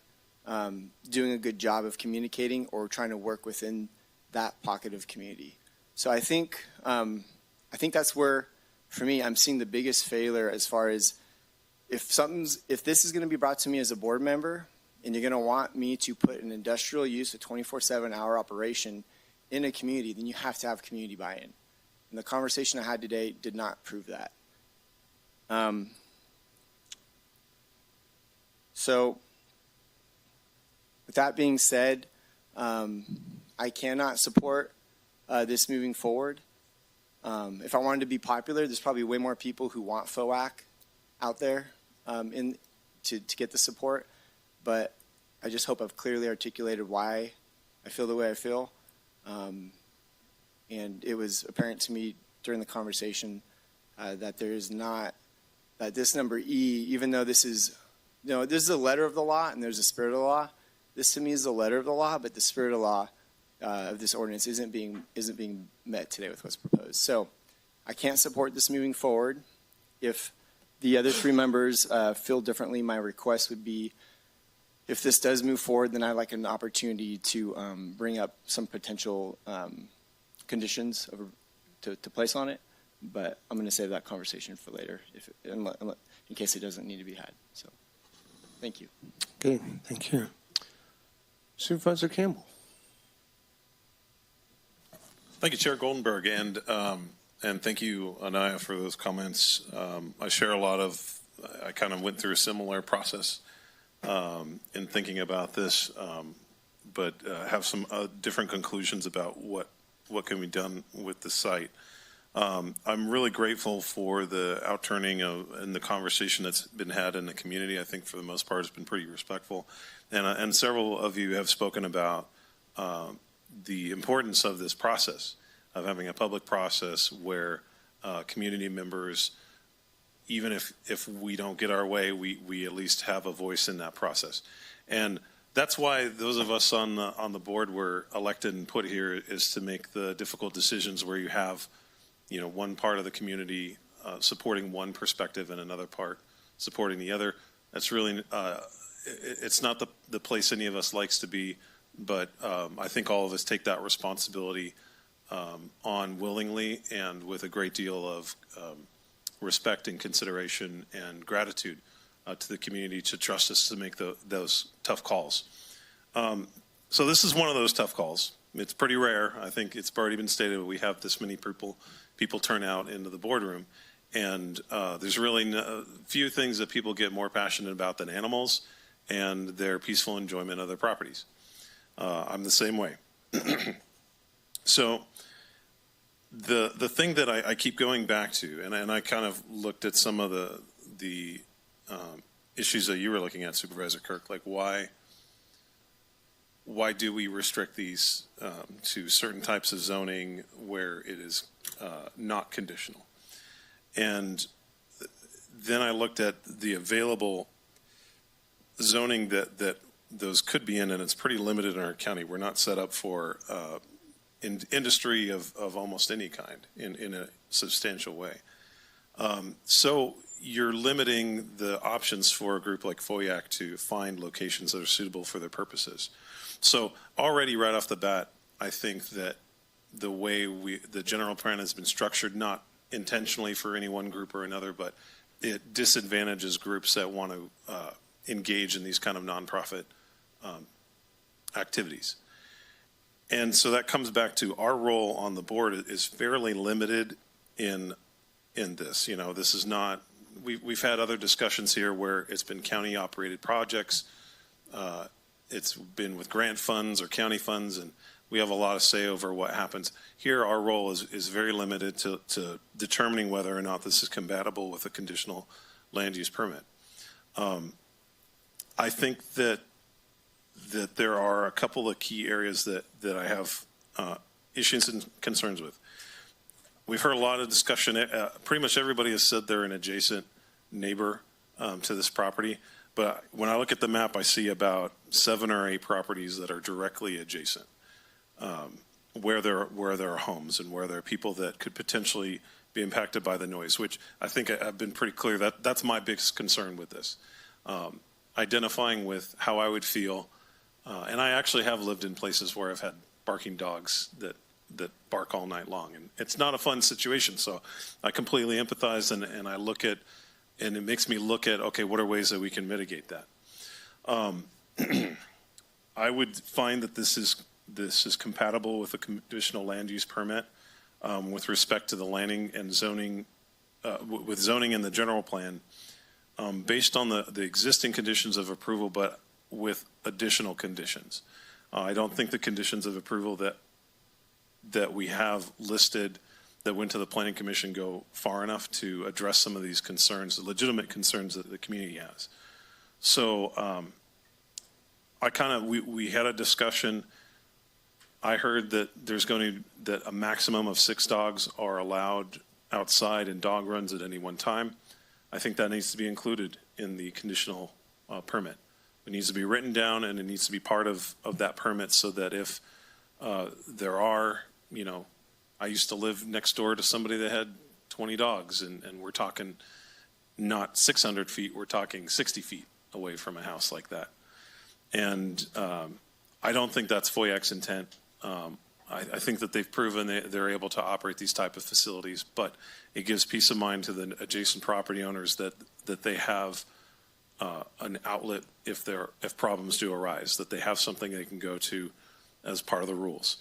[SPEAKER 16] doing a good job of communicating or trying to work within that pocket of community. So I think that's where, for me, I'm seeing the biggest failure as far as if this is going to be brought to me as a board member and you're going to want me to put an industrial use, a 24/7 hour operation in a community, then you have to have community buy-in. And the conversation I had today did not prove that. So with that being said, I cannot support this moving forward. If I wanted to be popular, there's probably way more people who want FOAC out there to get the support. But I just hope I've clearly articulated why I feel the way I feel. And it was apparent to me during the conversation that that this number E, even though this is a letter of the law and there's a spirit of the law, this to me is the letter of the law, but the spirit of the law of this ordinance isn't being met today with what's proposed. So I can't support this moving forward. If the other three members feel differently, my request would be, if this does move forward, then I'd like an opportunity to bring up some potential conditions to place on it. But I'm going to save that conversation for later, in case it doesn't need to be had. So, thank you.
[SPEAKER 1] Okay, thank you. Supervisor Campbell.
[SPEAKER 19] Thank you, Chair Goldenberg, and thank you, Anaya, for those comments. I share a lot of. I kind of went through a similar process in thinking about this, but have some different conclusions about what can be done with the site. I'm really grateful for the outturning and the conversation that's been had in the community. I think for the most part it's been pretty respectful. And several of you have spoken about the importance of this process, of having a public process where community members, even if we don't get our way, we at least have a voice in that process. And that's why those of us on the board were elected and put here, is to make the difficult decisions where you have one part of the community supporting one perspective and another part supporting the other. That's really, it's not the place any of us likes to be, but I think all of us take that responsibility on willingly and with a great deal of respect and consideration and gratitude to the community to trust us to make those tough calls. So this is one of those tough calls. It's pretty rare. I think it's already been stated that we have this many people turn out into the boardroom. And there's really few things that people get more passionate about than animals and their peaceful enjoyment of their properties. I'm the same way. So the thing that I keep going back to, and I kind of looked at some of the issues that you were looking at, Supervisor Kirk, like why do we restrict these to certain types of zoning where it is not conditional? And then I looked at the available zoning that those could be in, and it's pretty limited in our county. We're not set up for industry of almost any kind in a substantial way. So you're limiting the options for a group like FOIAC to find locations that are suitable for their purposes. So already right off the bat, I think that the way the general plan has been structured, not intentionally for any one group or another, but it disadvantages groups that want to engage in these kind of nonprofit activities. And so that comes back to our role on the board is fairly limited in in this. You know, this is not, we've had other discussions here where it's been county-operated projects. It's been with grant funds or county funds, and we have a lot of say over what happens. Here, our role is very limited to determining whether or not this is compatible with a conditional land use permit. I think that there are a couple of key areas that I have issues and concerns with. We've heard a lot of discussion. Pretty much everybody has said they're an adjacent neighbor to this property. But when I look at the map, I see about 7 or 8 properties that are directly adjacent, where there are homes and where there are people that could potentially be impacted by the noise, which I think I've been pretty clear that that's my biggest concern with this. Identifying with how I would feel, and I actually have lived in places where I've had barking dogs that bark all night long, and it's not a fun situation. So I completely empathize, and I look at, and it makes me look at, okay, what are ways that we can mitigate that? I would find that this is compatible with a conditional land use permit with respect to the landing and zoning, with zoning in the general plan, based on the existing conditions of approval, but with additional conditions. I don't think the conditions of approval that we have listed that went to the Planning Commission go far enough to address some of these concerns, the legitimate concerns that the community has. So we had a discussion. I heard that that a maximum of 6 dogs are allowed outside in dog runs at any one time. I think that needs to be included in the conditional permit. It needs to be written down, and it needs to be part of that permit, so that if there are, you know, I used to live next door to somebody that had 20 dogs, and we're talking not 600 feet, we're talking 60 feet away from a house like that. And I don't think that's FOIAC's intent. I think that they've proven they're able to operate these type of facilities, but it gives peace of mind to the adjacent property owners that they have an outlet if problems do arise, that they have something they can go to as part of the rules.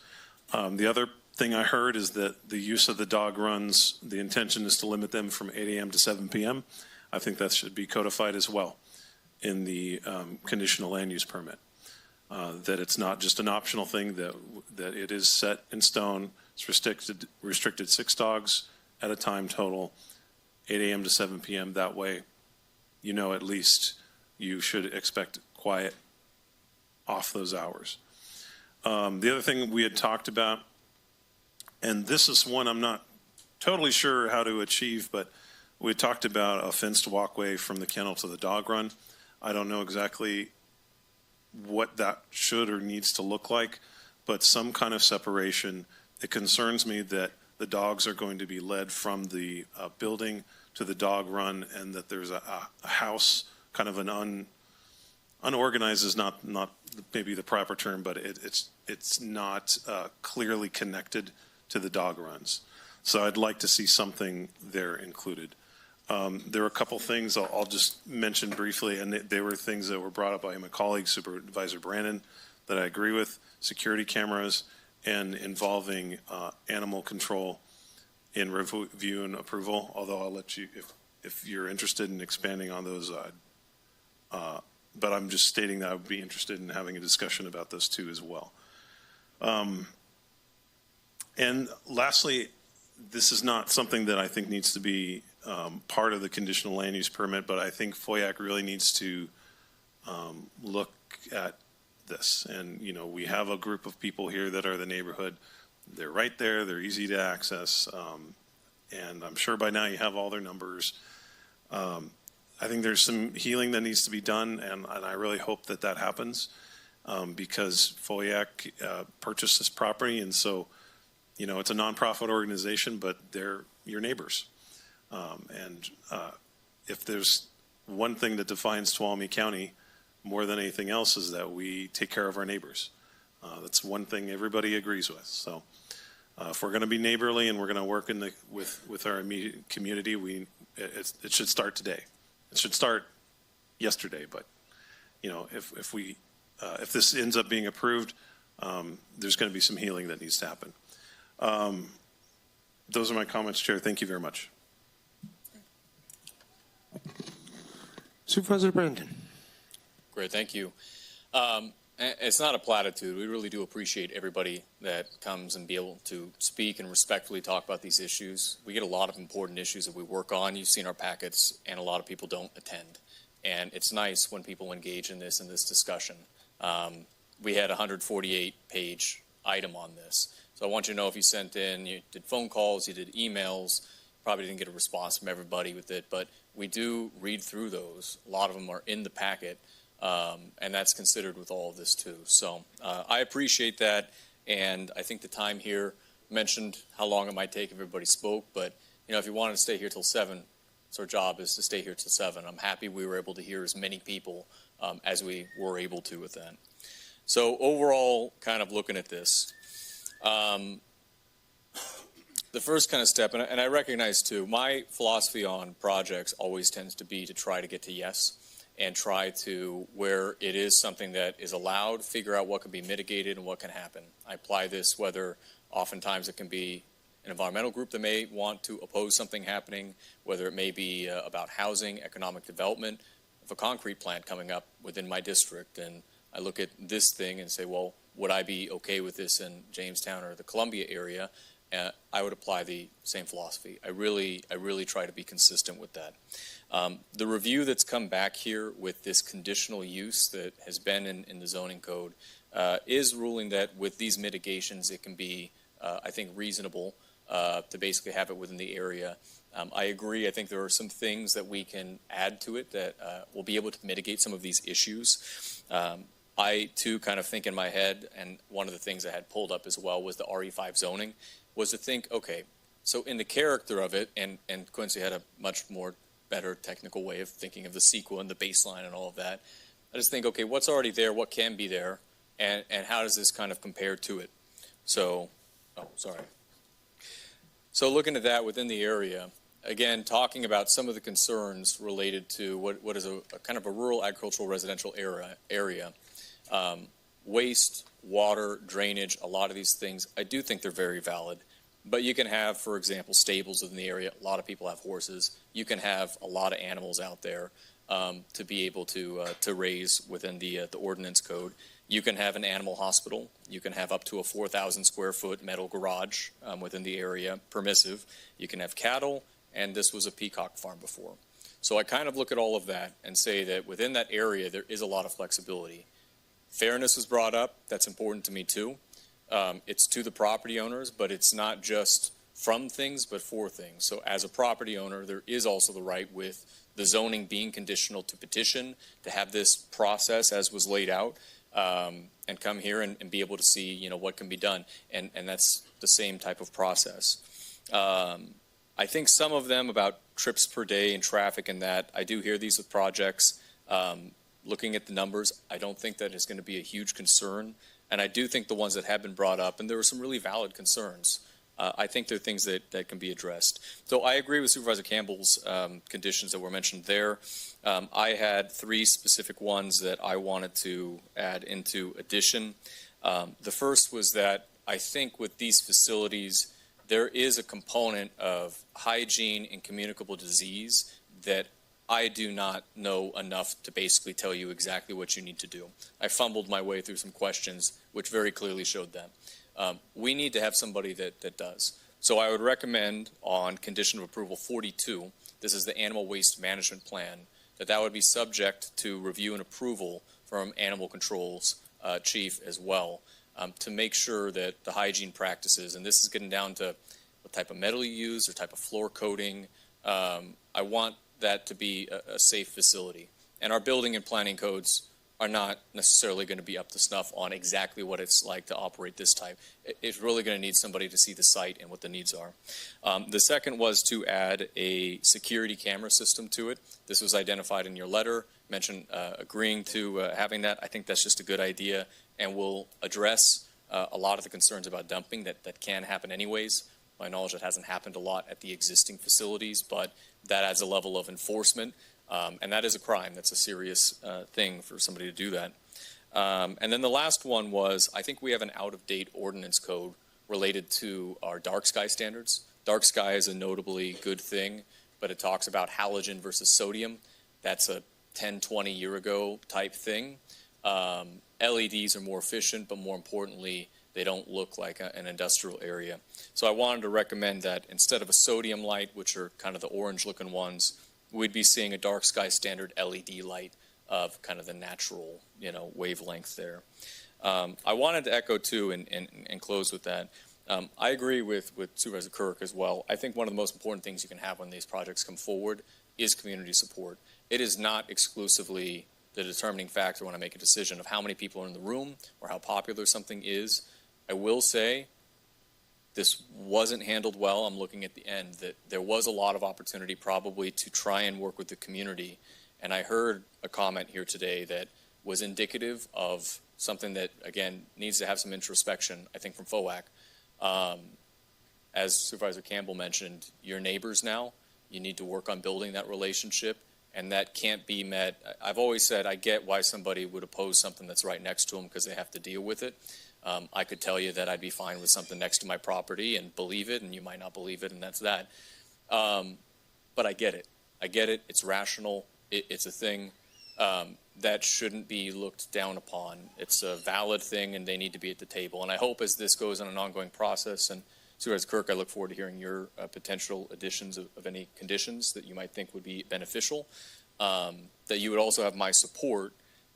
[SPEAKER 19] The other thing I heard is that the use of the dog runs, the intention is to limit them from 8 a.m. to 7 p.m. I think that should be codified as well in the conditional land use permit. That it's not just an optional thing, that it is set in stone. It's restricted 6 dogs at a time total, 8 a.m. to 7 p.m. That way, you know, at least you should expect quiet off those hours. The other thing we had talked about, and this is one I'm not totally sure how to achieve, but we talked about a fenced walkway from the kennel to the dog run. I don't know exactly what that should or needs to look like, but some kind of separation. It concerns me that the dogs are going to be led from the building to the dog run, and that there's a house, kind of an unorganized is not maybe the proper term, but it's not clearly connected to the dog runs. So I'd like to see something there included. There are a couple things I'll just mention briefly, and they were things that were brought up by my colleague, Supervisor Brandon, that I agree with: security cameras and involving animal control in review and approval. Although I'll let you, if you're interested in expanding on those, but I'm just stating that I would be interested in having a discussion about those too as well. And lastly, this is not something that I think needs to be part of the conditional land use permit, but I think FOIAC really needs to look at this. And, you know, we have a group of people here that are the neighborhood. They're right there. They're easy to access. And I'm sure by now you have all their numbers. I think there's some healing that needs to be done, and I really hope that that happens because FOIAC purchased this property, and so, you know, it's a nonprofit organization, but they're your neighbors. And if there's one thing that defines Tuolumne County more than anything else, is that we take care of our neighbors. That's one thing everybody agrees with. So if we're going to be neighborly and we're going to work with our immediate community, it should start today. It should start yesterday, but you know, if this ends up being approved, there's going to be some healing that needs to happen. Those are my comments, Chair. Thank you very much.
[SPEAKER 1] Supervisor Brandon.
[SPEAKER 5] Great, thank you. It's not a platitude. We really do appreciate everybody that comes and be able to speak and respectfully talk about these issues. We get a lot of important issues that we work on. You've seen our packets, and a lot of people don't attend. And it's nice when people engage in this discussion. We had a 148-page item on this. So I want you to know if you sent in, you did phone calls, you did emails, probably didn't get a response from everybody with it, but we do read through those. A lot of them are in the packet. And that's considered with all of this too. So I appreciate that, and I think the time here mentioned how long it might take if everybody spoke, but if you wanted to stay here till 7, it's our job is to stay here till 7. I'm happy we were able to hear as many people as we were able to with that. So overall, kind of looking at this, the first kind of step, and I recognize too, my philosophy on projects always tends to be to try to get to yes. And try to, where it is something that is allowed, figure out what can be mitigated and what can happen. I apply this whether oftentimes it can be an environmental group that may want to oppose something happening, whether it may be about housing, economic development of a concrete plant coming up within my district. And I look at this thing and say, well, would I be okay with this in Jamestown or the Columbia area? I would apply the same philosophy. I really try to be consistent with that. The review that's come back here with this conditional use that has been in the zoning code is ruling that with these mitigations, it can be, I think, reasonable to basically have it within the area. I agree. I think there are some things that we can add to it that will be able to mitigate some of these issues. I, too, kind of think in my head, and one of the things I had pulled up as well was the RE5 zoning, was to think, okay, so in the character of it, and Quincy had a much more better technical way of thinking of the CEQA and the baseline and all of that. I just think, okay, what's already there, what can be there, and how does this kind of compare to it? So, So looking at that within the area, again, talking about some of the concerns related to what is a kind of a rural agricultural residential area. Waste, water, drainage, a lot of these things, I do think they're very valid. But you can have, for example, stables in the area. A lot of people have horses. You can have a lot of animals out there to be able to raise within the ordinance code. You can have an animal hospital. You can have up to a 4,000 square foot metal garage within the area, permissive. You can have cattle, and this was a peacock farm before. So I kind of look at all of that and say that within that area, there is a lot of flexibility. Fairness was brought up. That's important to me too. It's to the property owners, but it's not just from things, but for things. So as a property owner, there is also the right with the zoning being conditional to petition, to have this process as was laid out, and come here and be able to see, what can be done. And that's the same type of process. I think some of them about trips per day and traffic and that, I do hear these with projects. Looking at the numbers, I don't think that is going to be a huge concern. And I do think the ones that have been brought up, and there were some really valid concerns, I think they're things that can be addressed. So I agree with Supervisor Campbell's conditions that were mentioned there. I had 3 specific ones that I wanted to add into addition. The first was that I think with these facilities, there is a component of hygiene and communicable disease that I do not know enough to basically tell you exactly what you need to do. I fumbled my way through some questions which very clearly showed that. We need to have somebody that does. So I would recommend on condition of approval 42, this is the animal waste management plan, that would be subject to review and approval from animal controls chief as well, to make sure that the hygiene practices, and this is getting down to what type of metal you use or type of floor coating, I want that to be a safe facility. And our building and planning codes are not necessarily going to be up to snuff on exactly what it's like to operate this type. It's really going to need somebody to see the site and what the needs are. The second was to add a security camera system to it. This was identified in your letter, mentioned agreeing to having that. I think that's just a good idea and will address a lot of the concerns about dumping that can happen anyways. My knowledge, it hasn't happened a lot at the existing facilities, but that adds a level of enforcement. And that is a crime. That's a serious thing for somebody to do that. And then the last one was, I think we have an out-of-date ordinance code related to our dark sky standards. Dark sky is a notably good thing, but it talks about halogen versus sodium. That's a 10, 20 year ago type thing. LEDs are more efficient, but more importantly, they don't look like an industrial area. So I wanted to recommend that instead of a sodium light, which are kind of the orange looking ones, we'd be seeing a dark sky standard LED light of kind of the natural, wavelength there. I wanted to echo too and close with that. I agree with Supervisor Kirk as well. I think one of the most important things you can have when these projects come forward is community support. It is not exclusively the determining factor when I make a decision of how many people are in the room or how popular something is. I will say this wasn't handled well. I'm looking at the end that there was a lot of opportunity probably to try and work with the community. And I heard a comment here today that was indicative of something that, again, needs to have some introspection, I think, from FOAC. As Supervisor Campbell mentioned, you're neighbors now. You need to work on building that relationship, and that can't be met. I've always said I get why somebody would oppose something that's right next to them because they have to deal with it. I could tell you that I'd be fine with something next to my property and believe it, and you might not believe it, and that's that. But I get it. I get it. It's rational. It's a thing that shouldn't be looked down upon. It's a valid thing, and they need to be at the table. And I hope as this goes on an ongoing process, and Supervisor Kirk, I look forward to hearing your potential additions of any conditions that you might think would be beneficial, that you would also have my support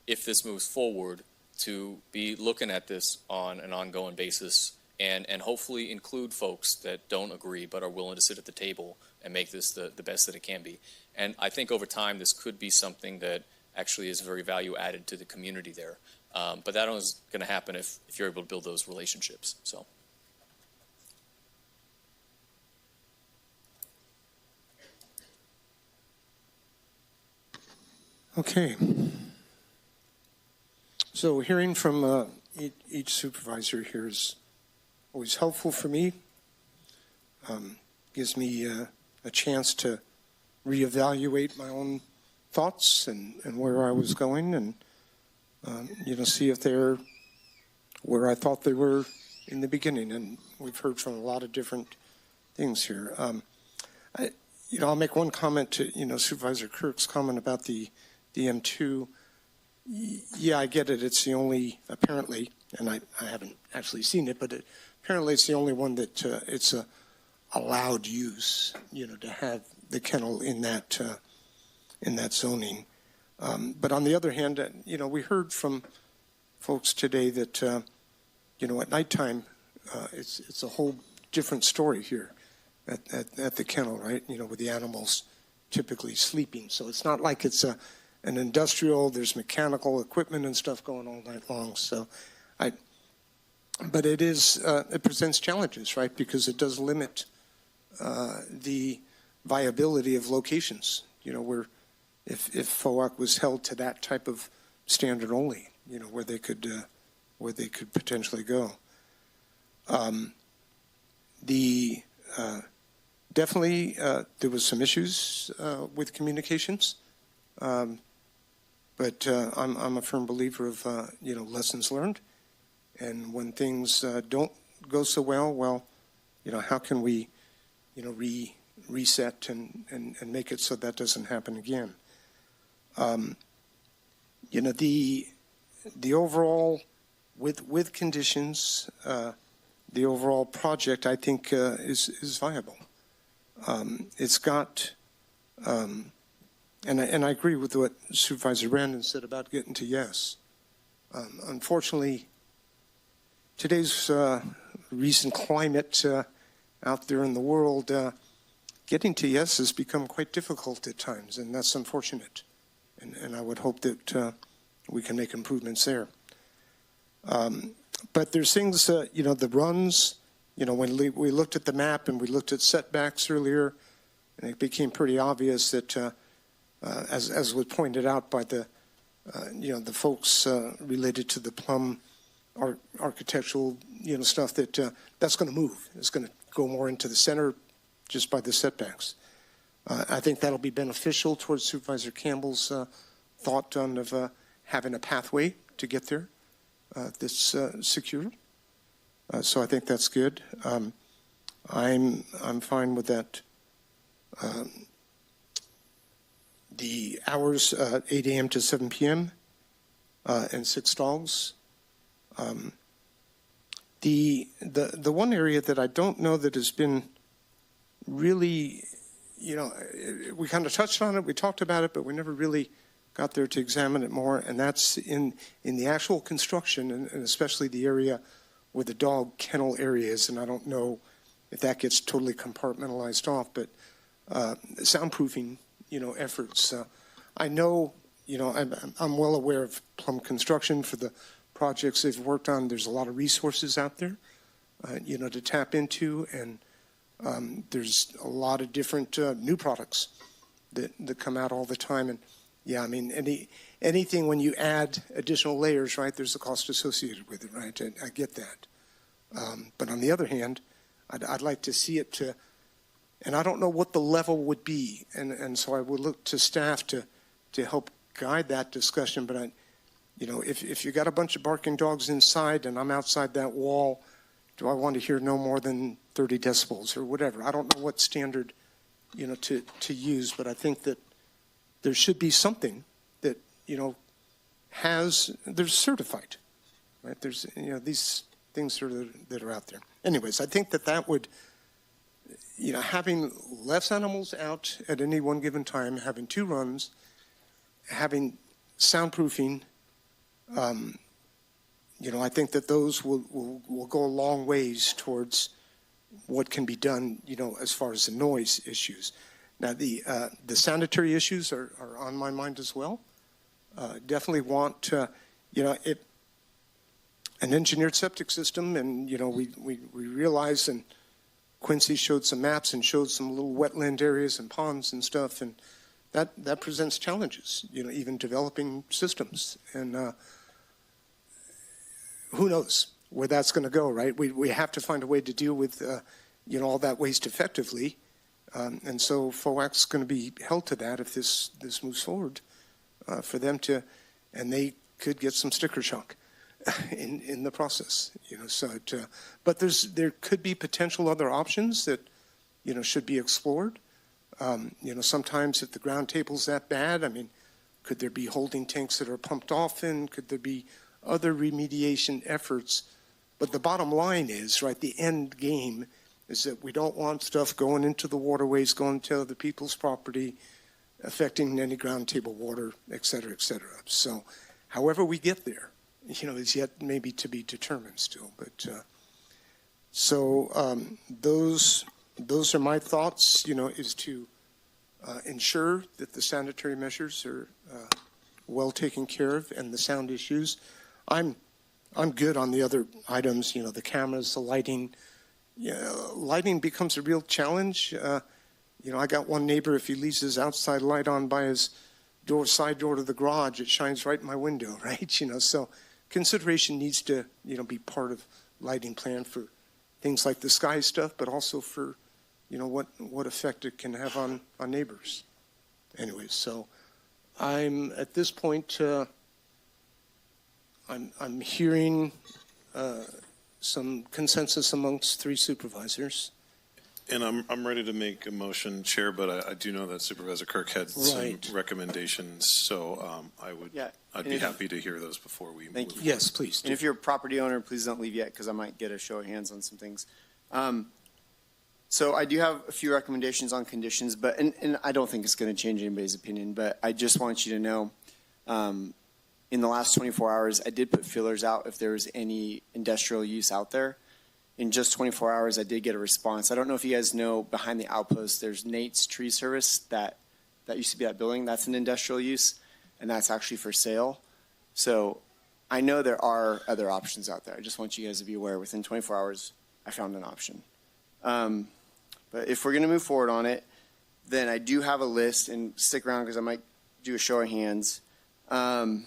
[SPEAKER 5] if this moves forward to be looking at this on an ongoing basis and hopefully include folks that don't agree but are willing to sit at the table and make this the best that it can be. And I think over time this could be something that actually is very value added to the community there. But that is going to happen if you're able to build those relationships. So.
[SPEAKER 1] Okay. So hearing from each supervisor here is always helpful for me. Gives me a chance to reevaluate my own thoughts and where I was going, and see if they're where I thought they were in the beginning. And we've heard from a lot of different things here. I'll make one comment to Supervisor Kirk's comment about the M2. Yeah, I get it. It's the only, apparently, and I haven't actually seen it, but apparently it's the only one that it's a allowed use, to have the kennel in that zoning. But on the other hand, we heard from folks today that, at nighttime, it's a whole different story here at the kennel, right? With the animals typically sleeping. So it's not like it's an industrial, there's mechanical equipment and stuff going all night long. So but it presents challenges, right? Because it does limit the viability of locations, where if FOAC was held to that type of standard only, where they could potentially go. Definitely there was some issues with communications, but I'm a firm believer of lessons learned, and when things don't go so well, how can we reset and make it so that doesn't happen again. The overall, with conditions, the overall project, I think, is viable. It's got, and I agree with what Supervisor Brandon said about getting to yes. Unfortunately, today's recent climate out there in the world, getting to yes has become quite difficult at times, and that's unfortunate. And I would hope that we can make improvements there. But there's things, the runs, when we looked at the map and we looked at setbacks earlier, and it became pretty obvious that, as was pointed out by the folks related to the Plum architectural, stuff, that that's going to move. It's going to go more into the center just by the setbacks. I think that'll be beneficial towards Supervisor Campbell's thought of having a pathway to get there that's secure. So I think that's good. I'm fine with that. the hours, 8 a.m. to 7 p.m., and 6 dogs. The one area that I don't know that has been really, we kind of touched on it, we talked about it, but we never really got there to examine it more, and that's in the actual construction, and especially the area where the dog kennel area is, and I don't know if that gets totally compartmentalized off, but soundproofing, efforts. I know, I'm well aware of Plum Construction for the projects they've worked on. There's a lot of resources out there, to tap into, and there's a lot of different new products that come out all the time. And yeah, I mean, anything when you add additional layers, right, there's a cost associated with it, right? I get that. But on the other hand, I'd like to see it to, and I don't know what the level would be, and so I would look to staff to help guide that discussion. But if you got a bunch of barking dogs inside and I'm outside that wall, do I want to hear no more than 30 decibels or whatever? I don't know what standard, to use, but I think that there should be something that, there's certified, right? There's, these things that are out there. Anyways, I think that would, having less animals out at any one given time, having 2 runs, having soundproofing, I think that those will go a long ways towards what can be done, as far as the noise issues. Now, the sanitary issues are on my mind as well. Definitely want to, an engineered septic system, and, we realize, and Quincy showed some maps and showed some little wetland areas and ponds and stuff, and that presents challenges, even developing systems. And who knows where that's going to go, right? We have to find a way to deal with, all that waste effectively. And so FOAC's going to be held to that if this moves forward, for them to, and they could get some sticker shock in the process, but there could be potential other options that, should be explored. Sometimes if the ground table's that bad, I mean, could there be holding tanks that are pumped off in? Could there be other remediation efforts? But the bottom line is, right, the end game is that we don't want stuff going into the waterways, going to other people's property, affecting any ground table water, et cetera, et cetera. So however we get there, is yet maybe to be determined still. But those are my thoughts, is to ensure that the sanitary measures are well taken care of, and the sound issues. I'm good on the other items, the cameras, the lighting. Lighting becomes a real challenge. I got one neighbor, if he leaves his outside light on by his side door to the garage, it shines right in my window, right? So consideration needs to, be part of lighting plan for things like the sky stuff, but also for, what effect it can have on neighbors. Anyways, so I'm at this point, I'm hearing some consensus amongst 3 supervisors.
[SPEAKER 19] And I'm ready to make a motion, Chair, but I do know that Supervisor Kirk had some recommendations, so I'd be happy to hear those before we move.
[SPEAKER 16] Thank you.
[SPEAKER 1] Yes, please.
[SPEAKER 16] And if you're a property owner, please don't leave yet, because I might get a show of hands on some things. So I do have a few recommendations on conditions, but and I don't think it's going to change anybody's opinion, but I just want you to know, in the last 24 hours, I did put feelers out if there was any industrial use out there. In just 24 hours, I did get a response. I don't know if you guys know, behind the outpost, there's Nate's Tree Service that used to be that building. That's an industrial use, and that's actually for sale. So I know there are other options out there. I just want you guys to be aware. Within 24 hours, I found an option. But if we're going to move forward on it, then I do have a list, and stick around because I might do a show of hands. I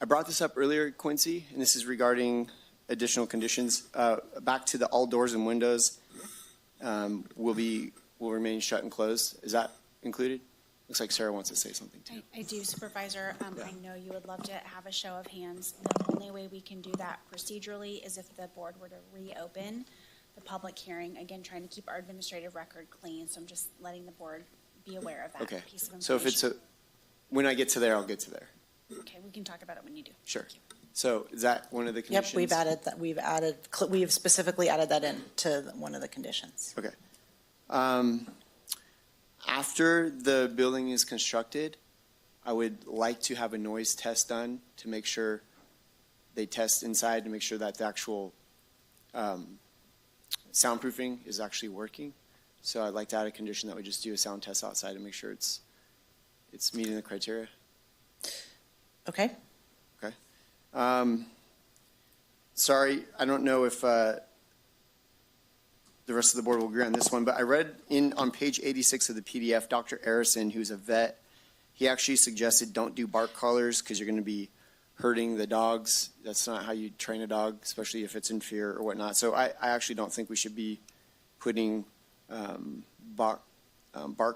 [SPEAKER 16] brought this up earlier, Quincy, and this is regarding additional conditions. Back to the all doors and windows will remain shut and closed. Is that included? Looks like Sarah wants to say something too.
[SPEAKER 20] I do, Supervisor. I know you would love to have a show of hands. The only way we can do that procedurally is if the board were to reopen the public hearing. Again, trying to keep our administrative record clean, so I'm just letting the board be aware of that
[SPEAKER 16] Okay.
[SPEAKER 20] piece of information.
[SPEAKER 16] So if it's when I get to there, I'll get to there.
[SPEAKER 20] Okay, we can talk about it when you do.
[SPEAKER 16] Sure. So is that one of the conditions?
[SPEAKER 15] Yep, we've added that, we've specifically added that in to one of the conditions.
[SPEAKER 16] Okay. After the building is constructed, I would like to have a noise test done to make sure they test inside to make sure that the actual soundproofing is actually working. So I'd like to add a condition that we just do a sound test outside to make sure it's meeting the criteria.
[SPEAKER 15] Okay.
[SPEAKER 16] Okay. Sorry, I don't know if the rest of the board will agree on this one, but I read on page 86 of the PDF, Dr. Arison, who's a vet, he actually suggested don't do bark collars because you're going to be hurting the dogs. That's not how you train a dog, especially if it's in fear or whatnot. So I actually don't think we should be putting bark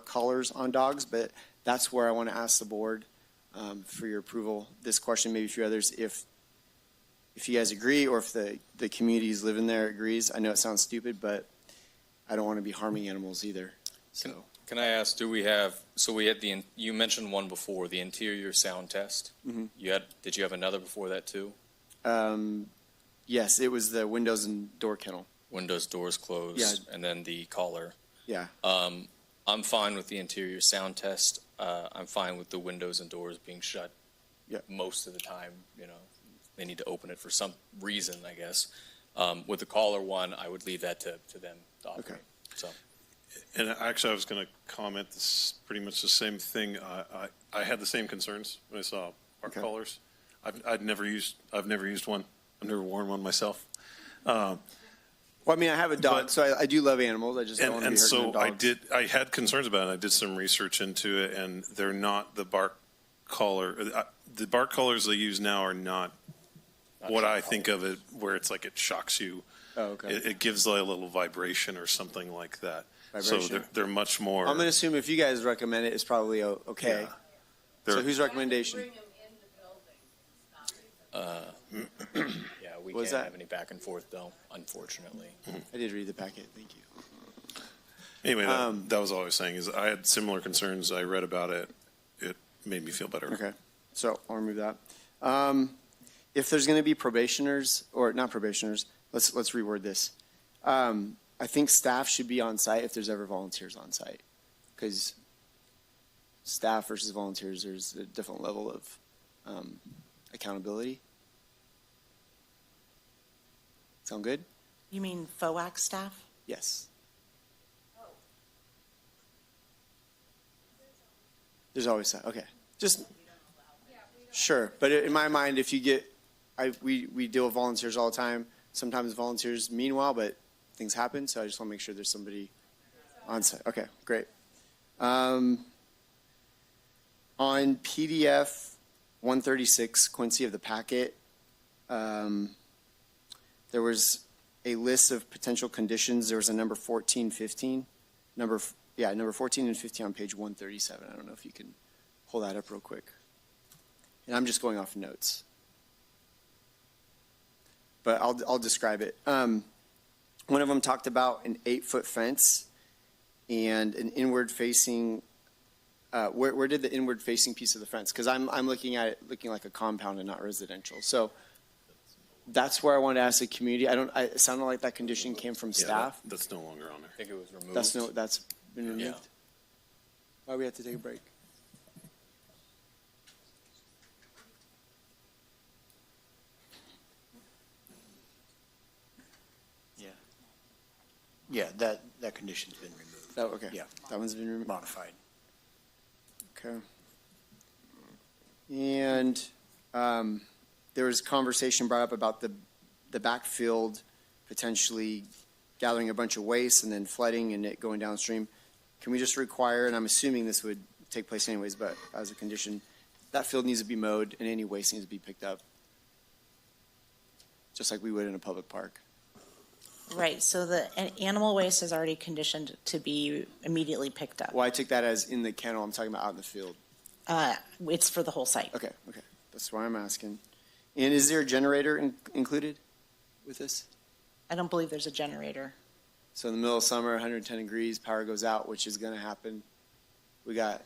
[SPEAKER 16] collars on dogs, but that's where I want to ask the board for your approval. This question, maybe a few others, if you guys agree or if the communities living there agrees. I know it sounds stupid, but I don't want to be harming animals either. So
[SPEAKER 5] Can I ask, do we have, so we had you mentioned one before, the interior sound test.
[SPEAKER 16] Mhm.
[SPEAKER 5] Did you have another before that too?
[SPEAKER 16] yes, it was the windows and door kennel.
[SPEAKER 5] Windows, doors closed,
[SPEAKER 16] Yeah.
[SPEAKER 5] and then the collar.
[SPEAKER 16] Yeah.
[SPEAKER 5] I'm fine with the interior sound test. I'm fine with the windows and doors being shut.
[SPEAKER 16] Yeah.
[SPEAKER 5] Most of the time, they need to open it for some reason, I guess. With the collar one, I would leave that to them to operate.
[SPEAKER 16] Okay.
[SPEAKER 5] So.
[SPEAKER 19] And actually, I was going to comment this pretty much the same thing. I had the same concerns when I saw bark collars. I've never used one. I've never worn one myself.
[SPEAKER 16] Well, I mean, I have a dog, so I do love animals. I just don't want to be hurting the dogs.
[SPEAKER 19] I had concerns about it. I did some research into it, and they're not the bark collar. The bark collars they use now are not what I think of it, where it's like it shocks you.
[SPEAKER 16] Oh, okay.
[SPEAKER 19] It gives like a little vibration or something like that.
[SPEAKER 16] Vibration.
[SPEAKER 19] So they're much more.
[SPEAKER 16] I'm going to assume if you guys recommend it, it's probably okay.
[SPEAKER 19] Yeah.
[SPEAKER 16] So whose recommendation?
[SPEAKER 5] Yeah, we
[SPEAKER 16] Was
[SPEAKER 5] can't
[SPEAKER 16] that?
[SPEAKER 5] have any back and forth though, unfortunately.
[SPEAKER 16] I did read the packet. Thank you.
[SPEAKER 19] Anyway, that was all I was saying. Is I had similar concerns. I read about it. It made me feel better.
[SPEAKER 16] Okay. So I'll remove that. If there's going to be probationers or not probationers, let's reword this. I think staff should be on site if there's ever volunteers on site, because staff versus volunteers, there's a different level of accountability. Sound good?
[SPEAKER 15] You mean FOAC staff?
[SPEAKER 16] Yes. There's always staff. Okay. Just sure, but in my mind, if you get, we deal with volunteers all the time. Sometimes volunteers meanwhile, but things happen, so I just want to make sure there's somebody on site. Okay, great. On PDF 136, Quincy of the packet, there was a list of potential conditions. There was a number 14, 15. Number 14 and 15 on page 137. I don't know if you can pull that up real quick. And I'm just going off notes. But I'll describe it. One of them talked about an 8-foot fence and an inward-facing. Where did the inward-facing piece of the fence? Because I'm looking at it looking like a compound and not residential. So that's where I wanted to ask the community. It sounded like that condition came from staff.
[SPEAKER 19] That's no longer on there.
[SPEAKER 5] I think it was removed.
[SPEAKER 16] That's been removed.
[SPEAKER 5] Yeah.
[SPEAKER 16] Why we have to take a break?
[SPEAKER 4] Yeah, that condition's been removed.
[SPEAKER 16] Oh, okay.
[SPEAKER 4] Yeah.
[SPEAKER 16] That one's been removed.
[SPEAKER 4] Modified.
[SPEAKER 16] Okay. And there was conversation brought up about the backfield potentially gathering a bunch of waste and then flooding and it going downstream. Can we just require, and I'm assuming this would take place anyways, but as a condition, that field needs to be mowed and any waste needs to be picked up, just like we would in a public park.
[SPEAKER 15] Right, so the animal waste is already conditioned to be immediately picked up.
[SPEAKER 16] Well, I took that as in the kennel. I'm talking about out in the field.
[SPEAKER 15] It's for the whole site.
[SPEAKER 16] Okay. That's why I'm asking. And is there a generator included with this?
[SPEAKER 15] I don't believe there's a generator.
[SPEAKER 16] So in the middle of summer, 110 degrees, power goes out, which is going to happen. We got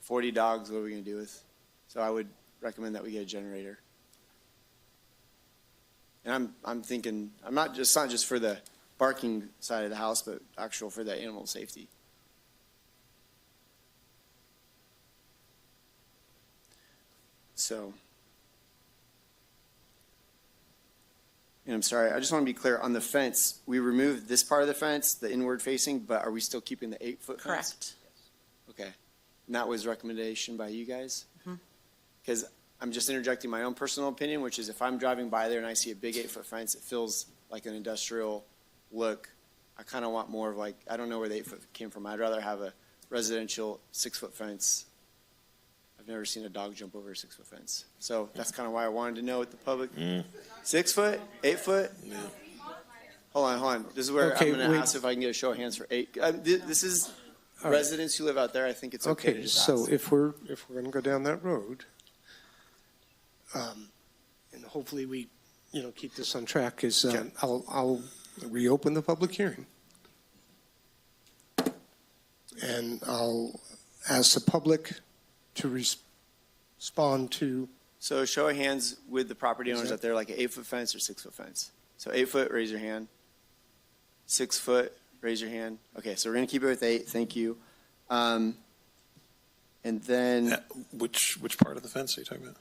[SPEAKER 16] 40 dogs. What are we going to do with? So I would recommend that we get a generator. And I'm thinking, it's not just for the barking side of the house, but actual for the animal safety. So, and I'm sorry, I just want to be clear on the fence. We removed this part of the fence, the inward facing, but are we still keeping the 8-foot fence?
[SPEAKER 15] Correct.
[SPEAKER 16] Okay. And that was recommendation by you guys?
[SPEAKER 15] Mhm.
[SPEAKER 16] Because I'm just interjecting my own personal opinion, which is if I'm driving by there and I see a big 8-foot fence, it feels like an industrial look. I kind of want more of like, I don't know where the 8-foot came from. I'd rather have a residential 6-foot fence. I've never seen a dog jump over a 6-foot fence. So that's kind of why I wanted to know what the public, 6 foot, 8 foot?
[SPEAKER 19] Yeah.
[SPEAKER 16] Hold on. This is where
[SPEAKER 1] Okay,
[SPEAKER 16] I'm going to
[SPEAKER 1] wait.
[SPEAKER 16] ask if I can get a show of hands for 8. This is
[SPEAKER 1] All right.
[SPEAKER 16] residents who live out there. I think it's okay to
[SPEAKER 1] Okay,
[SPEAKER 16] just
[SPEAKER 1] so
[SPEAKER 16] ask.
[SPEAKER 1] if we're going to go down that road, and hopefully we, keep this on track, is I'll reopen the public hearing. And I'll ask the public to respond to.
[SPEAKER 16] So show of hands with the property
[SPEAKER 1] Is
[SPEAKER 16] owners
[SPEAKER 1] that-
[SPEAKER 16] out there, like an 8-foot fence or 6-foot fence. So 8 foot, raise your hand. 6 foot, raise your hand. Okay, so we're going to keep it with 8. Thank you. And then
[SPEAKER 19] Which part of the fence are you talking about?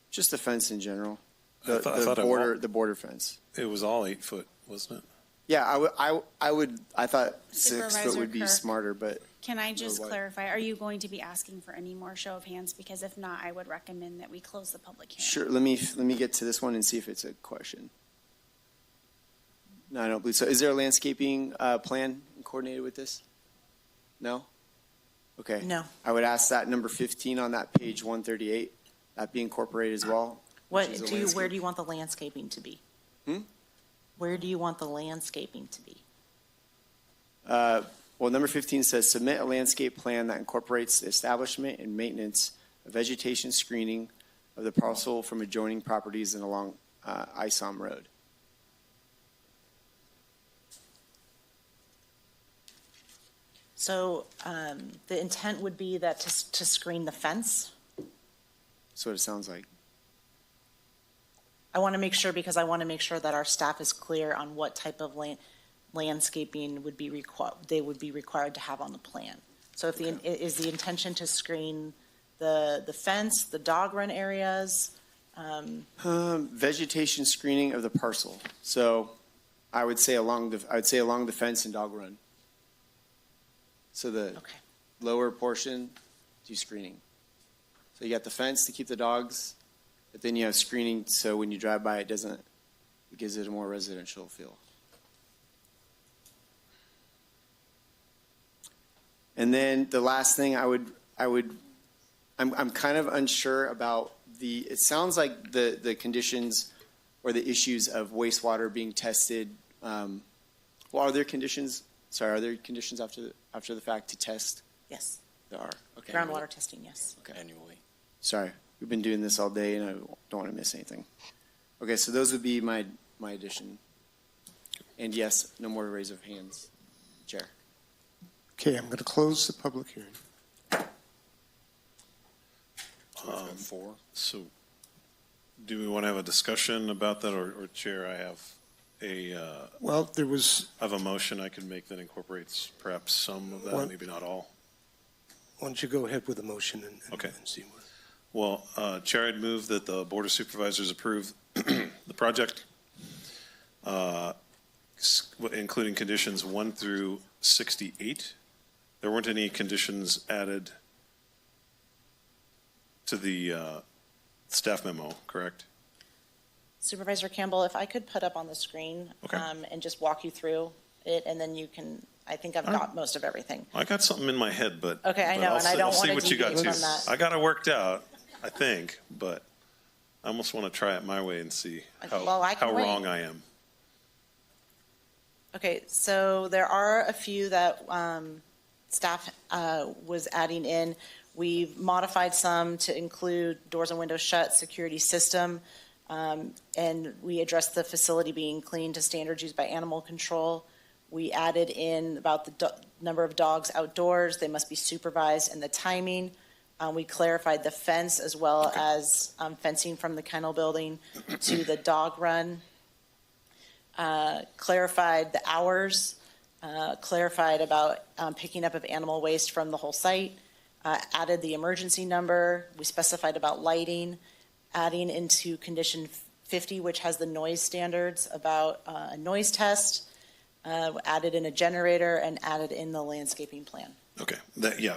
[SPEAKER 16] just the fence in general.
[SPEAKER 19] I
[SPEAKER 16] The,
[SPEAKER 19] thought
[SPEAKER 16] the
[SPEAKER 19] it
[SPEAKER 16] border,
[SPEAKER 19] was-
[SPEAKER 16] the border fence.
[SPEAKER 19] It was all 8 foot, wasn't it?
[SPEAKER 16] Yeah, I thought 6 foot
[SPEAKER 20] Supervisor
[SPEAKER 16] would be
[SPEAKER 20] Kirk.
[SPEAKER 16] smarter, but
[SPEAKER 20] Can I just
[SPEAKER 16] what?
[SPEAKER 20] clarify, are you going to be asking for any more show of hands? Because if not, I would recommend that we close the public hearing.
[SPEAKER 16] sure. Let me get to this one and see if it's a question. No, I don't believe so. Is there a landscaping plan coordinated with this? No? Okay.
[SPEAKER 15] No.
[SPEAKER 16] I would ask that number 15 on that page 138, that be incorporated as well.
[SPEAKER 15] What
[SPEAKER 16] which is a
[SPEAKER 15] where
[SPEAKER 16] landscape-
[SPEAKER 15] do you want the landscaping to be?
[SPEAKER 16] Hmm?
[SPEAKER 15] Where do you want the landscaping to be?
[SPEAKER 16] Well, number 15 says submit a landscape plan that incorporates the establishment and maintenance of vegetation screening of the parcel from adjoining properties and along ISOM Road.
[SPEAKER 15] So the intent would be that to screen the fence.
[SPEAKER 16] That's what it sounds like.
[SPEAKER 15] I want to make sure, because I want to make sure that our staff is clear on what type of landscaping would be they would be required to have on the plan. So if is the intention to screen the fence, the dog run areas?
[SPEAKER 16] Vegetation screening of the parcel. So I would say along the fence and dog run. So the lower portion, do screening. So you got the fence to keep the dogs, but then you have screening so when you drive by, it gives it a more residential feel. And then the last thing I'm kind of unsure about it sounds like the conditions or the issues of wastewater being tested. Well, are there conditions after the fact to test?
[SPEAKER 15] Yes.
[SPEAKER 16] There are. Okay.
[SPEAKER 15] Groundwater testing, yes.
[SPEAKER 16] Okay.
[SPEAKER 5] Annually.
[SPEAKER 16] Sorry, we've been doing this all day and I don't want to miss anything. Okay, so those would be my addition. And yes, no more raise of hands, Chair.
[SPEAKER 1] Okay, I'm going to close the public hearing.
[SPEAKER 19] So do we want to have a discussion about that, or Chair, I have
[SPEAKER 1] Well, there was,
[SPEAKER 19] I have a motion I could make that incorporates perhaps some of that,
[SPEAKER 1] One-
[SPEAKER 19] maybe not all.
[SPEAKER 1] why don't you go ahead with the motion and
[SPEAKER 19] Okay.
[SPEAKER 1] and see what.
[SPEAKER 19] Well, Chair, I'd move that the Board of Supervisors approve the project, including conditions 1 through 68. There weren't any conditions added to the staff memo, correct?
[SPEAKER 15] Supervisor Campbell, if I could put up on the screen and just walk you through it, and then you can, I think I've got most of everything.
[SPEAKER 19] I got something in my head, but
[SPEAKER 15] Okay, I know, and I don't
[SPEAKER 19] I'll see
[SPEAKER 15] wanna
[SPEAKER 19] what you got
[SPEAKER 15] deviate
[SPEAKER 19] too.
[SPEAKER 15] from that.
[SPEAKER 19] I got it worked out, I think, but I almost want to try it my way and see
[SPEAKER 15] Well, I can
[SPEAKER 19] how
[SPEAKER 15] wait.
[SPEAKER 19] wrong I am.
[SPEAKER 15] Okay, so there are a few that staff was adding in. We've modified some to include doors and windows shut, security system, and we addressed the facility being clean to standards used by animal control. We added in about the number of dogs outdoors, they must be supervised, and the timing. We clarified the fence as well as fencing from the kennel building to the dog run. Clarified the hours, clarified about picking up of animal waste from the whole site, added the emergency number. We specified about lighting, adding into condition 50, which has the noise standards about a noise test, added in a generator, and added in the landscaping plan.
[SPEAKER 19] Okay,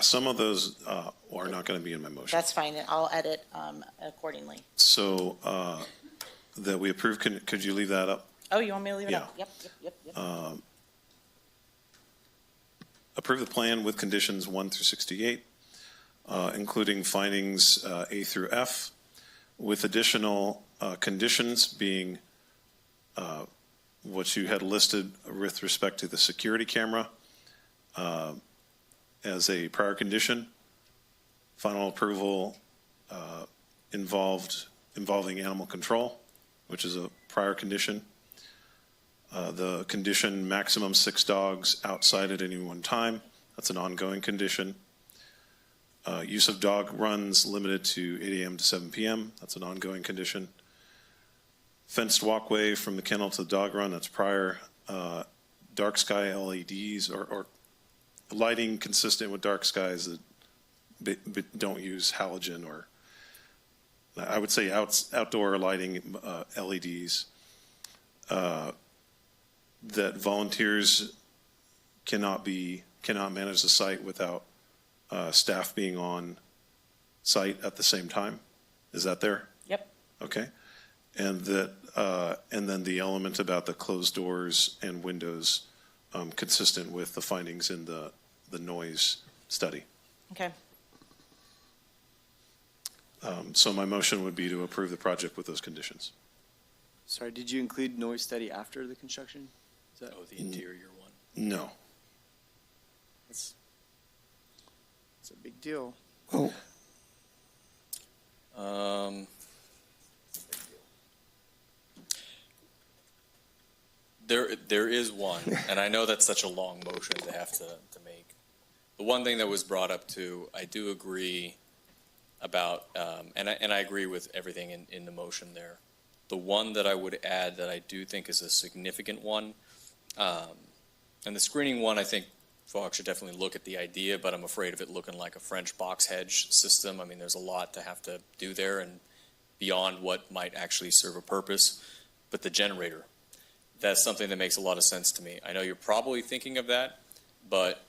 [SPEAKER 19] some of those are not going to be in my motion.
[SPEAKER 15] That's fine. I'll edit accordingly.
[SPEAKER 19] So that we approve, could you leave that up?
[SPEAKER 15] Oh, you want me to leave it
[SPEAKER 19] Yeah.
[SPEAKER 15] up? Yep.
[SPEAKER 19] Approve the plan with conditions 1 through 68, including findings A through F, with additional conditions being what you had listed with respect to the security camera as a prior condition. Final approval involving animal control, which is a prior condition. The condition maximum 6 dogs outside at any one time. That's an ongoing condition. Use of dog runs limited to 8 a.m. to 7 p.m. That's an ongoing condition. Fenced walkway from the kennel to the dog run. That's prior. Dark sky LEDs or lighting consistent with dark skies that don't use halogen, or I would say outdoor lighting LEDs. That volunteers cannot manage the site without staff being on site at the same time. Is that there?
[SPEAKER 15] Yep.
[SPEAKER 19] Okay. And that and then the element about the closed doors and windows consistent with the findings in the noise study.
[SPEAKER 15] Okay.
[SPEAKER 19] So my motion would be to approve the project with those conditions.
[SPEAKER 16] Sorry, did you include noise study after the construction? Is that
[SPEAKER 5] the interior one?
[SPEAKER 19] No.
[SPEAKER 16] It's a big deal.
[SPEAKER 1] Oh,
[SPEAKER 5] There is one, and I know that's such a long motion to have to make. The one thing that was brought up too, I do agree about, and I agree with everything in the motion there. The one that I would add that I do think is a significant one, and the screening one, I think folks should definitely look at the idea, but I'm afraid of it looking like a French box hedge system. I mean, there's a lot to have to do there and beyond what might actually serve a purpose. But the generator, that's something that makes a lot of sense to me. I know you're probably thinking of that, but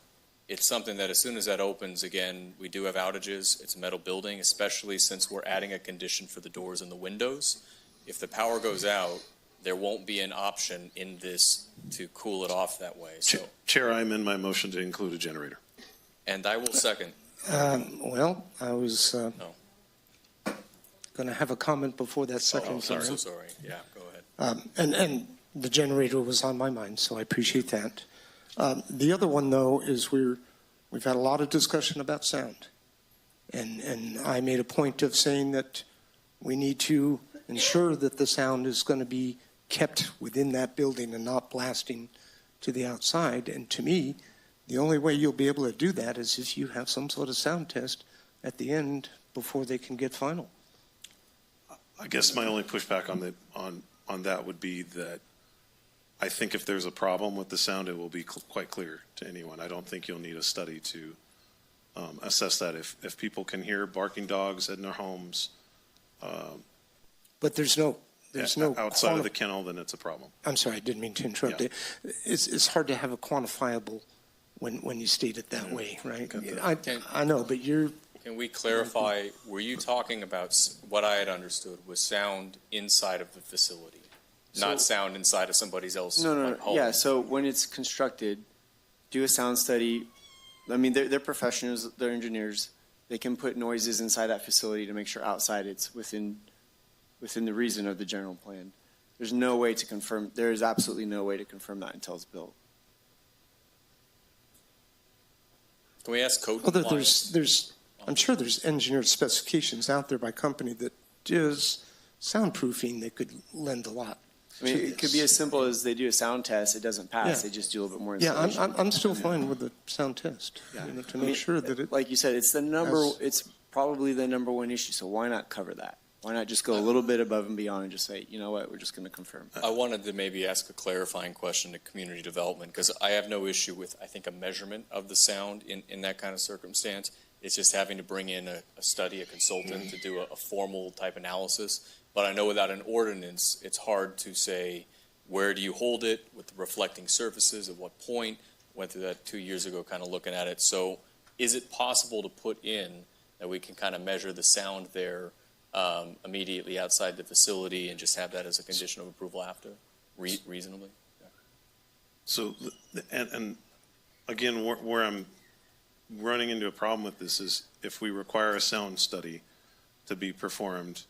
[SPEAKER 5] it's something that as soon as that opens, again, we do have outages. It's a metal building, especially since we're adding a condition for the doors and the windows. If the power goes out, there won't be an option in this to cool it off that way. So,
[SPEAKER 19] Chair, I amend my motion to include a generator.
[SPEAKER 5] and I will second.
[SPEAKER 1] well, I was going to have a comment before that second.
[SPEAKER 5] I'm so sorry. Yeah, go ahead.
[SPEAKER 1] And the generator was on my mind, so I appreciate that. The other one, though, is we've had a lot of discussion about sound. And I made a point of saying that we need to ensure that the sound is going to be kept within that building and not blasting to the outside. And to me, the only way you'll be able to do that is if you have some sort of sound test at the end before they can get final.
[SPEAKER 19] I guess my only pushback on that would be that I think if there's a problem with the sound, it will be quite clear to anyone. I don't think you'll need a study to assess that. If people can hear barking dogs in their homes,
[SPEAKER 1] but there's no
[SPEAKER 19] outside of the kennel, then it's a problem.
[SPEAKER 1] I'm sorry, I didn't mean to interrupt you. It's hard to have a quantifiable when you state it that way, right? I know, but
[SPEAKER 5] Can we clarify, were you talking about what I had understood was sound inside of the facility, not sound inside of somebody else's
[SPEAKER 16] No.
[SPEAKER 5] home?
[SPEAKER 16] Yeah, so when it's constructed, do a sound study. I mean, they're professionals, they're engineers. They can put noises inside that facility to make sure outside it's within the reason of the general plan. There's no way to confirm, there is absolutely no way to confirm that until it's built.
[SPEAKER 5] Can we ask code
[SPEAKER 1] Well,
[SPEAKER 5] compliance?
[SPEAKER 1] I'm sure there's engineered specifications out there by company that does soundproofing that could lend a lot.
[SPEAKER 16] I mean, it could be as simple as they do a sound test, it doesn't pass,
[SPEAKER 1] Yeah.
[SPEAKER 16] they just do a little bit more
[SPEAKER 1] Yeah,
[SPEAKER 16] installation.
[SPEAKER 1] I'm still fine with the sound test,
[SPEAKER 16] Yeah.
[SPEAKER 1] you know, to
[SPEAKER 16] I mean,
[SPEAKER 1] make sure that it.
[SPEAKER 16] Like you said, it's the number,
[SPEAKER 1] has-
[SPEAKER 16] it's probably the number one issue, so why not cover that? Why not just go a little bit above and beyond and just say, you know what, we're just going to confirm?
[SPEAKER 5] I wanted to maybe ask a clarifying question to community development, because I have no issue with, I think, a measurement of the sound in that kind of circumstance. It's just having to bring in a study, a consultant to do a formal type analysis. But I know without an ordinance, it's hard to say, where do you hold it with the reflecting surfaces, at what point? Went through that 2 years ago, kind of looking at it. So is it possible to put in that we can kind of measure the sound there immediately outside the facility and just have that as a condition of approval after, reasonably?
[SPEAKER 19] So, and again, where I'm running into a problem with this is if we require a sound study to be performed,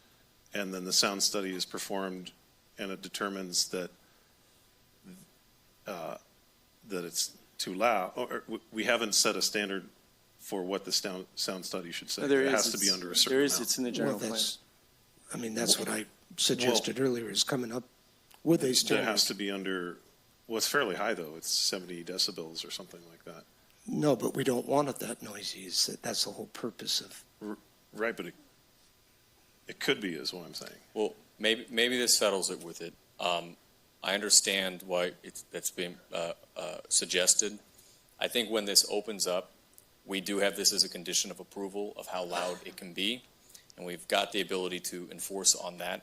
[SPEAKER 19] and then the sound study is performed and it determines that that it's too loud, or we haven't set a standard for what the sound study should say.
[SPEAKER 16] There
[SPEAKER 19] It
[SPEAKER 16] is,
[SPEAKER 19] has to be
[SPEAKER 16] it's-
[SPEAKER 19] under a certain
[SPEAKER 16] there is,
[SPEAKER 19] amount.
[SPEAKER 16] it's in the general
[SPEAKER 1] Well,
[SPEAKER 16] plan.
[SPEAKER 1] that's- I mean, that's what I suggested earlier, is coming up with a
[SPEAKER 19] That
[SPEAKER 1] standard.
[SPEAKER 19] has to be under, well, it's fairly high though. It's 70 decibels or something like that.
[SPEAKER 1] No, but we don't want it that noisy. That's the whole purpose of.
[SPEAKER 19] Right, but it could be, is what I'm saying.
[SPEAKER 5] Well, maybe this settles it with it. I understand why that's being suggested. I think when this opens up, we do have this as a condition of approval of how loud it can be, and we've got the ability to enforce on that.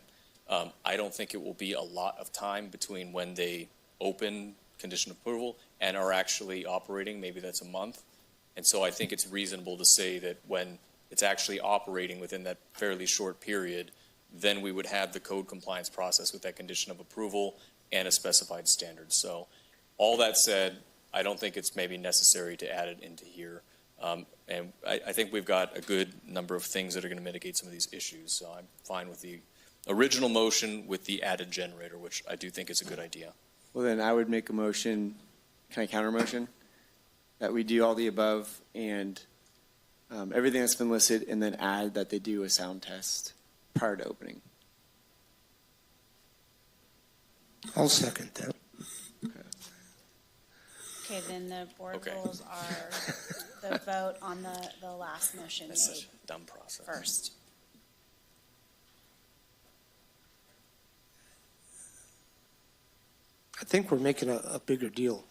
[SPEAKER 5] I don't think it will be a lot of time between when they open condition of approval and are actually operating. Maybe that's a month. And so I think it's reasonable to say that when it's actually operating within that fairly short period, then we would have the code compliance process with that condition of approval and a specified standard. So all that said, I don't think it's maybe necessary to add it into here. And I think we've got a good number of things that are going to mitigate some of these issues. So I'm fine with the original motion with the added generator, which I do think is a good idea.
[SPEAKER 16] Well, then I would make a motion, can I counter motion? That we do all the above and everything that's been listed, and then add that they do a sound test prior to opening.
[SPEAKER 1] I'll second that.
[SPEAKER 20] Okay, then the board
[SPEAKER 5] Okay.
[SPEAKER 20] rules are the vote on the last motion
[SPEAKER 5] That's
[SPEAKER 20] made
[SPEAKER 5] such a dumb process.
[SPEAKER 20] first.
[SPEAKER 1] I think we're making a bigger deal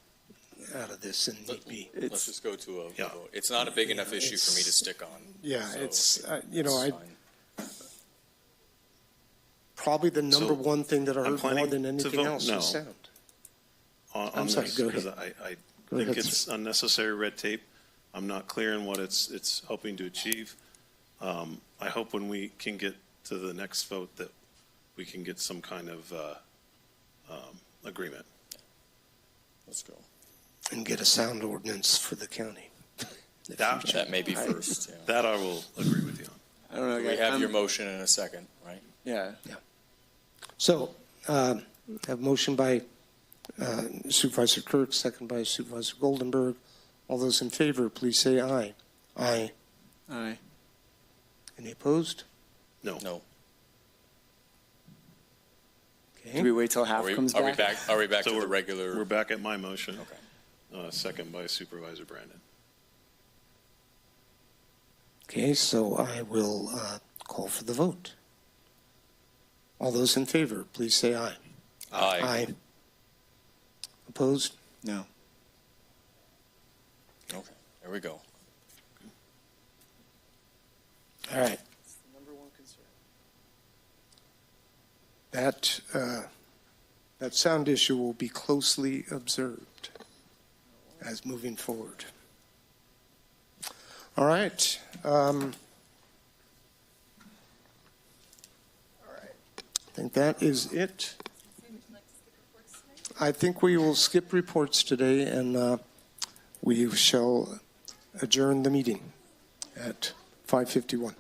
[SPEAKER 1] out of this than need be.
[SPEAKER 5] Let's just go to a vote. It's not a big enough issue for me to stick on.
[SPEAKER 1] Yeah,
[SPEAKER 5] So
[SPEAKER 1] it's, you
[SPEAKER 5] it's
[SPEAKER 1] know,
[SPEAKER 5] fine.
[SPEAKER 1] probably the number
[SPEAKER 19] So,
[SPEAKER 1] one thing that I
[SPEAKER 19] I'm
[SPEAKER 1] heard more
[SPEAKER 19] planning
[SPEAKER 1] than
[SPEAKER 19] to
[SPEAKER 1] anything
[SPEAKER 19] vote
[SPEAKER 1] else
[SPEAKER 19] no.
[SPEAKER 1] is sound.
[SPEAKER 19] On
[SPEAKER 1] I'm sorry,
[SPEAKER 19] this,
[SPEAKER 1] go
[SPEAKER 19] because
[SPEAKER 1] ahead.
[SPEAKER 19] I
[SPEAKER 1] Go
[SPEAKER 19] think
[SPEAKER 1] ahead,
[SPEAKER 19] it's unnecessary red tape. I'm not clear in what it's hoping to achieve. I hope when we can get to the next vote that we can get some kind of agreement.
[SPEAKER 5] Let's go.
[SPEAKER 1] And get a sound ordinance for the county.
[SPEAKER 5] That may be first. Yeah.
[SPEAKER 19] That I will agree with you on.
[SPEAKER 16] I don't know.
[SPEAKER 5] We
[SPEAKER 16] guys,
[SPEAKER 5] have your motion in a second, right?
[SPEAKER 16] Yeah.
[SPEAKER 1] So, have motion by Supervisor Kirk, second by Supervisor Goldenberg. All those in favor, please say aye. Aye.
[SPEAKER 16] Aye.
[SPEAKER 1] Any opposed?
[SPEAKER 19] No.
[SPEAKER 5] No.
[SPEAKER 1] Okay.
[SPEAKER 16] Do we wait till half comes
[SPEAKER 5] Are we
[SPEAKER 16] back?
[SPEAKER 5] back? Are we back
[SPEAKER 19] So
[SPEAKER 5] to the regular?
[SPEAKER 19] We're back at my motion.
[SPEAKER 5] Okay.
[SPEAKER 19] Second by Supervisor Brandon.
[SPEAKER 1] Okay, so I will call for the vote. All those in favor, please say aye.
[SPEAKER 5] Aye.
[SPEAKER 1] Opposed?
[SPEAKER 16] No.
[SPEAKER 5] Okay. There we go.
[SPEAKER 1] All right.
[SPEAKER 16] Number one concern.
[SPEAKER 1] That sound issue will be closely observed as moving forward. All right. I think that is it. I think we will skip reports today, and we shall adjourn the meeting at 5:51.